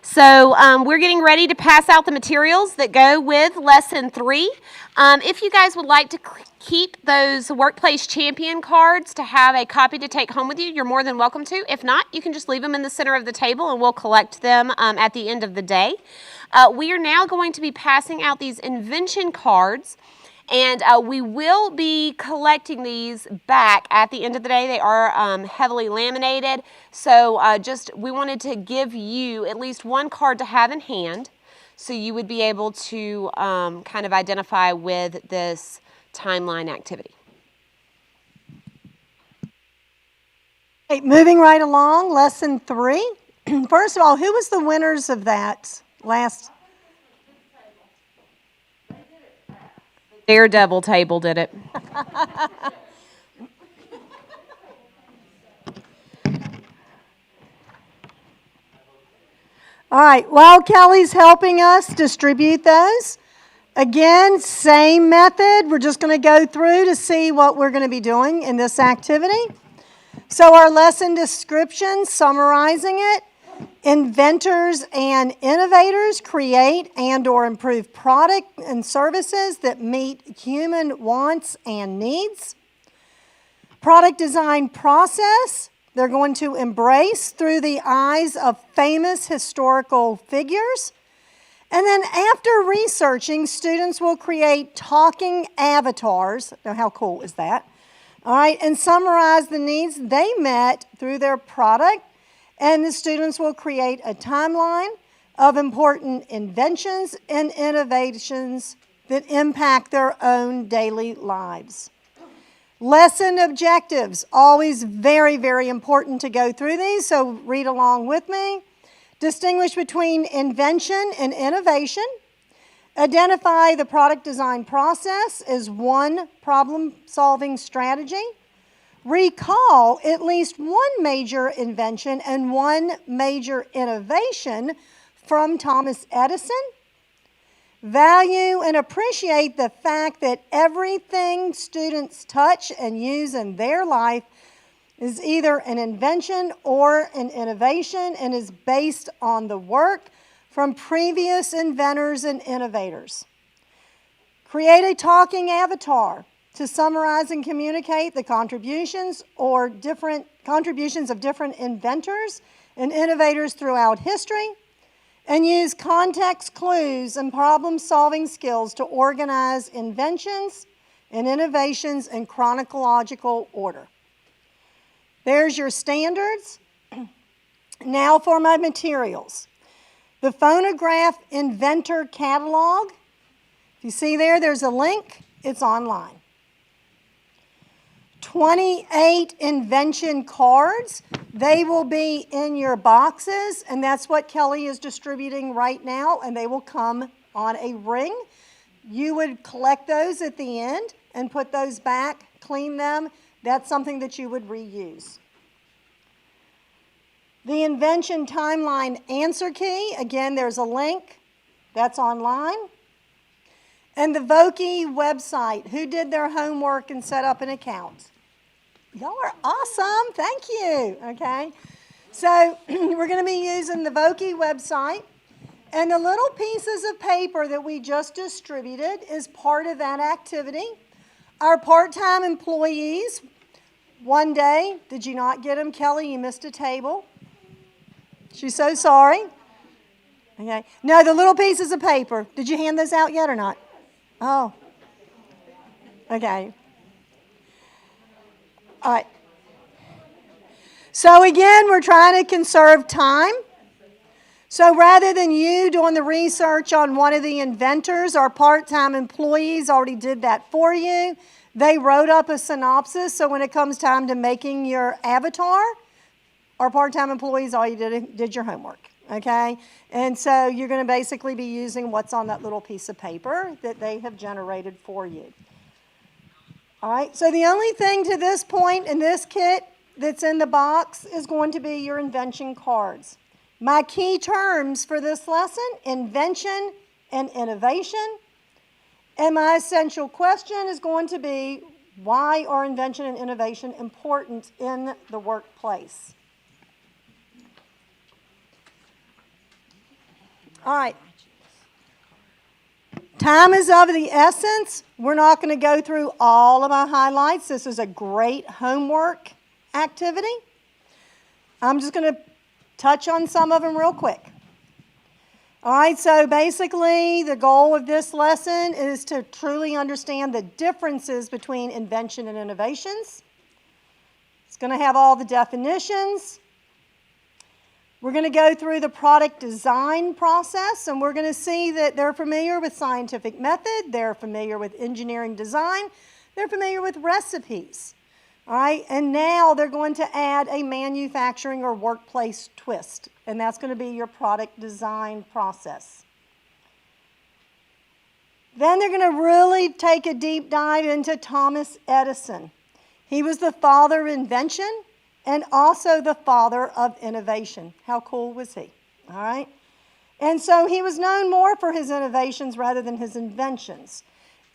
So we're getting ready to pass out the materials that go with lesson 3. If you guys would like to keep those Workplace Champion cards to have a copy to take home with you, you're more than welcome to. If not, you can just leave them in the center of the table and we'll collect them at the end of the day. We are now going to be passing out these invention cards. And we will be collecting these back at the end of the day. They are heavily laminated. So we wanted to give you at least one card to have in hand so you would be able to kind of identify with this timeline activity. Okay, moving right along, lesson 3. First of all, who was the winners of that last? Daredevil table did it. All right, while Kelly's helping us distribute those, again, same method. We're just going to go through to see what we're going to be doing in this activity. So our lesson description, summarizing it, inventors and innovators create and/or improve product and services that meet human wants and needs. Product design process, they're going to embrace through the eyes of famous historical figures. And then after researching, students will create talking avatars. Now, how cool is that? All right, and summarize the needs they met through their product. And the students will create a timeline of important inventions and innovations that impact their own daily lives. Lesson objectives, always very, very important to go through these, so read along with me. Distinguish between invention and innovation. Identify the product design process as one problem-solving strategy. Recall at least one major invention and one major innovation from Thomas Edison. Value and appreciate the fact that everything students touch and use in their life is either an invention or an innovation and is based on the work from previous inventors and innovators. Create a talking avatar to summarize and communicate the contributions of different inventors and innovators throughout history, and use context clues and problem-solving skills to organize inventions and innovations in chronological order. There's your standards. Now for my materials. The Phonograph Inventor Catalog. If you see there, there's a link. It's online. 28 invention cards. They will be in your boxes, and that's what Kelly is distributing right now, and they will come on a ring. You would collect those at the end and put those back, clean them. That's something that you would reuse. The Invention Timeline Answer Key, again, there's a link. That's online. And the Voki website, who did their homework and set up an account? Y'all are awesome. Thank you. Okay. So we're going to be using the Voki website. And the little pieces of paper that we just distributed is part of that activity. Our part-time employees, one day, did you not get them? Kelly, you missed a table. She's so sorry. Okay. No, the little pieces of paper. Did you hand those out yet or not? Oh. Okay. All right. So again, we're trying to conserve time. So rather than you doing the research on one of the inventors, our part-time employees already did that for you. They wrote up a synopsis, so when it comes time to making your avatar, our part-time employees, all you did your homework, okay? And so you're going to basically be using what's on that little piece of paper that they have generated for you. All right, so the only thing to this point in this kit that's in the box is going to be your invention cards. My key terms for this lesson, invention and innovation. And my essential question is going to be, why are invention and innovation important in the workplace? All right. Time is of the essence. We're not going to go through all of my highlights. This is a great homework activity. I'm just going to touch on some of them real quick. All right, so basically the goal of this lesson is to truly understand the differences between invention and innovations. It's going to have all the definitions. We're going to go through the product design process, and we're going to see that they're familiar with scientific method, they're familiar with engineering design, they're familiar with recipes. All right, and now they're going to add a manufacturing or workplace twist, and that's going to be your product design process. Then they're going to really take a deep dive into Thomas Edison. He was the father of invention and also the father of innovation. How cool was he? All right, and so he was known more for his innovations rather than his inventions.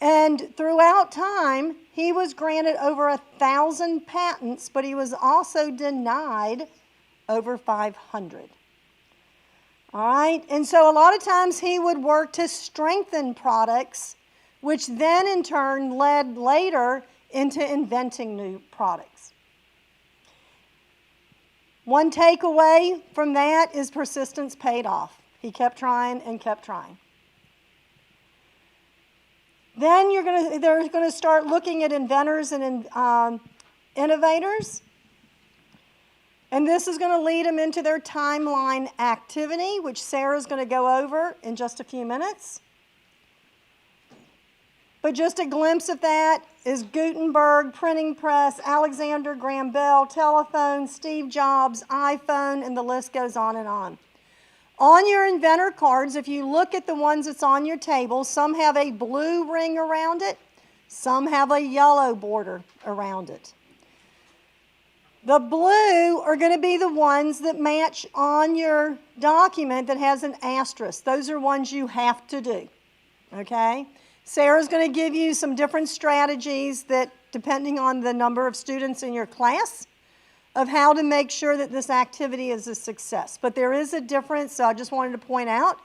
And throughout time, he was granted over 1,000 patents, but he was also denied over 500. All right, and so a lot of times he would work to strengthen products, which then in turn led later into inventing new products. One takeaway from that is persistence paid off. He kept trying and kept trying. Then they're going to start looking at inventors and innovators. And this is going to lead them into their timeline activity, which Sarah's going to go over in just a few minutes. But just a glimpse of that is Gutenberg, printing press, Alexander Graham Bell, telephone, Steve Jobs, iPhone, and the list goes on and on. On your inventor cards, if you look at the ones that's on your table, some have a blue ring around it, some have a yellow border around it. The blue are going to be the ones that match on your document that has an asterisk. Those are ones you have to do, okay? Sarah's going to give you some different strategies that, depending on the number of students in your class, of how to make sure that this activity is a success. But there is a difference, so I just wanted to point out,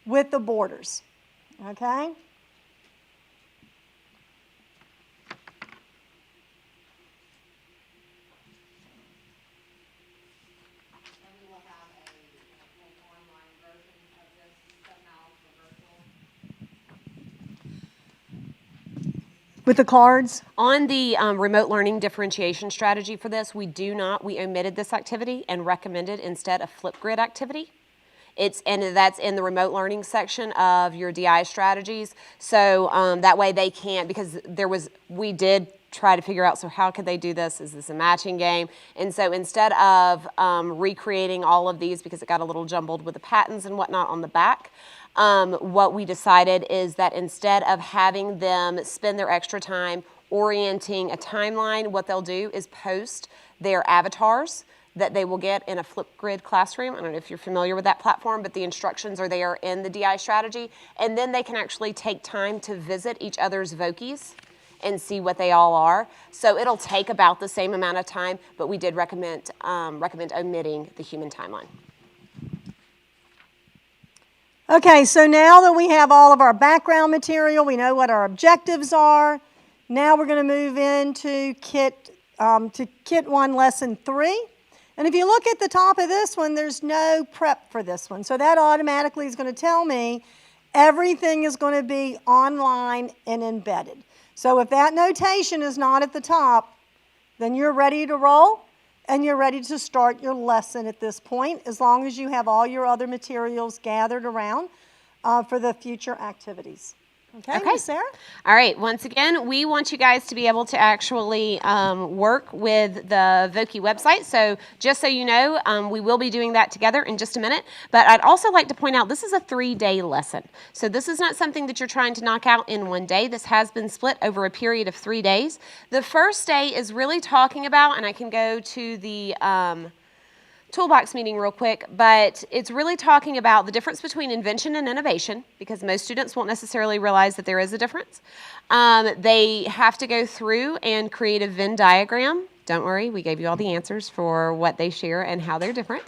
with the borders, okay? And we will have with the cards? On the remote learning differentiation strategy for this, we omitted this activity and recommended instead a Flipgrid activity. And that's in the remote learning section of your DI strategies. So that way they can't, because we did try to figure out, so how could they do this? Is this a matching game? And so instead of recreating all of these, because it got a little jumbled with the patterns and whatnot on the back, what we decided is that instead of having them spend their extra time orienting a timeline, what they'll do is post their avatars that they will get in a Flipgrid classroom. I don't know if you're familiar with that platform, but the instructions are there in the DI strategy. And then they can actually take time to visit each other's Vokies and see what they all are. So it'll take about the same amount of time, but we did recommend omitting the human timeline. Okay, so now that we have all of our background material, we know what our objectives are. Now we're going to move into Kit 1, Lesson 3. And if you look at the top of this one, there's no prep for this one. So that automatically is going to tell me everything is going to be online and embedded. So if that notation is not at the top, then you're ready to roll and you're ready to start your lesson at this point, as long as you have all your other materials gathered around for the future activities. Okay, Ms. Sarah? All right, once again, we want you guys to be able to actually work with the Voki website. So just so you know, we will be doing that together in just a minute. But I'd also like to point out, this is a 3-day lesson. So this is not something that you're trying to knock out in one day. This has been split over a period of 3 days. The first day is really talking about, and I can go to the toolbox meeting real quick, but it's really talking about the difference between invention and innovation, because most students won't necessarily realize that there is a difference. They have to go through and create a Venn diagram. Don't worry, we gave you all the answers for what they share and how they're different.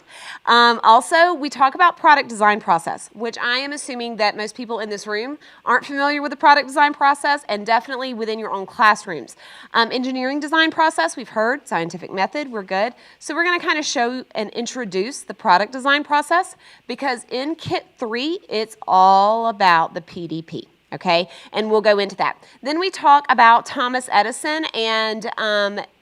Also, we talk about product design process, which I am assuming that most people in this room aren't familiar with the product design process, and definitely within your own classrooms. Engineering design process, we've heard. Scientific method, we're good. So we're going to kind of show and introduce the product design process, because in Kit 3, it's all about the PDP. Okay, and we'll go into that. Then we talk about Thomas Edison, and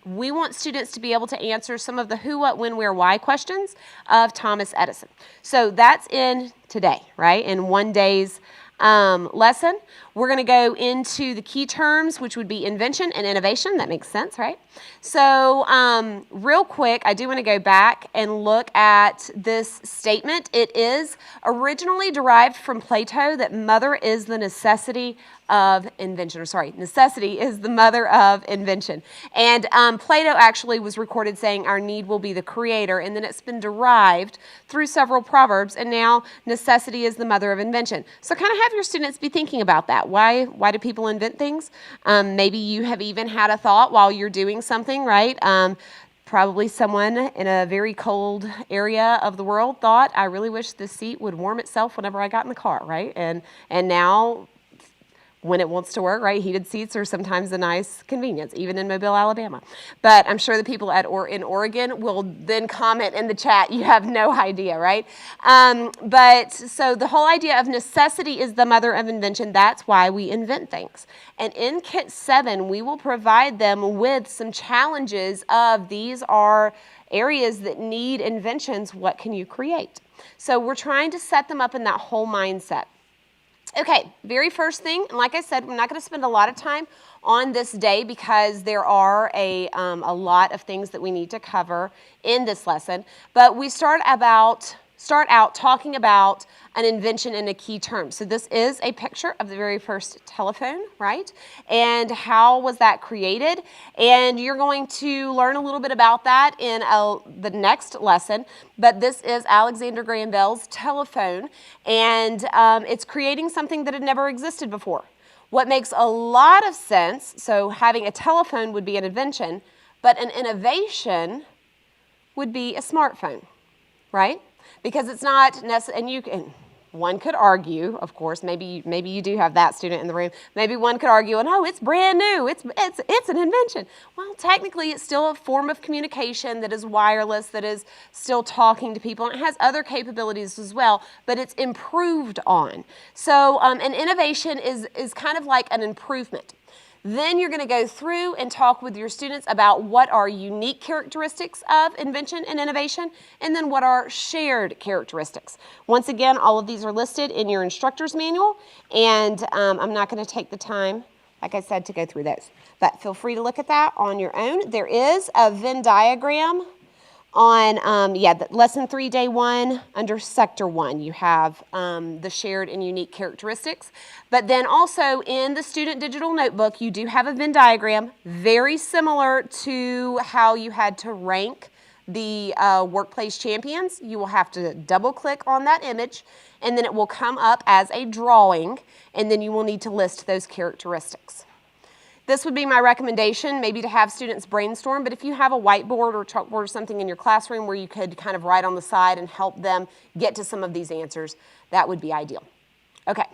we want students to be able to answer some of the who, what, when, where, why questions of Thomas Edison. So that's in today, right? In one day's lesson. We're going to go into the key terms, which would be invention and innovation. That makes sense, right? So real quick, I do want to go back and look at this statement. It is originally derived from Plato that mother is the necessity of invention, or sorry, necessity is the mother of invention. And Plato actually was recorded saying our need will be the creator, and then it's been derived through several proverbs, and now necessity is the mother of invention. So kind of have your students be thinking about that. Why do people invent things? Maybe you have even had a thought while you're doing something, right? Probably someone in a very cold area of the world thought, I really wish this seat would warm itself whenever I got in the car, right? And now, when it wants to work, right? Heated seats are sometimes a nice convenience, even in Mobile, Alabama. But I'm sure the people in Oregon will then comment in the chat, you have no idea, right? But so the whole idea of necessity is the mother of invention. That's why we invent things. And in Kit 7, we will provide them with some challenges of these are areas that need inventions. What can you create? So we're trying to set them up in that whole mindset. Okay, very first thing, and like I said, we're not going to spend a lot of time on this day because there are a lot of things that we need to cover in this lesson. But we start out talking about an invention in a key term. So this is a picture of the very first telephone, right? And how was that created? And you're going to learn a little bit about that in the next lesson. But this is Alexander Graham Bell's telephone, and it's creating something that had never existed before. What makes a lot of sense, so having a telephone would be an invention, but an innovation would be a smartphone, right? Because it's not necessary, and you can, one could argue, of course, maybe you do have that student in the room, maybe one could argue, oh no, it's brand new, it's an invention. Well, technically it's still a form of communication that is wireless, that is still talking to people, and it has other capabilities as well, but it's improved on. So an innovation is kind of like an improvement. Then you're going to go through and talk with your students about what are unique characteristics of invention and innovation, and then what are shared characteristics. Once again, all of these are listed in your instructor's manual, and I'm not going to take the time, like I said, to go through those. But feel free to look at that on your own. There is a Venn diagram on, the lesson 3, day 1, under sector 1, you have the shared and unique characteristics. But then also in the student digital notebook, you do have a Venn diagram, very similar to how you had to rank the workplace champions. You will have to double click on that image, and then it will come up as a drawing, and then you will need to list those characteristics. This would be my recommendation, maybe to have students brainstorm, but if you have a whiteboard or chalkboard or something in your classroom where you could kind of write on the side and help them get to some of these answers, that would be ideal. Okay.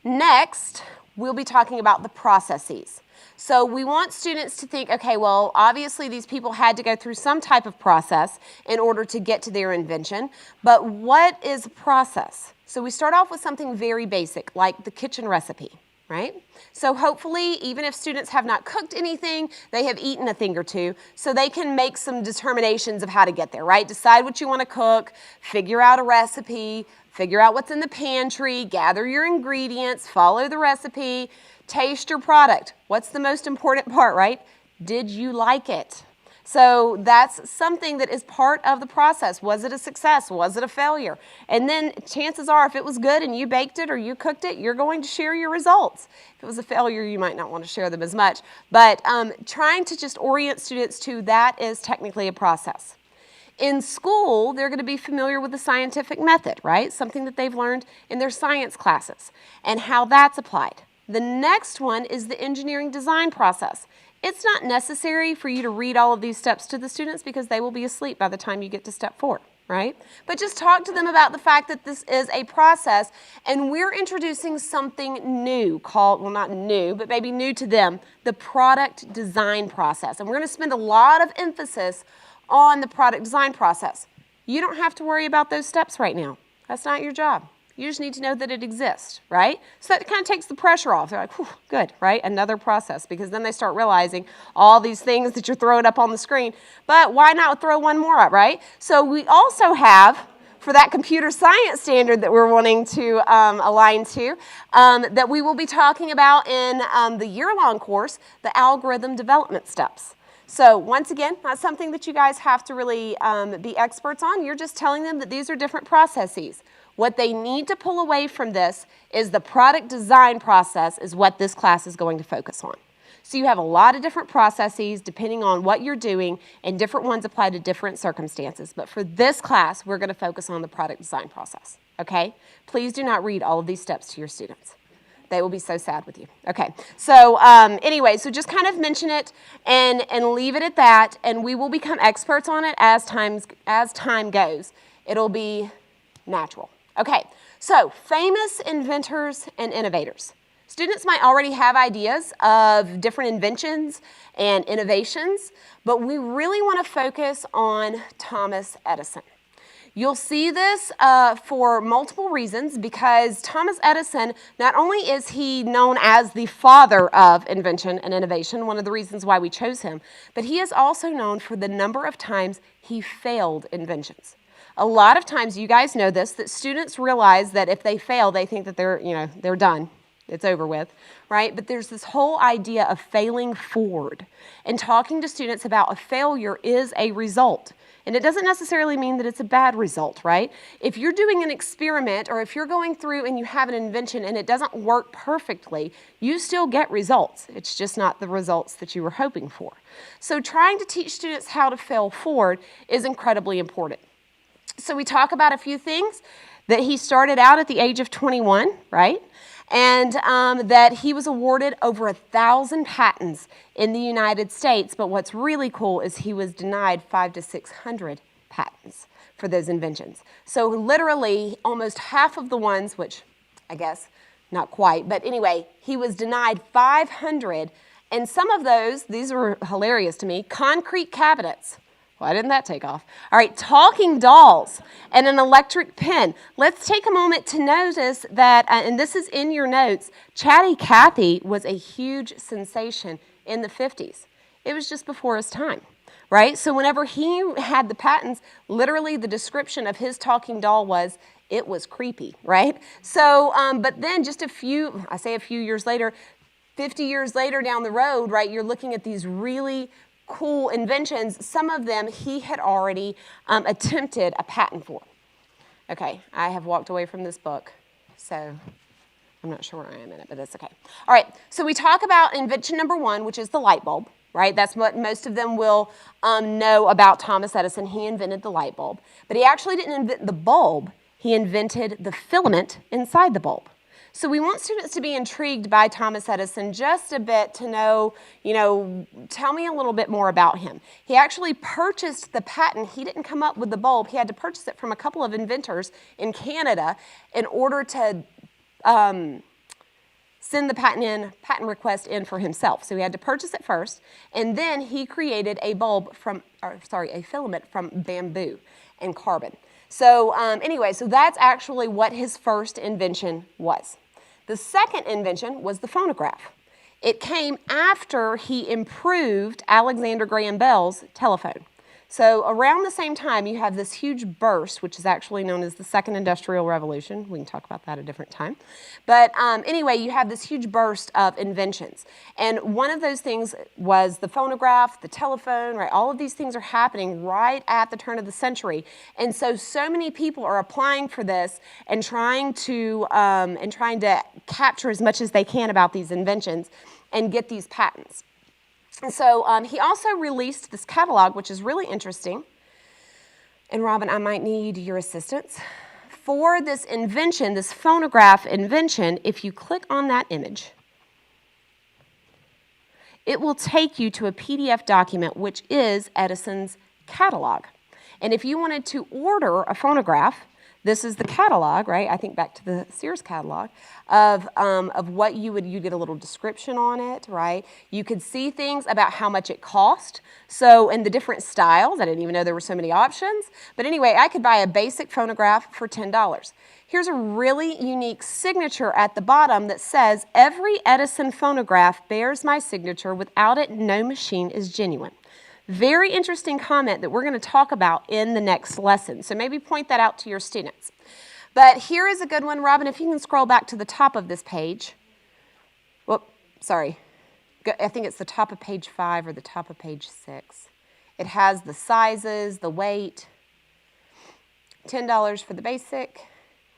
Next, we'll be talking about the processes. So we want students to think, okay, well, obviously these people had to go through some type of process in order to get to their invention, but what is a process? So we start off with something very basic, like the kitchen recipe, right? So hopefully, even if students have not cooked anything, they have eaten a thing or two, so they can make some determinations of how to get there, right? Decide what you want to cook, figure out a recipe, figure out what's in the pantry, gather your ingredients, follow the recipe, taste your product. What's the most important part, right? Did you like it? So that's something that is part of the process. Was it a success? Was it a failure? And then chances are, if it was good and you baked it or you cooked it, you're going to share your results. If it was a failure, you might not want to share them as much. But trying to just orient students to that is technically a process. In school, they're going to be familiar with the scientific method, right? Something that they've learned in their science classes and how that's applied. The next one is the engineering design process. It's not necessary for you to read all of these steps to the students because they will be asleep by the time you get to step 4, right? But just talk to them about the fact that this is a process, and we're introducing something new called, well, not new, but maybe new to them, the product design process. And we're going to spend a lot of emphasis on the product design process. You don't have to worry about those steps right now. That's not your job. You just need to know that it exists, right? So that kind of takes the pressure off. They're like, whew, good, right? Another process, because then they start realizing all these things that you're throwing up on the screen. But why not throw one more up, right? So we also have, for that computer science standard that we're wanting to align to, that we will be talking about in the year-long course, the algorithm development steps. So once again, not something that you guys have to really be experts on. You're just telling them that these are different processes. What they need to pull away from this is the product design process is what this class is going to focus on. So you have a lot of different processes depending on what you're doing, and different ones apply to different circumstances. But for this class, we're going to focus on the product design process, okay? Please do not read all of these steps to your students. They will be so sad with you. Okay, so anyway, so just kind of mention it and leave it at that, and we will become experts on it as time goes. It'll be natural. Okay, so famous inventors and innovators. Students might already have ideas of different inventions and innovations, but we really want to focus on Thomas Edison. You'll see this for multiple reasons, because Thomas Edison, not only is he known as the father of invention and innovation, one of the reasons why we chose him, but he is also known for the number of times he failed inventions. A lot of times, you guys know this, that students realize that if they fail, they think that they're done. It's over with, right? But there's this whole idea of failing forward. And talking to students about a failure is a result. And it doesn't necessarily mean that it's a bad result, right? If you're doing an experiment, or if you're going through and you have an invention and it doesn't work perfectly, you still get results. It's just not the results that you were hoping for. So trying to teach students how to fail forward is incredibly important. So we talk about a few things, that he started out at the age of 21, right? And that he was awarded over 1,000 patents in the United States. But what's really cool is he was denied 500 to 600 patents for those inventions. So literally almost half of the ones, which I guess not quite, but anyway, he was denied 500. And some of those, these were hilarious to me, concrete cabinets. Why didn't that take off? All right, talking dolls and an electric pen. Let's take a moment to notice that, and this is in your notes, Chatty Cathy was a huge sensation in the 50s. It was just before his time, right? So whenever he had the patents, literally the description of his talking doll was, it was creepy, right? So, but then just a few years later, 50 years later down the road, right, you're looking at these really cool inventions. Some of them he had already attempted a patent for. Okay, I have walked away from this book, so I'm not sure where I am in it, but that's okay. All right, so we talk about invention number 1, which is the light bulb, right? That's what most of them will know about Thomas Edison. He invented the light bulb, but he actually didn't invent the bulb. He invented the filament inside the bulb. So we want students to be intrigued by Thomas Edison just a bit to know, tell me a little bit more about him. He actually purchased the patent. He didn't come up with the bulb. He had to purchase it from a couple of inventors in Canada in order to send the patent request in for himself. So he had to purchase it first, and then he created a filament from bamboo and carbon. So anyway, so that's actually what his first invention was. The second invention was the phonograph. It came after he improved Alexander Graham Bell's telephone. So around the same time, you have this huge burst, which is actually known as the Second Industrial Revolution. We can talk about that at a different time. But anyway, you have this huge burst of inventions. And one of those things was the phonograph, the telephone, right? All of these things are happening right at the turn of the century. And so many people are applying for this and trying to capture as much as they can about these inventions and get these patents. And so he also released this catalog, which is really interesting. And Robin, I might need your assistance. For this invention, this phonograph invention, if you click on that image, it will take you to a PDF document, which is Edison's catalog. And if you wanted to order a phonograph, this is the catalog, right? I think back to the Sears catalog of what you get a little description on it, right? You could see things about how much it cost. So, and the different styles. I didn't even know there were so many options. But anyway, I could buy a basic phonograph for $10. Here's a really unique signature at the bottom that says, every Edison phonograph bears my signature. Without it, no machine is genuine. Very interesting comment that we're going to talk about in the next lesson. So maybe point that out to your students. But here is a good one. Robin, if you can scroll back to the top of this page. Whoop, sorry. I think it's the top of page 5 or the top of page 6. It has the sizes, the weight. $10 for the basic.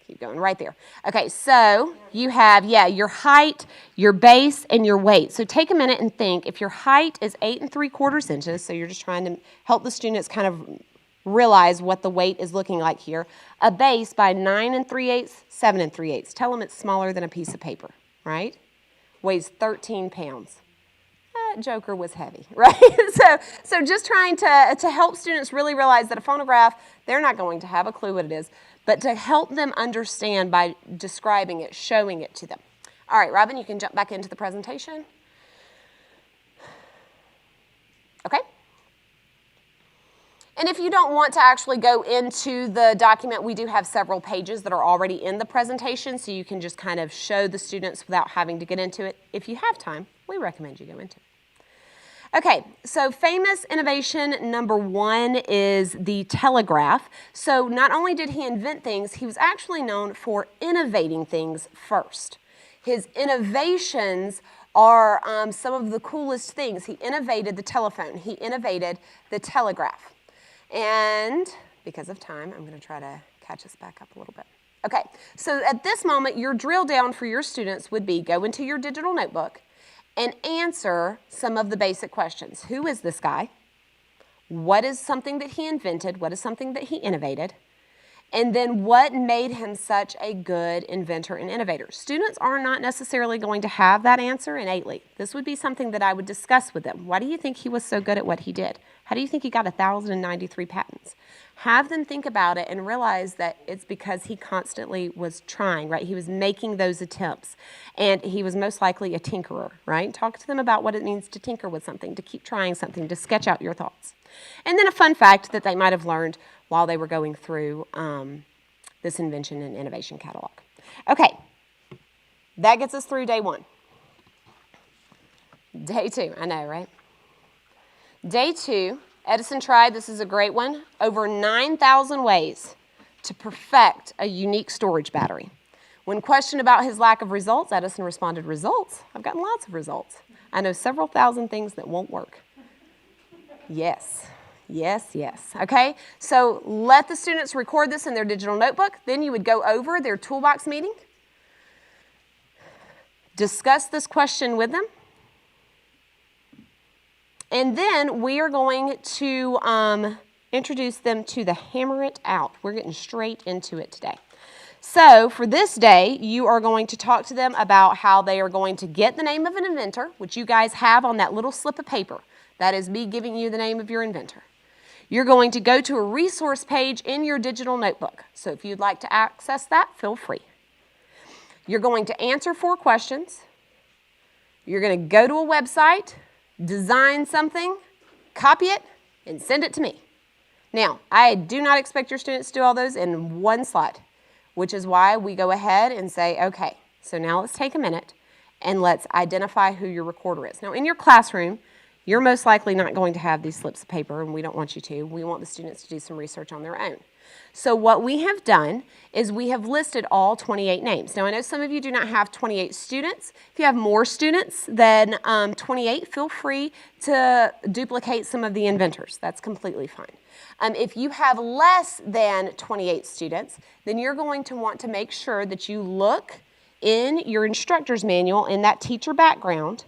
Keep going right there. Okay, so you have, your height, your base, and your weight. So take a minute and think. If your height is 8 3/4 inches, so you're just trying to help the students kind of realize what the weight is looking like here. A base by 9 3/8, 7 3/8. Tell them it's smaller than a piece of paper, right? Weighs 13 pounds. That joker was heavy, right? So just trying to help students really realize that a phonograph, they're not going to have a clue what it is, but to help them understand by describing it, showing it to them. All right, Robin, you can jump back into the presentation. Okay. And if you don't want to actually go into the document, we do have several pages that are already in the presentation, so you can just kind of show the students without having to get into it. If you have time, we recommend you go into it. Okay, so famous innovation number 1 is the telegraph. So not only did he invent things, he was actually known for innovating things first. His innovations are some of the coolest things. He innovated the telephone. He innovated the telegraph. And because of time, I'm going to try to catch us back up a little bit. Okay, so at this moment, your drill down for your students would be go into your digital notebook and answer some of the basic questions. Who is this guy? What is something that he invented? What is something that he innovated? And then what made him such a good inventor and innovator? Students are not necessarily going to have that answer innately. This would be something that I would discuss with them. Why do you think he was so good at what he did? How do you think he got 1,093 patents? Have them think about it and realize that it's because he constantly was trying, right? He was making those attempts, and he was most likely a tinkerer, right? Talk to them about what it means to tinker with something, to keep trying something, to sketch out your thoughts. And then a fun fact that they might have learned while they were going through this invention and innovation catalog. Okay, that gets us through day 1. Day 2, I know, right? Day 2, Edison tried, this is a great one, over 9,000 ways to perfect a unique storage battery. When questioned about his lack of results, Edison responded, "Results? I've gotten lots of results. I know several thousand things that won't work." Yes, yes, yes. Okay, so let the students record this in their digital notebook. Then you would go over their toolbox meeting, discuss this question with them, and then we are going to introduce them to the Hammer It Out. We're getting straight into it today. So for this day, you are going to talk to them about how they are going to get the name of an inventor, which you guys have on that little slip of paper. That is me giving you the name of your inventor. You're going to go to a resource page in your digital notebook. So if you'd like to access that, feel free. You're going to answer 4 questions. You're going to go to a website, design something, copy it, and send it to me. Now, I do not expect your students to do all those in one slide, which is why we go ahead and say, okay, so now let's take a minute and let's identify who your recorder is. Now, in your classroom, you're most likely not going to have these slips of paper, and we don't want you to. We want the students to do some research on their own. So what we have done is we have listed all 28 names. Now, I know some of you do not have 28 students. If you have more students than 28, feel free to duplicate some of the inventors. That's completely fine. If you have less than 28 students, then you're going to want to make sure that you look in your instructor's manual in that teacher background,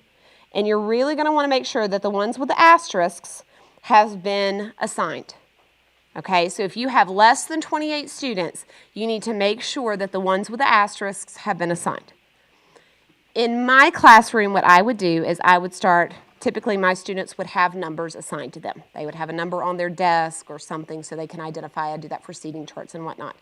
and you're really going to want to make sure that the ones with the asterisks have been assigned. Okay, so if you have less than 28 students, you need to make sure that the ones with the asterisks have been assigned. In my classroom, what I would do is I would start, typically my students would have numbers assigned to them. They would have a number on their desk or something so they can identify. I do that for seating charts and whatnot.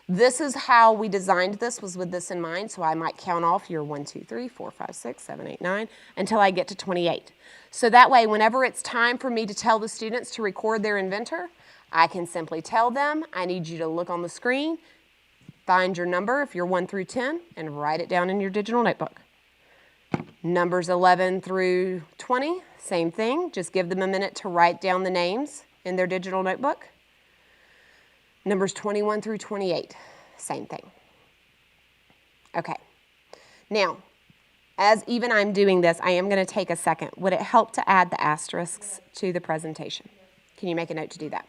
This is how we designed this, was with this in mind, so I might count off your 1, 2, 3, 4, 5, 6, 7, 8, 9, until I get to 28. So that way, whenever it's time for me to tell the students to record their inventor, I can simply tell them, I need you to look on the screen, find your number if you're 1 through 10, and write it down in your digital notebook. Numbers 11 through 20, same thing. Just give them a minute to write down the names in their digital notebook. Numbers 21 through 28, same thing. Okay. Now, as even I'm doing this, I am going to take a second. Would it help to add the asterisks to the presentation? Can you make a note to do that?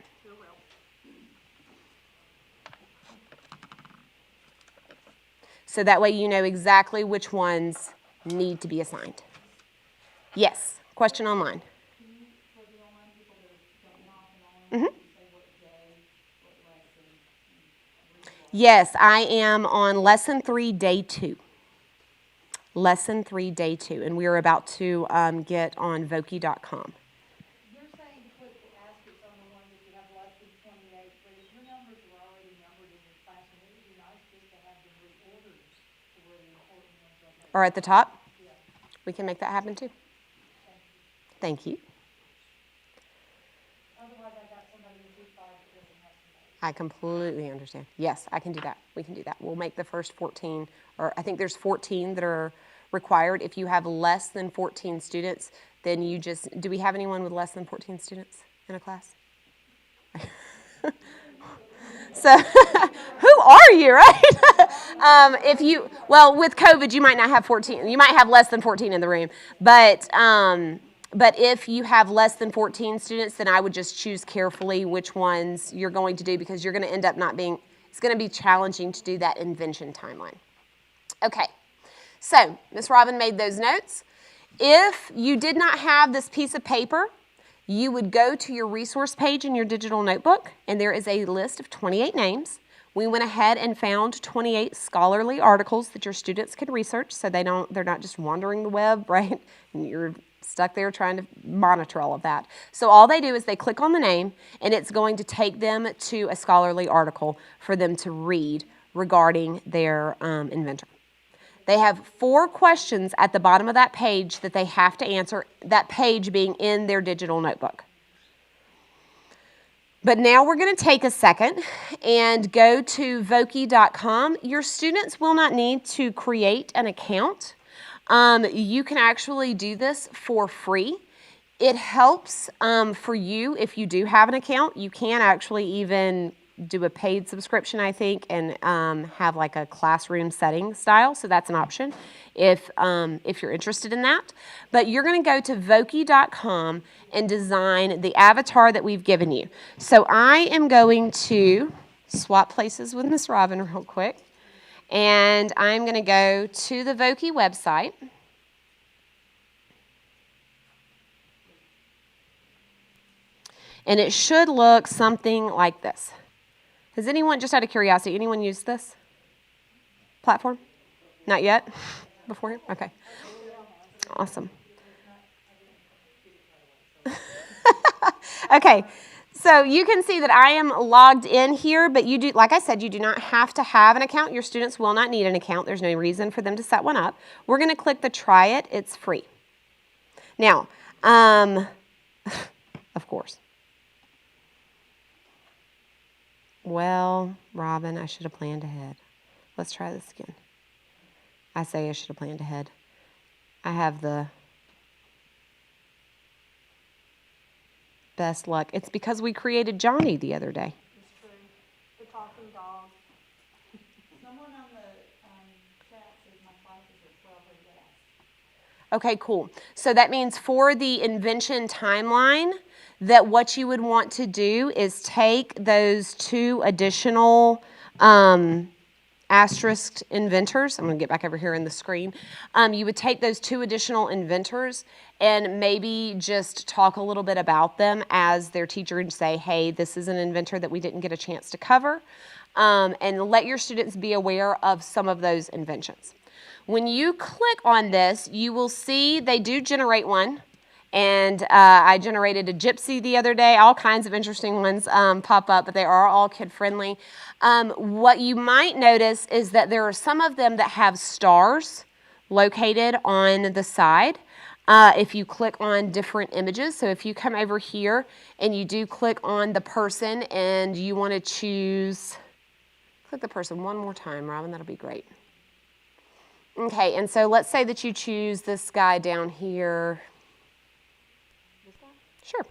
So that way you know exactly which ones need to be assigned. Yes, question online. Yes, I am on lesson 3, day 2. Lesson 3, day 2, and we are about to get on Voki.com. You're saying to put the asterisks on the one that you have less than 28, but if your numbers are already numbered in your classroom, it would be nice just to have them reordered to where the important ones are. Or at the top? Yeah. We can make that happen too. Thank you. Otherwise, I got somebody in G5 that doesn't have somebody. I completely understand. Yes, I can do that. We can do that. We'll make the first 14, or I think there's 14 that are required. If you have less than 14 students, then you just, do we have anyone with less than 14 students in a class? So, who are you, right? If you, well, with COVID, you might not have 14. You might have less than 14 in the room. But if you have less than 14 students, then I would just choose carefully which ones you're going to do, because you're going to end up not being, it's going to be challenging to do that invention timeline. Okay, so Ms. Robin made those notes. If you did not have this piece of paper, you would go to your resource page in your digital notebook, and there is a list of 28 names. We went ahead and found 28 scholarly articles that your students could research, so they're not just wandering the web, right? And you're stuck there trying to monitor all of that. So all they do is they click on the name, and it's going to take them to a scholarly article for them to read regarding their inventor. They have 4 questions at the bottom of that page that they have to answer, that page being in their digital notebook. But now we're going to take a second and go to Voki.com. Your students will not need to create an account. You can actually do this for free. It helps for you if you do have an account. You can actually even do a paid subscription, I think, and have like a classroom setting style. So that's an option if you're interested in that. But you're going to go to Voki.com and design the avatar that we've given you. So I am going to swap places with Miss Robin real quick. And I'm going to go to the Voki website. And it should look something like this. Has anyone, just out of curiosity, anyone used this platform? Not yet? Beforehand? Okay. Awesome. Okay. So you can see that I am logged in here, but you do, like I said, you do not have to have an account. Your students will not need an account. There's no reason for them to set one up. We're going to click the try it. It's free. Now, of course. Well, Robin, I should have planned ahead. Let's try this again. I say I should have planned ahead. I have the best luck. It's because we created Johnny the other day. It's true. The talking dog. Someone on the chat says my classes are 12 or less. Okay, cool. So that means for the invention timeline, that what you would want to do is take those 2 additional asterisked inventors. I'm going to get back over here in the screen. You would take those 2 additional inventors and maybe just talk a little bit about them as their teacher and say, hey, this is an inventor that we didn't get a chance to cover, and let your students be aware of some of those inventions. When you click on this, you will see they do generate one. And I generated a gypsy the other day. All kinds of interesting ones pop up, but they are all kid-friendly. What you might notice is that there are some of them that have stars located on the side. If you click on different images, so if you come over here and you do click on the person and you want to choose, click the person one more time, Robin, that'll be great. Okay, and so let's say that you choose this guy down here. Sure.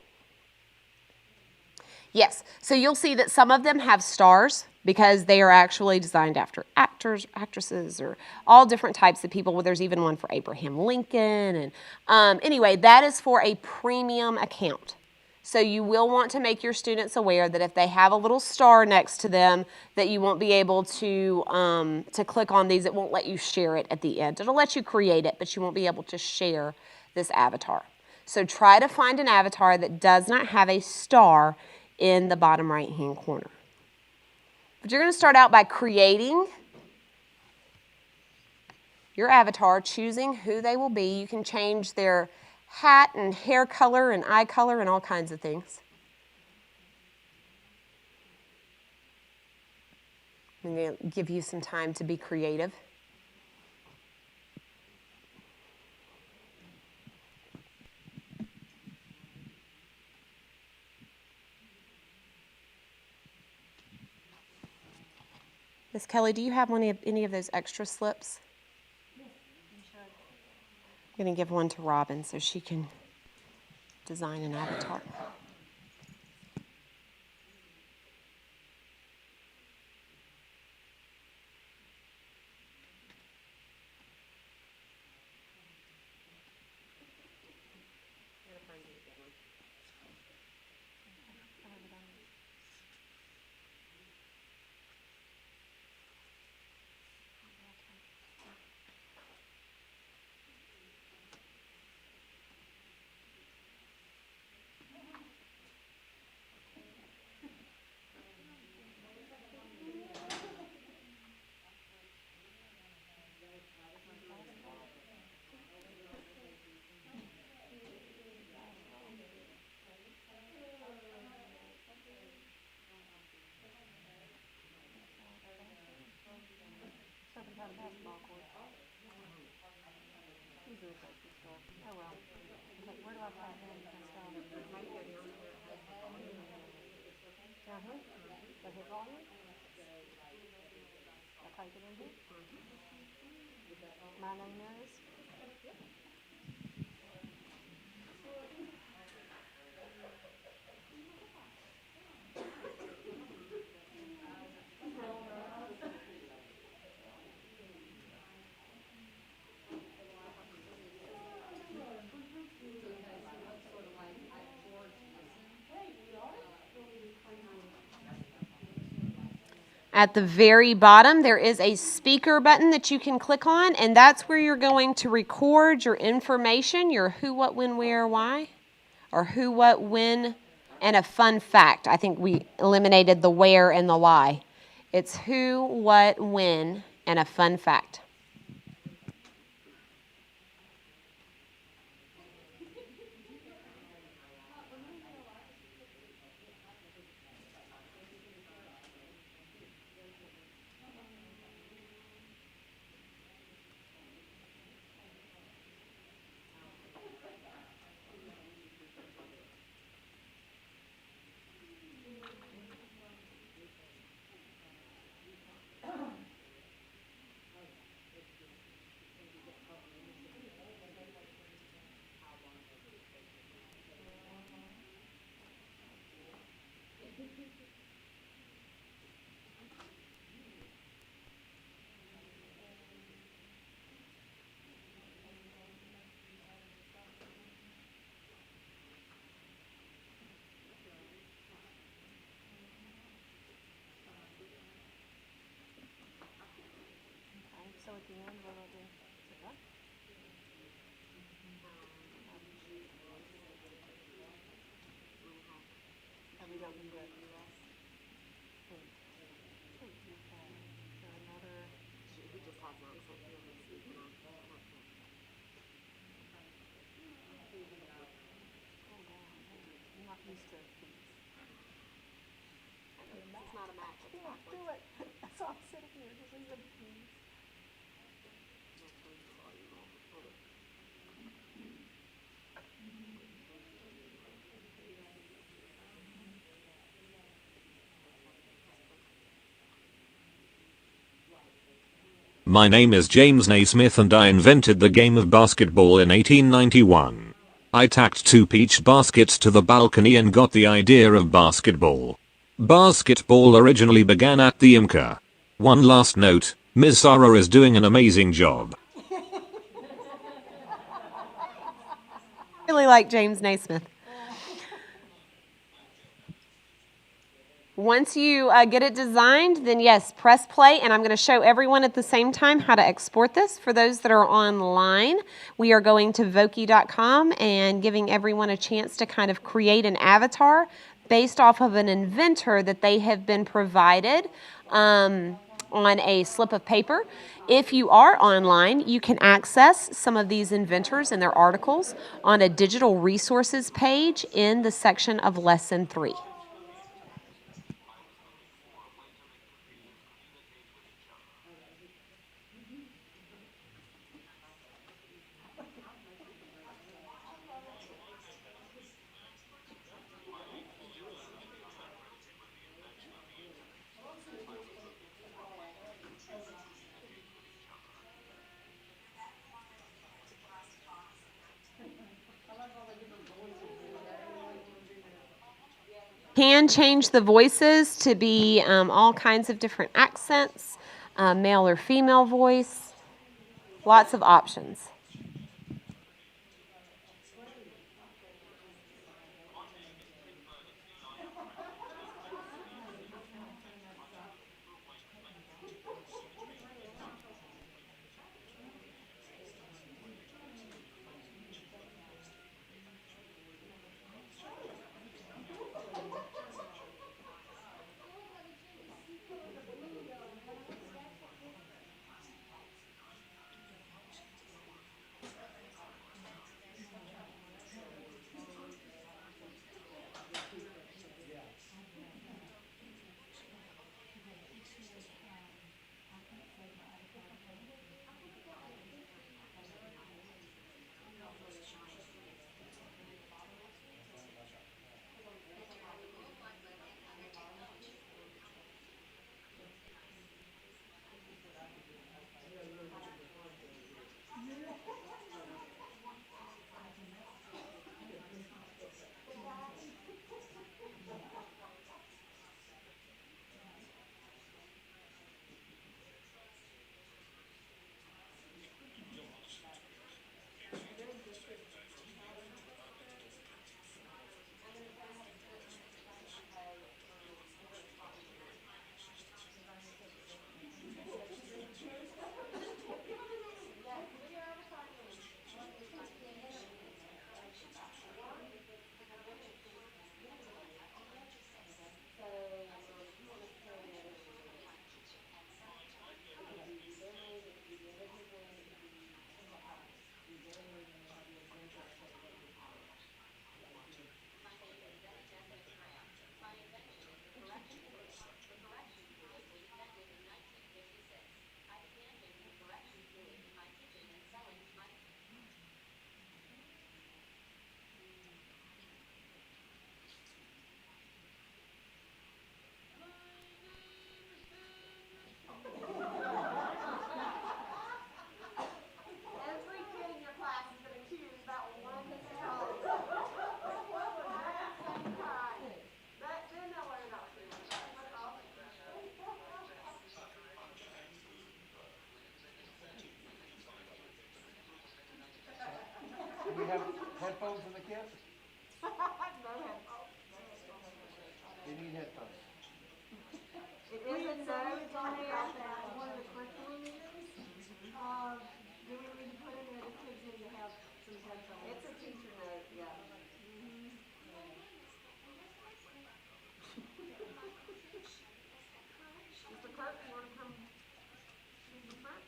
Yes, so you'll see that some of them have stars because they are actually designed after actors, actresses, or all different types of people. Well, there's even one for Abraham Lincoln. And anyway, that is for a premium account. So you will want to make your students aware that if they have a little star next to them, that you won't be able to click on these. It won't let you share it at the end. It'll let you create it, but you won't be able to share this avatar. So try to find an avatar that does not have a star in the bottom right-hand corner. But you're going to start out by creating your avatar, choosing who they will be. You can change their hat and hair color and eye color and all kinds of things. I'm going to give you some time to be creative. Miss Kelly, do you have any of those extra slips? Yes, I'm sure. I'm going to give one to Robin so she can design an avatar. At the very bottom, there is a speaker button that you can click on, and that's where you're going to record your information, your who, what, when, where, why, or who, what, when, and a fun fact. I think we eliminated the where and the why. It's who, what, when, and a fun fact. My name is James Naismith and I invented the game of basketball in 1891. I tacked 2 peach baskets to the balcony and got the idea of basketball. Basketball originally began at the IMCA. One last note, Ms. Sarah is doing an amazing job. Really like James Naismith. Once you get it designed, then yes, press play, and I'm going to show everyone at the same time how to export this. For those that are online, we are going to Voki.com and giving everyone a chance to kind of create an avatar based off of an inventor that they have been provided on a slip of paper. If you are online, you can access some of these inventors and their articles on a digital resources page in the section of Lesson 3. Can change the voices to be all kinds of different accents, male or female voice, lots of options. you have headphones in the kit? They need headphones. It isn't known about that, one of the curriculum meetings, do we need to put in there the kids need to have some headphones? It's a teacher note, yeah. Mr. Kirk, you wanna come to the front?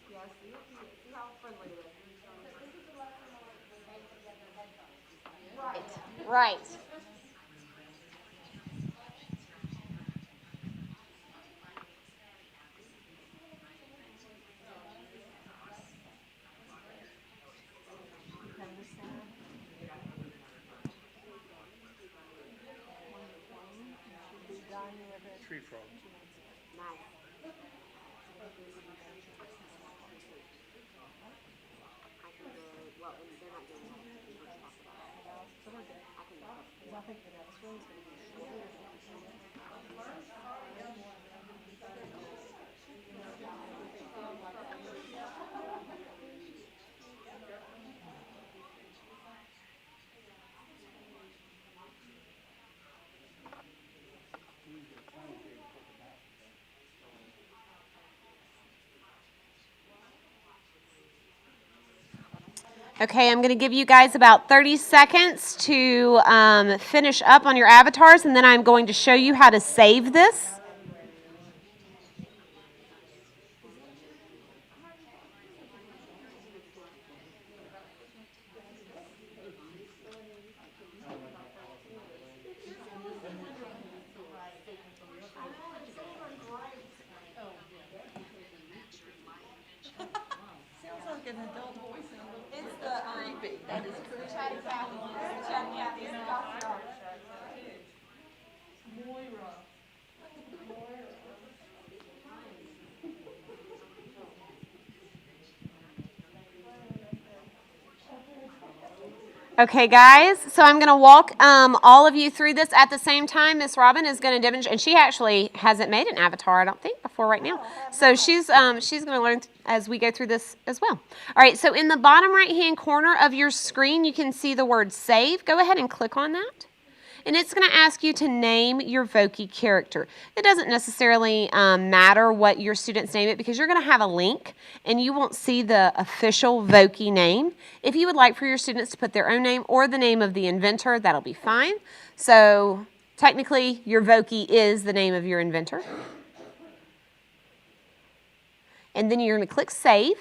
Yeah, see how friendly it is. Right. Tree frog. Okay, I'm going to give you guys about 30 seconds to finish up on your avatars, and then I'm going to show you how to save this. Sounds like an adult voice. It's the creepy. That is creepy. Okay, guys, so I'm going to walk all of you through this at the same time. Miss Robin is going to demonstrate, and she actually hasn't made an avatar, I don't think, before right now. So she's going to learn as we go through this as well. All right, so in the bottom right-hand corner of your screen, you can see the word Save. Go ahead and click on that. And it's going to ask you to name your Voki character. It doesn't necessarily matter what your students name it because you're going to have a link and you won't see the official Voki name. If you would like for your students to put their own name or the name of the inventor, that'll be fine. So technically, your Voki is the name of your inventor. And then you're going to click Save.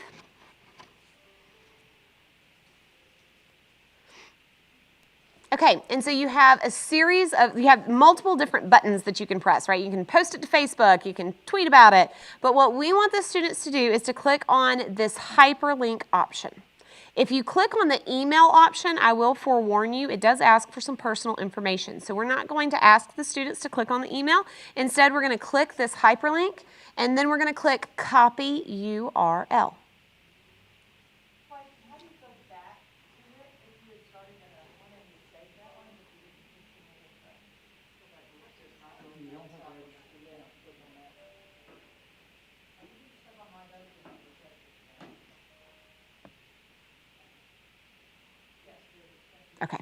Okay, and so you have you have multiple different buttons that you can press, right? You can post it to Facebook, you can tweet about it, but what we want the students to do is to click on this hyperlink option. If you click on the email option, I will forewarn you, it does ask for some personal information. So we're not going to ask the students to click on the email. Instead, we're going to click this hyperlink, and then we're going to click Copy URL. Okay.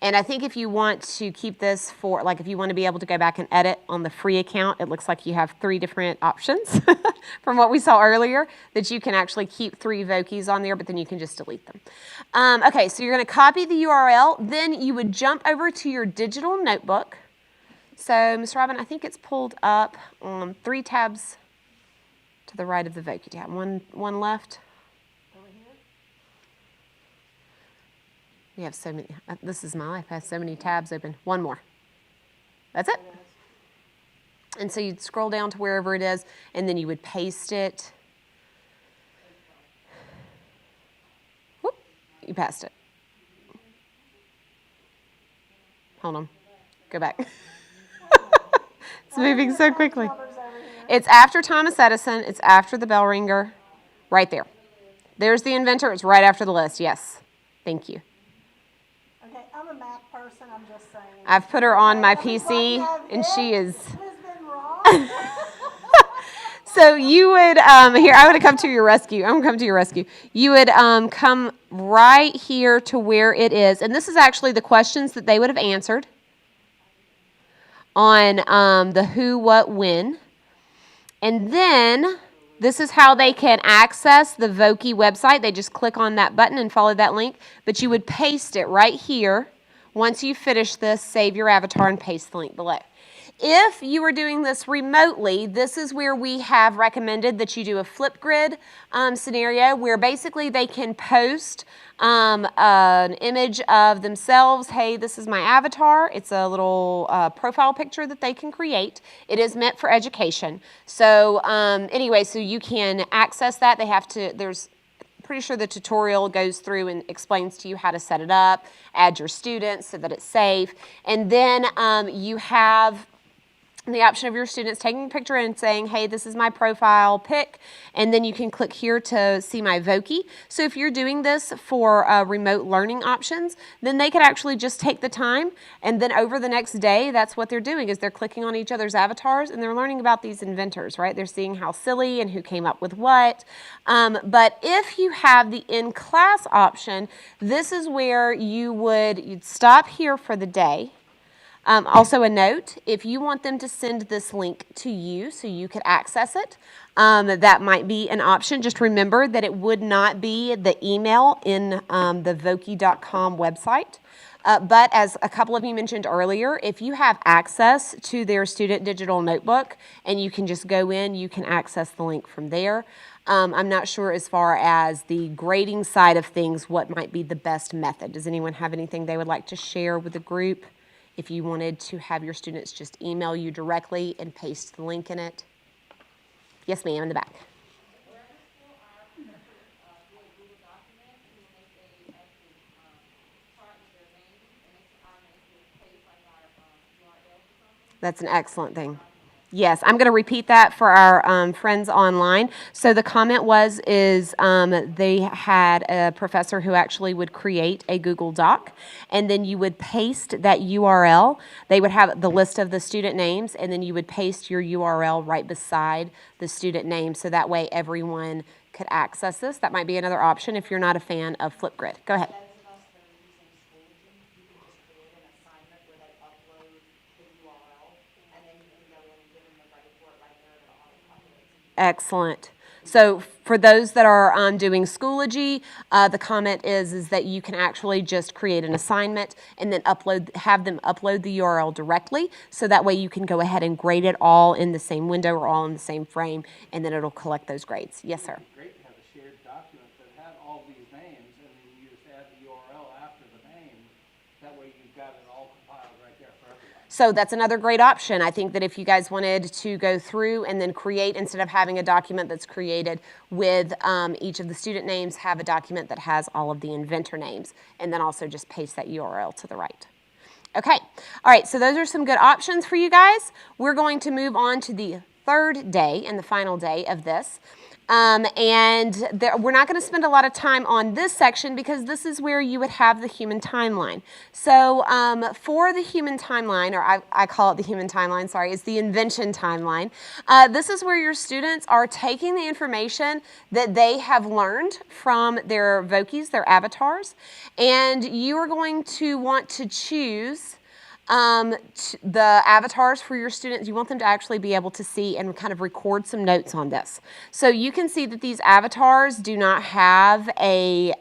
And I think if you want to keep this for, like if you want to be able to go back and edit on the free account, it looks like you have 3 different options from what we saw earlier, that you can actually keep 3 Vokis on there, but then you can just delete them. Okay, so you're going to copy the URL, then you would jump over to your digital notebook. So, Ms. Robin, I think it's pulled up on 3 tabs to the right of the Voki tab. One left. We have so many, this is my life, I have so many tabs open. One more. That's it. And so you'd scroll down to wherever it is, and then you would paste it. Whoop, you passed it. Hold on, go back. It's moving so quickly. It's after Thomas Edison, it's after the bell ringer, right there. There's the inventor, it's right after the list, yes. Thank you. Okay, I'm a Mac person, I'm just saying. I've put her on my Okay, PC, and she is. Has been wrong. So you would, here, I would come to your rescue. I'm going to come to your rescue. You would come right here to where it is. And this is actually the questions that they would have answered on the who, what, when. And then this is how they can access the Voki website. They just click on that button and follow that link. But you would paste it right here. Once you finish this, save your avatar and paste the link below. If you are doing this remotely, this is where we have recommended that you do a Flipgrid scenario where basically they can post an image of themselves. Hey, this is my avatar. It's a little profile picture that they can create. It is meant for education. So anyway, so you can access that. They have to, there's pretty sure the tutorial goes through and explains to you how to set it up, add your students so that it's safe. And then you have the option of your students taking a picture and saying, hey, this is my profile pic, and then you can click here to see my Voki. So if you're doing this for remote learning options, then they could actually just take the time, and then over the next day, that's what they're doing, is they're clicking on each other's avatars, and they're learning about these inventors, right? They're seeing how silly and who came up with what. But if you have the in-class option, this is where you'd stop here for the day. Also a note, if you want them to send this link to you so you could access it, that might be an option. Just remember that it would not be the email in the Voki.com website. But as a couple of you mentioned earlier, if you have access to their student digital notebook and you can just go in, you can access the link from there. I'm not sure as far as the grading side of things, what might be the best method. Does anyone have anything they would like to share with the group? If you wanted to have your students just email you directly and paste the link in it. Yes, ma'am, in the back. That's an excellent thing. Yes, I'm going to repeat that for our friends online. So the comment is they had a professor who actually would create a Google Doc, and then you would paste that URL. They would have the list of the student names, and then you would paste your URL right beside the student name, so that way everyone could access this. That might be another option if you're not a fan of Flipgrid. Go ahead. Excellent. So for those that are doing Schoology, the comment is that you can actually just create an assignment and then have them upload the URL directly. So that way you can go ahead and grade it all in the same window or all in the same frame, and then it'll collect those grades. Yes, sir. Great to have a shared document that had all these names, and then you just add the URL after the name. That way you've got it all compiled right there for everybody. So that's another great option. I think that if you guys wanted to go through and then create, instead of having a document that's created with each of the student names, have a document that has all of the inventor names, and then also just paste that URL to the right. Okay, all right, so those are some good options for you guys. We're going to move on to the third day and the final day of this. We're not going to spend a lot of time on this section because this is where you would have the human timeline. So for the human timeline, or I call it the human timeline, sorry, it's the invention timeline. This is where your students are taking the information that they have learned from their Vokis, their avatars, and you are going to want to choose the avatars for your students. You want them to actually be able to see and kind of record some notes on this. So you can see that these avatars do not have a,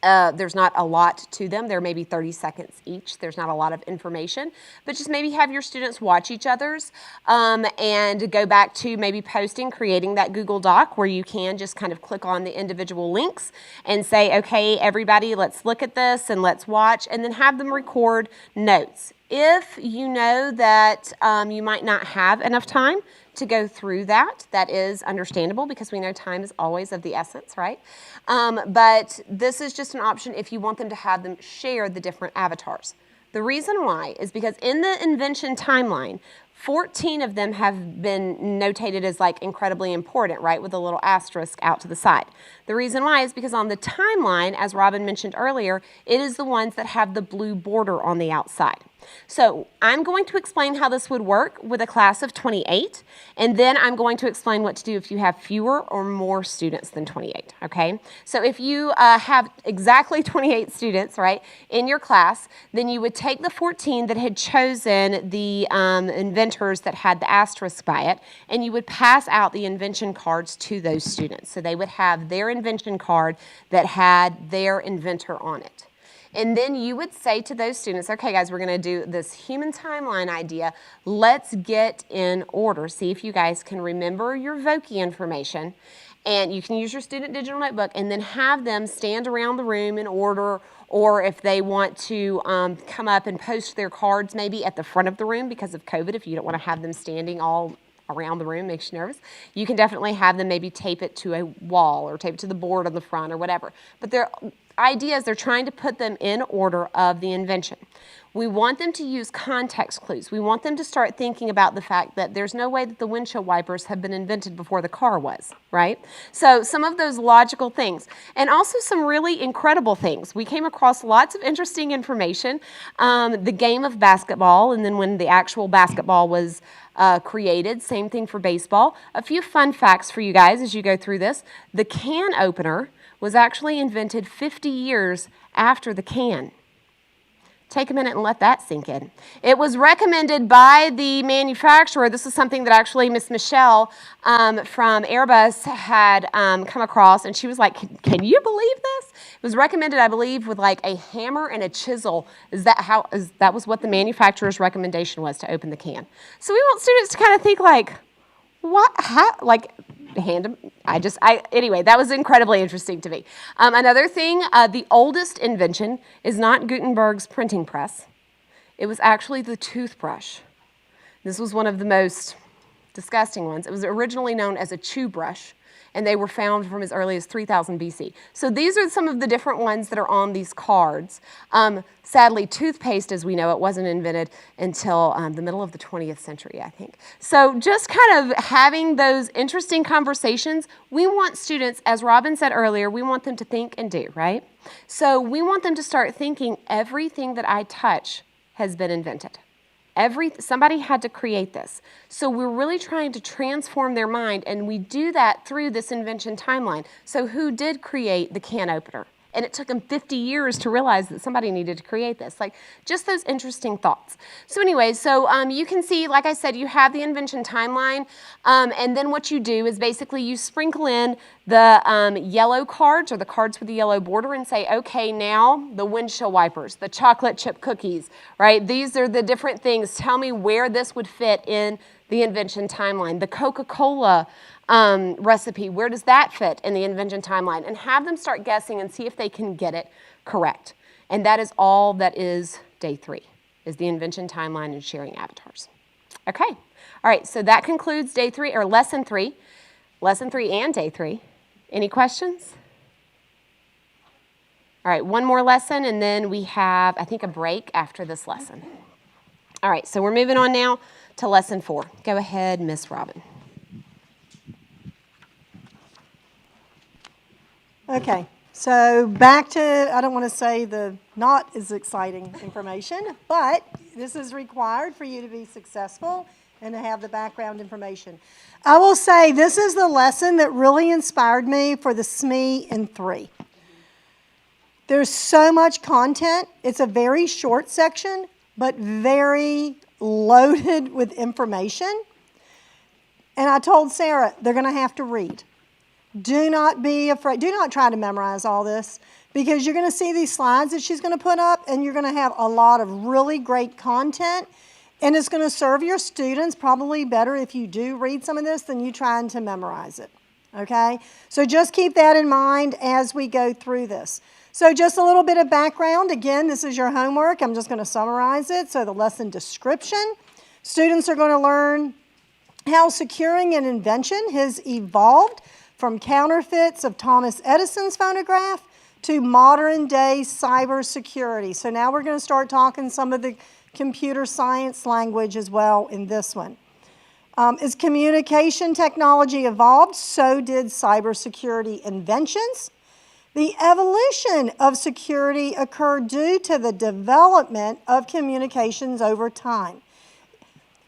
there's not a lot to them. There may be 30 seconds each. There's not a lot of information, but just maybe have your students watch each other's and go back to maybe posting, creating that Google Doc where you can just kind of click on the individual links and say, okay, everybody, let's look at this and let's watch, and then have them record notes. If you know that you might not have enough time to go through that, that is understandable because we know time is always of the essence, right? But this is just an option if you want them to have them share the different avatars. The reason why is because in the invention timeline, 14 of them have been notated as like incredibly important, right, with a little asterisk out to the side. The reason why is because on the timeline, as Robin mentioned earlier, it is the ones that have the blue border on the outside. So I'm going to explain how this would work with a class of 28, and then I'm going to explain what to do if you have fewer or more students than 28, okay? So if you have exactly 28 students, right, in your class, then you would take the 14 that had chosen the inventors that had the asterisk by it, and you would pass out the invention cards to those students. So they would have their invention card that had their inventor on it. And then you would say to those students, okay, guys, we're going to do this human timeline idea. Let's get in order. See if you guys can remember your Voki information. And you can use your student digital notebook and then have them stand around the room in order, or if they want to come up and post their cards maybe at the front of the room because of COVID, if you don't want to have them standing all around the room, makes you nervous. You can definitely have them maybe tape it to a wall or tape it to the board on the front or whatever. But their idea is they're trying to put them in order of the invention. We want them to use context clues. We want them to start thinking about the fact that there's no way that the windshield wipers have been invented before the car was, right? So some of those logical things, and also some really incredible things. We came across lots of interesting information. The game of basketball, and then when the actual basketball was created, same thing for baseball. A few fun facts for you guys as you go through this. The can opener was actually invented 50 years after the can. Take a minute and let that sink in. It was recommended by the manufacturer. This is something that actually Miss Michelle from Airbus had come across, and she was like, can you believe this? It was recommended, I believe, with like a hammer and a chisel. That was what the manufacturer's recommendation was to open the can. So we want students to kind of think like, what, how, like, hand them, anyway, that was incredibly interesting to me. Another thing, the oldest invention is not Gutenberg's printing press. It was actually the toothbrush. This was one of the most disgusting ones. It was originally known as a chew brush, and they were found from as early as 3000 BC. So these are some of the different ones that are on these cards. Sadly, toothpaste, as we know it, wasn't invented until the middle of the 20th century, I think. So just kind of having those interesting conversations, we want students, as Robin said earlier, we want them to think and do, right? So we want them to start thinking everything that I touch has been invented. Somebody had to create this. So we're really trying to transform their mind, and we do that through this invention timeline. So who did create the can opener? And it took them 50 years to realize that somebody needed to create this. Like, just those interesting thoughts. So anyway, you can see, like I said, you have the invention timeline, and then what you do is basically you sprinkle in the yellow cards, or the cards with the yellow border, and say, okay, now the windshield wipers, the chocolate chip cookies, right? These are the different things. Tell me where this would fit in the invention timeline. The Coca-Cola recipe, where does that fit in the invention timeline? And have them start guessing and see if they can get it correct. And that is all that is day 3, is the invention timeline and sharing avatars. Okay, all right, so that concludes day 3, or lesson 3 and day 3. Any questions? All right, one more lesson, and then we have, I think, a break after this lesson. All right, so we're moving on now to lesson 4. Go ahead, Miss Robin. Okay, so back to, I don't want to say the not as exciting information, but this is required for you to be successful and to have the background information. I will say this is the lesson that really inspired me for the SME in 3. There's so much content. It's a very short section, but very loaded with information. And I told Sarah, they're going to have to read. Do not be afraid. Do not try to memorize all this, because you're going to see these slides that she's going to put up, and you're going to have a lot of really great content, and it's going to serve your students probably better if you do read some of this than you trying to memorize it, okay? So just keep that in mind as we go through this. So just a little bit of background. Again, this is your homework. I'm just going to summarize it. So the lesson description. Students are going to learn how securing an invention has evolved from counterfeits of Thomas Edison's phonograph to modern day cybersecurity. So now we're going to start talking some of the computer science language as well in this one. As communication technology evolved, so did cybersecurity inventions. The evolution of security occurred due to the development of communications over time.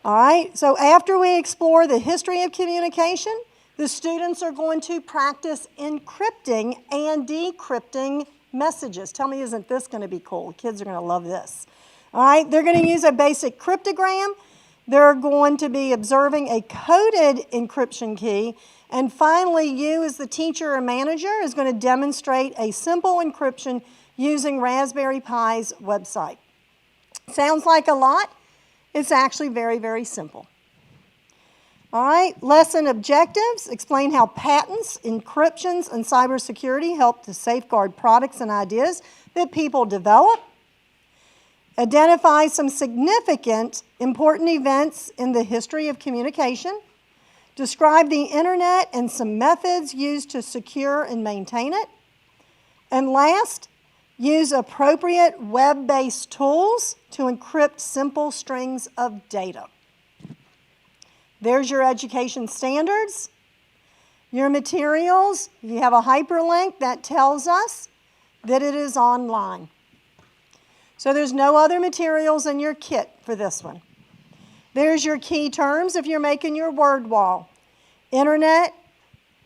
All right, so after we explore the history of communication, the students are going to practice encrypting and decrypting messages. Tell me, isn't this going to be cool? The kids are going to love this. All right, they're going to use a basic cryptogram. They're going to be observing a coded encryption key. And finally, you as the teacher or manager is going to demonstrate a simple encryption using Raspberry Pi's website. Sounds like a lot. It's actually very, very simple. All right, lesson objectives. Explain how patents, encryptions, and cybersecurity help to safeguard products and ideas that people develop. Identify some significant, important events in the history of communication. Describe the internet and some methods used to secure and maintain it. And last, use appropriate web-based tools to encrypt simple strings of data. There's your education standards. Your materials, you have a hyperlink that tells us that it is online. So there's no other materials in your kit for this one. There's your key terms if you're making your word wall. Internet,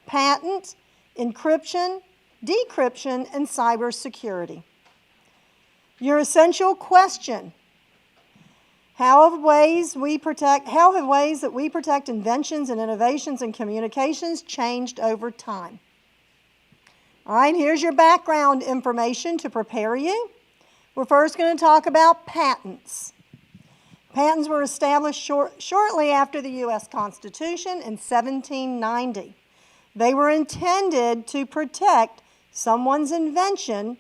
patent, encryption, decryption, and cybersecurity. Your essential question. How have ways that we protect inventions and innovations and communications changed over time? All right, here's your background information to prepare you. We're first going to talk about patents. Patents were established shortly after the U.S. Constitution in 1790. They were intended to protect someone's invention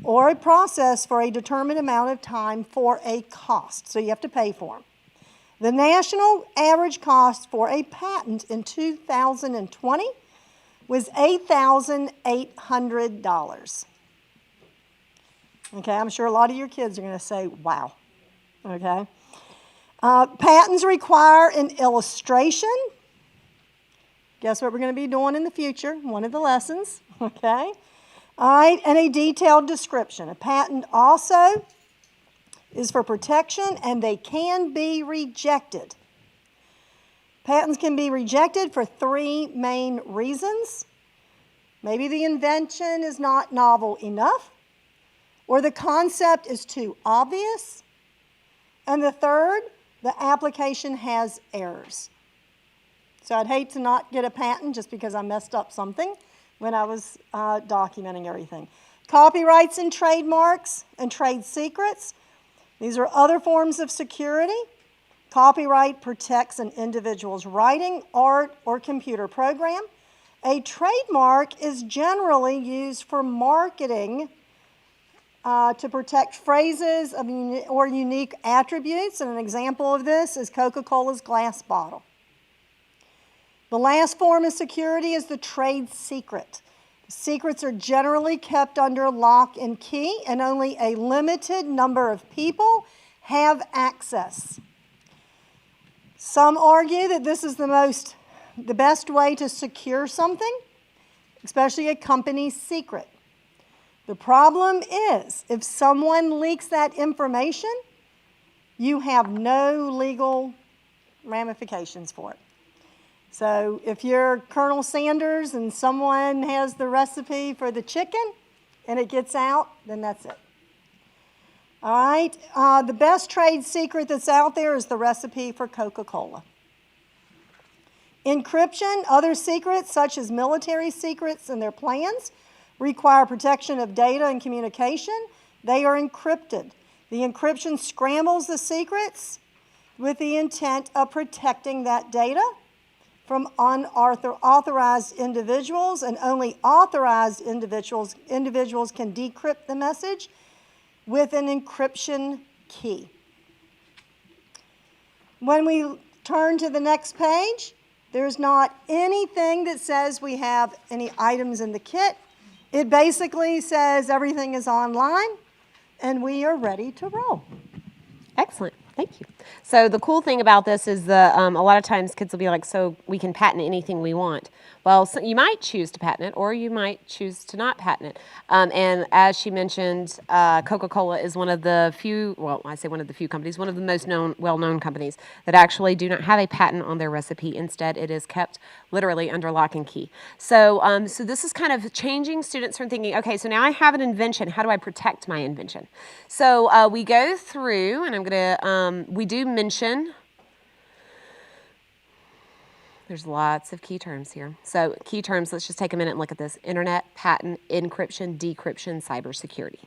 or a process for a determined amount of time for a cost. So you have to pay for them. The national average cost for a patent in 2020 was $8,800. Okay, I'm sure a lot of your kids are going to say, wow. Okay. Patents require an illustration. Guess what we're going to be doing in the future? One of the lessons. Okay. All right, and a detailed description. A patent also is for protection, and they can be rejected. Patents can be rejected for three main reasons. Maybe the invention is not novel enough, or the concept is too obvious, and the third, the application has errors. So I'd hate to not get a patent just because I messed up something when I was documenting everything. Copyrights and trademarks and trade secrets. These are other forms of security. Copyright protects an individual's writing, art, or computer program. A trademark is generally used for marketing to protect phrases or unique attributes. And an example of this is Coca-Cola's glass bottle. The last form of security is the trade secret. Secrets are generally kept under lock and key, and only a limited number of people have access. Some argue that this is the best way to secure something, especially a company's secret. The problem is, if someone leaks that information, you have no legal ramifications for it. So if you're Colonel Sanders and someone has the recipe for the chicken and it gets out, then that's it. All right, the best trade secret that's out there is the recipe for Coca-Cola. Encryption, other secrets such as military secrets and their plans require protection of data and communication. They are encrypted. The encryption scrambles the secrets with the intent of protecting that data from unauthorized individuals, and only authorized individuals can decrypt the message with an encryption key. When we turn to the next page, there's not anything that says we have any items in the kit. It basically says everything is online and we are ready to roll. Excellent. Thank you. So the cool thing about this is a lot of times kids will be like, so we can patent anything we want. Well, so you might choose to patent it, or you might choose to not patent it. And as she mentioned, Coca-Cola is one of the few, well, I say one of the few companies, one of the most well-known companies that actually do not have a patent on their recipe. Instead, it is kept literally under lock and key. So, so this is kind of changing students from thinking, okay, so now I have an invention. How do I protect my invention? So we go through, and I'm going to, we do mention, there's lots of key terms here. So key terms, let's just take a minute and look at this. Internet, patent, encryption, decryption, cybersecurity.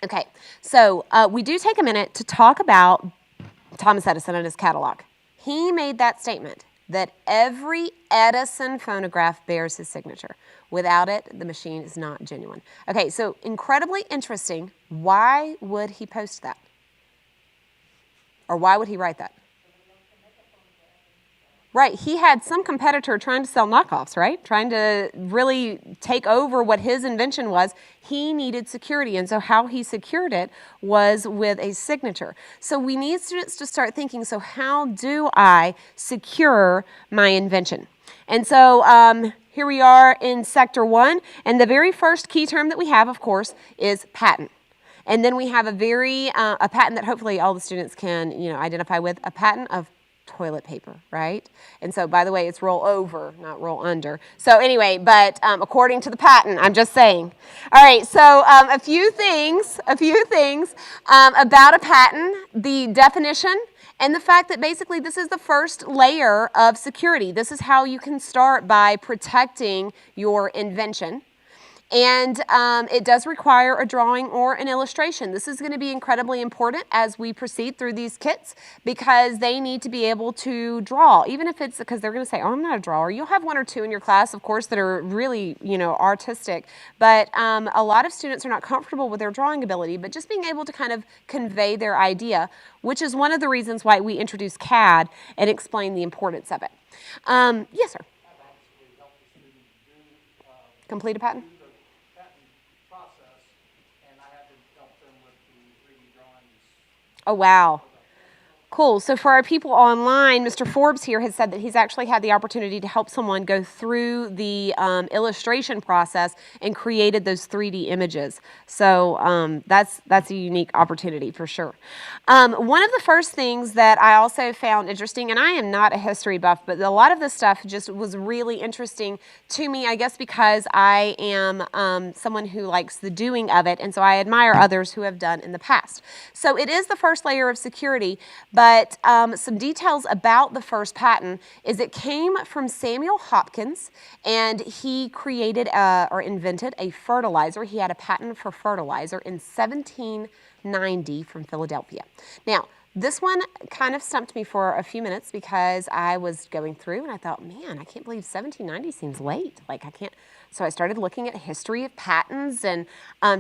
Okay, so we do take a minute to talk about Thomas Edison and his catalog. He made that statement that every Edison phonograph bears his signature. Without it, the machine is not genuine. Okay, so incredibly interesting. Why would he post that? Or why would he write that? Right, he had some competitor trying to sell knockoffs, right? Trying to really take over what his invention was. He needed security, and so how he secured it was with a signature. So we need students to start thinking, so how do I secure my invention? And so here we are in Sector 1, and the very first key term that we have, of course, is patent. And then we have a patent that hopefully all the students can, identify with, a patent of toilet paper, right? And so, by the way, it's roll over, not roll under. So anyway, but according to the patent, I'm just saying. All right, so a few things about a patent, the definition, and the fact that basically this is the first layer of security. This is how you can start by protecting your invention. And it does require a drawing or an illustration. This is going to be incredibly important as we proceed through these kits because they need to be able to draw, even if it's because they're going to say, oh, I'm not a drawer. You'll have one or two in your class, of course, that are really, artistic. But a lot of students are not comfortable with their drawing ability, but just being able to kind of convey their idea, which is one of the reasons why we introduce CAD and explain the importance of it. Yes, sir. Complete a patent? Oh, wow. Cool. So for our people online, Mr. Forbes here has said that he's actually had the opportunity to help someone go through the illustration process and created those 3D images. So that's a unique opportunity for sure. One of the first things that I also found interesting, and I am not a history buff, but a lot of this stuff just was really interesting to me, I guess because I am someone who likes the doing of it, and so I admire others who have done in the past. So it is the first layer of security, but some details about the first patent is it came from Samuel Hopkins, and he created or invented a fertilizer. He had a patent for fertilizer in 1790 from Philadelphia. Now, this one kind of stumped me for a few minutes because I was going through and I thought, man, I can't believe 1790 seems late. Like, I can't. So I started looking at history of patents and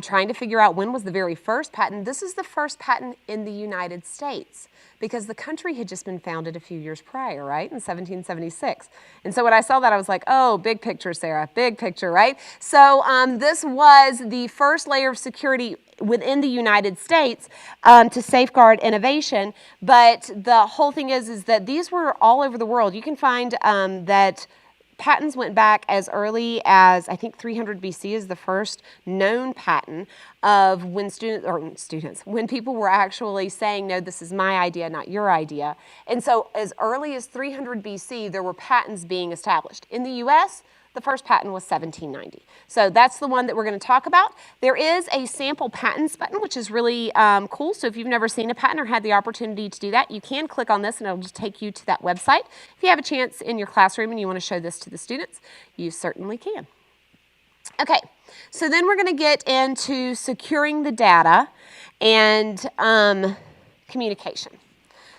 trying to figure out when was the very first patent. This is the first patent in the United States because the country had just been founded a few years prior, right, in 1776. And so when I saw that, I was like, oh, big picture, Sarah, big picture, right? So this was the first layer of security within the United States to safeguard innovation. But the whole thing is that these were all over the world. You can find that patents went back as early as, I think 300 BC is the first known patent of when when people were actually saying, no, this is my idea, not your idea. And so as early as 300 BC, there were patents being established. In the US, the first patent was 1790. So that's the one that we're going to talk about. There is a sample patents button, which is really cool. So if you've never seen a patent or had the opportunity to do that, you can click on this and it'll just take you to that website. If you have a chance in your classroom and you want to show this to the students, you certainly can. Okay, so then we're going to get into securing the data and communication.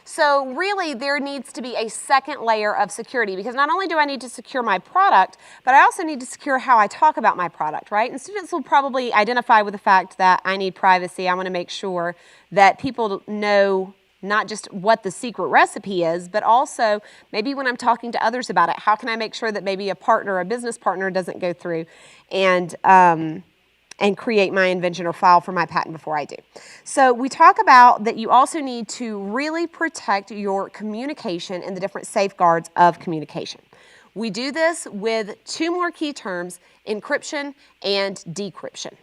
So really, there needs to be a second layer of security because not only do I need to secure my product, but I also need to secure how I talk about my product, right? And students will probably identify with the fact that I need privacy. I want to make sure that people know not just what the secret recipe is, but also maybe when I'm talking to others about it, how can I make sure that maybe a partner, a business partner, doesn't go through and create my invention or file for my patent before I do. So we talk about that you also need to really protect your communication and the different safeguards of communication. We do this with two more key terms, encryption and decryption.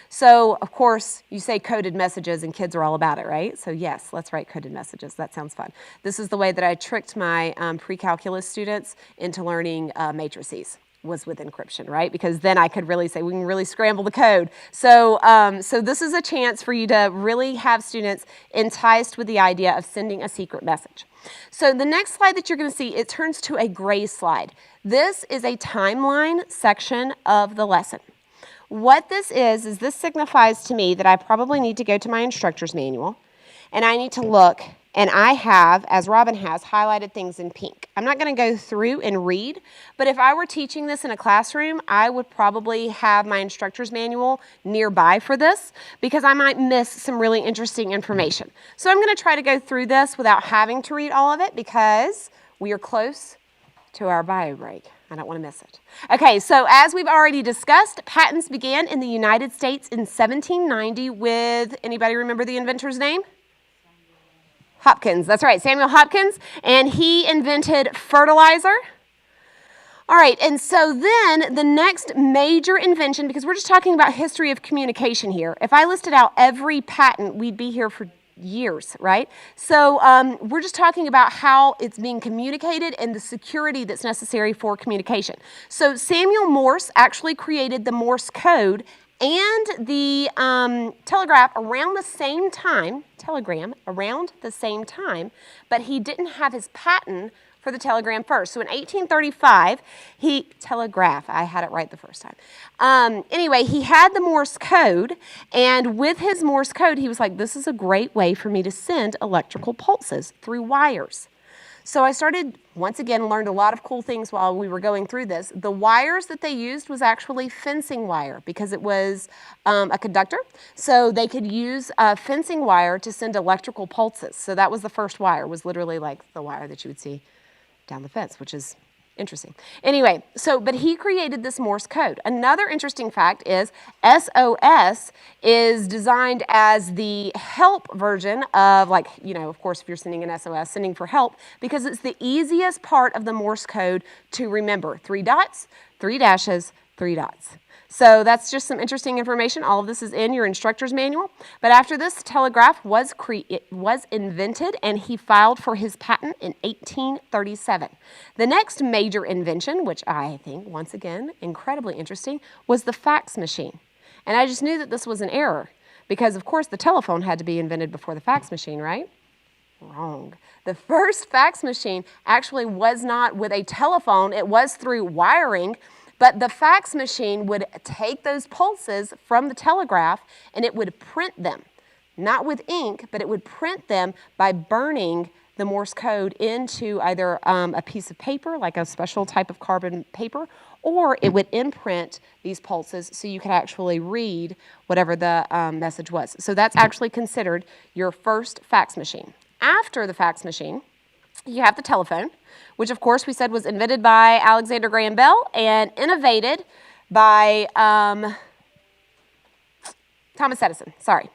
So, of course, you say coded messages and kids are all about it, right? So yes, let's write coded messages. That sounds fun. This is the way that I tricked my pre-calculus students into learning matrices, was with encryption, right? Because then I could really say, we can really scramble the code. So, so this is a chance for you to really have students enticed with the idea of sending a secret message. So the next slide that you're going to see, it turns to a gray slide. This is a timeline section of the lesson. What this is this signifies to me that I probably need to go to my instructor's manual and I need to look, and I have, as Robin has, highlighted things in pink. I'm not going to go through and read, but if I were teaching this in a classroom, I would probably have my instructor's manual nearby for this because I might miss some really interesting information. So I'm going to try to go through this without having to read all of it because we are close to our bio break. I don't want to miss it. Okay, so as we've already discussed, patents began in the United States in 1790 with, anybody remember the inventor's name? Hopkins, that's right, Samuel Hopkins, and he invented fertilizer. All right, and so then the next major invention, because we're just talking about history of communication here. If I listed out every patent, we'd be here for years, right? So we're just talking about how it's being communicated and the security that's necessary for communication. So Samuel Morse actually created the Morse code and the telegram around the same time, but he didn't have his patent for the telegram first. So in 1835, I had it right the first time. Anyway, he had the Morse code, and with his Morse code, he was like, this is a great way for me to send electrical pulses through wires. So I started, once again, learned a lot of cool things while we were going through this. The wires that they used was actually fencing wire because it was a conductor. So they could use a fencing wire to send electrical pulses. So that was the first wire, was literally like the wire that you would see down the fence, which is interesting. Anyway, but he created this Morse code. Another interesting fact is SOS is designed as the help version of, like, you know, of course, if you're sending an SOS, sending for help, because it's the easiest part of the Morse code to remember. 3 dots, 3 dashes, 3 dots. So that's just some interesting information. All of this is in your instructor's manual. But after this, the telegraph was invented, and he filed for his patent in 1837. The next major invention, which I think, once again, incredibly interesting, was the fax machine. And I just knew that this was an error because, of course, the telephone had to be invented before the fax machine, right? Wrong. The first fax machine actually was not with a telephone. It was through wiring. But the fax machine would take those pulses from the telegraph and it would print them, not with ink, but it would print them by burning the Morse code into either a piece of paper, like a special type of carbon paper, or it would imprint these pulses so you could actually read whatever the message was. So that's actually considered your first fax machine. After the fax machine, you have the telephone, which of course we said was invented by Alexander Graham Bell and innovated by Thomas Edison, sorry.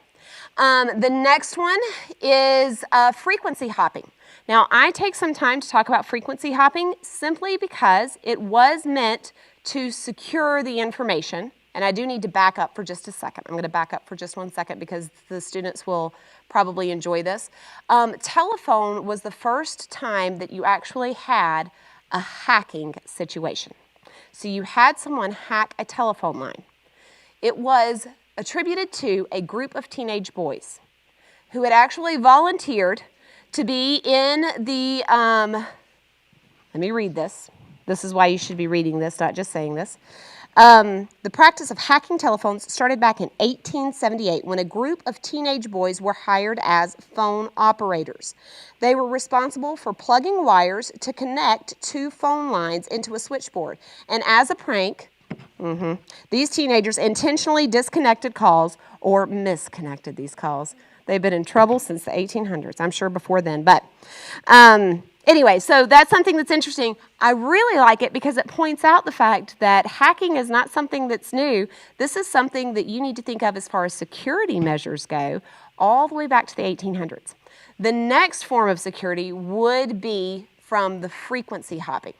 The next one is frequency hopping. Now, I take some time to talk about frequency hopping simply because it was meant to secure the information. And I do need to back up for just a second. I'm going to back up for just 1 second because the students will probably enjoy this. Telephone was the first time that you actually had a hacking situation. So you had someone hack a telephone line. It was attributed to a group of teenage boys who had actually volunteered to be in the, let me read this. This is why you should be reading this, not just saying this. The practice of hacking telephones started back in 1878 when a group of teenage boys were hired as phone operators. They were responsible for plugging wires to connect two phone lines into a switchboard. And as a prank, These teenagers intentionally disconnected calls or misconnected these calls. They've been in trouble since the 1800s. I'm sure before then, but anyway, so that's something that's interesting. I really like it because it points out the fact that hacking is not something that's new. This is something that you need to think of as far as security measures go, all the way back to the 1800s. The next form of security would be from the frequency hopping.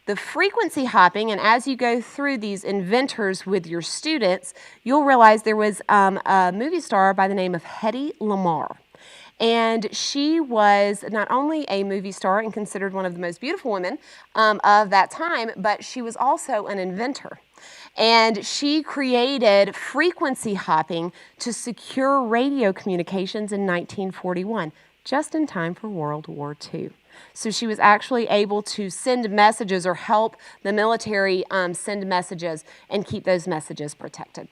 The frequency hopping, and as you go through these inventors with your students, you'll realize there was a movie star by the name of Hedy Lamarr. And she was not only a movie star and considered one of the most beautiful women of that time, but she was also an inventor. And she created frequency hopping to secure radio communications in 1941, just in time for World War II. So she was actually able to send messages or help the military send messages and keep those messages protected.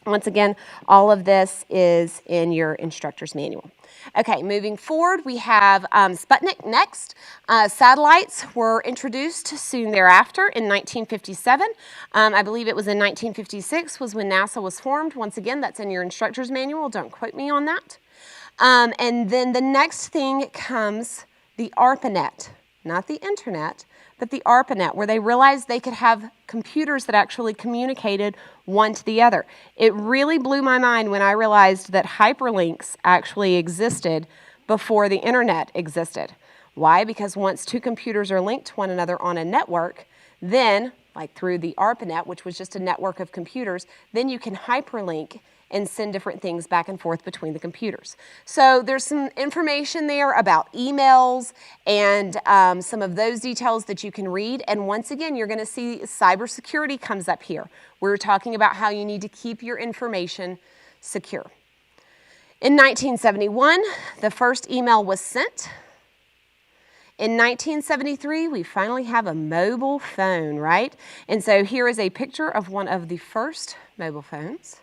Once again, all of this is in your instructor's manual. Okay, moving forward, we have Sputnik next. Satellites were introduced soon thereafter in 1957. I believe it was in 1956 was when NASA was formed. Once again, that's in your instructor's manual. Don't quote me on that. And then the next thing comes the ARPANET, not the internet, but the ARPANET, where they realized they could have computers that actually communicated one to the other. It really blew my mind when I realized that hyperlinks actually existed before the internet existed. Why? Because once two computers are linked to one another on a network, then, like through the ARPANET, which was just a network of computers, then you can hyperlink and send different things back and forth between the computers. So there's some information there about emails and some of those details that you can read. And once again, you're going to see cybersecurity comes up here. We're talking about how you need to keep your information secure. In 1971, the first email was sent. In 1973, we finally have a mobile phone, right? And so here is a picture of one of the first mobile phones.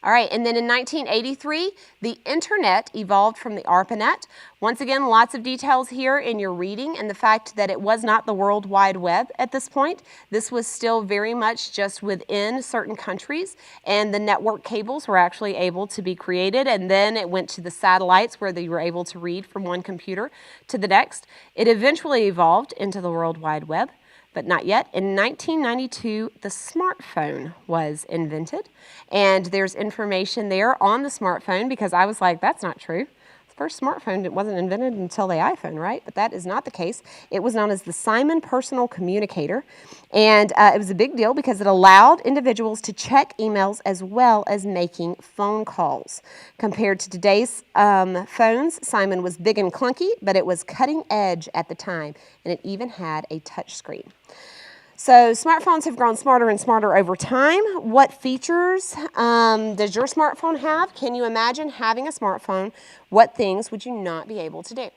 All right, and then in 1983, the internet evolved from the ARPANET. Once again, lots of details here in your reading and the fact that it was not the World Wide Web at this point. This was still very much just within certain countries, and the network cables were actually able to be created, and then it went to the satellites where they were able to read from one computer to the next. It eventually evolved into the World Wide Web, but not yet. In 1992, the smartphone was invented, and there's information there on the smartphone because I was like, that's not true. The first smartphone wasn't invented until the iPhone, right? But that is not the case. It was known as the Simon Personal Communicator, and it was a big deal because it allowed individuals to check emails as well as making phone calls. Compared to today's phones, Simon was big and clunky, but it was cutting edge at the time, and it even had a touch screen. So smartphones have grown smarter and smarter over time. What features does your smartphone have? Can you imagine having a smartphone? What things would you not be able to do?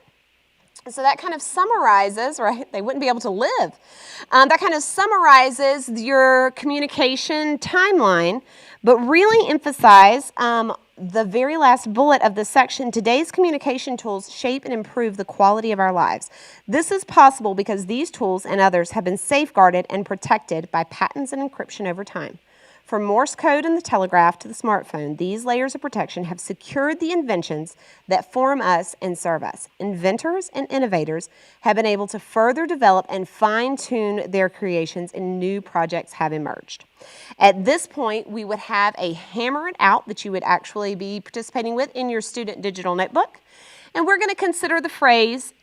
So that kind of summarizes, right? They wouldn't be able to live. That kind of summarizes your communication timeline, but really emphasize the very last bullet of this section. Today's communication tools shape and improve the quality of our lives. This is possible because these tools and others have been safeguarded and protected by patents and encryption over time. From Morse code and the telegraph to the smartphone, these layers of protection have secured the inventions that form us and serve us. Inventors and innovators have been able to further develop and fine-tune their creations, and new projects have emerged. At this point, we would have a hammer it out that you would actually be participating with in your student digital notebook. And we're going to consider the phrase,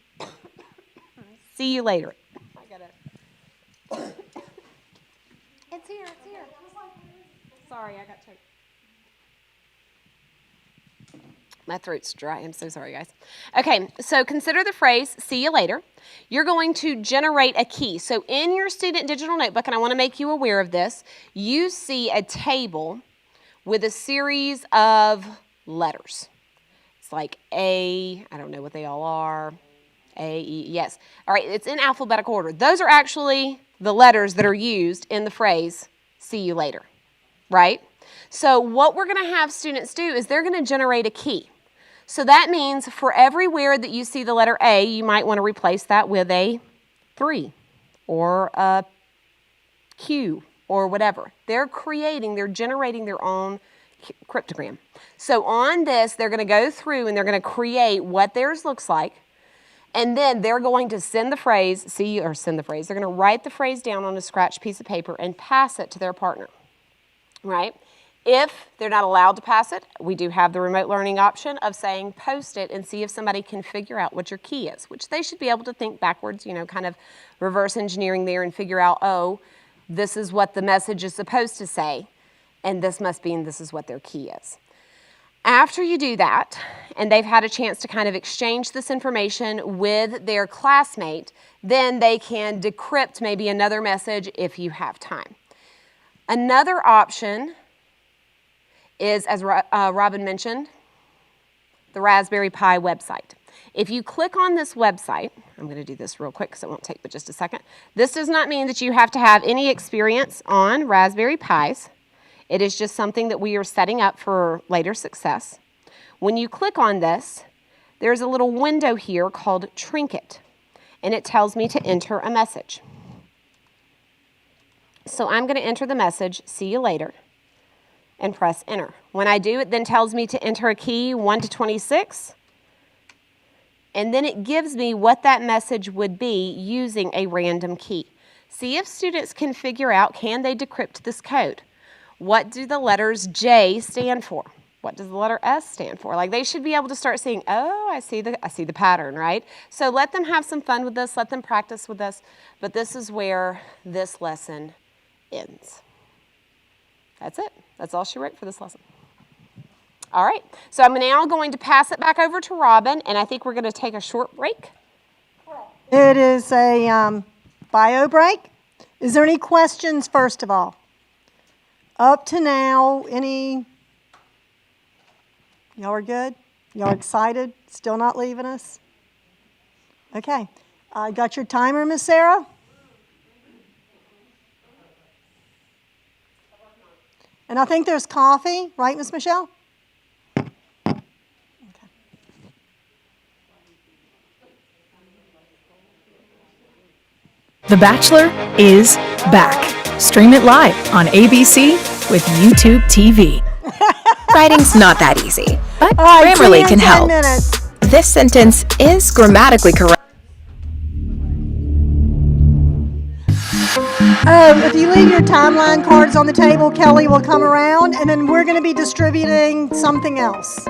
see you later. It's here, it's here. Sorry, I got choked. My throat's dry. I'm so sorry, guys. Okay, so consider the phrase, see you later. You're going to generate a key. So in your student digital notebook, and I want to make you aware of this, you see a table with a series of letters. It's like A, I don't know what they all are, A, E, yes. All right, it's in alphabetical order. Those are actually the letters that are used in the phrase, see you later, right? So what we're going to have students do is they're going to generate a key. So that means for everywhere that you see the letter A, you might want to replace that with a 3 or a Q or whatever. They're generating their own cryptogram. So on this, they're going to go through and they're going to create what theirs looks like. And then they're going to they're going to write the phrase down on a scratch piece of paper and pass it to their partner, right? If they're not allowed to pass it, we do have the remote learning option of saying post it and see if somebody can figure out what your key is, which they should be able to think backwards, kind of reverse engineering there and figure out, oh, this is what the message is supposed to say, and this must mean this is what their key is. After you do that, and they've had a chance to kind of exchange this information with their classmate, then they can decrypt maybe another message if you have time. Another option is, as Robin mentioned, the Raspberry Pi website. If you click on this website, I'm going to do this real quick because it won't take but just a second. This does not mean that you have to have any experience on Raspberry Pis. It is just something that we are setting up for later success. When you click on this, there's a little window here called Trinket, and it tells me to enter a message. So I'm going to enter the message, "See you later," and press enter. When I do, it then tells me to enter a key 1 to 26, and then it gives me what that message would be using a random key. See if students can figure out, can they decrypt this code? What do the letters J stand for? What does the letter S stand for? Like, they should be able to start seeing, oh, I see the pattern, right? So let them have some fun with this, let them practice with this, but this is where this lesson ends. That's it. That's all she wrote for this lesson. All right, so I'm now going to pass it back over to Robin, and I think we're going to take a short break. It is a bio break. Is there any questions, first of all? Up to now, y'all are good? Y'all excited? Still not leaving us? Okay. Got your timer, Miss Sarah? And I think there's coffee, right, Miss Michelle? The Bachelor is back. Stream it live on ABC with YouTube TV. Writing's not that easy, but right, Grammarly can 10 help. minutes. This sentence is grammatically correct. If you leave your timeline cards on the table, Kelly will come around, and then we're going to be distributing something else.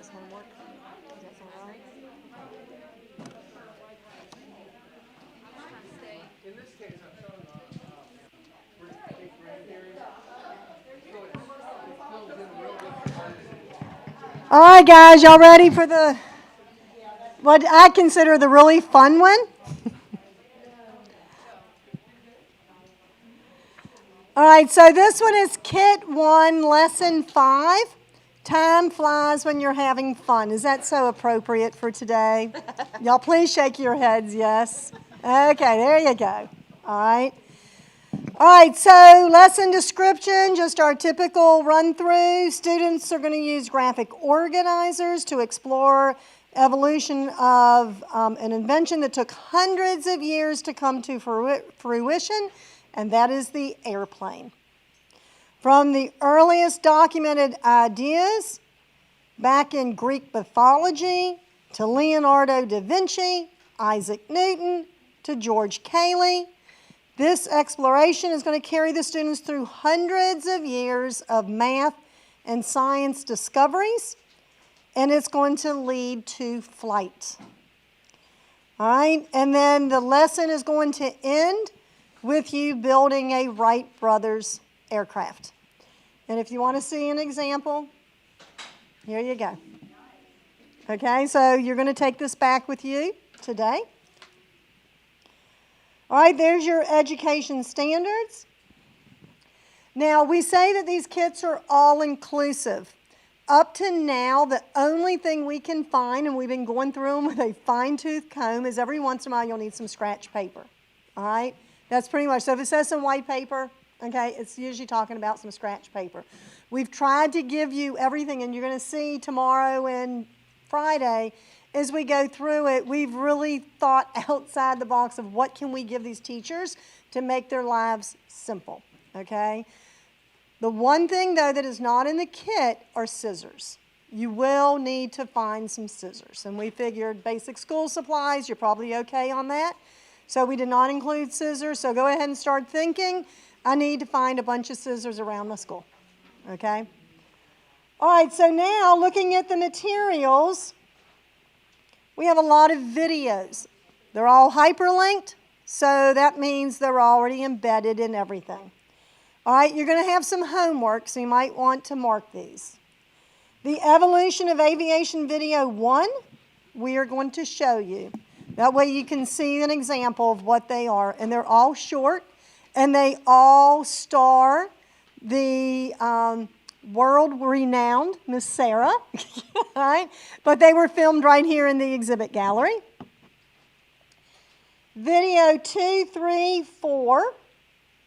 this homework. Does that sound right? In this case, I'm showing we're eighth grade here. So it fills in real good. All right, guys, y'all ready for what I consider the really fun one? All right, so this one is Kit 1, Lesson 5. Time flies when you're having fun. Is that so appropriate for today? Y'all please shake your heads, yes. Okay, there you go. All right. All right, so lesson description, just our typical run-through. Students are going to use graphic organizers to explore evolution of an invention that took hundreds of years to come to fruition, and that is the airplane. From the earliest documented ideas back in Greek mythology to Leonardo da Vinci, Isaac Newton, to George Cayley, this exploration is going to carry the students through hundreds of years of math and science discoveries, and it's going to lead to flight. All right, and then the lesson is going to end with you building a Wright Brothers aircraft. And if you want to see an example, here you go. Okay, so you're going to take this back with you today. All right, there's your education standards. Now, we say that these kits are all-inclusive. Up to now, the only thing we can find, and we've been going through them with a fine-tooth comb, is every once in a while you'll need some scratch paper. All right? That's pretty much, so if it says some white paper, okay, it's usually talking about some scratch paper. We've tried to give you everything, and you're going to see tomorrow and Friday, as we go through it, we've really thought outside the box of what can we give these teachers to make their lives simple, okay? The one thing, though, that is not in the kit are scissors. You will need to find some scissors, and we figured basic school supplies, you're probably okay on that. So we did not include scissors, so go ahead and start thinking, I need to find a bunch of scissors around my school, okay? All right, so now looking at the materials, we have a lot of videos. They're all hyperlinked, so that means they're already embedded in everything. All right, you're going to have some homework, so you might want to mark these. The Evolution of Aviation Video 1, we are going to show you. That way you can see an example of what they are. And they're all short, and they all star the world-renowned Miss Sarah, right? But they were filmed right here in the exhibit gallery. Video 2, 3, 4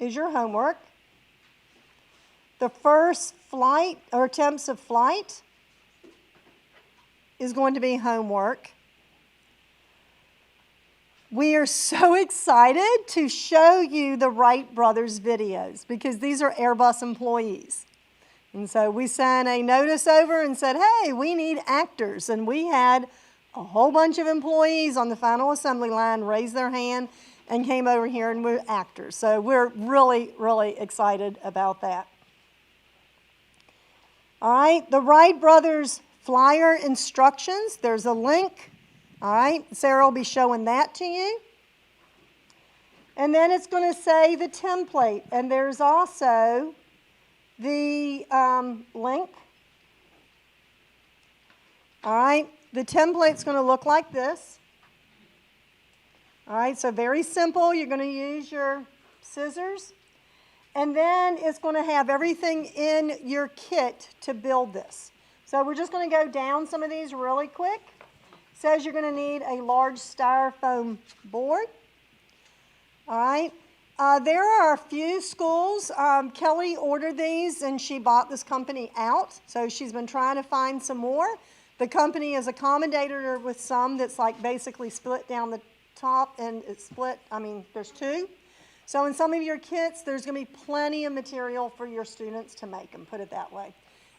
is your homework. The first flight, or attempts of flight, is going to be homework. We are so excited to show you the Wright Brothers videos because these are Airbus employees. And so we sent a notice over and said, hey, we need actors. And we had a whole bunch of employees on the final assembly line raise their hand and came over here and were actors. So we're really, really excited about that. All right, the Wright Brothers flyer instructions, there's a link. All right, Sarah will be showing that to you. And then it's going to say the template, and there's also the link. All right, the template's going to look like this. All right, so very simple. You're going to use your scissors. And then it's going to have everything in your kit to build this. So we're just going to go down some of these really quick. It says you're going to need a large styrofoam board. All right. There are a few schools. Kelly ordered these and she bought this company out. So she's been trying to find some more. The company has accommodated her with some that's like basically split down the top and it's split. I mean, there's two. So in some of your kits, there's going to be plenty of material for your students to make them, put it that way.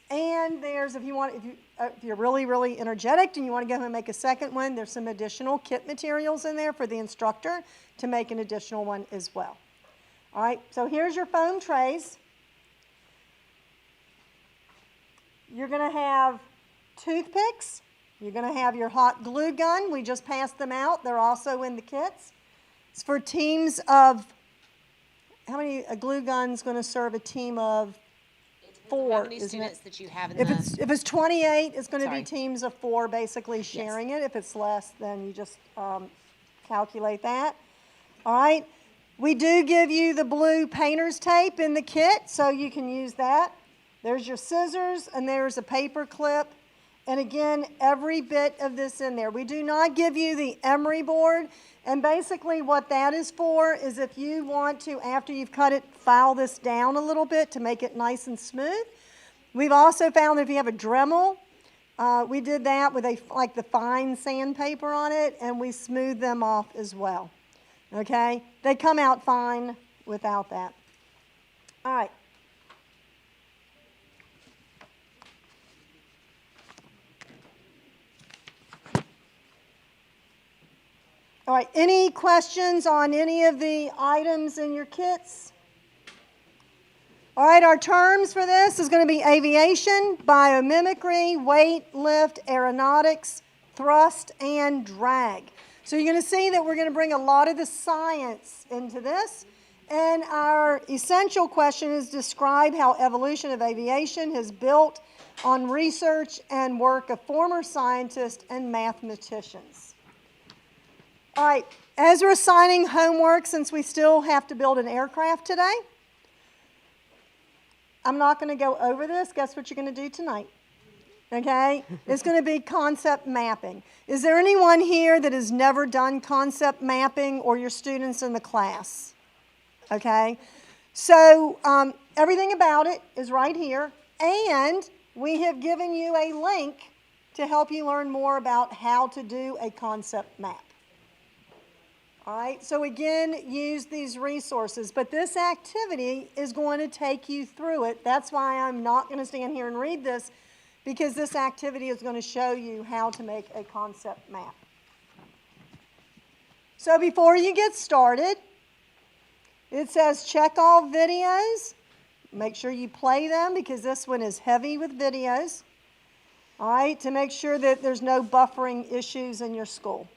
And there's, if you're really, really energetic and you want to go home and make a second one, there's some additional kit materials in there for the instructor to make an additional one as well. All right, so here's your foam trays. You're going to have toothpicks. You're going to have your hot glue gun. We just passed them out. They're also in the kits. It's for teams of, how many, a glue gun's going to serve a team of 4, How many isn't students it? that you have in If the... it's 28, it's going to be Sorry. teams of 4 basically sharing it. If it's less, then you just calculate that. All right. We do give you the blue painter's tape in the kit, so you can use that. There's your scissors, and there's a paper clip. And again, every bit of this in there. We do not give you the emery board. And basically what that is for is if you want to, after you've cut it, file this down a little bit to make it nice and smooth. We've also found that if you have a Dremel, we did that with like the fine sandpaper on it, and we smooth them off as well. Okay? They come out fine without that. All right. All right, any questions on any of the items in your kits? All right, our terms for this is going to be aviation, biomimicry, weight, lift, aeronautics, thrust, and drag. So you're going to see that we're going to bring a lot of the science into this. And our essential question is describe how evolution of aviation has built on research and work of former scientists and mathematicians. All right, as we're assigning homework, since we still have to build an aircraft today, I'm not going to go over this. Guess what you're going to do tonight? Okay? It's going to be concept mapping. Is there anyone here that has never done concept mapping, or your students in the class? Okay? So everything about it is right here, and we have given you a link to help you learn more about how to do a concept map. All right, so again, use these resources, but this activity is going to take you through it. That's why I'm not going to stand here and read this, because this activity is going to show you how to make a concept map. So before you get started, it says check all videos. Make sure you play them, because this one is heavy with videos. All right, to make sure that there's no buffering issues in your school.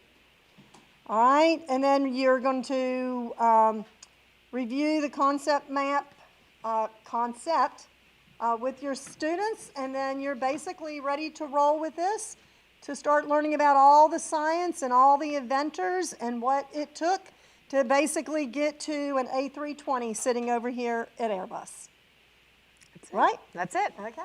All right, and then you're going to review the concept map with your students, and then you're basically ready to roll with this to start learning about all the science and all the inventors and what it took to basically get to an A320 sitting over here at Airbus. That's right? It. That's it. Okay.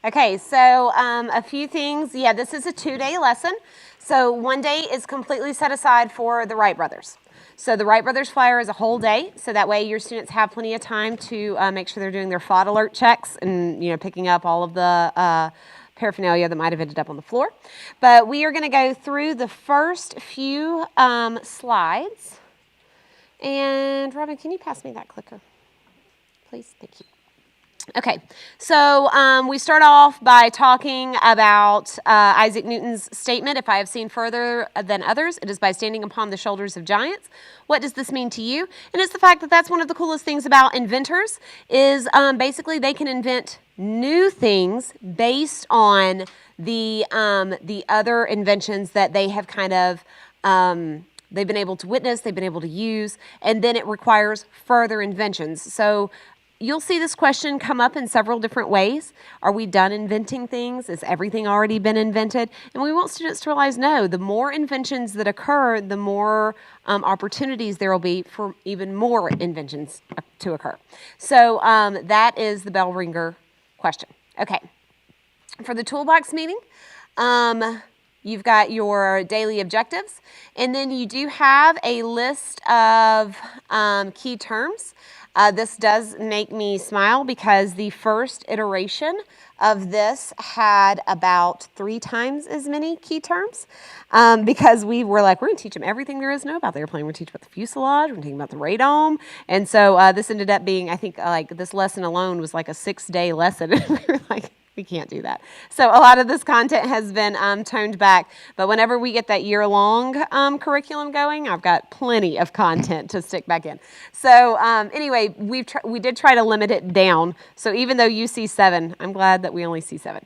Okay, so a few things. Yeah, this is a 2-day lesson. So 1 day is completely set aside for the Wright brothers. So the Wright brothers flyer is a whole day, so that way your students have plenty of time to make sure they're doing their FOD alert checks and picking up all of the paraphernalia that might have ended up on the floor. But we are going to go through the first few slides. And Robin, can you pass me that clicker, please? Thank you. Okay, so we start off by talking about Isaac Newton's statement, if I have seen further than others, it is by standing upon the shoulders of giants. What does this mean to you? And it's the fact that that's one of the coolest things about inventors is basically they can invent new things based on the other inventions that they have kind of they've been able to witness, they've been able to use, and then it requires further inventions. So you'll see this question come up in several different ways. Are we done inventing things? Has everything already been invented? And we want students to realize, no, the more inventions that occur, the more opportunities there will be for even more inventions to occur. So that is the bell ringer question. Okay, for the toolbox meeting, you've got your daily objectives, and then you do have a list of key terms. This does make me smile because the first iteration of this had about 3 times as many key terms because we were like, we're going to teach them everything there is to know about the airplane. We're going to teach about the fuselage. We're going to teach about the radome. And so this ended up being, I think, like this lesson alone was like a 6-day lesson. We were like, We can't do that. So a lot of this content has been toned back, but whenever we get that year-long curriculum going, I've got plenty of content to stick back in. So anyway, we did try to limit it down. So even though you see 7, I'm glad that we only see 7.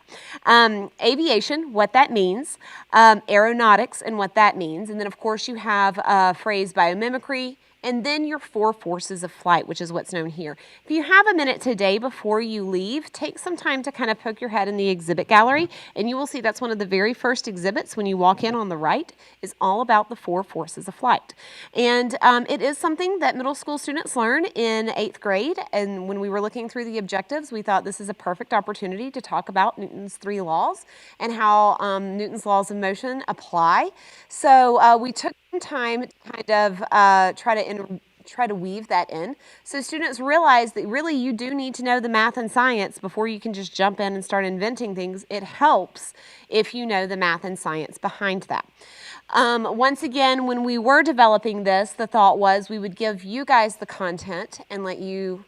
Aviation, what that means, aeronautics and what that means, and then of course you have phrase biomimicry, and then your 4 forces of flight, which is what's known here. If you have a minute today before you leave, take some time to kind of poke your head in the exhibit gallery, and you will see that's one of the very first exhibits when you walk in on the right, is all about the 4 forces of flight. And it is something that middle school students learn in 8th grade, and when we were looking through the objectives, we thought this is a perfect opportunity to talk about Newton's 3 laws and how Newton's laws of motion apply. So we took some time to kind of try to weave that in. So students realize that really you do need to know the math and science before you can just jump in and start inventing things. It helps if you know the math and science behind that. Once again, when we were developing this, the thought was we would give you guys the content and let you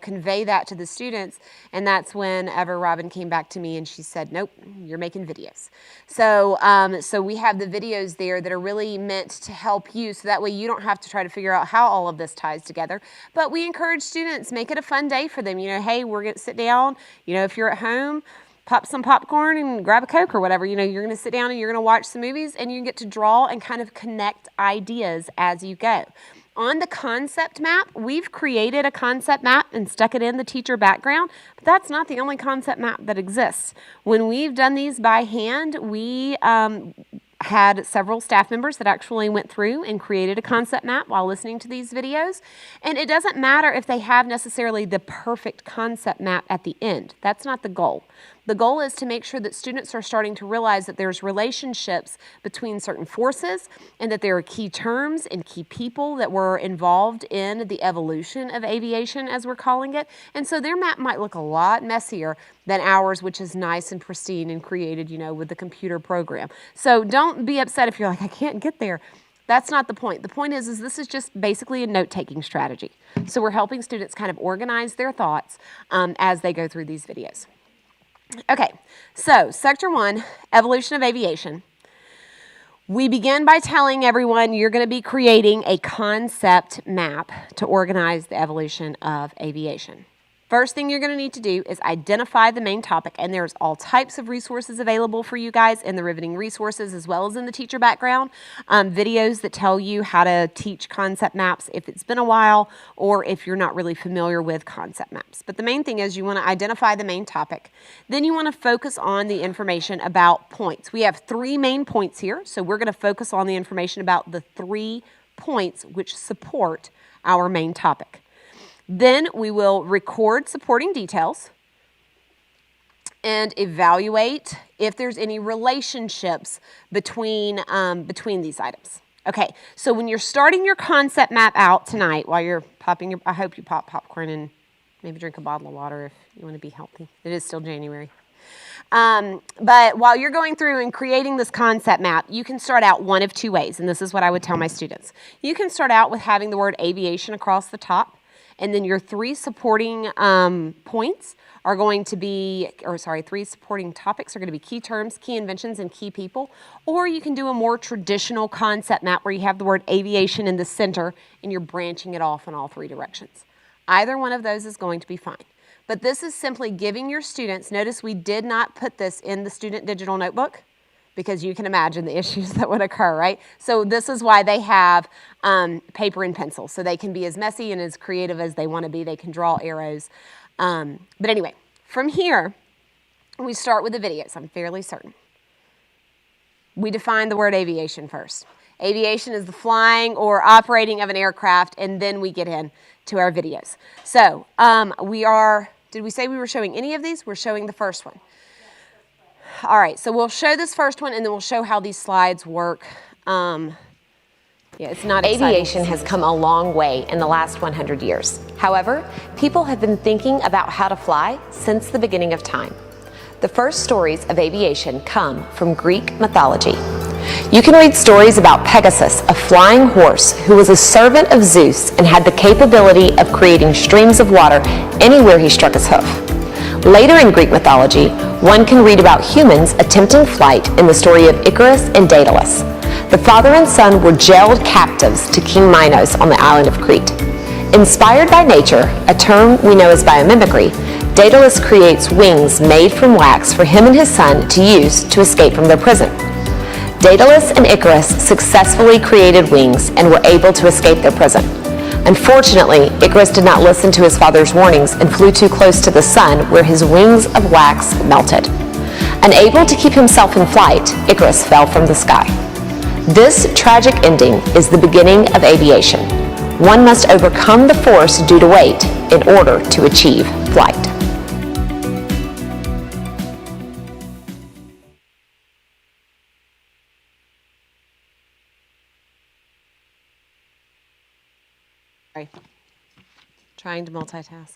convey that to the students. And that's whenever Robin came back to me and she said, nope, you're making videos. So, so we have the videos there that are really meant to help you. So that way you don't have to try to figure out how all of this ties together. But we encourage students, make it a fun day for them. Hey, we're going to sit down. If you're at home, pop some popcorn and grab a Coke or whatever. You're going to sit down and you're going to watch some movies and you get to draw and kind of connect ideas as you go. On the concept map, we've created a concept map and stuck it in the teacher background, but that's not the only concept map that exists. When we've done these by hand, we had several staff members that actually went through and created a concept map while listening to these videos. And it doesn't matter if they have necessarily the perfect concept map at the end. That's not the goal. The goal is to make sure that students are starting to realize that there's relationships between certain forces and that there are key terms and key people that were involved in the evolution of aviation, as we're calling it. And so their map might look a lot messier than ours, which is nice and pristine and created, with the computer program. So don't be upset if you're like, I can't get there. That's not the point. The point is this is just basically a note-taking strategy. So we're helping students kind of organize their thoughts as they go through these videos. Okay, so Sector 1, Evolution of Aviation. We begin by telling everyone you're going to be creating a concept map to organize the evolution of aviation. First thing you're going to need to do is identify the main topic, and there's all types of resources available for you guys in the Riveting Resources as well as in the teacher background. Videos that tell you how to teach concept maps if it's been a while or if you're not really familiar with concept maps. But the main thing is you want to identify the main topic. Then you want to focus on the information about points. We have 3 main points here, so we're going to focus on the information about the 3 points which support our main topic. Then we will record supporting details and evaluate if there's any relationships between these items. Okay, so when you're starting your concept map out tonight, while you're popping I hope you pop popcorn and maybe drink a bottle of water if you want to be healthy. It is still January. But while you're going through and creating this concept map, you can start out one of 2 ways, and this is what I would tell my students. You can start out with having the word aviation across the top. And then your 3 supporting points are going to be, 3 supporting topics are going to be key terms, key inventions, and key people. Or you can do a more traditional concept map where you have the word aviation in the center and you're branching it off in all 3 directions. Either one of those is going to be fine. But this is simply giving your students, notice we did not put this in the student digital notebook, because you can imagine the issues that would occur, right? So this is why they have paper and pencil, so they can be as messy and as creative as they want to be. They can draw arrows. But anyway, from here, we start with the videos, I'm fairly certain. We define the word aviation first. Aviation is the flying or operating of an aircraft, and then we get into our videos. So did we say we were showing any of these? We're showing the first one. All right, so we'll show this first one, and then we'll show how these slides work. It's not exciting. Aviation has come a long way in the last 100 years. However, people have been thinking about how to fly since the beginning of time. The first stories of aviation come from Greek mythology. You can read stories about Pegasus, a flying horse who was a servant of Zeus and had the capability of creating streams of water anywhere he struck his hoof. Later in Greek mythology, one can read about humans attempting flight in the story of Icarus and Daedalus. The father and son were jailed captives to King Minos on the island of Crete. Inspired by nature, a term we know as biomimicry, Daedalus creates wings made from wax for him and his son to use to escape from their prison. Daedalus and Icarus successfully created wings and were able to escape their prison. Unfortunately, Icarus did not listen to his father's warnings and flew too close to the sun, where his wings of wax melted. Unable to keep himself in flight, Icarus fell from the sky. This tragic ending is the beginning of aviation. One must overcome the force due to weight in order to achieve flight. Sorry. Trying to multitask.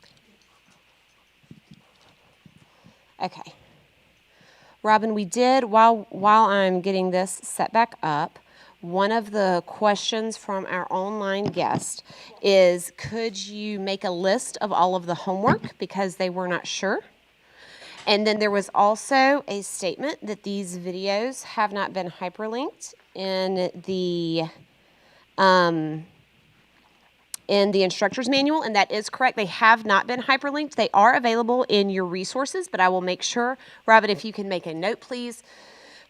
Okay. Robin, we did, while I'm getting this set back up, one of the questions from our online guest is, could you make a list of all of the homework because they were not sure? And then there was also a statement that these videos have not been hyperlinked in the instructor's manual, and that is correct. They have not been hyperlinked. They are available in your resources, but I will make sure, Robin, if you can make a note, please,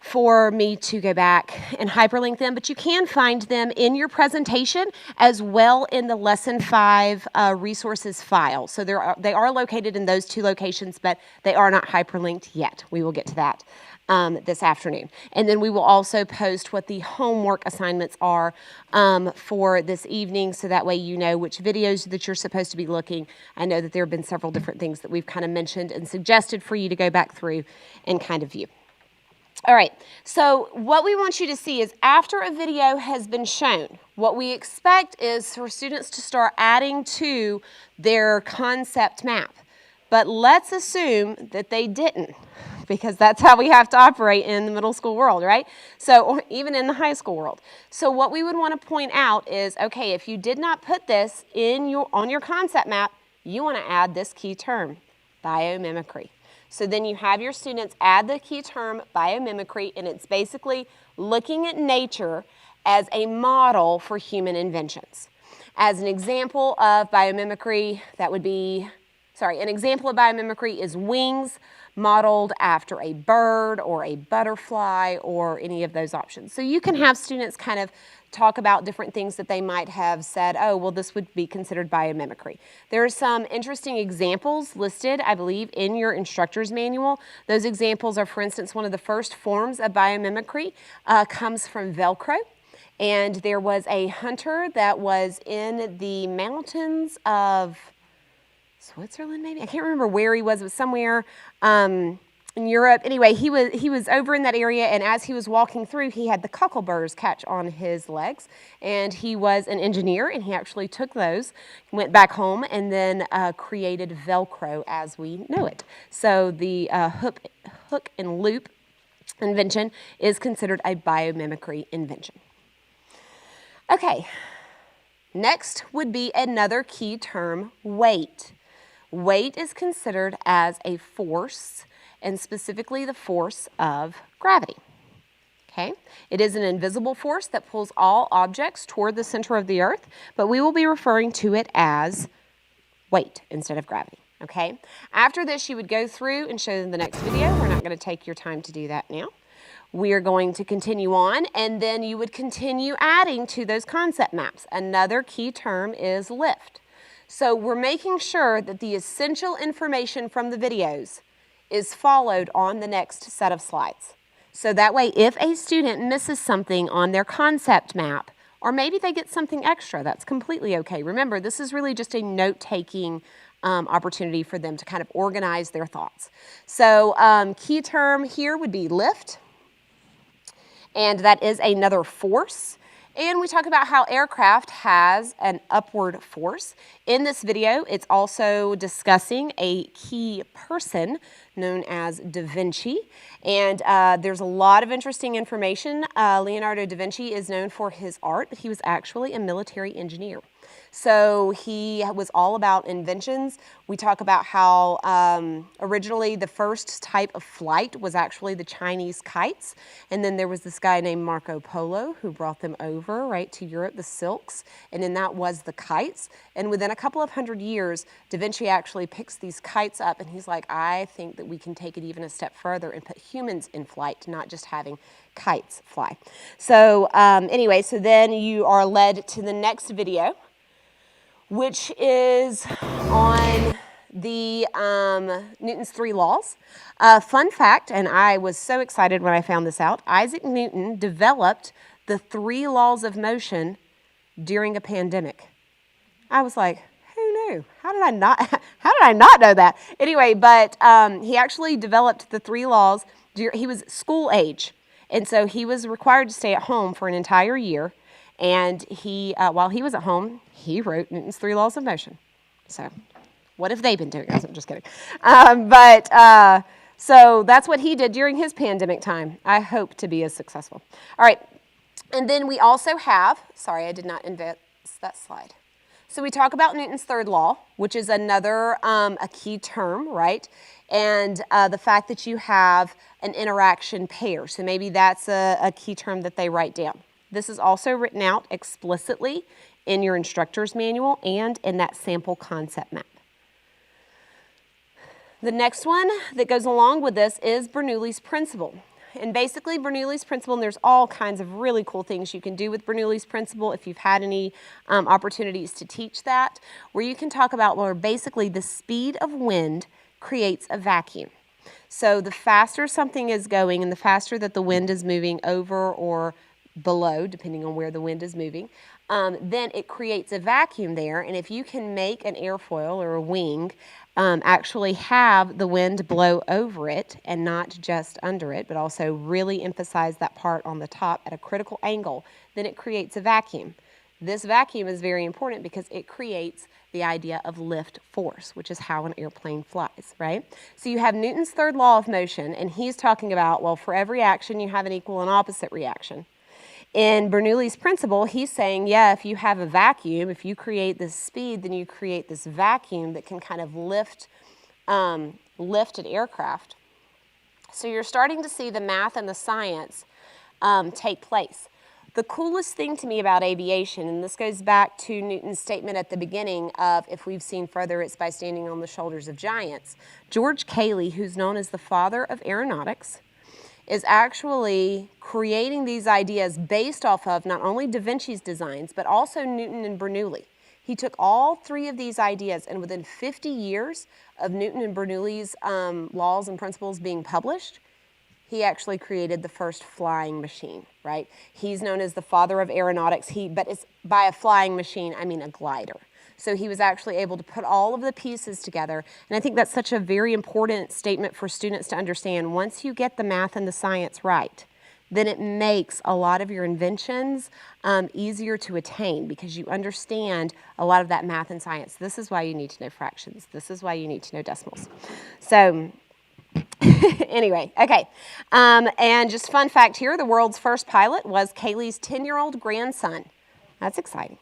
for me to go back and hyperlink them. But you can find them in your presentation as well in the Lesson 5 resources file. So they are located in those two locations, but they are not hyperlinked yet. We will get to that this afternoon. And then we will also post what the homework assignments are for this evening, so that way you know which videos that you're supposed to be looking. I know that there have been several different things that we've kind of mentioned and suggested for you to go back through and kind of view. All right, so what we want you to see is after a video has been shown, what we expect is for students to start adding to their concept map. But let's assume that they didn't, because that's how we have to operate in the middle school world, right? So, or even in the high school world. So what we would want to point out is, okay, if you did not put this on your concept map, you want to add this key term, biomimicry. So then you have your students add the key term biomimicry, and it's basically looking at nature as a model for human inventions. As an example of biomimicry, an example of biomimicry is wings modeled after a bird or a butterfly or any of those options. So you can have students kind of talk about different things that they might have said, oh, well, this would be considered biomimicry. There are some interesting examples listed, I believe, in your instructor's manual. Those examples are, for instance, one of the first forms of biomimicry comes from Velcro. And there was a hunter that was in the mountains of Switzerland, maybe? I can't remember where he was. It was somewhere in Europe. Anyway, he was over in that area, and as he was walking through, he had the cockleburrs catch on his legs. And he was an engineer, and he actually took those, went back home, and then created Velcro as we know it. So the hook and loop invention is considered a biomimicry invention. Okay, next would be another key term, weight. Weight is considered as a force, and specifically the force of gravity. Okay? It is an invisible force that pulls all objects toward the center of the earth, but we will be referring to it as weight instead of gravity. Okay? After this, you would go through and show them the next video. We're not going to take your time to do that now. We are going to continue on, and then you would continue adding to those concept maps. Another key term is lift. So we're making sure that the essential information from the videos is followed on the next set of slides. So that way, if a student misses something on their concept map, or maybe they get something extra, that's completely okay. Remember, this is really just a note-taking opportunity for them to kind of organize their thoughts. So key term here would be lift, and that is another force. And we talk about how aircraft has an upward force. In this video, it's also discussing a key person known as Da Vinci. And there's a lot of interesting information. Leonardo da Vinci is known for his art, but he was actually a military engineer. So he was all about inventions. We talk about how originally the first type of flight was actually the Chinese kites. And then there was this guy named Marco Polo who brought them over, right, to Europe, the silks. And then that was the kites. And within a couple of 100 years, Da Vinci actually picks these kites up and he's like, I think that we can take it even a step further and put humans in flight, not just having kites fly. So anyway, so then you are led to the next video, which is on the Newton's 3 laws. Fun fact, and I was so excited when I found this out, Isaac Newton developed the 3 laws of motion during a pandemic. I was like, who knew? How did I not know that? Anyway, but he actually developed the 3 laws. He was school age, and so he was required to stay at home for an entire year. And he, while he was at home, he wrote Newton's 3 laws of motion. So what have they been doing? I'm just kidding. So that's what he did during his pandemic time. I hope to be as successful. All right. And then we also have, sorry, I did not invent that slide. So we talk about Newton's 3rd law, which is another a key term, right? And the fact that you have an interaction pair. So maybe that's a key term that they write down. This is also written out explicitly in your instructor's manual and in that sample concept map. The next one that goes along with this is Bernoulli's principle. And basically Bernoulli's principle, and there's all kinds of really cool things you can do with Bernoulli's principle if you've had any opportunities to teach that, where you can talk about where basically the speed of wind creates a vacuum. So the faster something is going and the faster that the wind is moving over or below, depending on where the wind is moving, then it creates a vacuum there. And if you can make an airfoil or a wing actually have the wind blow over it and not just under it, but also really emphasize that part on the top at a critical angle, then it creates a vacuum. This vacuum is very important because it creates the idea of lift force, which is how an airplane flies, right? So you have Newton's 3rd law of motion, and he's talking about, well, for every action you have an equal and opposite reaction. In Bernoulli's principle, he's saying, yeah, if you have a vacuum, if you create this speed, then you create this vacuum that can kind of lift an aircraft. So you're starting to see the math and the science take place. The coolest thing to me about aviation, and this goes back to Newton's statement at the beginning of, if we've seen further, it's by standing on the shoulders of giants. George Cayley, who's known as the father of aeronautics, is actually creating these ideas based off of not only Da Vinci's designs, but also Newton and Bernoulli. He took all 3 of these ideas, and within 50 years of Newton and Bernoulli's laws and principles being published, he actually created the first flying machine, right? He's known as the father of aeronautics, but it's by a flying machine, I mean a glider. So he was actually able to put all of the pieces together. And I think that's such a very important statement for students to understand. Once you get the math and the science right, then it makes a lot of your inventions easier to attain because you understand a lot of that math and science. This is why you need to know fractions. This is why you need to know decimals. So anyway, okay. And just fun fact here, the world's first pilot was Cayley's 10-year-old grandson. That's exciting.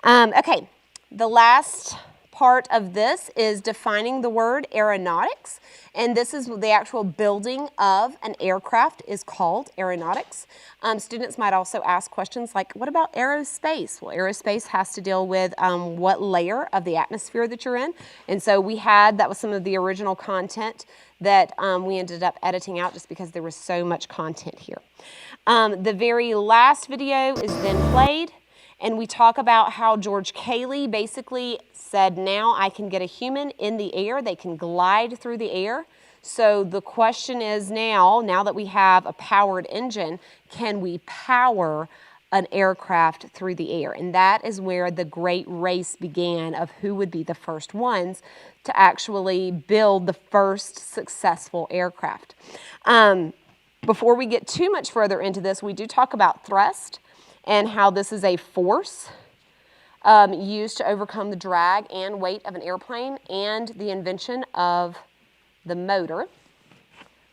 Okay. The last part of this is defining the word aeronautics, and this is the actual building of an aircraft is called aeronautics. Students might also ask questions like, what about aerospace? Well, aerospace has to deal with what layer of the atmosphere that you're in, and so that was some of the original content that we ended up editing out just because there was so much content here. The very last video is then played. And we talk about how George Cayley basically said, now I can get a human in the air. They can glide through the air. So the question is now that we have a powered engine, can we power an aircraft through the air? And that is where the great race began of who would be the first ones to actually build the first successful aircraft. Before we get too much further into this, we do talk about thrust and how this is a force used to overcome the drag and weight of an airplane and the invention of the motor.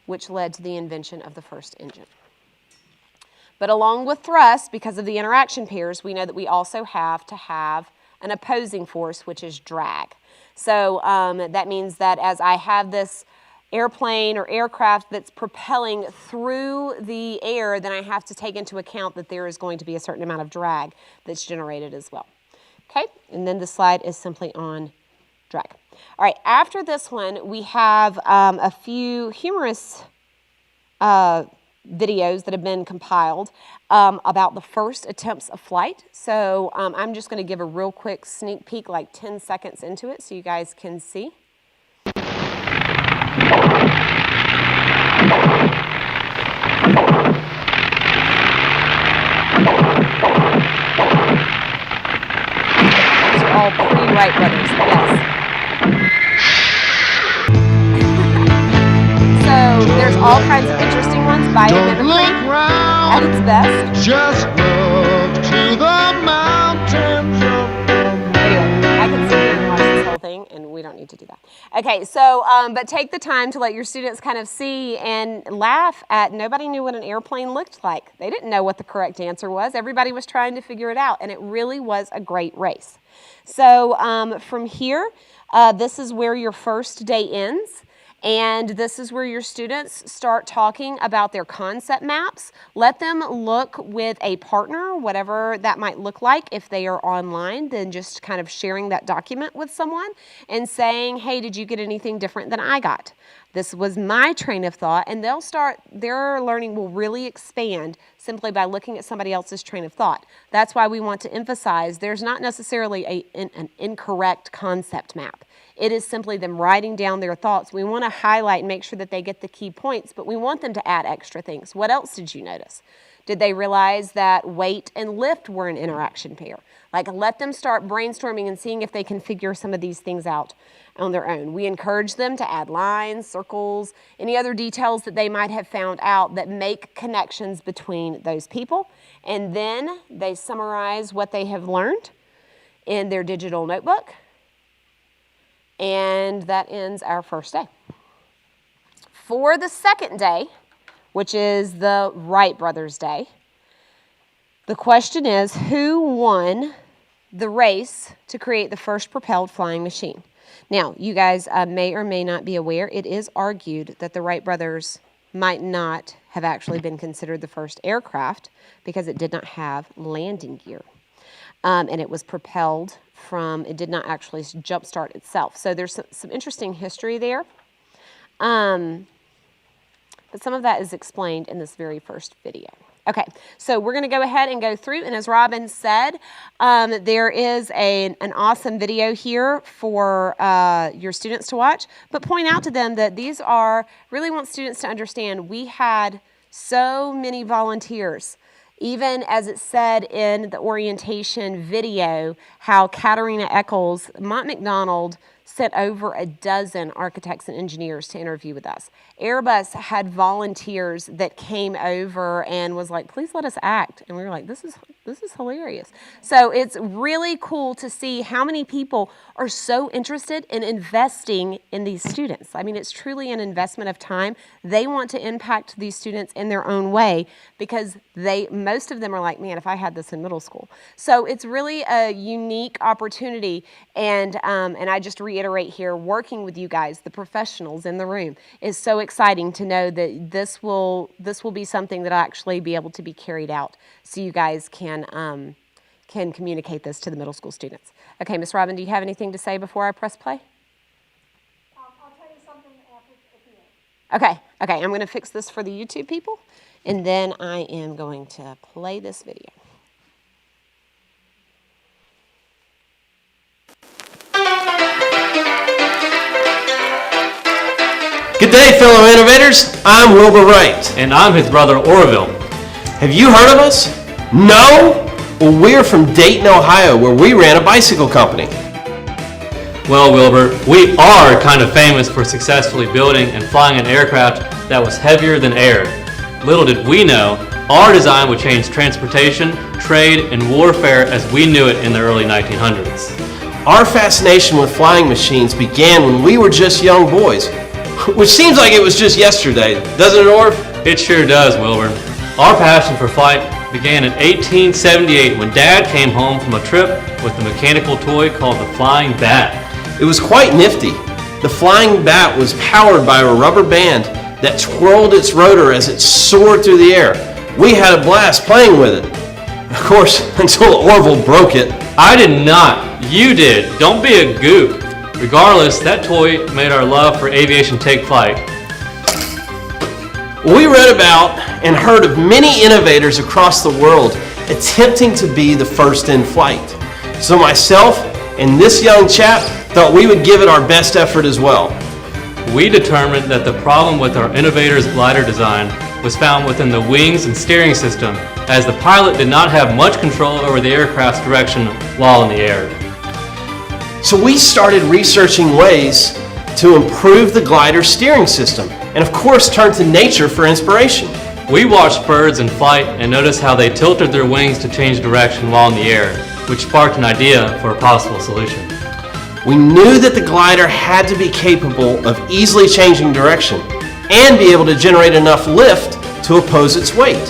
which led to the invention of the first engine. But along with thrust, because of the interaction pairs, we know that we also have to have an opposing force, which is drag. So that means that as I have this airplane or aircraft that's propelling through the air, then I have to take into account that there is going to be a certain amount of drag that's generated as well. Okay, and then the slide is simply on drag. All right, after this one, we have a few humorous videos that have been compiled about the first attempts of flight. So I'm just going to give a real quick sneak peek, like 10 seconds into it, so you guys can see. These are all pre-Wright brothers, yes. So there's all kinds of interesting ones. Biomimicry at its best. Just look to the mountains. Anyway, I can sit here and watch this whole thing, and we don't need to do that. Okay, so, but take the time to let your students kind of see and laugh at nobody knew what an airplane looked like. They didn't know what the correct answer was. Everybody was trying to figure it out, and it really was a great race. So from here, this is where your first day ends. And this is where your students start talking about their concept maps. Let them look with a partner, whatever that might look like. If they are online, then just kind of sharing that document with someone and saying, hey, did you get anything different than I got? This was my train of thought, and they'll start, their learning will really expand simply by looking at somebody else's train of thought. That's why we want to emphasize there's not necessarily an incorrect concept map. It is simply them writing down their thoughts. We want to highlight and make sure that they get the key points, but we want them to add extra things. What else did you notice? Did they realize that weight and lift were an interaction pair? Like, let them start brainstorming and seeing if they can figure some of these things out on their own. We encourage them to add lines, circles, any other details that they might have found out that make connections between those people. And then they summarize what they have learned in their digital notebook. And that ends our first day. For the second day, which is the Wright Brothers Day, the question is, who won the race to create the first propelled flying machine? Now, you guys may or may not be aware, it is argued that the Wright brothers might not have actually been considered the first aircraft because it did not have landing gear. And it was propelled from, it did not actually jumpstart itself. So there's some interesting history there. But some of that is explained in this very first video. Okay, so we're going to go ahead and go through, and as Robin said, there is an awesome video here for your students to watch, but point out to them that these are, really want students to understand, we had so many volunteers. Even as it said in the orientation video, how Katarina Eccles, Mont McDonald, sent over a dozen architects and engineers to interview with us. Airbus had volunteers that came over and was like, please let us act. And we were like, this is hilarious. So it's really cool to see how many people are so interested in investing in these students. I mean, it's truly an investment of time. They want to impact these students in their own way because most of them are like, man, if I had this in middle school. So it's really a unique opportunity. And I just reiterate here, working with you guys, the professionals in the room, is so exciting to know that this will be something that will actually be able to be carried out, so you guys can communicate this to the middle school students. Okay, Miss Robin, do you have anything to say before I press play? I'll tell you something at the end. Okay, I'm going to fix this for the YouTube people, and then I am going to play this video. Good day, fellow innovators. I'm Wilbur Wright. And I'm his brother, Orville. Have you heard of us? No? Well, we're from Dayton, Ohio, where we ran a bicycle company. Well, Wilbur, we are kind of famous for successfully building and flying an aircraft that was heavier than air. Little did we know, our design would change transportation, trade, and warfare as we knew it in the early 1900s. Our fascination with flying machines began when we were just young boys. which seems like it was just yesterday, doesn't it, Orv? It sure does, Wilbur. Our passion for flight began in 1878 when Dad came home from a trip with a mechanical toy called the Flying Bat. It was quite nifty. The Flying Bat was powered by a rubber band that twirled its rotor as it soared through the air. We had a blast playing with it. Of course, until Orville broke it. I did not. You did. Don't be a goop. Regardless, that toy made our love for aviation take flight. We read about and heard of many innovators across the world attempting to be the first in flight. So myself and this young chap thought we would give it our best effort as well. We determined that the problem with our innovator's glider design was found within the wings and steering system, as the pilot did not have much control over the aircraft's direction while in the air. So we started researching ways to improve the glider steering system, and of course turned to nature for inspiration. We watched birds in flight and noticed how they tilted their wings to change direction while in the air, which sparked an idea for a possible solution. We knew that the glider had to be capable of easily changing direction and be able to generate enough lift to oppose its weight,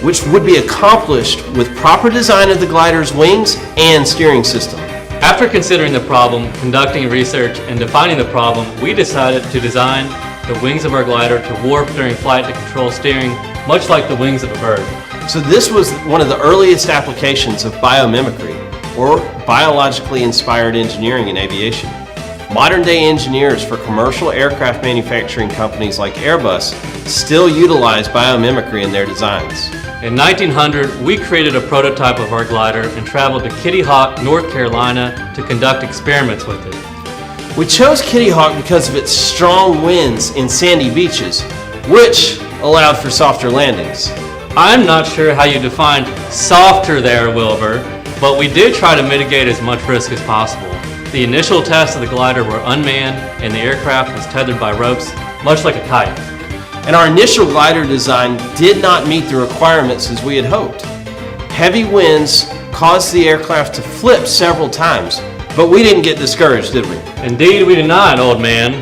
which would be accomplished with proper design of the glider's wings and steering system. After considering the problem, conducting research, and defining the problem, we decided to design the wings of our glider to warp during flight to control steering, much like the wings of a bird. So this was one of the earliest applications of biomimicry, or biologically inspired engineering in aviation. Modern day engineers for commercial aircraft manufacturing companies like Airbus still utilize biomimicry in their designs. In 1900, we created a prototype of our glider and traveled to Kitty Hawk, North Carolina to conduct experiments with it. We chose Kitty Hawk because of its strong winds in sandy beaches, which allowed for softer landings. I'm not sure how you defined softer there, Wilbur, but we did try to mitigate as much risk as possible. The initial tests of the glider were unmanned and the aircraft was tethered by ropes, much like a kite. And our initial glider design did not meet the requirements as we had hoped. Heavy winds caused the aircraft to flip several times, but we didn't get discouraged, did we? Indeed, we did not, old man.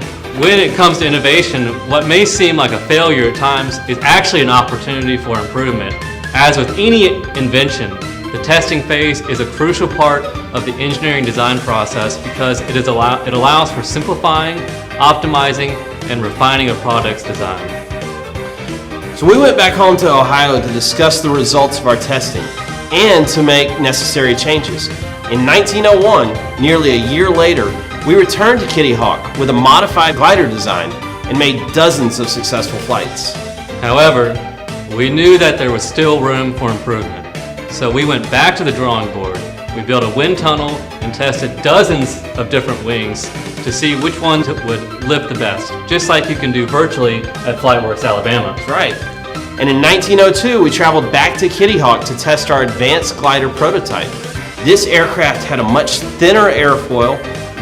When it comes to innovation, what may seem like a failure at times is actually an opportunity for improvement. As with any invention, the testing phase is a crucial part of the engineering design process because it allows for simplifying, optimizing, and refining a product's design. So we went back home to Ohio to discuss the results of our testing and to make necessary changes. In 1901, nearly a year later, we returned to Kitty Hawk with a modified glider design and made dozens of successful flights. However, we knew that there was still room for improvement. So we went back to the drawing board. We built a wind tunnel and tested dozens of different wings to see which ones would lift the best, just like you can do virtually at FlightWorks Alabama. That's right. And in 1902, we traveled back to Kitty Hawk to test our advanced glider prototype. This aircraft had a much thinner airfoil,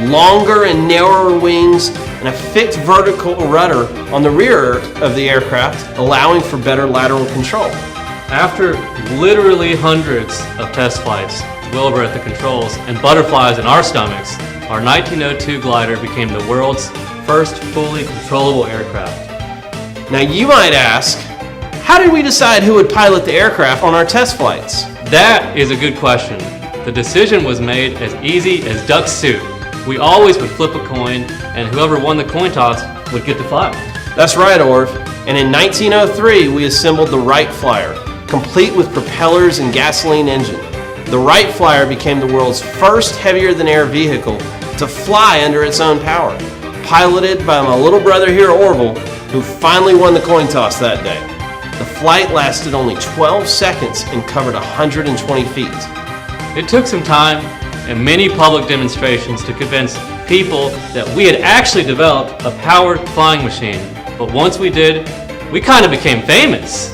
longer and narrower wings, and a fixed vertical rudder on the rear of the aircraft, allowing for better lateral control. After literally hundreds of test flights, Wilbur at the controls, and butterflies in our stomachs, our 1902 glider became the world's first fully controllable aircraft. Now you might ask, how did we decide who would pilot the aircraft on our test flights? That is a good question. The decision was made as easy as duck soup. We always would flip a coin, and whoever won the coin toss would get to fly. That's right, Orv. And in 1903, we assembled the Wright Flyer, complete with propellers and gasoline engine. The Wright Flyer became the world's first heavier-than-air vehicle to fly under its own power, piloted by my little brother here, Orville, who finally won the coin toss that day. The flight lasted only 12 seconds and covered 120 feet. It took some time and many public demonstrations to convince people that we had actually developed a powered flying machine. But once we did, we kind of became famous.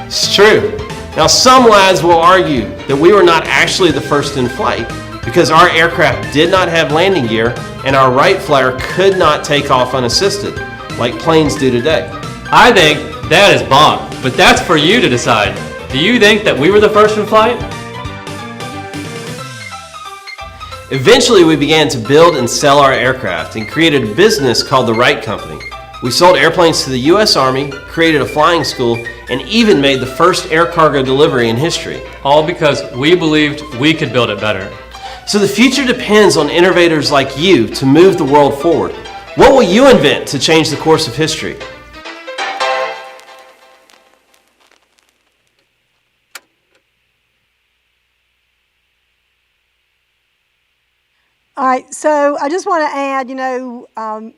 It's true. Now some lads will argue that we were not actually the first in flight because our aircraft did not have landing gear and our Wright Flyer could not take off unassisted like planes do today. I think that is bonk, but that's for you to decide. Do you think that we were the first in flight? Eventually we began to build and sell our aircraft and created a business called the Wright Company. We sold airplanes to the U.S. Army, created a flying school, and even made the first air cargo delivery in history. All because we believed we could build it better. So the future depends on innovators like you to move the world forward. What will you invent to change the course of history? All right, so I just want to add,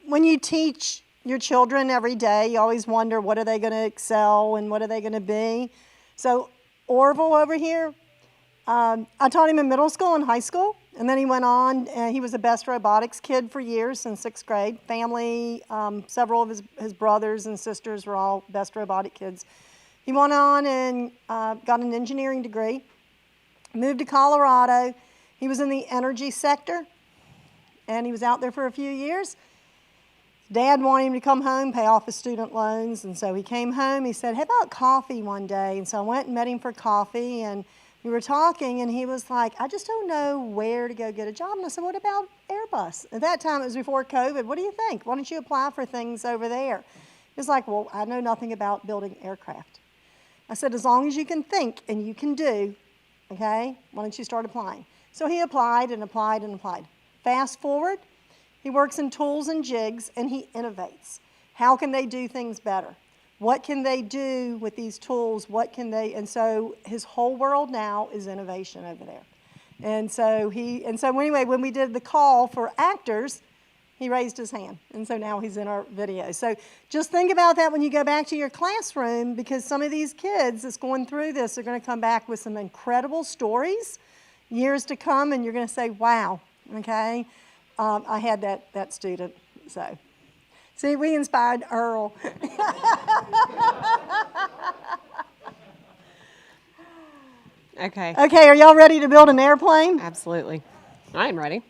when you teach your children every day, you always wonder what are they going to excel and what are they going to be. So Orville over here, I taught him in middle school and high school, and then he went on, and he was the best robotics kid for years since 6th grade. Family, several of his brothers and sisters were all best robotic kids. He went on and got an engineering degree, moved to Colorado. He was in the energy sector, and he was out there for a few years. Dad wanted him to come home, pay off his student loans, and so he came home. He said, "How about coffee one day?" And so I went and met him for coffee, and we were talking, and he was like, "I just don't know where to go get a job." And I said, "What about Airbus?" At that time, it was before COVID. "What do you think? Why don't you apply for things over there?" He was like, "Well, I know nothing about building aircraft." I said, "As long as you can think and you can do, okay, why don't you start applying?" So he applied and applied and applied. Fast forward, he works in tools and jigs, and he innovates. How can they do things better? What can they do with these tools? And so his whole world now is innovation over there. And so anyway, when we did the call for actors, he raised his hand. And so now he's in our video. So just think about that when you go back to your classroom, because some of these kids that's going through this are going to come back with some incredible stories years to come, and you're going to say, wow, okay? I had that student, so. See, we inspired Earl. Okay. Okay, are y'all ready to build an airplane? Absolutely. I'm ready.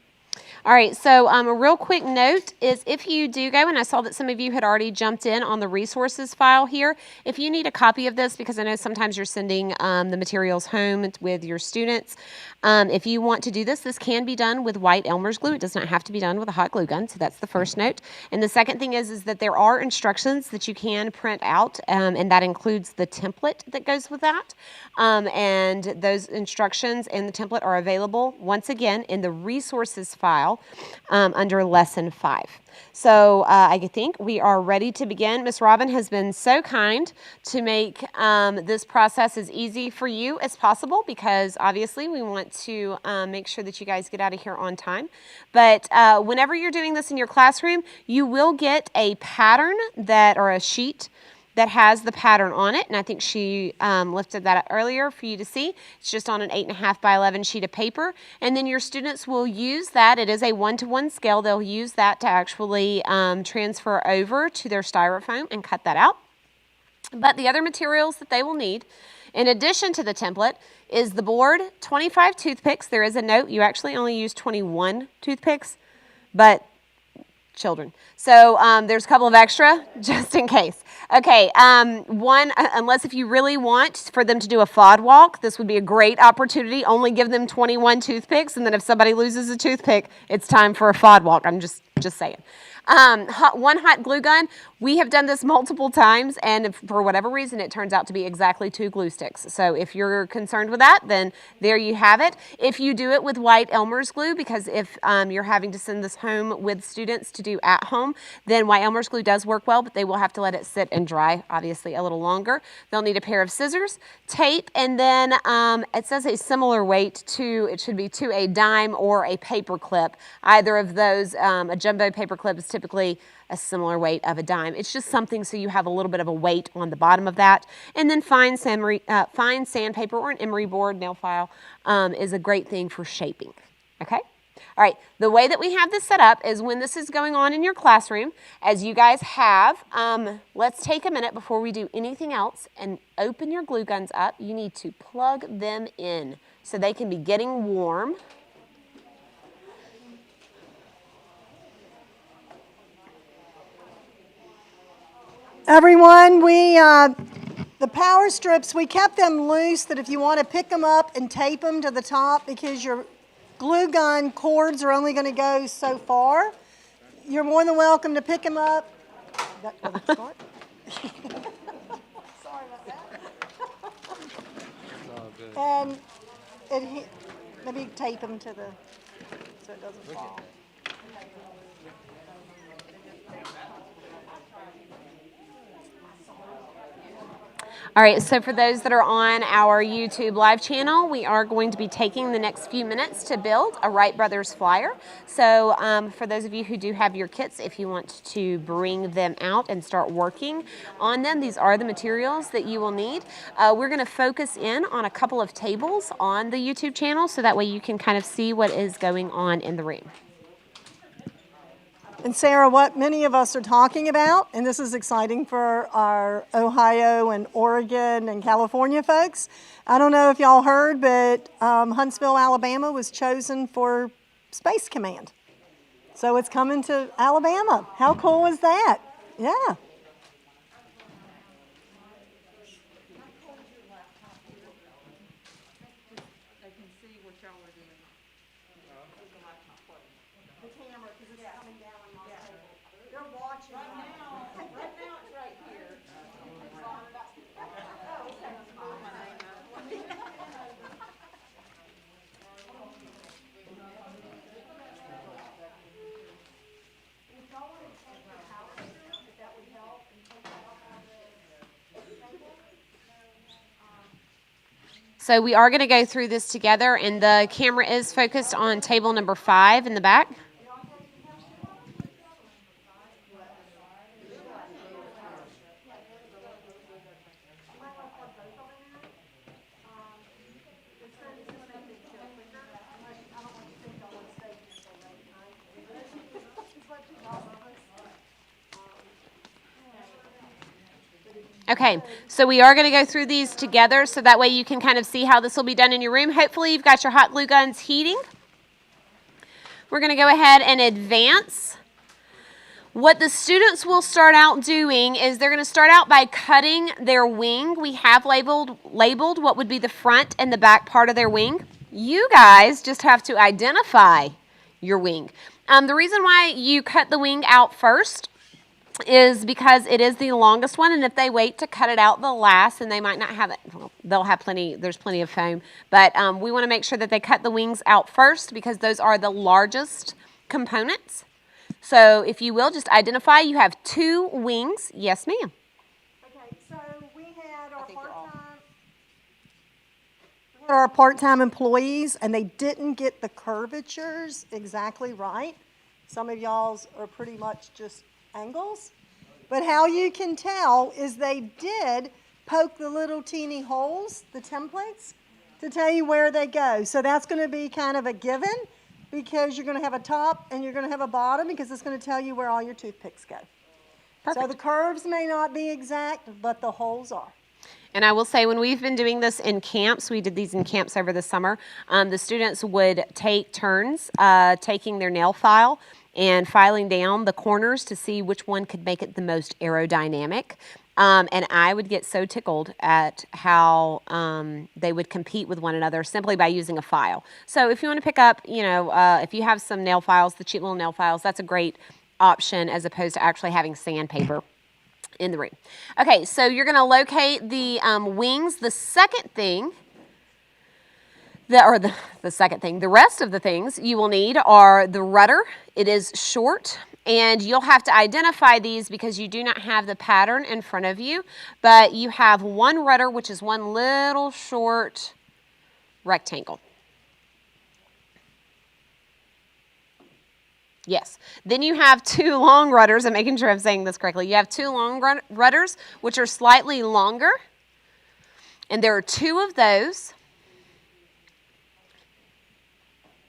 All right, so a real quick note is if you do go, and I saw that some of you had already jumped in on the resources file here, if you need a copy of this, because I know sometimes you're sending the materials home with your students, if you want to do this, this can be done with white Elmer's glue. It does not have to be done with a hot glue gun, so that's the first note. And the second thing is that there are instructions that you can print out, and that includes the template that goes with that. And those instructions and the template are available, once again, in the resources file under Lesson 5. So I think we are ready to begin. Miss Robin has been so kind to make this process as easy for you as possible, because obviously we want to make sure that you guys get out of here on time. But whenever you're doing this in your classroom, you will get a pattern or a sheet that has the pattern on it, and I think she lifted that up earlier for you to see. It's just on an 8.5 by 11 sheet of paper, and then your students will use that. It is a 1-to-1 scale. They'll use that to actually transfer over to their styrofoam and cut that out. But the other materials that they will need, in addition to the template, is the board, 25 toothpicks. There is a note, you actually only use 21 toothpicks, but children. So there's a couple of extra just in case. Okay, one, unless if you really want for them to do a FOD walk, this would be a great opportunity. Only give them 21 toothpicks, and then if somebody loses a toothpick, it's time for a FOD walk. I'm just saying. One hot glue gun. We have done this multiple times, and if, for whatever reason, it turns out to be exactly 2 glue sticks. So if you're concerned with that, then there you have it. If you do it with white Elmer's glue, because if you're having to send this home with students to do at home, then white Elmer's glue does work well, but they will have to let it sit and dry, obviously, a little longer. They'll need a pair of scissors, tape, and then it says a similar weight it should be to a dime or a paper clip. Either of those, a jumbo paper clip is typically a similar weight of a dime. It's just something so you have a little bit of a weight on the bottom of that. And then fine sandpaper or an emery board, nail file, is a great thing for shaping. Okay? All right, the way that we have this set up is when this is going on in your classroom, as you guys have, let's take a minute before we do anything else and open your glue guns up. You need to plug them in so they can be getting warm. Everyone, the power strips, we kept them loose that if you want to pick them up and tape them to the top, because your glue gun cords are only going to go so far. You're more than welcome to pick them up, Start? Sorry about that. And maybe tape them to the, so it doesn't fall. All right, so for those that are on our YouTube live channel, we are going to be taking the next few minutes to build a Wright Brothers flyer. So for those of you who do have your kits, if you want to bring them out and start working on them, these are the materials that you will need. We're going to focus in on a couple of tables on the YouTube channel so that way you can kind of see what is going on in the room. And Sarah, what many of us are talking about, and this is exciting for our Ohio and Oregon and California folks, I don't know if y'all heard, but Huntsville, Alabama was chosen for Space Command. So it's coming to Alabama. How cool is that? Yeah. So we are going to go through this together, and the camera is focused on table number 5 in the back. Okay, so we are going to go through these together so that way you can kind of see how this will be done in your room. Hopefully you've got your hot glue guns heating. We're going to go ahead and advance. What the students will start out doing is they're going to start out by cutting their wing. We have labeled what would be the front and the back part of their wing. You guys just have to identify your wing. The reason why you cut the wing out first is because it is the longest one, and if they wait to cut it out the last, and they might not have it, well, they'll have plenty, there's plenty of foam, but we want to make sure that they cut the wings out first because those are the largest components. So if you will, just identify, you have 2 wings. Yes, ma'am. Okay, so we had our part-time employees, and they didn't get the curvatures exactly right. Some of y'all's are pretty much just angles, but how you can tell is they did poke the little teeny holes, the templates, to tell you where they go. So that's going to be kind of a given because you're going to have a top and you're going to have a bottom because it's going to tell you where all your toothpicks go. Perfect. So the curves may not be exact, but the holes are. And I will say when we've been doing this in camps, we did these in camps over the summer, the students would take turns taking their nail file and filing down the corners to see which one could make it the most aerodynamic. And I would get so tickled at how they would compete with one another simply by using a file. So if you want to pick up, if you have some nail files, the cheap little nail files, that's a great option as opposed to actually having sandpaper in the room. Okay, so you're going to locate the wings. The second thing, the rest of the things you will need are the rudder. It is short, and you'll have to identify these because you do not have the pattern in front of you, but you have one rudder, which is one little short rectangle. Yes. Then you have 2 long rudders. I'm making sure I'm saying this correctly. You have 2 long rudders, which are slightly longer, and there are 2 of those.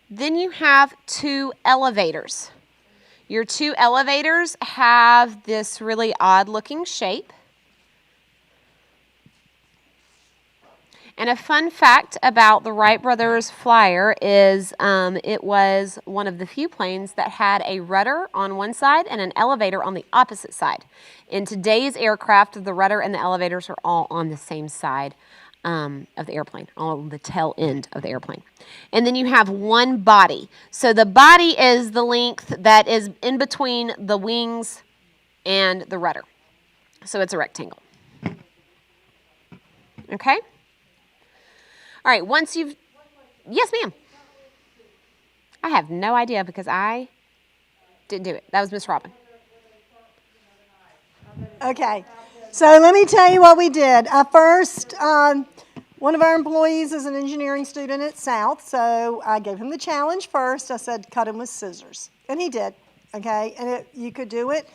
Then you have 2 elevators. Your 2 elevators have this really odd looking shape. And a fun fact about the Wright Brothers flyer is it was one of the few planes that had a rudder on one side and an elevator on the opposite side. In today's aircraft, the rudder and the elevators are all on the same side of the airplane, on the tail end of the airplane. And then you have one body. So the body is the length that is in between the wings and the rudder. So it's a rectangle. Okay? All right, once you've, yes ma'am. I have no idea because I didn't do it. That was Miss Robin. Okay, so let me tell you what we did. First, one of our employees is an engineering student at South, so I gave him the challenge first. I said, cut him with scissors, and he did, okay? And you could do it.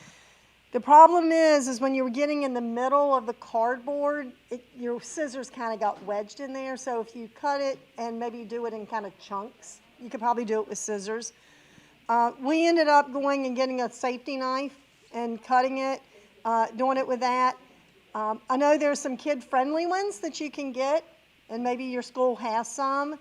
The problem is when you were getting in the middle of the cardboard, your scissors kind of got wedged in there, so if you cut it and maybe do it in kind of chunks, you could probably do it with scissors. We ended up going and getting a safety knife and cutting it. Doing it with that. I know there's some kid-friendly ones that you can get, and maybe your school has some.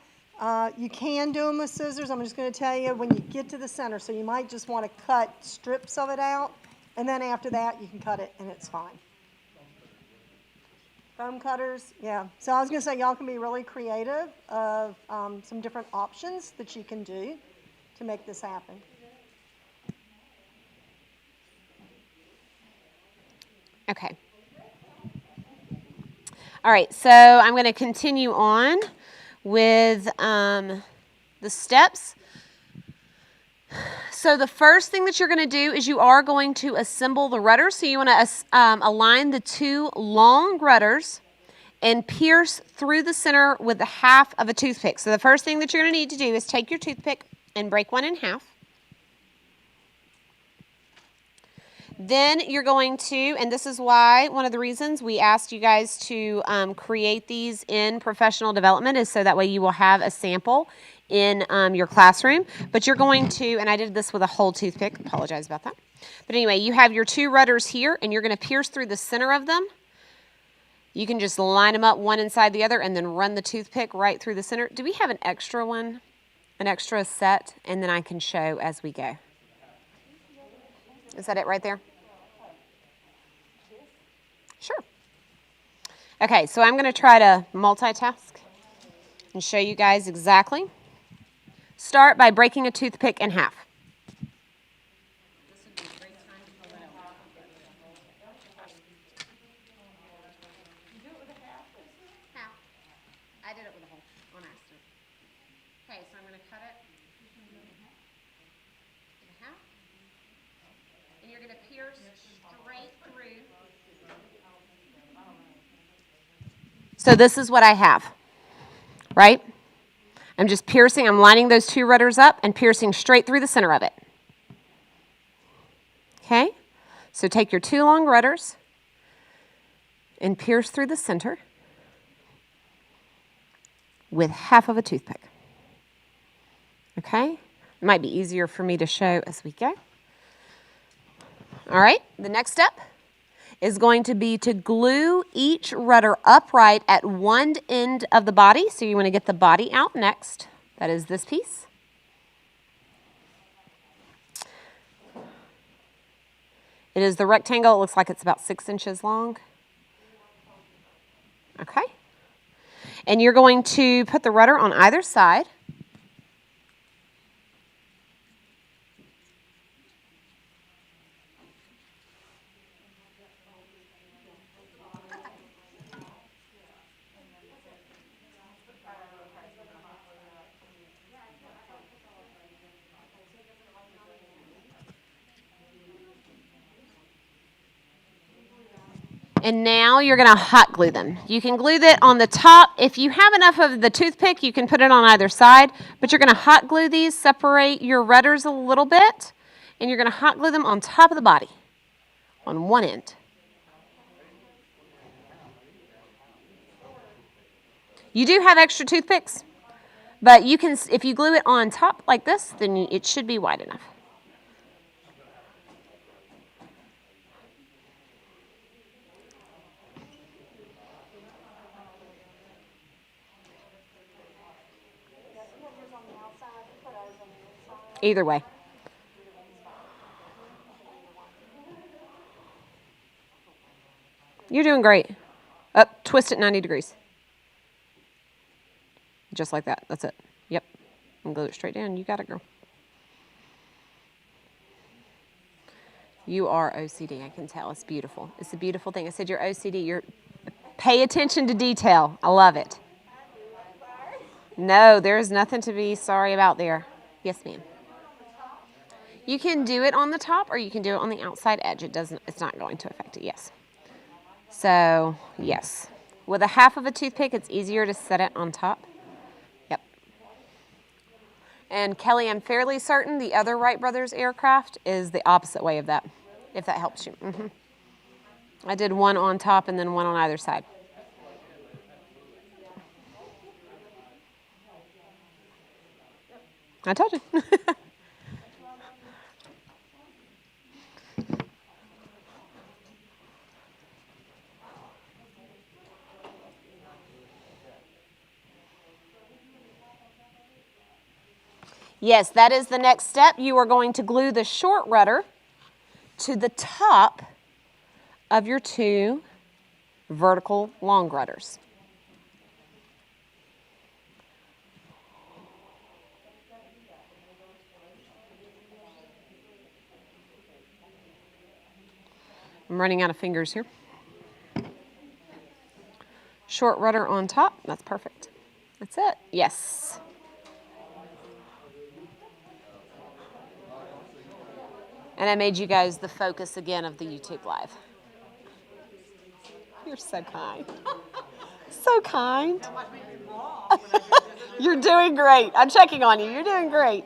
You can do them with scissors. I'm just going to tell you when you get to the center, so you might just want to cut strips of it out, and then after that you can cut it and it's fine. Foam cutters, yeah. So I was going to say y'all can be really creative of some different options that you can do to make this happen. Okay. All right, so I'm going to continue on with the steps. So the first thing that you're going to do is you are going to assemble the rudder. So you want to align the two long rudders and pierce through the center with the half of a toothpick. So the first thing that you're going to need to do is take your toothpick and break one in half. Then you're going to, and this is why, one of the reasons we asked you guys to create these in professional development is so that way you will have a sample in your classroom. But you're going to, and I did this with a whole toothpick, apologize about that. But anyway, you have your two rudders here, and you're going to pierce through the center of them. You can just line them up one inside the other and then run the toothpick right through the center. Do we have an extra one, an extra set? And then I can show as we go. Is that it right there? Sure. Okay, so I'm going to try to multitask and show you guys exactly. Start by breaking a toothpick in half. Half. I did it with a whole on accident. Okay, so I'm going to cut it in half. And you're going to pierce straight through. So this is what I have, right? I'm just piercing, I'm lining those two rudders up and piercing straight through the center of it. Okay? So take your two long rudders and pierce through the center with half of a toothpick. Okay? It might be easier for me to show as we go. All right, the next step is going to be to glue each rudder upright at one end of the body. So you want to get the body out next. That is this piece. It is the rectangle. It looks like it's about 6 inches long. Okay. And you're going to put the rudder on either side. And now you're going to hot glue them. You can glue that on the top. If you have enough of the toothpick, you can put it on either side. But you're going to hot glue these, separate your rudders a little bit, and you're going to hot glue them on top of the body on one end. You do have extra toothpicks, but you can, if you glue it on top like this, then it should be wide enough. Either way. You're doing great. Up, twist it 90 degrees. Just like that. That's it. Yep. And glue it straight down. You got it, girl. You are OCD, I can tell. It's beautiful. It's a beautiful thing. I said you're OCD. You're pay attention to detail. I love it. No, there's nothing to be sorry about there. Yes, ma'am. You can do it on the top or you can do it on the outside edge. It's not going to affect it, yes. So, yes. With a half of a toothpick, it's easier to set it on top. Yep. And Kelly, I'm fairly certain the other Wright Brothers aircraft is the opposite way of that, if that helps you. I did one on top and then one on either side. I told you. Yes, that is the next step. You are going to glue the short rudder to the top of your two vertical long rudders. I'm running out of fingers here. Short rudder on top, that's perfect. That's it, yes. And I made you guys the focus again of the YouTube Live. You're so kind. So kind. You're doing great. I'm checking on you. You're doing great.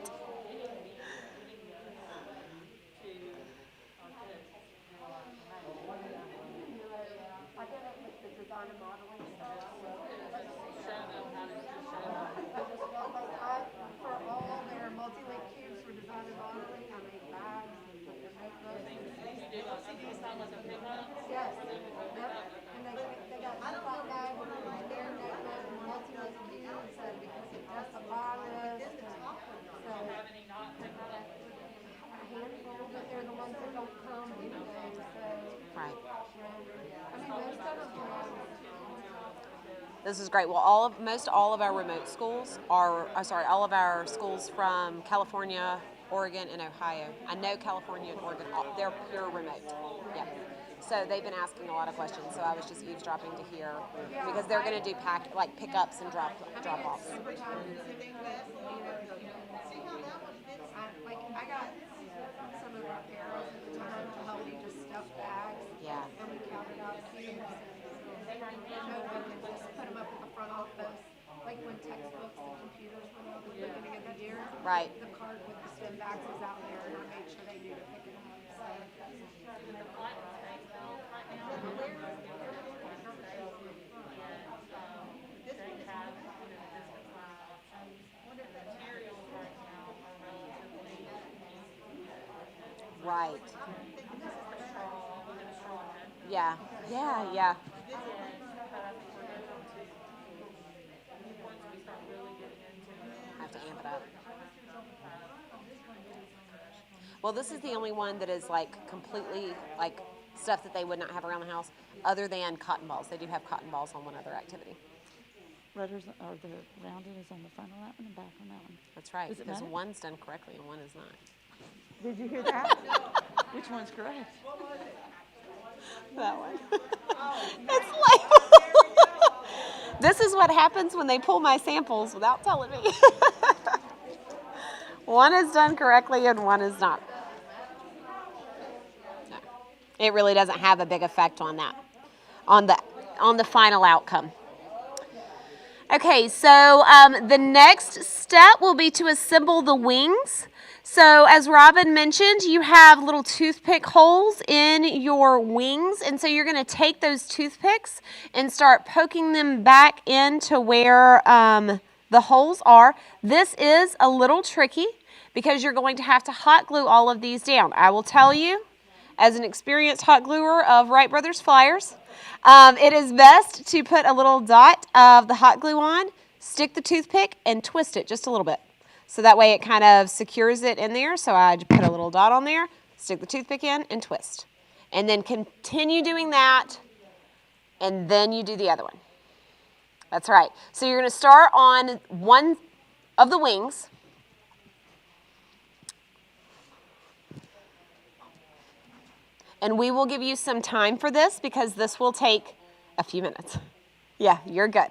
This is great. Well, most all of our remote schools are, all of our schools from California, Oregon, and Ohio. I know California and Oregon, they're pure remote. Yep. So they've been asking a lot of questions. So I was just eavesdropping to hear because they're going to do pickups and drop offs. I got some of our parents at the time to help me just stuff bags. Yeah. And we counted out cubes. And just put them up at the front office. Like when textbooks and computers were at the beginning of the year. Right. The card with the spin backs was out there and I made sure they knew to pick it up. Right. Yeah. Yeah, yeah. I have to amp it up. Well, this is the only one that is completely stuff that they would not have around the house other than cotton balls. They do have cotton balls on one other activity. Rudders or the rounded is on the front on that one and back on that one. That's right, Does it because matter? one's done correctly and one is not. Did you hear that? Which one's correct? That one. It's like, this is what happens when they pull my samples without telling me. One is done correctly and one is not. No. It really doesn't have a big effect on that, on the final outcome. Okay, so the next step will be to assemble the wings. So as Robin mentioned, you have little toothpick holes in your wings, and so you're going to take those toothpicks and start poking them back into where the holes are. This is a little tricky because you're going to have to hot glue all of these down. I will tell you, as an experienced hot gluer of Wright Brothers flyers, it is best to put a little dot of the hot glue on, stick the toothpick, and twist it just a little bit. So that way it kind of secures it in there. So I put a little dot on there, stick the toothpick in, and twist. And then continue doing that, and then you do the other one. That's right. So you're going to start on one of the wings. And we will give you some time for this because this will take a few minutes. Yeah, you're good.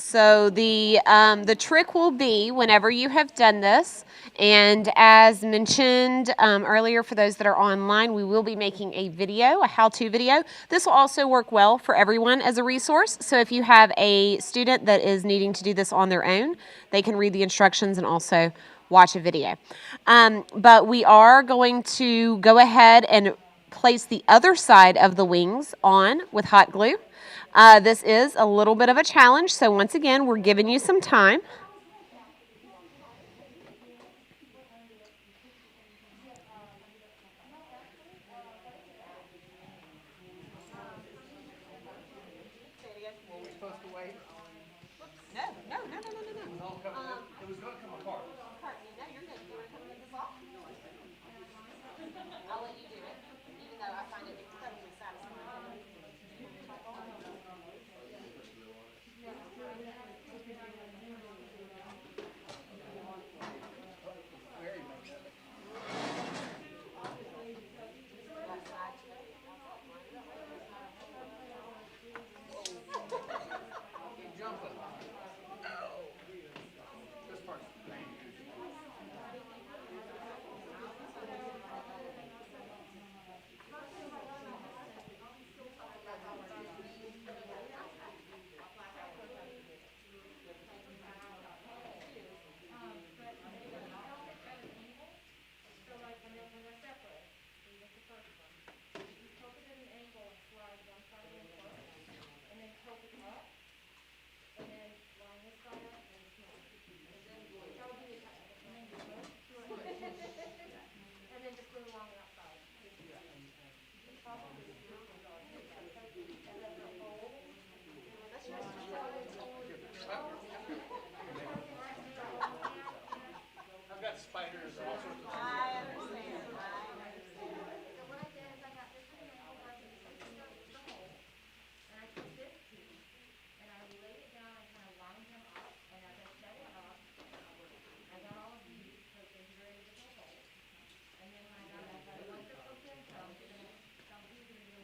So the trick will be whenever you have done this, and as mentioned earlier for those that are online, we will be making a video, a how-to video. This will also work well for everyone as a resource. So if you have a student that is needing to do this on their own, they can read the instructions and also watch a video. But we are going to go ahead and place the other side of the wings on with hot glue. This is a little bit of a challenge, so once again, we're giving you some time. I've got spiders and all sorts of things. I understand. So what I did is I got this little nail gun and the hole, and I took this piece, and I laid it down and kind of lined them up, and as I set it up, I got all of these poked into very different holes. And then when I got once they're poked in, some these are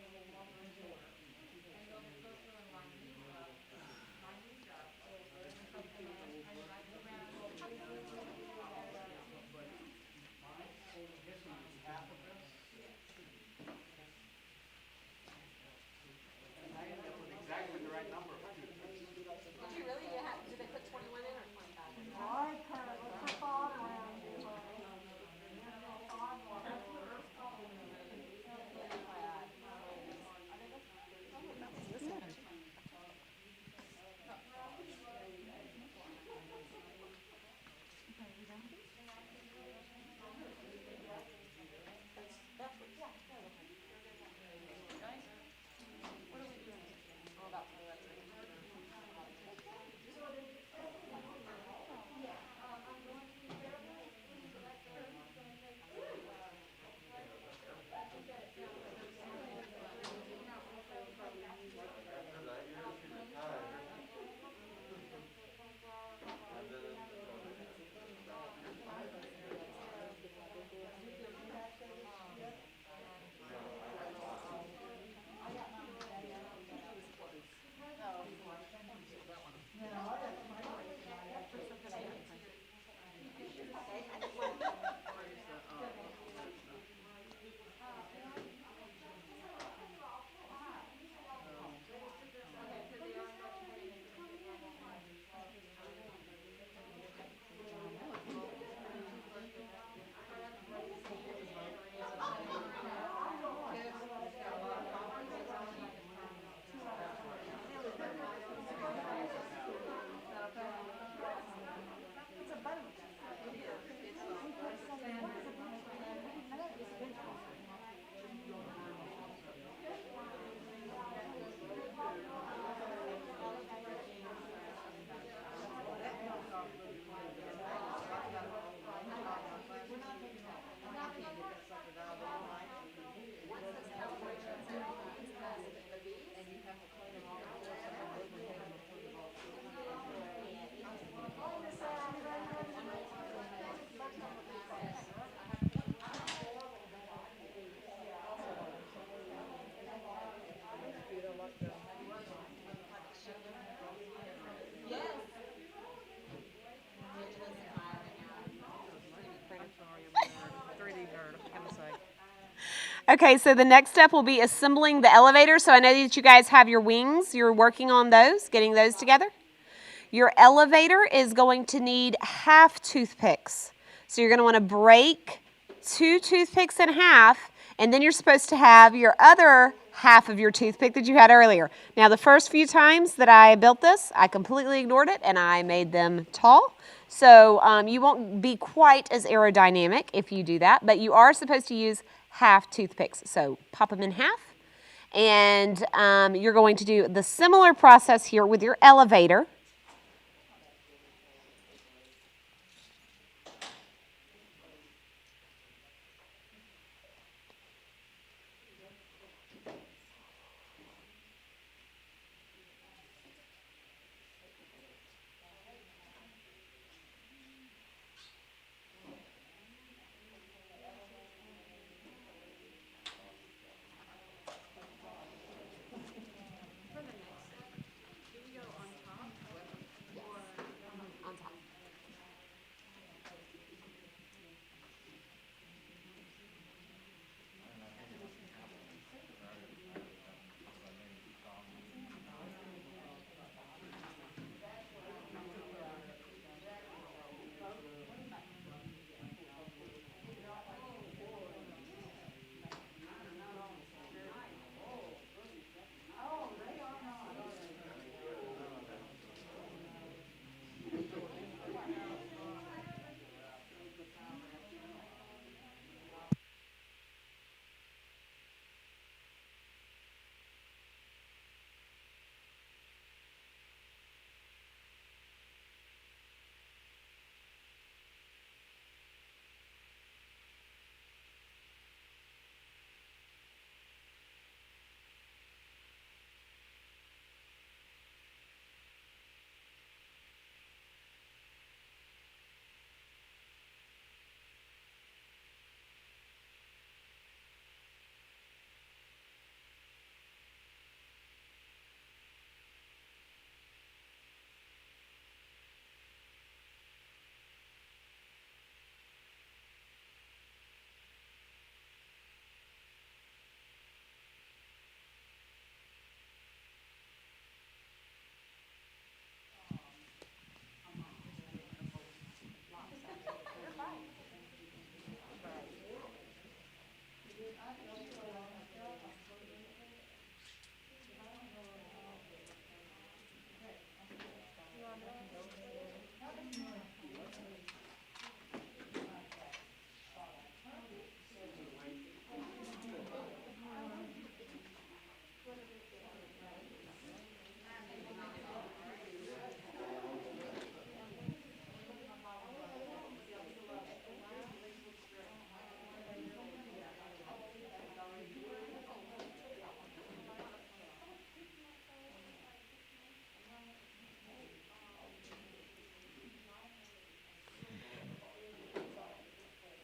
Okay, so the next step will be assembling the elevator. So I know that you guys have your wings. You're working on those, getting those together. Your elevator is going to need half toothpicks. So you're going to want to break 2 toothpicks in half, and then you're supposed to have your other half of your toothpick that you had earlier. Now, the first few times that I built this, I completely ignored it, and I made them tall. So you won't be quite as aerodynamic if you do that, but you are supposed to use half toothpicks. So pop them in half, and you're going to do the similar process here with your elevator.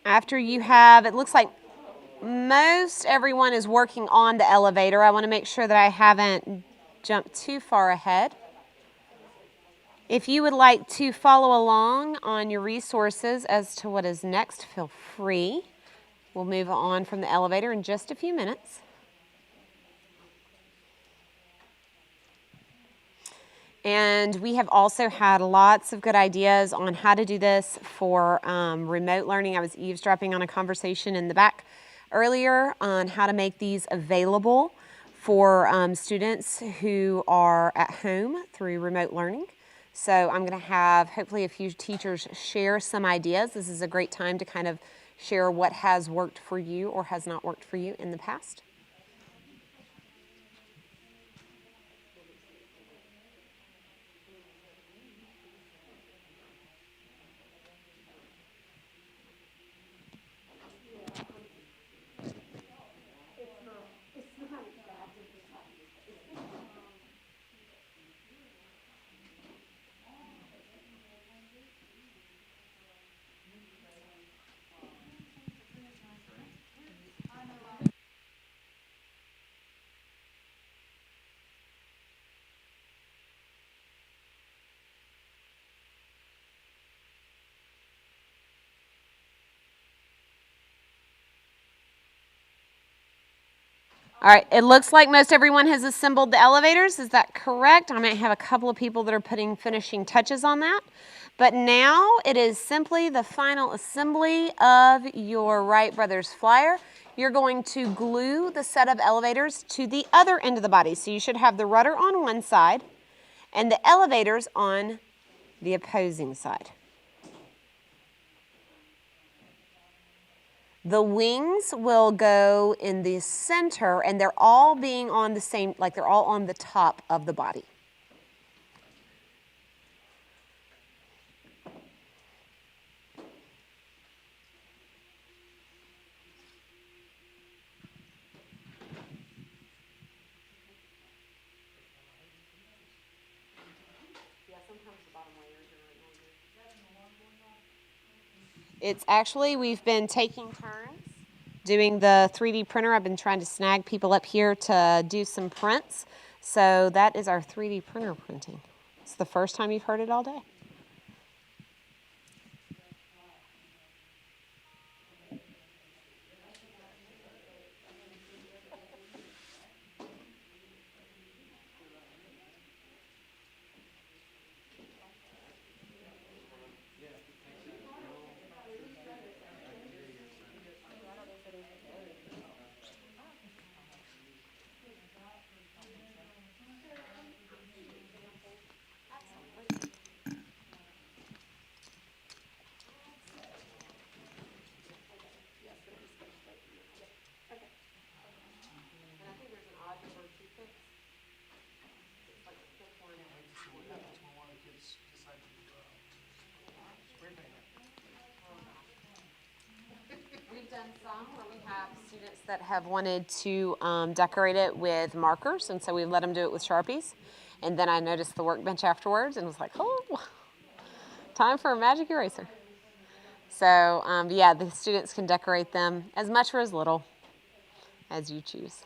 After you have, it looks like most everyone is working on the elevator. I want to make sure that I haven't jumped too far ahead. If you would like to follow along on your resources as to what is next, feel free. We'll move on from the elevator in just a few minutes. And we have also had lots of good ideas on how to do this for remote learning. I was eavesdropping on a conversation in the back earlier on how to make these available for students who are at home through remote learning. So I'm going to have hopefully a few teachers share some ideas. This is a great time to kind of share what has worked for you or has not worked for you in the past. All right, it looks like most everyone has assembled the elevators. Is that correct? I might have a couple of people that are putting finishing touches on that. But now it is simply the final assembly of your Wright Brothers flyer. You're going to glue the set of elevators to the other end of the body. So you should have the rudder on one side and the elevators on the opposing side. The wings will go in the center, and they're all being on the same, like they're all on the top of the body. It's actually, we've been taking turns doing the 3D printer. I've been trying to snag people up here to do some prints. So that is our 3D printer printing. It's the first time you've heard it all day. We've done some where we have students that have wanted to decorate it with markers, and so we let them do it with Sharpies. And then I noticed the workbench afterwards and was like, oh, time for a magic eraser. So yeah, the students can decorate them as much or as little as you choose.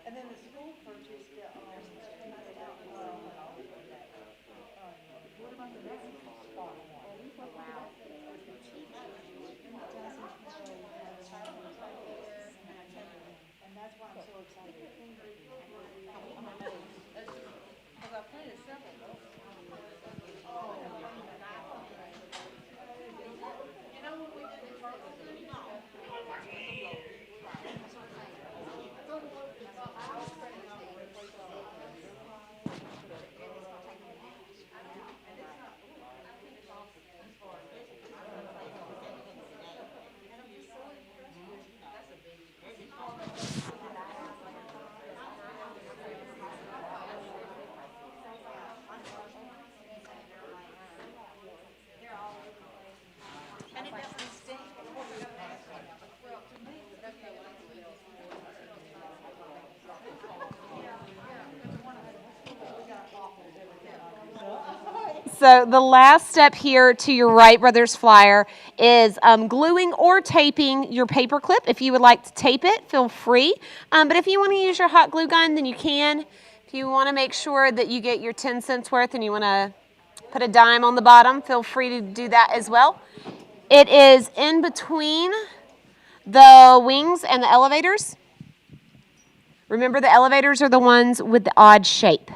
And then the school purchased the, what about the next spot? And that's why I'm so excited. Because I planted several. You know when we did the first, So the last step here to your Wright Brothers flyer is gluing or taping your paper clip. If you would like to tape it, feel free. But if you want to use your hot glue gun, then you can. If you want to make sure that you get your 10 cents worth and you want to put a dime on the bottom, feel free to do that as well. It is in between the wings and the elevators. Remember, the elevators are the ones with the odd shape.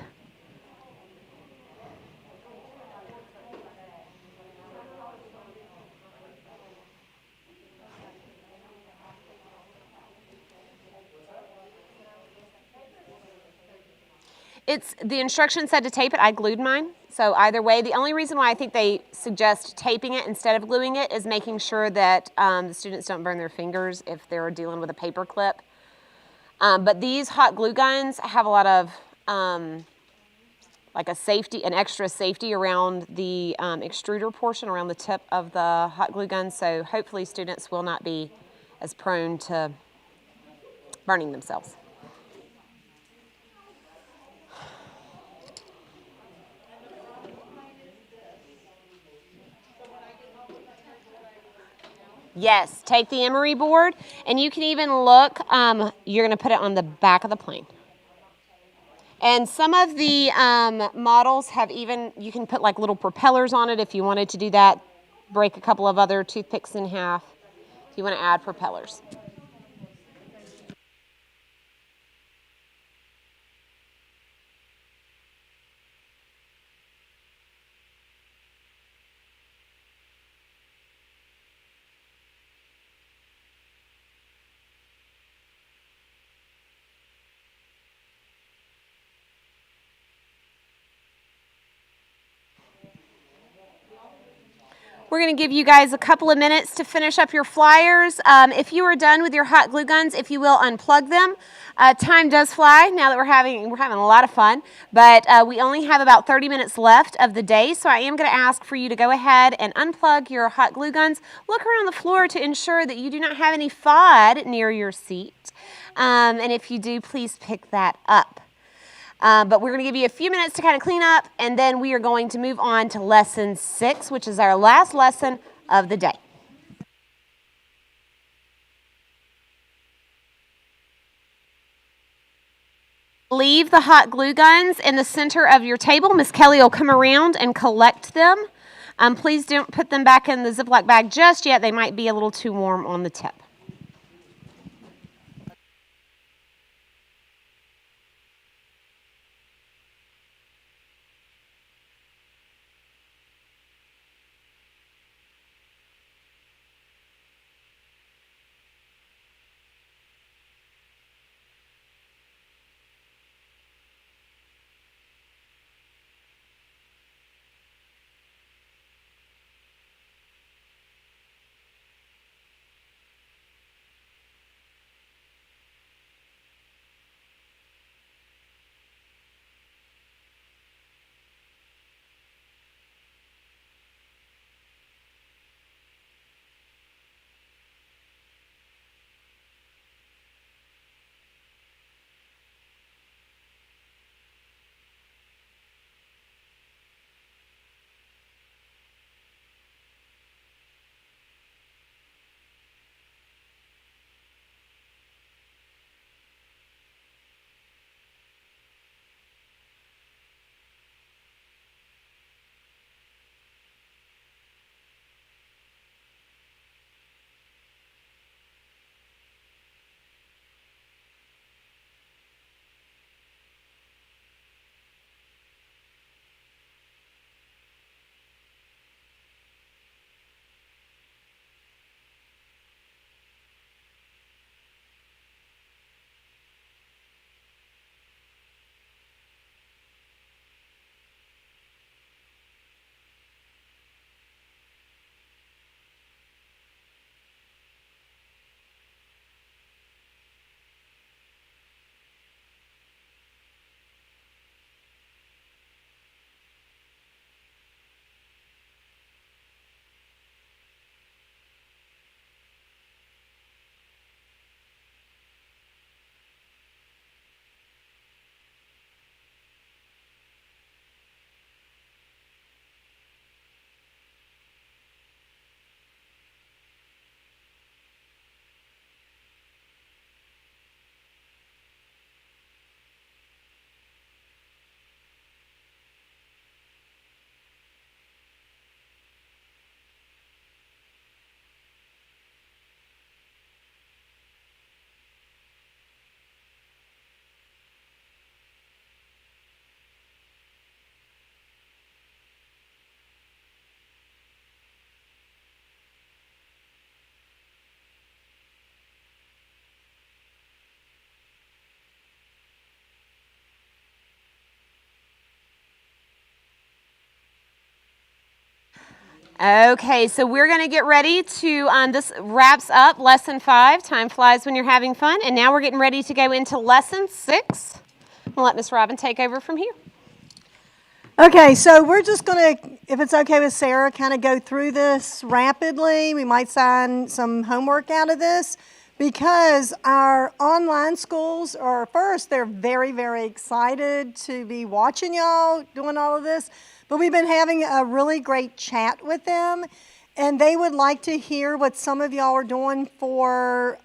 The instructions said to tape it. I glued mine, So either way, the only reason why I think they suggest taping it instead of gluing it is making sure that the students don't burn their fingers if they're dealing with a paper clip. But these hot glue guns have a lot of like a safety, an extra safety around the extruder portion, around the tip of the hot glue gun. So hopefully students will not be as prone to burning themselves. Yes, take the emery board, and you can even look, you're going to put it on the back of the plane. And some of the models have even, you can put like little propellers on it if you wanted to do that. Break a couple of other toothpicks in half if you want to add propellers. We're going to give you guys a couple of minutes to finish up your flyers. If you are done with your hot glue guns, if you will, unplug them. Time does fly now that we're having a lot of fun, but we only have about 30 minutes left of the day, so I am going to ask for you to go ahead and unplug your hot glue guns. Look around the floor to ensure that you do not have any FOD near your seat, and if you do, please pick that up. But we're going to give you a few minutes to kind of clean up, and then we are going to move on to lesson 6, which is our last lesson of the day. Leave the hot glue guns in the center of your table. Miss Kelly will come around and collect them. Please don't put them back in the Ziploc bag just yet. They might be a little too warm on the tip. Okay, so we're going to get ready to, this wraps up Lesson 5. Time flies when you're having fun. And now we're getting ready to go into Lesson 6. We'll let Miss Robin take over from here. Okay, so we're just going to, if it's okay with Sarah, kind of go through this rapidly. We might sign some homework out of this because our online schools are, first, they're very, very excited to be watching y'all doing all of this. But we've been having a really great chat with them, and they would like to hear what some of y'all are doing for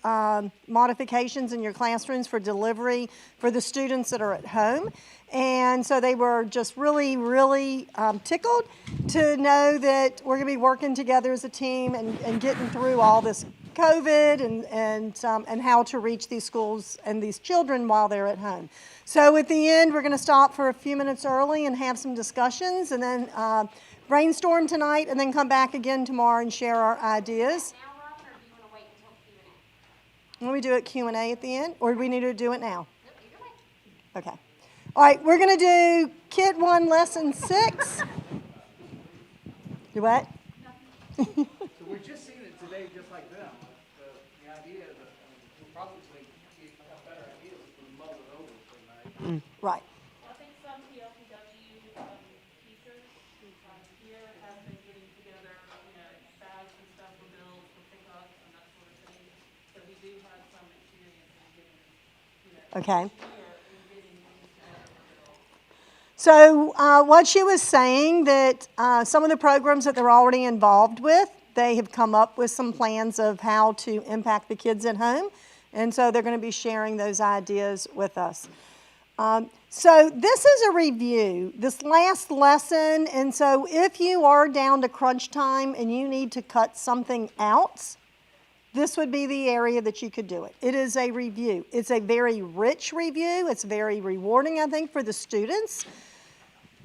modifications in your classrooms for delivery for the students that are at home. And so they were just really, really tickled to know that we're going to be working together as a team and getting through all this COVID and how to reach these schools and these children while they're at home. So at the end, we're going to stop for a few minutes early and have some discussions and then brainstorm tonight and then come back again tomorrow and share our ideas. Want we do it Q&A at the end, or do we need to do it now? Okay. All right, we're going to do Kit 1, Lesson 6. Do what? So we're just seeing it today just like them. The idea is that we'll probably have better ideas if we mull it over tonight. Right. I think some PLPW teachers here have been getting together, bags and stuff for bills for pickups and that sort of thing. So we do have some experience in getting, Okay. here in getting things together for bills. So what she was saying that some of the programs that they're already involved with, they have come up with some plans of how to impact the kids at home. And so they're going to be sharing those ideas with us. So this is a review, this last lesson. And so if you are down to crunch time and you need to cut something out, this would be the area that you could do it. It is a review. It's a very rich review. It's very rewarding, I think, for the students.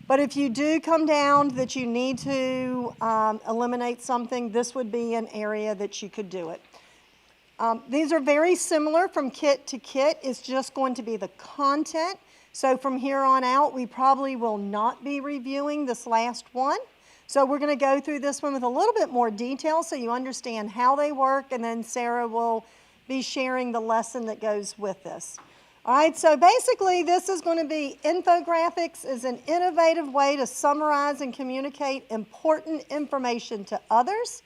But if you do come down that you need to eliminate something, this would be an area that you could do it. These are very similar from kit to kit. It's just going to be the content. So from here on out, we probably will not be reviewing this last one. So we're going to go through this one with a little bit more detail so you understand how they work, and then Sarah will be sharing the lesson that goes with this. All right, so basically this is going to be infographics is an innovative way to summarize and communicate important information to others.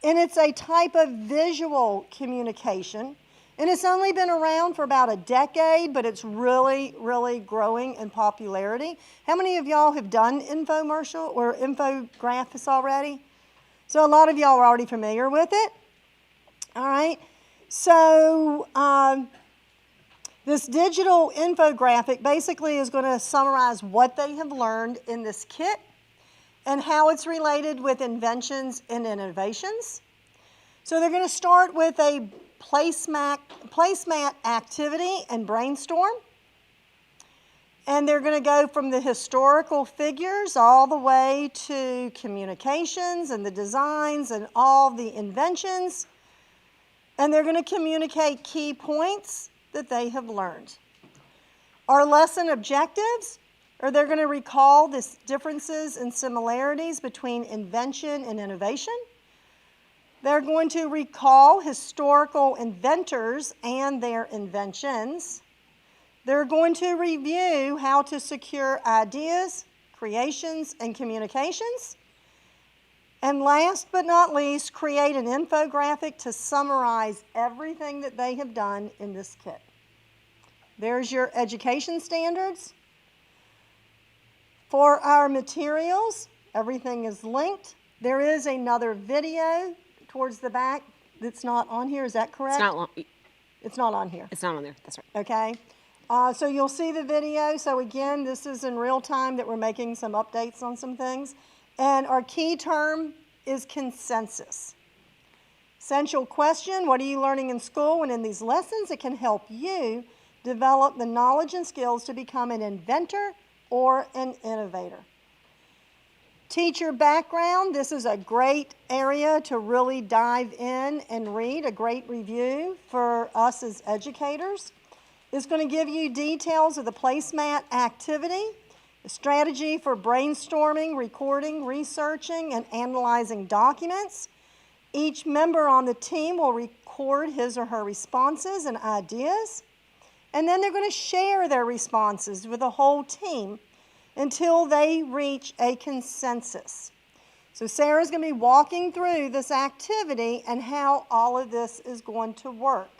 And it's a type of visual communication. And it's only been around for about a decade, but it's really, really growing in popularity. How many of y'all have done infomercial or infographics already? So a lot of y'all are already familiar with it. All right. So this digital infographic basically is going to summarize what they have learned in this kit and how it's related with inventions and innovations. So they're going to start with a placemat activity and brainstorm. And they're going to go from the historical figures all the way to communications and the designs and all the inventions. And they're going to communicate key points that they have learned. Our lesson objectives, or they're going to recall the differences and similarities between invention and innovation. They're going to recall historical inventors and their inventions. They're going to review how to secure ideas, creations, and communications. And last but not least, create an infographic to summarize everything that they have done in this kit. There's your education standards. For our materials, everything is linked. There is another video towards the back that's not on here. Is that correct? It's not on here. It's not on there. That's right. Okay. So you'll see the video. So again, this is in real time that we're making some updates on some things. And our key term is consensus. Essential question, what are you learning in school and in these lessons that can help you develop the knowledge and skills to become an inventor or an innovator? Teacher background, this is a great area to really dive in and read, a great review for us as educators. It's going to give you details of the placemat activity, a strategy for brainstorming, recording, researching, and analyzing documents. Each member on the team will record his or her responses and ideas, and then they're going to share their responses with the whole team until they reach a consensus. So Sarah's going to be walking through this activity and how all of this is going to work.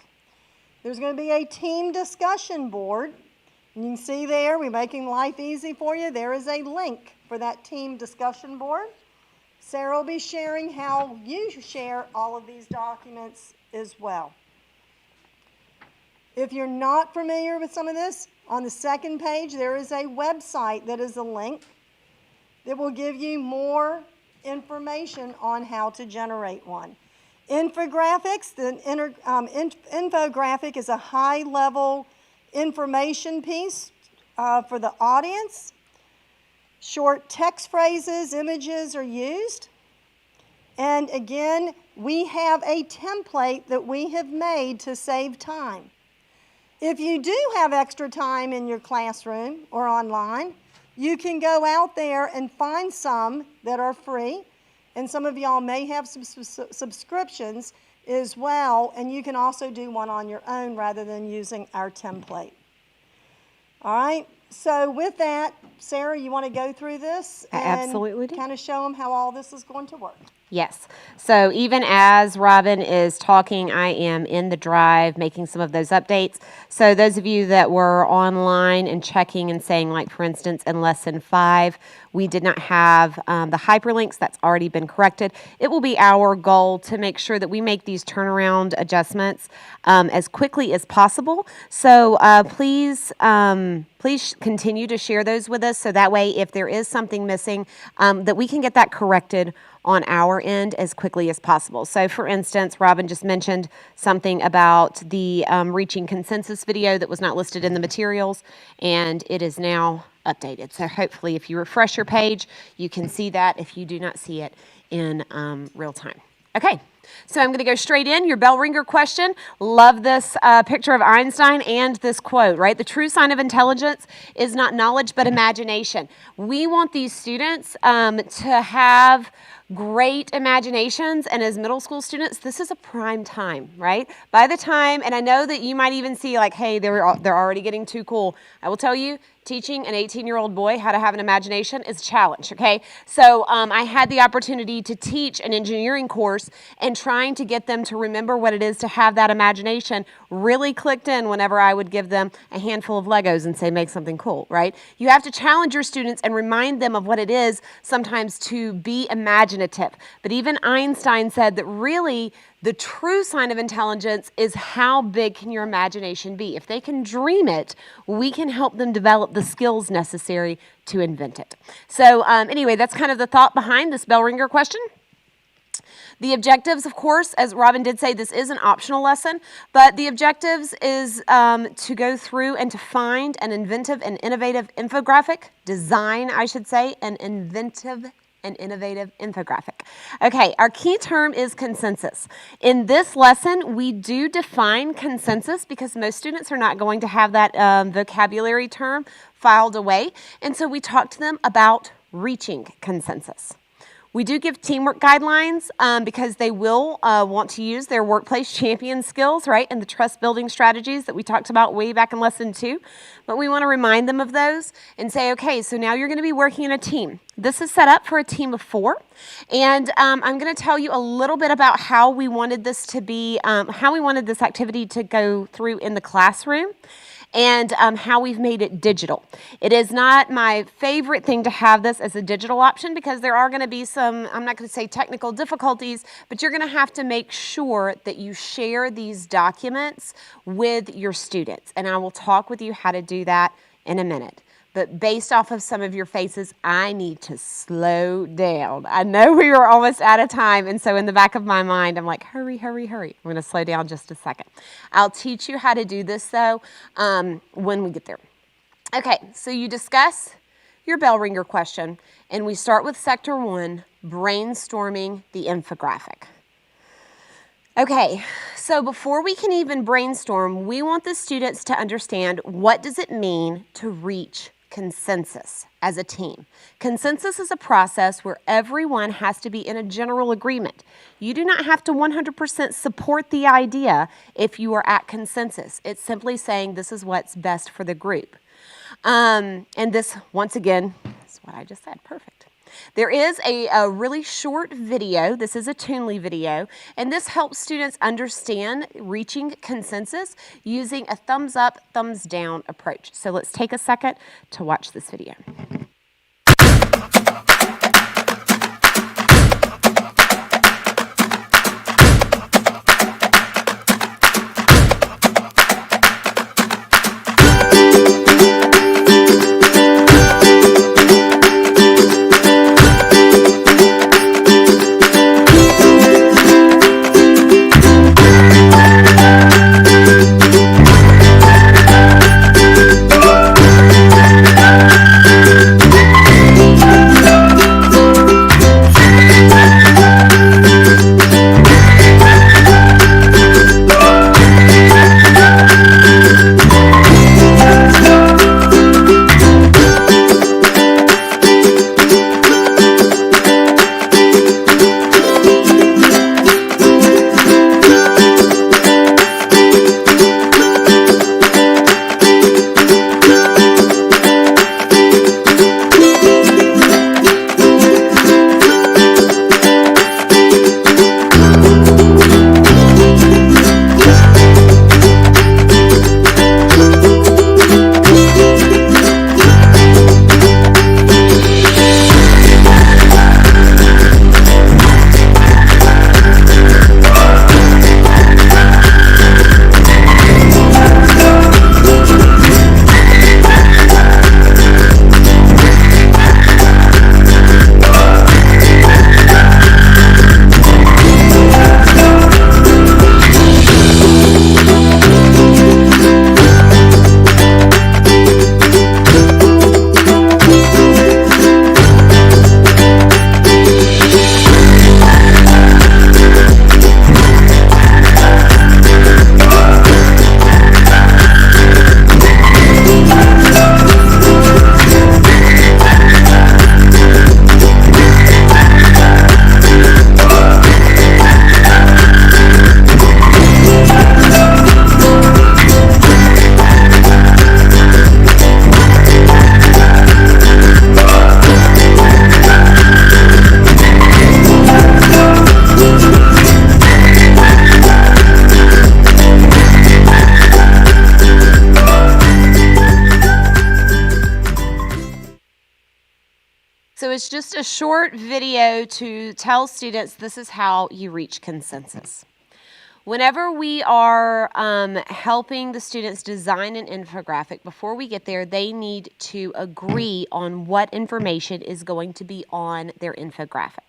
There's going to be a team discussion board. And you can see there, we're making life easy for you. There is a link for that team discussion board. Sarah will be sharing how you share all of these documents as well. If you're not familiar with some of this, on the second page there is a website that is a link that will give you more information on how to generate one. Infographics, the infographic is a high-level information piece for the audience. Short text phrases, images are used. And again, we have a template that we have made to save time. If you do have extra time in your classroom or online, you can go out there and find some that are free. And some of y'all may have some subscriptions as well, and you can also do one on your own rather than using our template. All right, so with that, Sarah, you want to go through this I absolutely and do. kind of show them how all this is going to work? Yes. So even as Robin is talking, I am in the drive making some of those updates. So those of you that were online and checking and saying, like, for instance, in lesson 5, we did not have the hyperlinks. That's already been corrected. It will be our goal to make sure that we make these turnaround adjustments as quickly as possible. So please continue to share those with us so that way if there is something missing, that we can get that corrected on our end as quickly as possible. So for instance, Robin just mentioned something about the reaching consensus video that was not listed in the materials, and it is now updated. So hopefully if you refresh your page, you can see that if you do not see it in real time. Okay, so I'm going to go straight in. Your bell ringer question. Love this picture of Einstein and this quote, right? The true sign of intelligence is not knowledge, but imagination. We want these students to have great imaginations, and as middle school students, this is a prime time, right? By the time, and I know that you might even see like, hey, they're already getting too cool. I will tell you, teaching an 18-year-old boy how to have an imagination is a challenge, okay? So I had the opportunity to teach an engineering course, and trying to get them to remember what it is to have that imagination really clicked in whenever I would give them a handful of Legos and say, make something cool, right? You have to challenge your students and remind them of what it is sometimes to be imaginative. But even Einstein said that really the true sign of intelligence is how big can your imagination be. If they can dream it, we can help them develop the skills necessary to invent it. So anyway, that's kind of the thought behind this bell ringer question. The objectives, of course, as Robin did say, this is an optional lesson, but the objectives is to go through and to find an inventive and innovative infographic, design, I should say, an inventive and innovative infographic. Okay, our key term is consensus. In this lesson, we do define consensus because most students are not going to have that vocabulary term filed away, and so we talk to them about reaching consensus. We do give teamwork guidelines because they will want to use their workplace champion skills, right, and the trust building strategies that we talked about way back in lesson 2. But we want to remind them of those and say, okay, so now you're going to be working in a team. This is set up for a team of 4. And I'm going to tell you a little bit about how we wanted this to be, how we wanted this activity to go through in the classroom, and how we've made it digital. It is not my favorite thing to have this as a digital option because there are going to be some, I'm not going to say technical difficulties, but you're going to have to make sure that you share these documents with your students. And I will talk with you how to do that in a minute. But based off of some of your faces, I need to slow down. I know we are almost out of time, and so in the back of my mind, I'm like, hurry, hurry, hurry. I'm going to slow down just a second. I'll teach you how to do this, though, when we get there. Okay, so you discuss your bell ringer question, and we start with Sector 1, brainstorming the infographic. Okay, so before we can even brainstorm, we want the students to understand what does it mean to reach consensus as a team. Consensus is a process where everyone has to be in a general agreement. You do not have to 100% support the idea if you are at consensus. It's simply saying this is what's best for the group. And this, once again, is what I just said. Perfect. There is a really short video. This is a Toonly video, and this helps students understand reaching consensus using a thumbs up, thumbs down approach. So let's take a second to watch this video. So it's just a short video to tell students this is how you reach consensus. Whenever we are helping the students design an infographic, before we get there, they need to agree on what information is going to be on their infographic.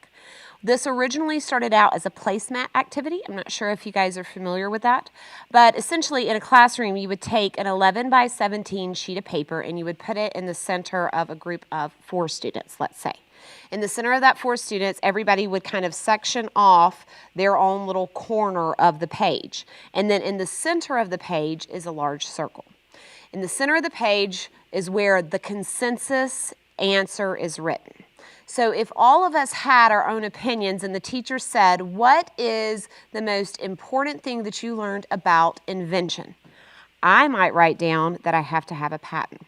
This originally started out as a placemat activity. I'm not sure if you guys are familiar with that, but essentially in a classroom, you would take an 11 by 17 sheet of paper and you would put it in the center of a group of 4 students, let's say. In the center of that 4 students, everybody would kind of section off their own little corner of the page. And then in the center of the page is a large circle. In the center of the page is where the consensus answer is written. So if all of us had our own opinions and the teacher said, what is the most important thing that you learned about invention? I might write down that I have to have a patent.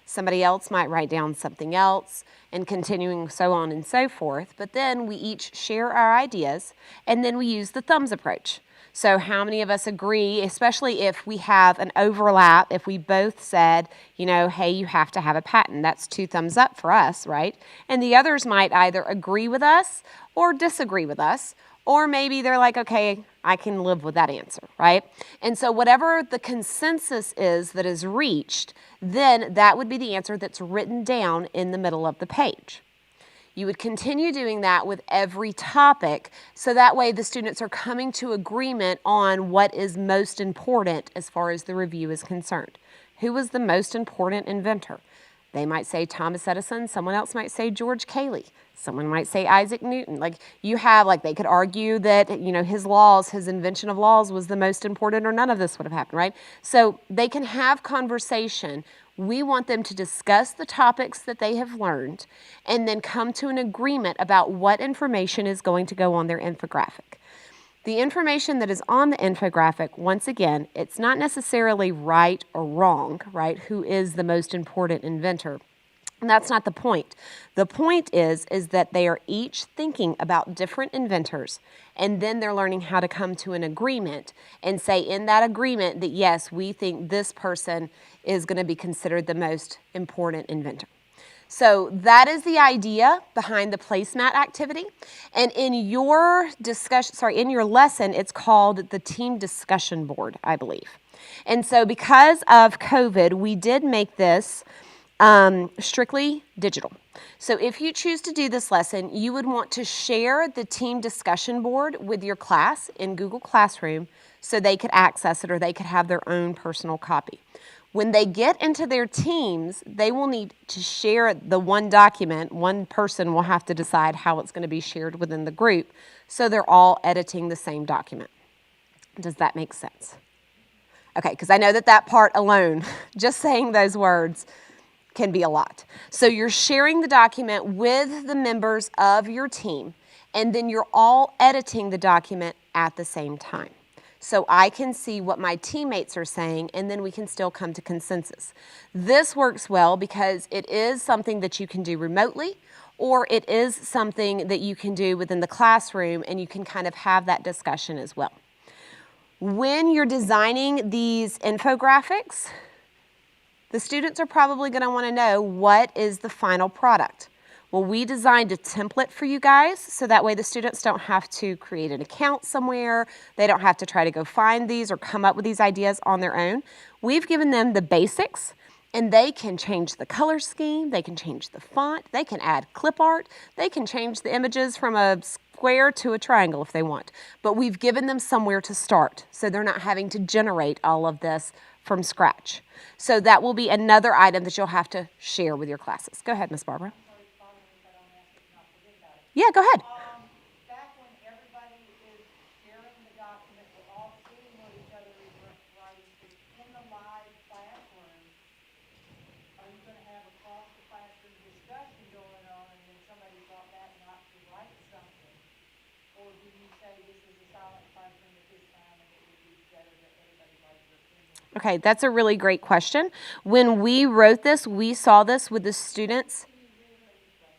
Somebody else might write down something else, and continuing so on and so forth. But then we each share our ideas, and then we use the thumbs approach. So how many of us agree, especially if we have an overlap, if we both said, you know, hey, you have to have a patent. That's 2 thumbs up for us, right? And the others might either agree with us or disagree with us, or maybe they're like, okay, I can live with that answer, right? And so whatever the consensus is that is reached, then that would be the answer that's written down in the middle of the page. You would continue doing that with every topic, so that way the students are coming to agreement on what is most important as far as the review is concerned. Who was the most important inventor? They might say Thomas Edison, someone else might say George Cayley, someone might say Isaac Newton. Like you have, like they could argue that, you know, his laws, his invention of laws was the most important or none of this would have happened, right? So they can have conversation We want them to discuss the topics that they have learned and then come to an agreement about what information is going to go on their infographic. The information that is on the infographic, once again, it's not necessarily right or wrong, right? Who is the most important inventor? And that's not the point. The point is that they are each thinking about different inventors, and then they're learning how to come to an agreement and say in that agreement that yes, we think this person is going to be considered the most important inventor. So that is the idea behind the placemat activity. And in your in your lesson, it's called the team discussion board, I believe. And so because of COVID, we did make this strictly digital. So if you choose to do this lesson, you would want to share the team discussion board with your class in Google Classroom so they could access it or they could have their own personal copy. When they get into their teams, they will need to share the one document. One person will have to decide how it's going to be shared within the group, so they're all editing the same document. Does that make sense? Okay, because I know that part alone, just saying those words, can be a lot. So you're sharing the document with the members of your team, and then you're all editing the document at the same time. So I can see what my teammates are saying, and then we can still come to consensus. This works well because it is something that you can do remotely, or it is something that you can do within the classroom, and you can kind of have that discussion as well. When you're designing these infographics, the students are probably going to want to know what is the final product. Well, we designed a template for you guys so that way the students don't have to create an account somewhere. They don't have to try to go find these or come up with these ideas on their own. We've given them the basics, and they can change the color scheme, they can change the font, they can add clip art, they can change the images from a square to a triangle if they want. But we've given them somewhere to start so they're not having to generate all of this from scratch. So that will be another item that you'll have to share with your classes. Go ahead, Ms. Barbara. Yeah, go ahead. Back when everybody is sharing the document, we're all seeing what each other is writing, in the live classroom, are you going to have across the classroom discussion going on, and then somebody thought that not to write something? Or do you say this is a silent classroom at this time, and it would be better that everybody writes their opinion? Okay, that's a really great question. When we wrote this, we saw this with the students.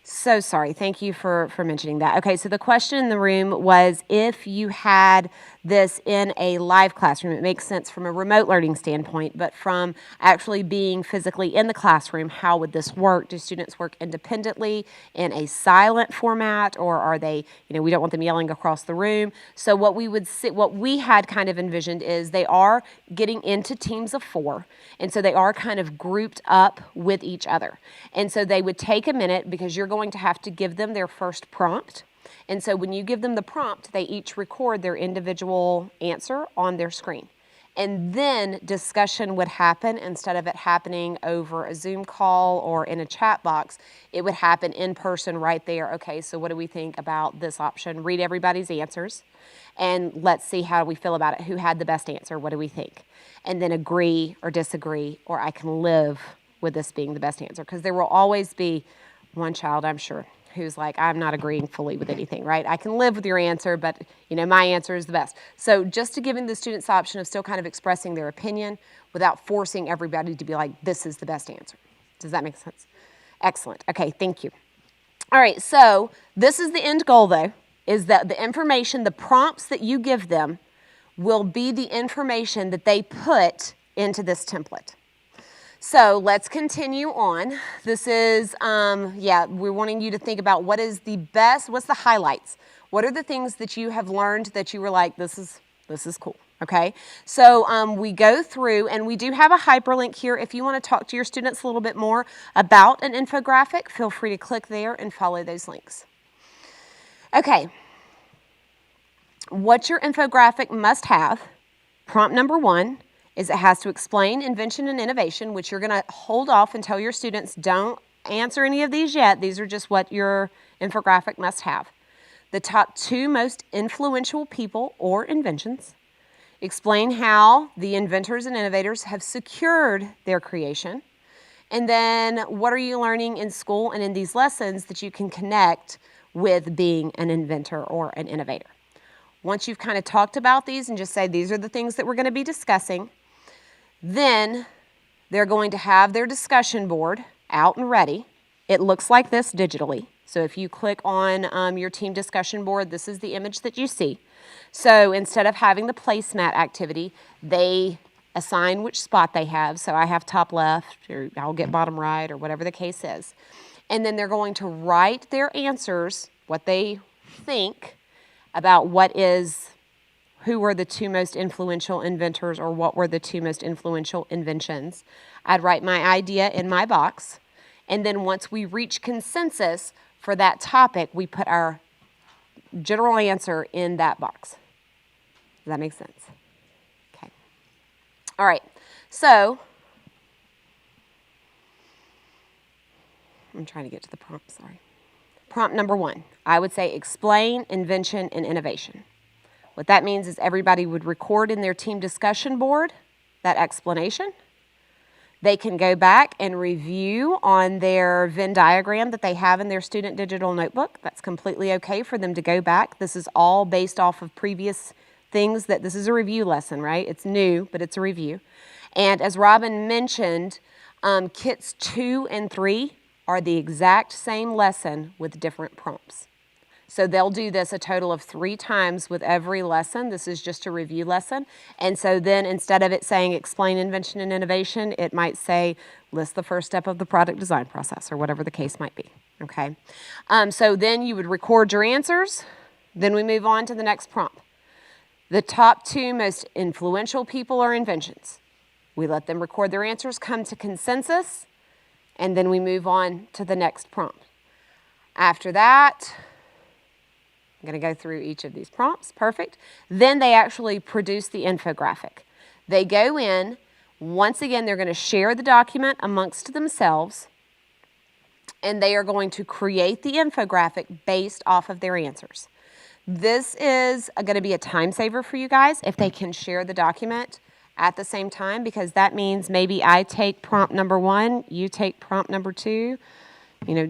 So sorry. Thank you for mentioning that. Okay, so the question in the room was if you had this in a live classroom, it makes sense from a remote learning standpoint, but from actually being physically in the classroom, how would this work? Do students work independently in a silent format, or are they, we don't want them yelling across the room. So what we had kind of envisioned is they are getting into teams of 4, and so they are kind of grouped up with each other. And so they would take a minute because you're going to have to give them their first prompt. And so when you give them the prompt, they each record their individual answer on their screen. And then discussion would happen instead of it happening over a Zoom call or in a chat box. It would happen in person right there. Okay, so what do we think about this option? Read everybody's answers and let's see how we feel about it. Who had the best answer? What do we think? And then agree or disagree, or I can live with this being the best answer. Because there will always be one child, I'm sure, who's like, I'm not agreeing fully with anything, right? I can live with your answer, but my answer is the best. So just to giving the students the option of still kind of expressing their opinion without forcing everybody to be like, this is the best answer. Does that make sense? Excellent. Okay, thank you. All right, so this is the end goal though, is that the information, the prompts that you give them will be the information that they put into this template. So let's continue on. This is, we're wanting you to think about what is the best, what's the highlights? What are the things that you have learned that you were like, this is cool, okay? So we go through, and we do have a hyperlink here. If you want to talk to your students a little bit more about an infographic, feel free to click there and follow those links. Okay, what your infographic must have, prompt number 1, is it has to explain invention and innovation, which you're going to hold off and tell your students, don't answer any of these yet. These are just what your infographic must have. The top 2 most influential people or inventions. Explain how the inventors and innovators have secured their creation. And then what are you learning in school and in these lessons that you can connect with being an inventor or an innovator? Once you've kind of talked about these and just say these are the things that we're going to be discussing, then they're going to have their discussion board out and ready. It looks like this digitally. So if you click on your team discussion board, this is the image that you see. So instead of having the placemat activity, they assign which spot they have. So I have top left, or I'll get bottom right, or whatever the case is. And then they're going to write their answers, what they think about who were the two most influential inventors, or what were the two most influential inventions. I'd write my idea in my box. And then once we reach consensus for that topic, we put our general answer in that box. Does that make sense? Okay. All right. So, I'm trying to get to the prompt, sorry. Prompt number 1, I would say explain invention and innovation. What that means is everybody would record in their team discussion board that explanation. They can go back and review on their Venn diagram that they have in their student digital notebook. That's completely okay for them to go back. This is all based off of previous things this is a review lesson, right? It's new, but it's a review. And as Robin mentioned, kits 2 and 3 are the exact same lesson with different prompts. So they'll do this a total of 3 times with every lesson. This is just a review lesson. And so then instead of it saying explain invention and innovation, it might say list the first step of the product design process, or whatever the case might be, okay? So then you would record your answers. Then we move on to the next prompt. The top 2 most influential people or inventions. We let them record their answers, come to consensus, and then we move on to the next prompt. After that, I'm going to go through each of these prompts. Perfect. Then they actually produce the infographic. They go in. Once again, they're going to share the document amongst themselves, and they are going to create the infographic based off of their answers. This is going to be a time saver for you guys if they can share the document at the same time, because that means maybe I take prompt number 1, you take prompt number 2,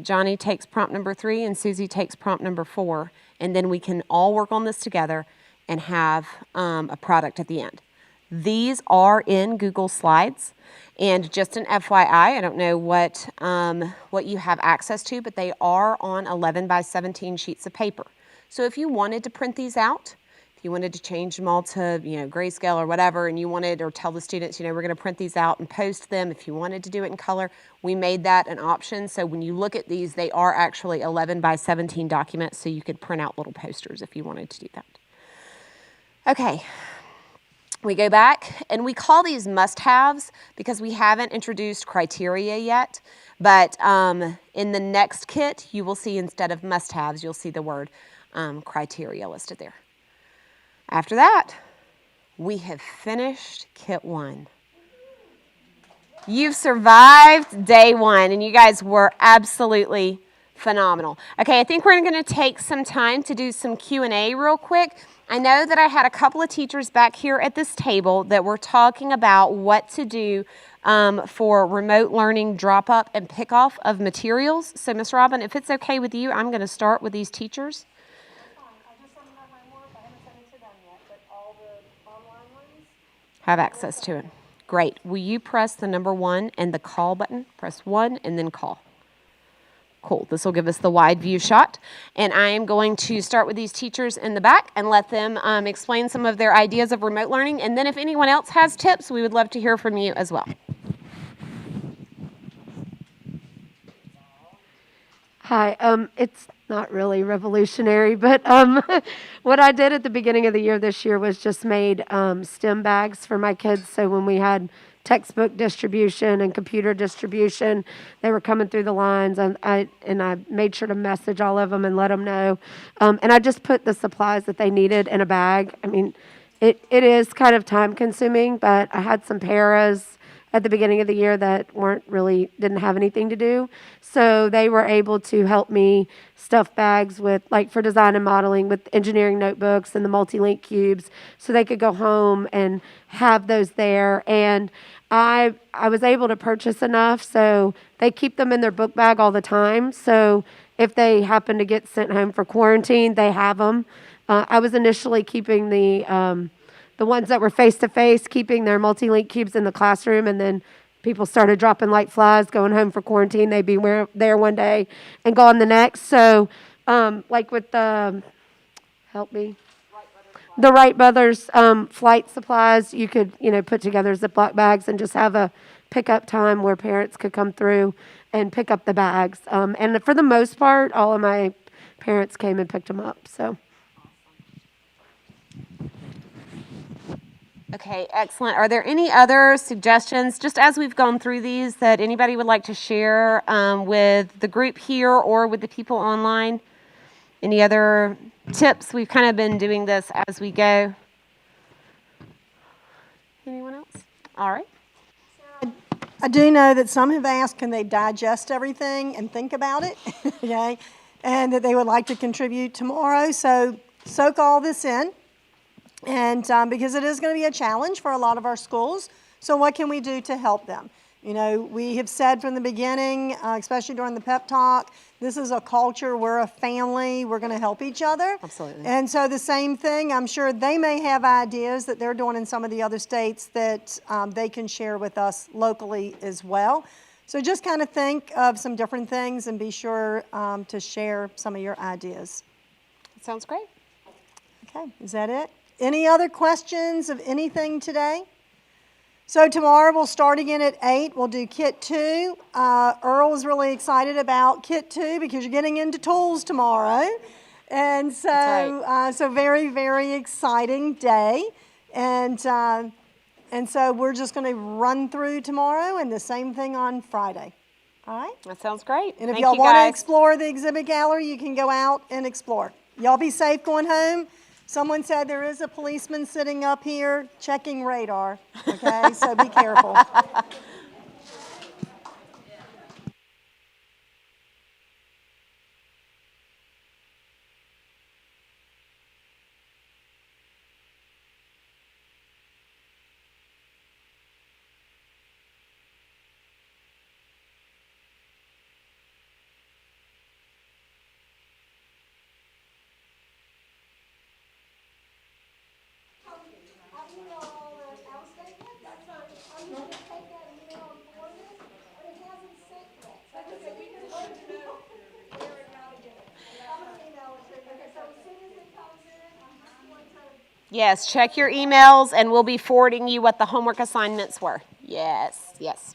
Johnny takes prompt number 3, and Susie takes prompt number 4. And then we can all work on this together and have a product at the end. These are in Google Slides. And just an FYI, I don't know what you have access to, but they are on 11 by 17 sheets of paper. So if you wanted to print these out, if you wanted to change them all to grayscale or whatever, and you wanted, or tell the students, we're going to print these out and post them, if you wanted to do it in color, we made that an option. So when you look at these, they are actually 11 by 17 documents, so you could print out little posters if you wanted to do that. Okay, we go back, and we call these must-haves because we haven't introduced criteria yet, but in the next kit, you will see instead of must-haves, you'll see the word criteria listed there. After that, we have finished kit 1. You've survived day 1, and you guys were absolutely phenomenal. Okay, I think we're going to take some time to do some Q&A real quick. I know that I had a couple of teachers back here at this table that were talking about what to do for remote learning drop-up and pick-off of materials. So, Ms. Robin, if it's okay with you, I'm going to start with these teachers. Have access to it. Great. Will you press the number 1 and the call button? Press 1 and then call. Cool. This will give us the wide view shot. And I am going to start with these teachers in the back and let them explain some of their ideas of remote learning. And then if anyone else has tips, we would love to hear from you as well. Hi, it's not really revolutionary, but what I did at the beginning of the year this year was just made STEM bags for my kids. So when we had textbook distribution and computer distribution, they were coming through the lines, and I made sure to message all of them and let them know. And I just put the supplies that they needed in a bag. I mean, it is kind of time consuming, but I had some paras at the beginning of the year that didn't have anything to do. So they were able to help me stuff bags with, like for design and modeling, with engineering notebooks and the multi-link cubes, so they could go home and have those there. And I was able to purchase enough, so they keep them in their book bag all the time. So if they happen to get sent home for quarantine, they have them. I was initially keeping the ones that were face-to-face, keeping their multi-link cubes in the classroom, and then people started dropping like flies, going home for quarantine. They'd be there one day and gone the next. So like with the, help me, the Wright Brothers flight supplies, you could, put together Ziploc bags and just have a pickup time where parents could come through and pick up the bags. And for the most part, all of my parents came and picked them up. So. Okay, excellent. Are there any other suggestions, just as we've gone through these, that anybody would like to share with the group here or with the people online? Any other tips? We've kind of been doing this as we go. Anyone else? All right. I do know that some have asked, can they digest everything and think about it? Okay, and that they would like to contribute tomorrow. So soak all this in. And because it is going to be a challenge for a lot of our schools, so what can we do to help them? We have said from the beginning, especially during the pep talk, this is a culture, we're a family, we're going to help each other. Absolutely. And so the same thing, I'm sure they may have ideas that they're doing in some of the other states that they can share with us locally as well. So just kind of think of some different things and be sure to share some of your ideas. Sounds great. Okay, is that it? Any other questions of anything today? So tomorrow we'll start again at 8. We'll do Kit 2. Earl is really excited about Kit 2 because you're getting into tools tomorrow. And so, so very, very exciting day. And so we're just going to run through tomorrow and the same thing on Friday. All right? That sounds great. And if Thank y'all you, want to guys. explore the exhibit gallery, you can go out and explore. Y'all be safe going home. Someone said there is a policeman sitting up here checking radar, okay? So be careful. Yes, check your emails and we'll be forwarding you what the homework assignments were. Yes, yes.